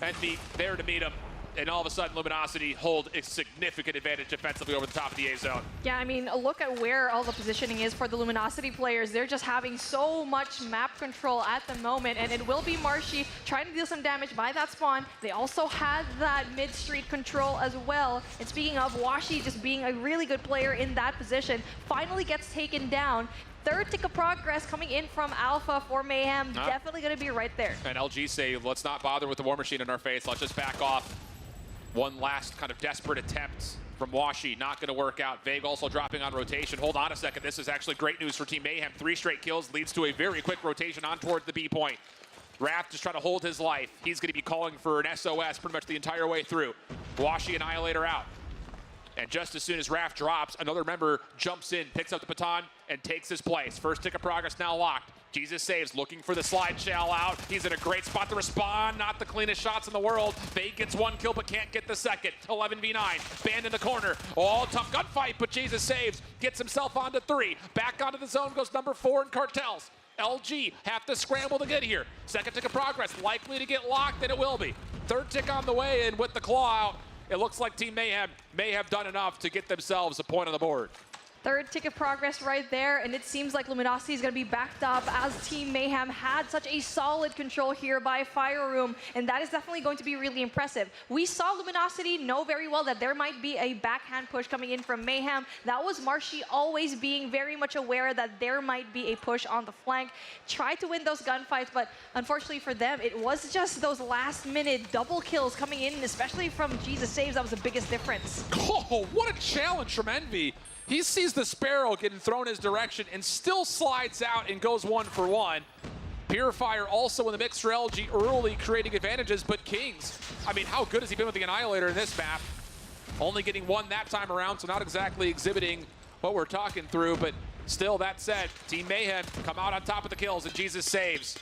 Envy there to meet him. And all of a sudden, Luminosity hold a significant advantage defensively over the top of the A zone. Yeah, I mean, look at where all the positioning is for the Luminosity players. They're just having so much map control at the moment, and it will be Marshy trying to deal some damage by that spawn. They also had that mid-street control as well. And speaking of, Washi just being a really good player in that position, finally gets taken down. Third tick of progress coming in from Alpha for Mayhem. Definitely going to be right there. And LG say, let's not bother with the War Machine in our face. Let's just back off. One last kind of desperate attempt from Washi, not going to work out. Vague also dropping on rotation. Hold on a second, this is actually great news for Team Mayhem. 3 straight kills leads to a very quick rotation on towards the B point. Wrath just trying to hold his life. He's going to be calling for an SOS pretty much the entire way through. Washi Annihilator out. And just as soon as Wrath drops, another member jumps in, picks up the baton, and takes his place. First tick of progress now locked. Jesus saves, looking for the slide shell out. He's in a great spot to respond. Not the cleanest shots in the world. Vague gets 1 kill, but can't get the second. 11v9, Band in the corner. Oh, tough gunfight, but Jesus saves. Gets himself onto 3. Back onto the zone goes number 4 in Cartels. LG have to scramble to get here. Second tick of progress, likely to get locked, and it will be. Third tick on the way, and with the claw out, it looks like Team Mayhem may have done enough to get themselves a point on the board. Third tick of progress right there, and it seems like Luminosity is going to be backed up as Team Mayhem had such a solid control here by Fire Room, and that is definitely going to be really impressive. We saw Luminosity know very well that there might be a backhand push coming in from Mayhem. That was Marshy always being very much aware that there might be a push on the flank. Tried to win those gunfights, but unfortunately for them, it was just those last-minute double kills coming in, especially from Jesus Saves. That was the biggest difference. Oh, what a challenge from Envy. He sees the Sparrow getting thrown his direction and still slides out and goes 1 for 1. Purifier also in the mix for LG early, creating advantages, but Kings, I mean, how good has he been with the Annihilator in this map? Only getting 1 that time around, so not exactly exhibiting what we're talking through, but still, that said, Team Mayhem come out on top of the kills, and Jesus saves.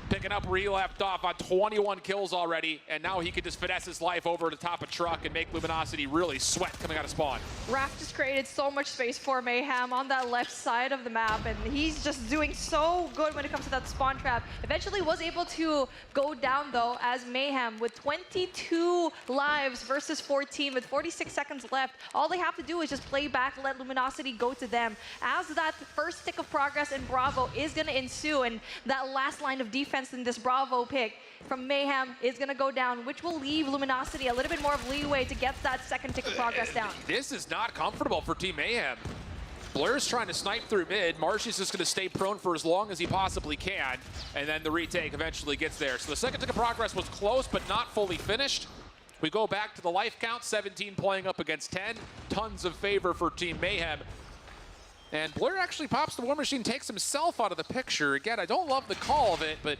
picking up where he left off on 21 kills already, and now he can just finesse his life over the top of truck and make Luminosity really sweat coming out of spawn. Raph just created so much space for Mayhem on that left side of the map, and he's just doing so good when it comes to that spawn trap. Eventually was able to go down though, as Mayhem with 22 lives versus 14 with 46 seconds left. All they have to do is just play back, let Luminosity go to them. As that first tick of progress in Bravo is going to ensue, and that last line of defense in this Bravo pick from Mayhem is going to go down, which will leave Luminosity a little bit more of leeway to get that second tick of progress down. This is not comfortable for Team Mayhem. Blur's trying to snipe through mid. Marshy's just going to stay prone for as long as he possibly can, and then the retake eventually gets there. So the second tick of progress was close, but not fully finished. We go back to the life count, 17 playing up against 10. Tons of favor for Team Mayhem. And Blur actually pops the War Machine, takes himself out of the picture. Again, I don't love the call of it, but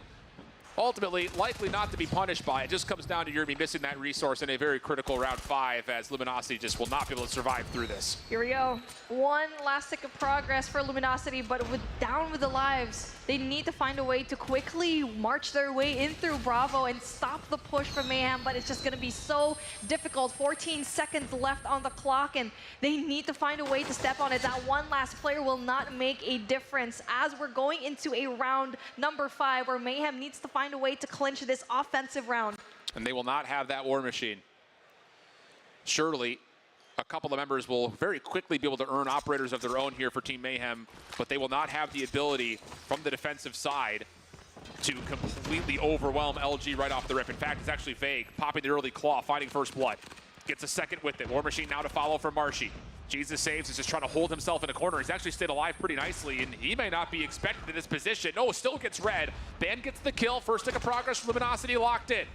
ultimately likely not to be punished by it. Just comes down to Yerby missing that resource in a very critical round 5, as Luminosity just will not be able to survive through this. Here we go. One last tick of progress for Luminosity, but down with the lives. They need to find a way to quickly march their way in through Bravo and stop the push from Mayhem, but it's just going to be so difficult. 14 seconds left on the clock, and they need to find a way to step on it. That one last player will not make a difference as we're going into a round number 5 where Mayhem needs to find a way to clinch this offensive round. And they will not have that War Machine. Surely a couple of members will very quickly be able to earn operators of their own here for Team Mayhem, but they will not have the ability from the defensive side to completely overwhelm LG right off the rip. In fact, it's actually Vague, popping the early claw, finding first blood. Gets a second with it. War Machine now to follow for Marshy. Jesus saves, is just trying to hold himself in a corner. He's actually stayed alive pretty nicely, and he may not be expected in this position. No, still gets red. Ban gets the kill. First tick of progress, Luminosity locked in.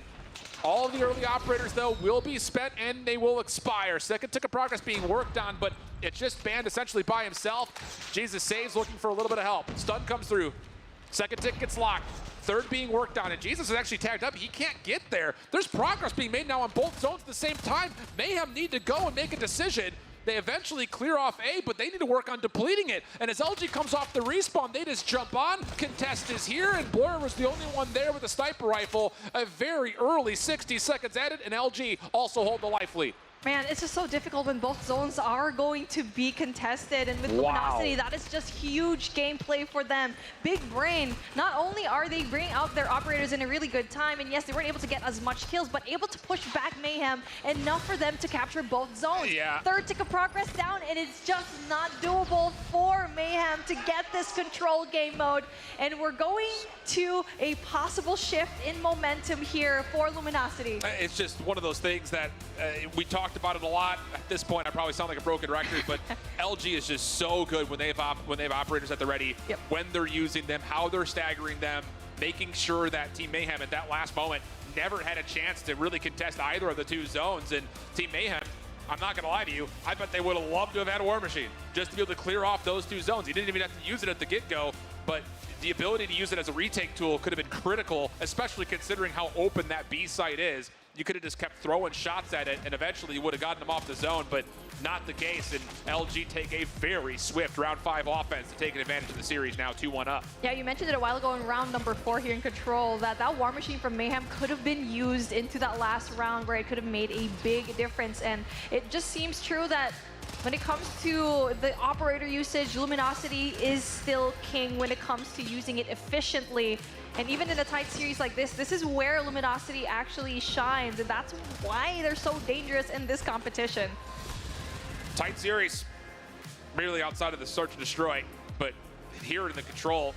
All of the early operators, though, will be spent, and they will expire. Second tick of progress being worked on, but it's just banned essentially by himself. Jesus saves, looking for a little bit of help. Stun comes through. Second tick gets locked. Third being worked on, and Jesus is actually tagged up. He can't get there. There's progress being made now on both zones at the same time. Mayhem need to go and make a decision. They eventually clear off A, but they need to work on depleting it. And as LG comes off the respawn, they just jump on. Contest is here, and Blur was the only one there with a sniper rifle. A very early 60 seconds added, and LG also hold the life lead. Man, it's just so difficult when both zones are going to be contested, and with Luminosity, that is just huge gameplay for them. Big brain. Not only are they bringing out their operators in a really good time, and yes, they weren't able to get as much kills, but able to push back Mayhem enough for them to capture both zones. Yeah. Third tick of progress down, and it's just not doable for Mayhem to get this control game mode. And we're going to a possible shift in momentum here for Luminosity. It's just one of those things that we talked about it a lot. At this point, I probably sound like a broken record, but LG is just so good when they have operators at the ready, when they're using them, how they're staggering them, making sure that Team Mayhem at that last moment never had a chance to really contest either of the two zones. And Team Mayhem, I'm not going to lie to you, I bet they would have loved to have had a War Machine just to be able to clear off those two zones. He didn't even have to use it at the get-go, but the ability to use it as a retake tool could have been critical, especially considering how open that B site is. You could have just kept throwing shots at it, and eventually you would have gotten them off the zone, but not the case. And LG take a very swift round 5 offense to take advantage of the series, now 2-1 up. Yeah, you mentioned it a while ago in round number 4 here in Control, that War Machine from Mayhem could have been used into that last round where it could have made a big difference. And it just seems true that when it comes to the operator usage, Luminosity is still king when it comes to using it efficiently. And even in a tight series like this is where Luminosity actually shines, and that's why they're so dangerous in this competition. Tight series, merely outside of the search and destroy, but here in the Control,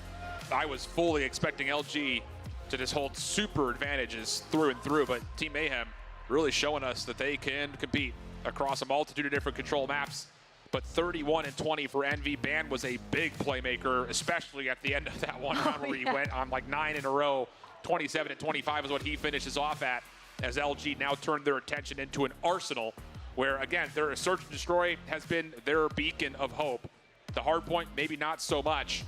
I was fully expecting LG to just hold super advantages through and through, but Team Mayhem really showing us that they can compete across a multitude of different Control maps. But 31-20 for Envy. Ban was a big playmaker, especially at the end of that one round where he went on like 9 in a row. 27-25 is what he finishes off at, as LG now turned their attention into an arsenal where, again, their search and destroy has been their beacon of hope. The Hardpoint, maybe not so much.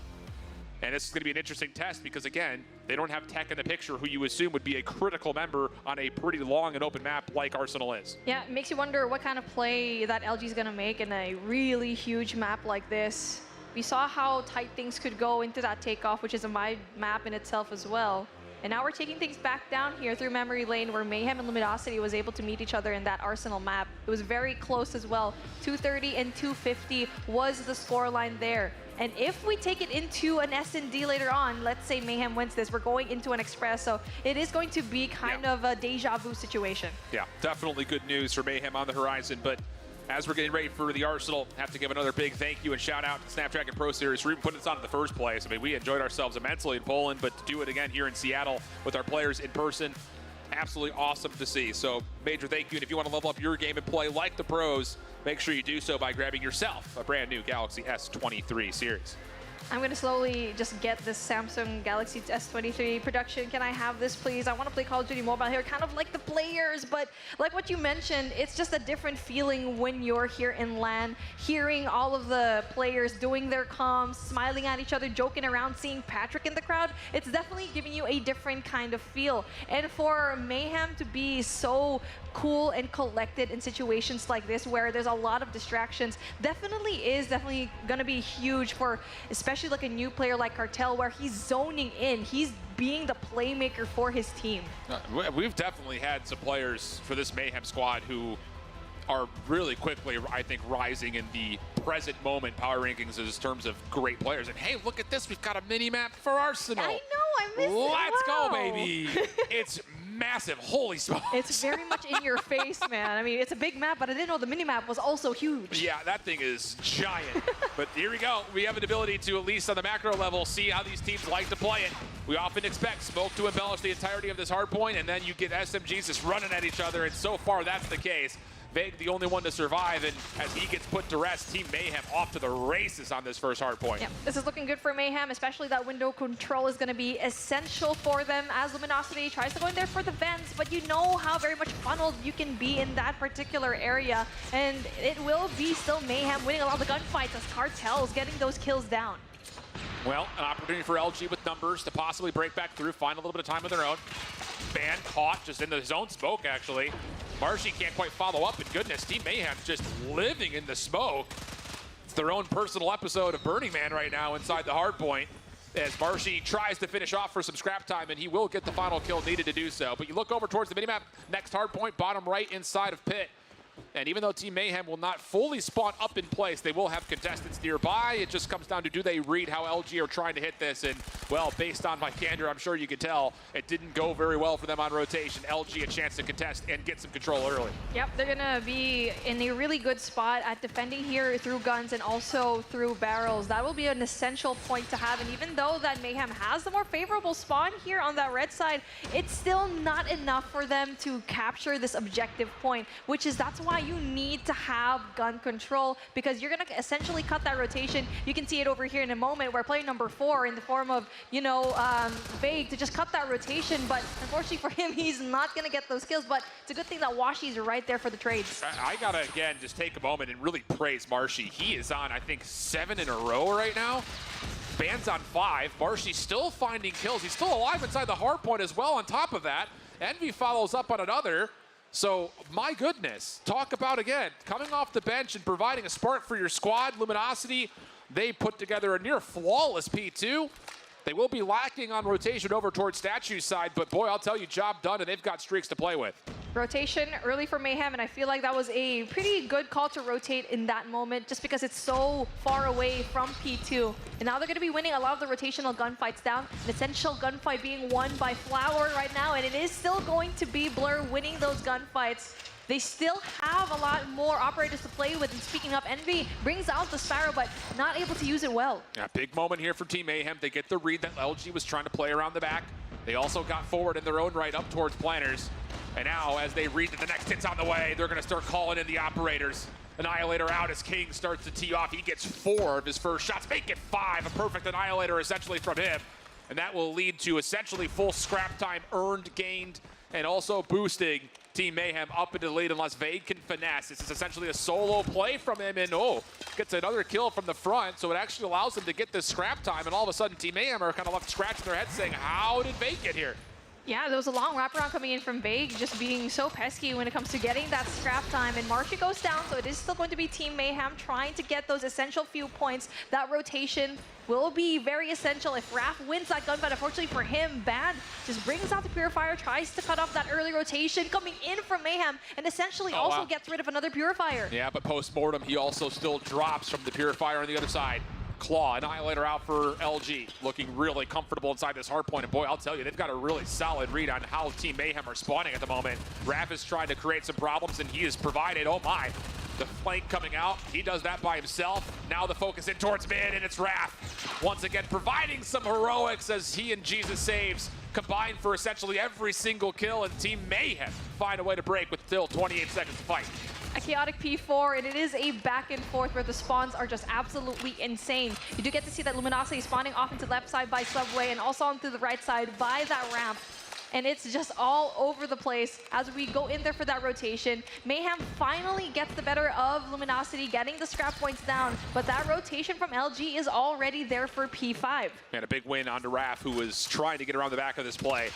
And this is going to be an interesting test because, again, they don't have tech in the picture who you assume would be a critical member on a pretty long and open map like Arsenal is. Yeah, it makes you wonder what kind of play that LG is going to make in a really huge map like this. We saw how tight things could go into that takeoff, which is a map in itself as well. And now we're taking things back down here through memory lane where Mayhem and Luminosity was able to meet each other in that Arsenal map. It was very close as well. 230 and 250 was the scoreline there. And if we take it into an S&D later on, let's say Mayhem wins this, we're going into an Express, so it is going to be kind of a deja vu situation. Yeah, definitely good news for Mayhem on the horizon, but as we're getting ready for the Arsenal, have to give another big thank you and shout out to Snapdragon Pro Series for even putting this on in the first place. I mean, we enjoyed ourselves immensely in Poland, but to do it again here in Seattle with our players in person, absolutely awesome to see. So major thank you. And if you want to level up your game and play like the pros, make sure you do so by grabbing yourself a brand new Galaxy S23 series. I'm going to slowly just get this Samsung Galaxy S23 production. Can I have this, please? I want to play Call of Duty Mobile here, kind of like the players, but like what you mentioned, it's just a different feeling when you're here in LAN, hearing all of the players doing their comms, smiling at each other, joking around, seeing Patrick in the crowd. It's definitely giving you a different kind of feel. And for Mayhem to be so cool and collected in situations like this where there's a lot of distractions definitely going to be huge for especially like a new player like Cartel where he's zoning in, he's being the playmaker for his team. We've definitely had some players for this Mayhem squad who are really quickly, I think, rising in the present moment power rankings in terms of great players. And hey, look at this, we've got a mini map for Arsenal. I know, I missed it. Let's go, baby. It's massive, holy smokes. It's very much in your face, man. I mean, it's a big map, but I didn't know the mini map was also huge. Yeah, that thing is giant. But here we go. We have an ability to, at least on the macro level, see how these teams like to play it. We often expect Smoke to embellish the entirety of this hardpoint, and then you get SMGs just running at each other, and so far that's the case. Veg, the only one to survive, and as he gets put to rest, Team Mayhem off to the races on this first hardpoint. Yeah, this is looking good for Mayhem, especially that window control is going to be essential for them as Luminosity tries to go in there for the vents, but you know how very much funneled you can be in that particular area, and it will be still Mayhem winning a lot of the gunfights as Cartel's getting those kills down. Well, an opportunity for LG with numbers to possibly break back through, find a little bit of time of their own. Ban caught just into his own smoke, actually. Marshy can't quite follow up, and goodness, Team Mayhem just living in the smoke. It's their own personal episode of Burning Man right now inside the hardpoint as Marshy tries to finish off for some scrap time, and he will get the final kill needed to do so. But you look over towards the minimap, next hardpoint, bottom right inside of pit. And even though Team Mayhem will not fully spawn up in place, they will have contestants nearby. It just comes down to, do they read how LG are trying to hit this? And, well, based on my candor, I'm sure you could tell it didn't go very well for them on rotation. LG a chance to contest and get some control early. Yep, they're going to be in a really good spot at defending here through guns and also through barrels. That will be an essential point to have. And even though that Mayhem has the more favorable spawn here on that red side, it's still not enough for them to capture this objective point, which is that's why you need to have gun control, because you're going to essentially cut that rotation. You can see it over here in a moment where player number 4 in the form of, you know, Vague to just cut that rotation, but unfortunately for him, he's not going to get those kills, but it's a good thing that Washi's right there for the trades. I got to, again, just take a moment and really praise Marshy. He is on, I think, 7 in a row right now. Ban's on 5. Marshy's still finding kills. He's still alive inside the hardpoint as well on top of that. Envy follows up on another. So, my goodness, talk about, again, coming off the bench and providing a spark for your squad. Luminosity, they put together a near flawless P2. They will be lacking on rotation over towards Statue's side, but boy, I'll tell you, job done, and they've got streaks to play with. Rotation early for Mayhem, and I feel like that was a pretty good call to rotate in that moment just because it's so far away from P2. And now they're going to be winning a lot of the rotational gunfights down. An essential gunfight being won by Flower right now, and it is still going to be Blur winning those gunfights. They still have a lot more operators to play with, and speaking of, Envy brings out the Sparrow, but not able to use it well. Yeah, big moment here for Team Mayhem. They get the read that LG was trying to play around the back. They also got forward in their own right up towards planners. And now, as they read that the next hit's on the way, they're going to start calling in the operators. Annihilator out as King starts to tee off. He gets 4 of his first shots, make it 5. A perfect Annihilator essentially from him. And that will lead to essentially full scrap time earned, gained, and also boosting Team Mayhem up into the lead unless Vade can finesse. This is essentially a solo play from him, and gets another kill from the front, so it actually allows him to get this scrap time, and all of a sudden Team Mayhem are kind of left scratching their heads saying, how did Vade get here? Yeah, there was a long wraparound coming in from Vague, just being so pesky when it comes to getting that scrap time. And Marshy goes down, so it is still going to be Team Mayhem trying to get those essential few points. That rotation will be very essential if Raph wins that gunfight. Unfortunately for him, Band just brings out the Purifier, tries to cut off that early rotation coming in from Mayhem, and essentially also gets rid of another Purifier. Yeah, but post-mortem, he also still drops from the Purifier on the other side. Claw, Annihilator out for LG, looking really comfortable inside this hardpoint. And boy, I'll tell you, they've got a really solid read on how Team Mayhem are spawning at the moment. Raph is trying to create some problems, and he has provided, oh my, the flank coming out. He does that by himself. Now the focus in towards mid, and it's Raph once again providing some heroics as he and Jesus Saves combine for essentially every single kill, and Team Mayhem find a way to break with still 28 seconds to fight. A chaotic P4, and it is a back and forth where the spawns are just absolutely insane. You do get to see that Luminosity spawning off into the left side by Subway and also onto the right side by that ramp. And it's just all over the place as we go in there for that rotation. Mayhem finally gets the better of Luminosity, getting the scrap points down, but that rotation from LG is already there for P5. And a big win onto Raph, who was trying to get around the back of this play.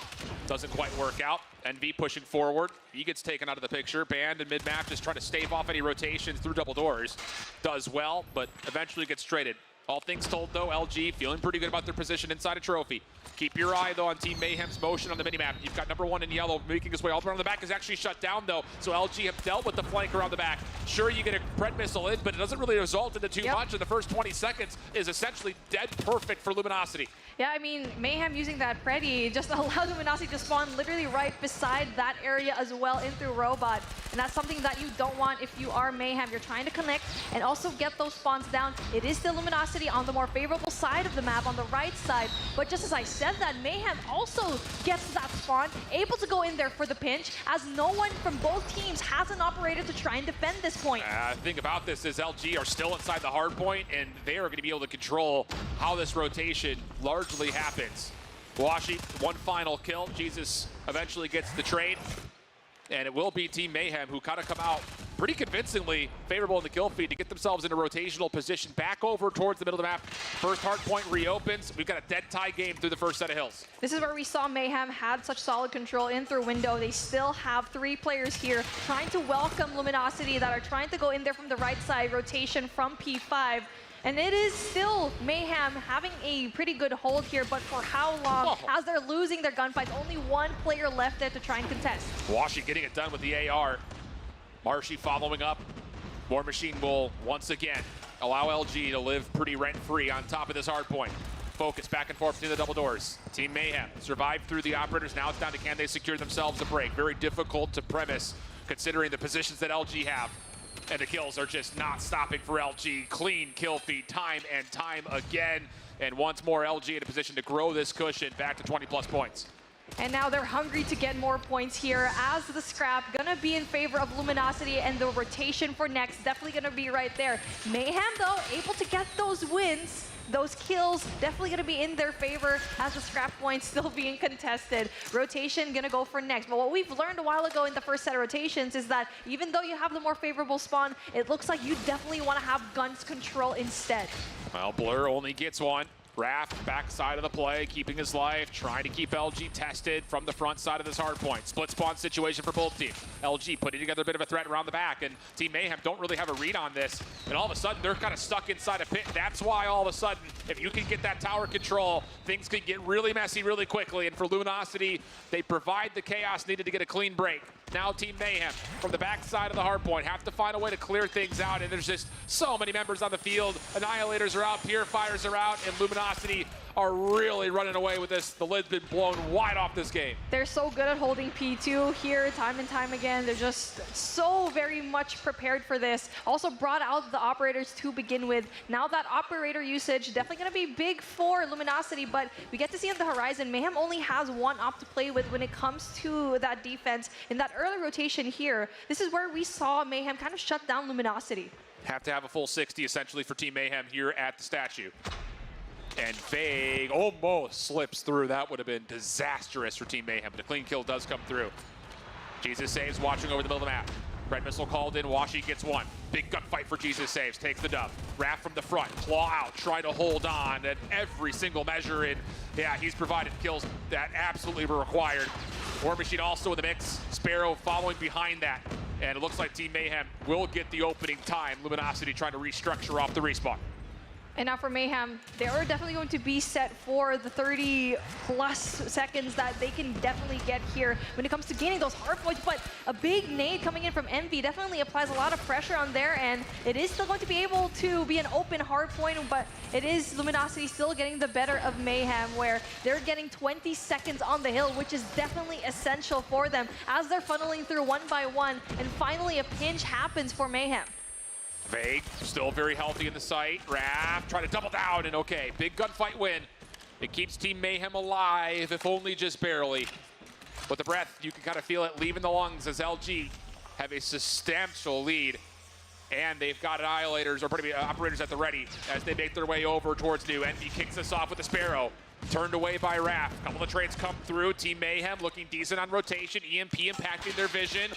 Doesn't quite work out. NV pushing forward. He gets taken out of the picture. Band and mid-map just trying to stave off any rotations through double doors. Does well, but eventually gets traded. All things told, though, LG feeling pretty good about their position inside a trophy. Keep your eye, though, on Team Mayhem's motion on the minimap. You've got number 1 in yellow making his way all the way around the back. Is actually shut down, though, so LG have dealt with the flank around the back. Sure, you get a Pred missile in, but it doesn't really result into too much, and the first 20 seconds is essentially dead perfect for Luminosity. Yeah, I mean, Mayhem using that Preddy just allowed Luminosity to spawn literally right beside that area as well in through Robot. And that's something that you don't want if you are Mayhem. You're trying to connect and also get those spawns down. It is still Luminosity on the more favorable side of the map, on the right side. But just as I said that, Mayhem also gets that spawn, able to go in there for the pinch, as no one from both teams has an operator to try and defend this point. The thing about this is LG are still inside the hard point, and they are going to be able to control how this rotation largely happens. Washi, one final kill. Jesus eventually gets the trade. And it will be Team Mayhem who kind of come out pretty convincingly favorable in the kill feed to get themselves in a rotational position back over towards the middle of the map. First hard point reopens. We've got a dead tie game through the first set of hills. This is where we saw Mayhem had such solid control in through window. They still have 3 players here trying to welcome Luminosity that are trying to go in there from the right side, rotation from P5. And it is still Mayhem having a pretty good hold here, but for how long? As they're losing their gunfights, only 1 player left there to try and contest. Washi getting it done with the AR. Marshy following up. War Machine will once again allow LG to live pretty rent-free on top of this hard point. Focus back and forth between the double doors. Team Mayhem survived through the operators. Now it's down to can they secure themselves a break. Very difficult to premise considering the positions that LG have. And the kills are just not stopping for LG. Clean kill feed time and time again. And once more, LG in a position to grow this cushion back to 20+ points. And now they're hungry to get more points here as the scrap gonna be in favor of Luminosity, and the rotation for next definitely gonna be right there. Mayhem, though, able to get those wins. Those kills definitely gonna be in their favor as the scrap points still being contested. Rotation gonna go for next. But what we've learned a while ago in the first set of rotations is that even though you have the more favorable spawn, it looks like you definitely wanna have guns control instead. Well, Blur only gets one. Raph, backside of the play, keeping his life, trying to keep LG tested from the front side of this hard point. Split spawn situation for both teams. LG putting together a bit of a threat around the back, and Team Mayhem don't really have a read on this. And all of a sudden, they're kind of stuck inside a pit. That's why all of a sudden, if you can get that tower control, things can get really messy really quickly. And for Luminosity, they provide the chaos needed to get a clean break. Now Team Mayhem from the backside of the hard point have to find a way to clear things out, and there's just so many members on the field. Annihilators are out, Purifiers are out, and Luminosity are really running away with this. The lid's been blown wide off this game. They're so good at holding P2 here time and time again. They're just so very much prepared for this. Also brought out the operators to begin with. Now that operator usage definitely going to be big for Luminosity, but we get to see on the horizon, Mayhem only has 1 op to play with when it comes to that defense. In that early rotation here, this is where we saw Mayhem kind of shut down Luminosity. Have to have a full 60 essentially for Team Mayhem here at the statue. And Vague almost slips through. That would have been disastrous for Team Mayhem, but a clean kill does come through. Jesus Saves watching over the middle of the map. Red missile called in, Washi gets one. Big gunfight for Jesus saves, takes the dub. Raph from the front, claw out, trying to hold on at every single measure. And yeah, he's provided kills that absolutely were required. War Machine also in the mix. Sparrow following behind that. And it looks like Team Mayhem will get the opening time. Luminosity trying to restructure off the respawn. And now for Mayhem, they are definitely going to be set for the 30+ seconds that they can definitely get here when it comes to gaining those hard points. But a big nade coming in from Envy definitely applies a lot of pressure on their end. It is still going to be able to be an open hard point, but it is Luminosity still getting the better of Mayhem, where they're getting 20 seconds on the hill, which is definitely essential for them as they're funneling through one by one. And finally, a pinch happens for Mayhem. Vague, still very healthy in the site. Raph trying to double down, and okay, big gunfight win. It keeps Team Mayhem alive, if only just barely. But the breath, you can kind of feel it leaving the lungs as LG have a substantial lead. And they've got annihilators, or pretty operators at the ready as they make their way over towards New. Envy kicks us off with the Sparrow. Turned away by Raph. A couple of trades come through. Team Mayhem looking decent on rotation. EMP impacting their vision.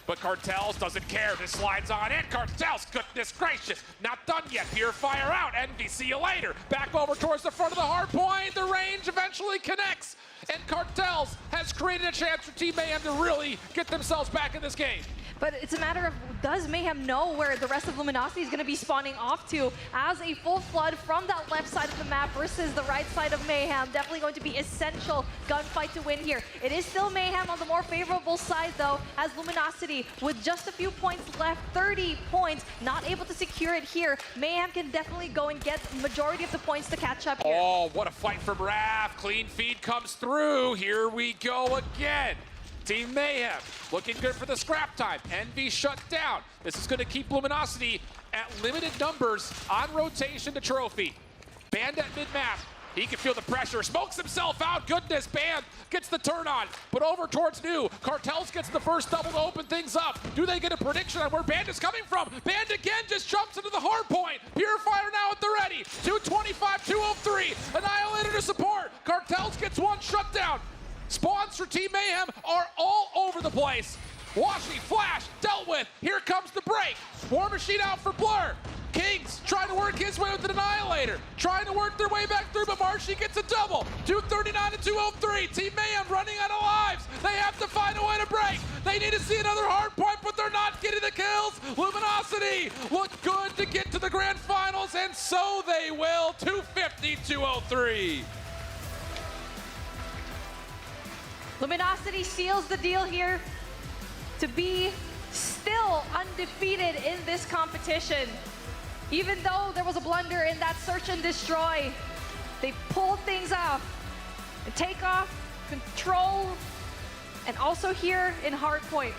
But Cartels doesn't care. This slides on in. Cartels, goodness gracious, not done yet. Purifier out. Envy, see you later. Back over towards the front of the hard point. The range eventually connects. And Cartels has created a chance for Team Mayhem to really get themselves back in this game. But it's a matter of, does Mayhem know where the rest of Luminosity is going to be spawning off to, as a full flood from that left side of the map versus the right side of Mayhem? Definitely going to be essential gunfight to win here. It is still Mayhem on the more favorable side, though, as Luminosity, with just a few points left, 30 points, not able to secure it here. Mayhem can definitely go and get the majority of the points to catch up here. Oh, what a fight from Raph. Clean feed comes through. Here we go again. Team Mayhem looking good for the scrap time. Envy shut down. This is going to keep Luminosity at limited numbers on rotation to trophy. Band at mid-map. He can feel the pressure. Smokes himself out. Goodness, Band gets the turn on. But over towards New. Cartels gets the first double to open things up. Do they get a prediction on where Band is coming from? Band again just jumps into the hard point. Purifier now at the ready. 225, 203. Annihilator to support. Cartels gets one shut down. Spawns for Team Mayhem are all over the place. Washi, Flash, dealt with. Here comes the break. War Machine out for Blur. Kings trying to work his way with an Annihilator. Trying to work their way back through, but Marshy gets a double. 239 to 203. Team Mayhem running out of lives. They have to find a way to break. They need to see another hard point, but they're not getting the kills. Luminosity look good to get to the grand finals, and so they will. 250, 203. Luminosity seals the deal here to be still undefeated in this competition. Even though there was a blunder in that search and destroy, they pulled things off and take off, control, and also here in Hardpoint.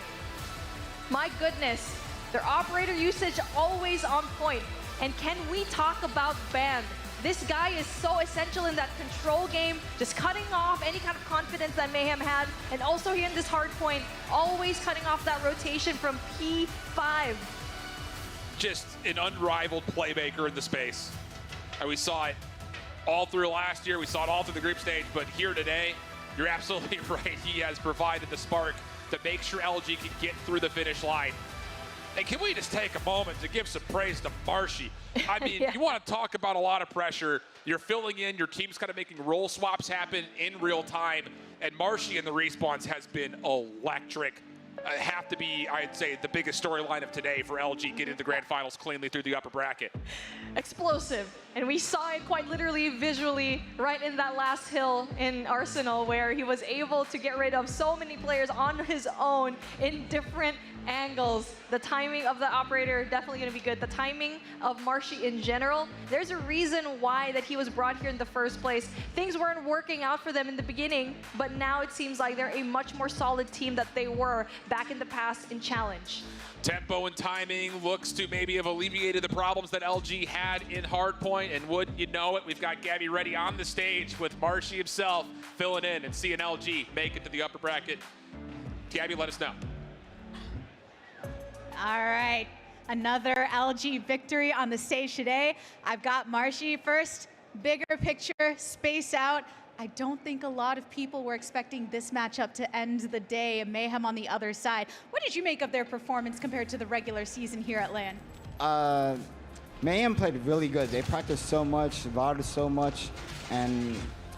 My goodness, their operator usage always on point. And can we talk about Band? This guy is so essential in that control game, just cutting off any kind of confidence that Mayhem had, and also here in this hard point, always cutting off that rotation from P5. Just an unrivaled playmaker in the space. And we saw it all through last year, we saw it all through the group stage, but here today, you're absolutely right. He has provided the spark to make sure LG can get through the finish line. And can we just take a moment to give some praise to Marshy? I mean, Yeah. You want to talk about a lot of pressure. You're filling in, your team's kind of making role swaps happen in real time. And Marshy in the respawns has been electric. Have to be, I'd say, the biggest storyline of today for LG getting the grand finals cleanly through the upper bracket. Explosive. And we saw it quite literally visually right in that last hill in Arsenal, where he was able to get rid of so many players on his own in different angles. The timing of the operator definitely going to be good. The timing of Marshy in general, there's a reason why that he was brought here in the first place. Things weren't working out for them in the beginning, but now it seems like they're a much more solid team that they were back in the past in Challenge. Tempo and timing looks to maybe have alleviated the problems that LG had in Hardpoint, and wouldn't you know it, we've got Gabby ready on the stage with Marshy himself filling in and seeing LG make it to the upper bracket. Gabby, let us know. All right, another LG victory on the stage today. I've got Marshy first. Bigger picture, space out. I don't think a lot of people were expecting this matchup to end the day, Mayhem on the other side. What did you make of their performance compared to the regular season here at LAN? Mayhem played really good. They practiced so much, voted so much, and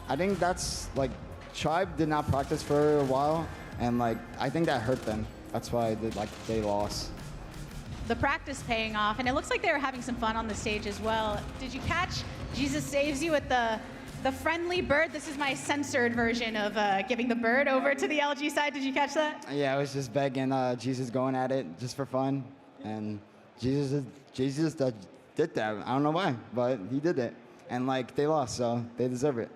I think that's like, Tribe did not practice for a while, and like I think that hurt them. That's why they lost. The practice paying off, and it looks like they were having some fun on the stage as well. Did you catch Jesus Saves You with the friendly bird? This is my censored version of giving the bird over to the LG side. Did you catch that? Yeah, I was just begging Jesus going at it just for fun, and Jesus did that. I don't know why, but he did it, and like they lost, so they deserve it.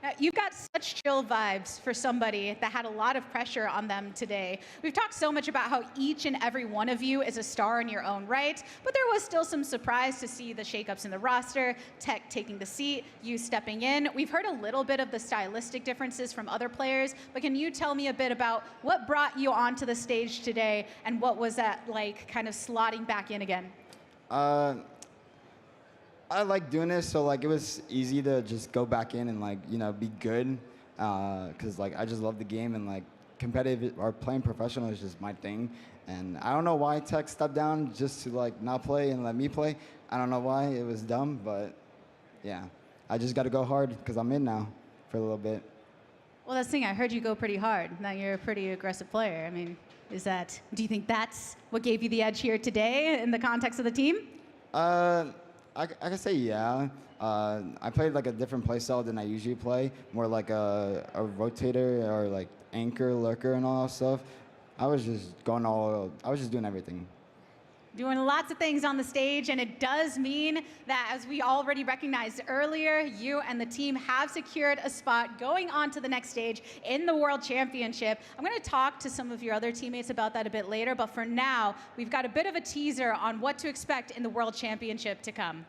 Now, you've got such chill vibes for somebody that had a lot of pressure on them today. We've talked so much about how each and every one of you is a star in your own right, but there was still some surprise to see the shakeups in the roster, Tech taking the seat, you stepping in. We've heard a little bit of the stylistic differences from other players, but can you tell me a bit about what brought you onto the stage today and what was that like kind of slotting back in again? I like doing this, so like it was easy to just go back in and like, you know, be good, cause like I just love the game, and like competitive or playing professional is just my thing. And I don't know why Tech stepped down just to like not play and let me play. I don't know why, it was dumb, but yeah, I just got to go hard because I'm in now for a little bit. Well, that's the thing, I heard you go pretty hard. Now you're a pretty aggressive player. I mean, do you think that's what gave you the edge here today in the context of the team? I can say yeah. I played like a different play style than I usually play, more like a rotator or like anchor, lurker, and all that stuff. I was just doing everything. Doing lots of things on the stage, and it does mean that, as we already recognized earlier, you and the team have secured a spot going on to the next stage in the World Championship. I'm going to talk to some of your other teammates about that a bit later, but for now, we've got a bit of a teaser on what to expect in the World Championship to come.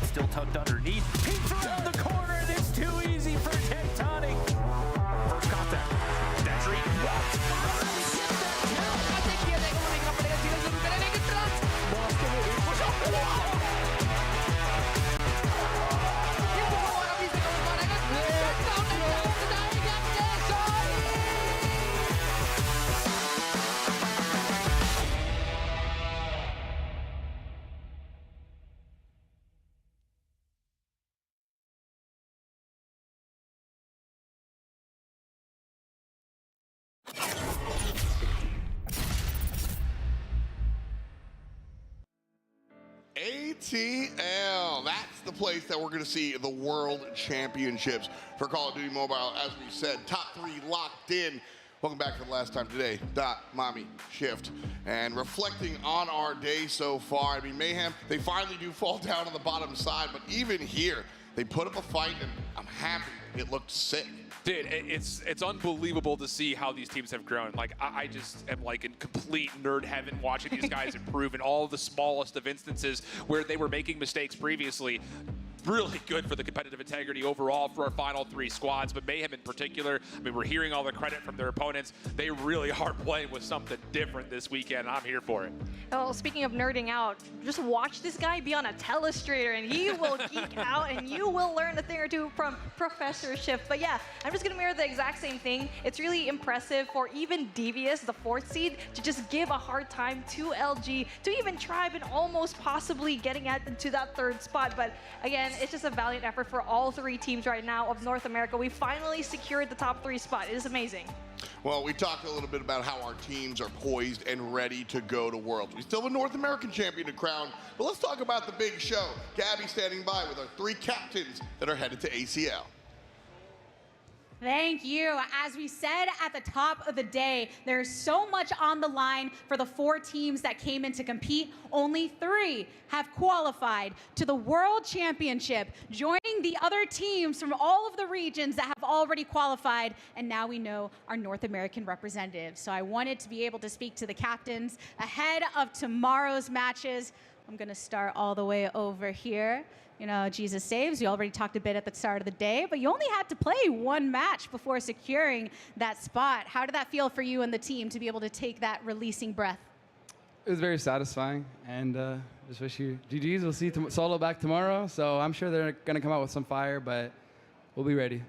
Still tucked underneath. Peeks around the corner, and it's too easy for Tectonic. First contact. That's right. ATL, that's the place that we're going to see the World Championships for Call of Duty Mobile. As we said, top 3 locked in. Welcome back for the last time today. Dot, Mommy, Shift. And reflecting on our day so far, I mean, Mayhem, they finally do fall down on the bottom side, but even here, they put up a fight, and I'm happy. It looked sick. Dude, it's unbelievable to see how these teams have grown. Like, I just am like in complete nerd heaven watching these guys improve in all the smallest of instances where they were making mistakes previously. Really good for the competitive integrity overall for our final 3 squads, but Mayhem in particular, I mean, we're hearing all the credit from their opponents. They really are playing with something different this weekend, and I'm here for it. Oh, speaking of nerding out, just watch this guy be on a telestrator, and he will geek out, and you will learn a thing or two from Professor Shift. But yeah, I'm just going to mirror the exact same thing. It's really impressive for even Devious, the 4th seed, to just give a hard time to LG, to even Tribe, and almost possibly getting to that 3rd spot. But again, it's just a valiant effort for all 3 teams right now of North America. We finally secured the top 3 spot. It is amazing. Well, we talked a little bit about how our teams are poised and ready to go to Worlds. We still have a North American champion to crown, but let's talk about the big show. Gabby standing by with our 3 captains that are headed to ACL. Thank you. As we said at the top of the day, there's so much on the line for the 4 teams that came in to compete. Only 3 have qualified to the World Championship, joining the other teams from all of the regions that have already qualified. And now we know our North American representatives. So I wanted to be able to speak to the captains ahead of tomorrow's matches. I'm going to start all the way over here. You know, Jesus saves. We already talked a bit at the start of the day, but you only had to play 1 match before securing that spot. How did that feel for you and the team to be able to take that releasing breath? It was very satisfying, and just wish you GGs. We'll see Solo back tomorrow, so I'm sure they're going to come out with some fire, but we'll be ready.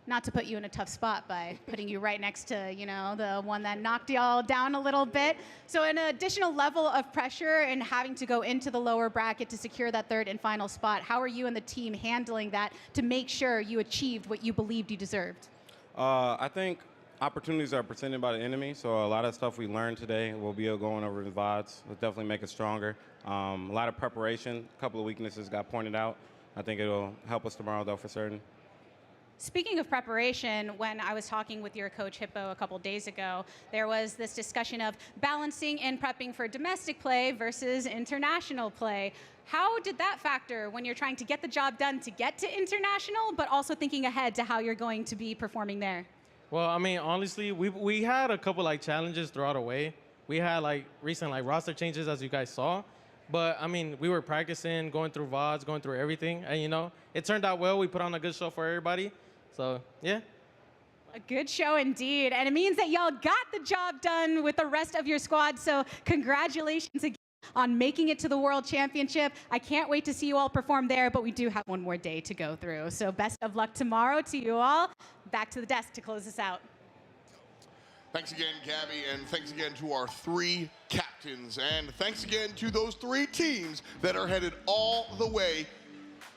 Not to put you in a tough spot by putting you right next to, you know, the one that knocked y'all down a little bit. So an additional level of pressure and having to go into the lower bracket to secure that 3rd and final spot. How are you and the team handling that to make sure you achieved what you believed you deserved? I think opportunities are presented by the enemy, so a lot of stuff we learned today we'll be able going over in VODs. It'll definitely make us stronger. A lot of preparation, a couple of weaknesses got pointed out. I think it'll help us tomorrow, though, for certain. Speaking of preparation, when I was talking with your coach Hippo a couple days ago, there was this discussion of balancing and prepping for domestic play versus international play. How did that factor when you're trying to get the job done to get to international, but also thinking ahead to how you're going to be performing there? Well, I mean, honestly, we had a couple challenges throughout the way. We had recent roster changes, as you guys saw. But I mean, we were practicing, going through VODs, going through everything, and you know, it turned out well. We put on a good show for everybody. So, yeah. A good show indeed. And it means that y'all got the job done with the rest of your squad. So congratulations again on making it to the World Championship. I can't wait to see you all perform there, but we do have 1 more day to go through. So best of luck tomorrow to you all. Back to the desk to close this out. Thanks again, Gabby, and thanks again to our 3 captains. And thanks again to those 3 teams that are headed all the way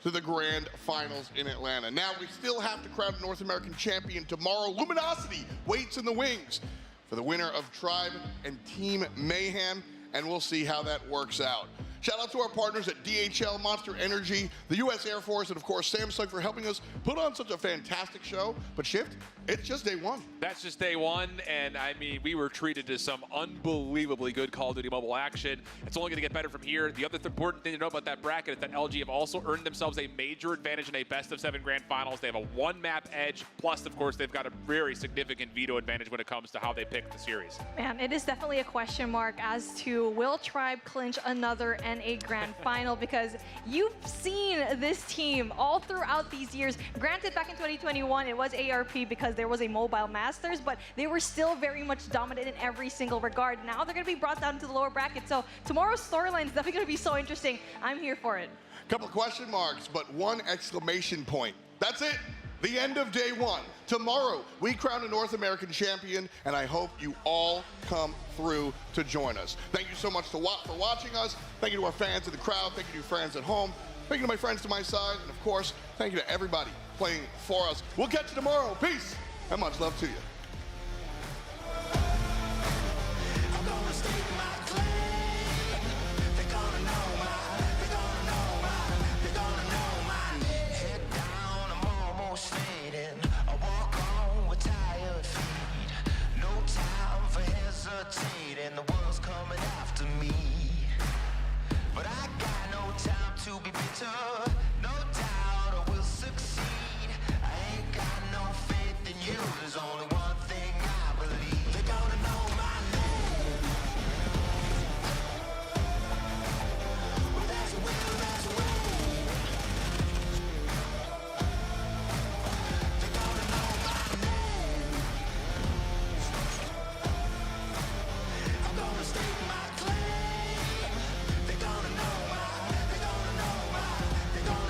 to the grand finals in Atlanta. Now we still have to crown a North American champion tomorrow. Luminosity waits in the wings for the winner of Tribe and Team Mayhem, and we'll see how that works out. Shout out to our partners at DHL, Monster Energy, the U.S. Air Force, and of course Samsung for helping us put on such a fantastic show. But Shift, it's just day 1. That's just day 1, and I mean, we were treated to some unbelievably good Call of Duty Mobile action. It's only going to get better from here. The other important thing to know about that bracket is that LG have also earned themselves a major advantage in a best-of-7 grand finals. They have a 1-map edge, plus, of course, they've got a very significant veto advantage when it comes to how they pick the series. Man, it is definitely a question mark as to will Tribe clinch another NA grand final, because you've seen this team all throughout these years. Granted, back in 2021, it was ARP because there was a mobile Masters, but they were still very much dominant in every single regard. Now they're going to be brought down to the lower bracket, so tomorrow's storyline is definitely going to be so interesting. I'm here for it. Couple of question marks, but 1 exclamation point. That's it. The end of day 1. Tomorrow, we crown a North American champion, and I hope you all come through to join us. Thank you so much for watching us. Thank you to our fans in the crowd. Thank you to friends at home. Thank you to my friends to my side. And of course, thank you to everybody playing for us. We'll catch you tomorrow. Peace, and much love to you. And the world's coming after me, but I got no time to be bitter. No doubt I will succeed. I ain't got no faith in you. There's only one thing I believe. They're gonna know my name. Well, that's a will, that's a way. They're gonna know my name. I'm gonna stake my claim. They're gonna know my, they're gonna know my, they're gonna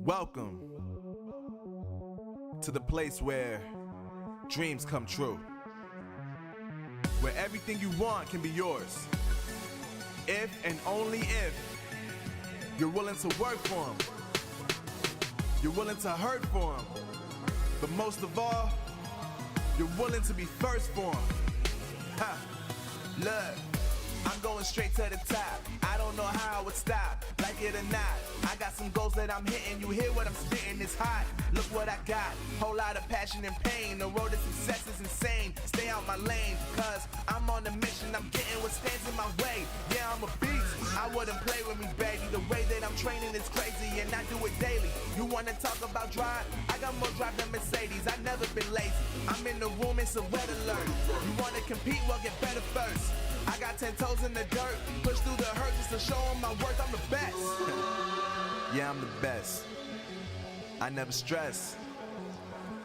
Welcome to the place where dreams come true, where everything you want can be yours, if and only if you're willing to work for them, you're willing to hurt for them, but most of all, you're willing to be first for them. Ha! Look, I'm going straight to the top. I don't know how I would stop, like it or not. I got some goals that I'm hitting. You hear what I'm spitting? It's hot. Look what I got. Whole lot of passion and pain. The road to success is insane. Stay out my lane, cause I'm on a mission. I'm getting what stands in my way. Yeah, I'm a beast. I wouldn't play with me, baby. The way that I'm training is crazy, and I do it daily. You wanna talk about drive? I got more drive than Mercedes. I've never been lazy. I'm in the room, it's a red alert. You wanna compete? Well, get better first. I got 10 toes in the dirt, push through the hurt just to show them my worth. I'm the best. Yeah, I'm the best. I never stress.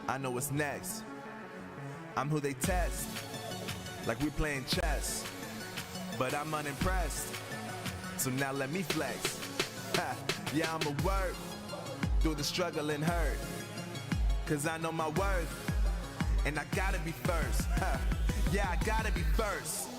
I know what's next. I'm who they test, like we playing chess. But I'm unimpressed, so now let me flex. Ha, yeah, I'ma work through the struggle and hurt, cause I know my worth, and I gotta be first. Ha, yeah, I gotta be first.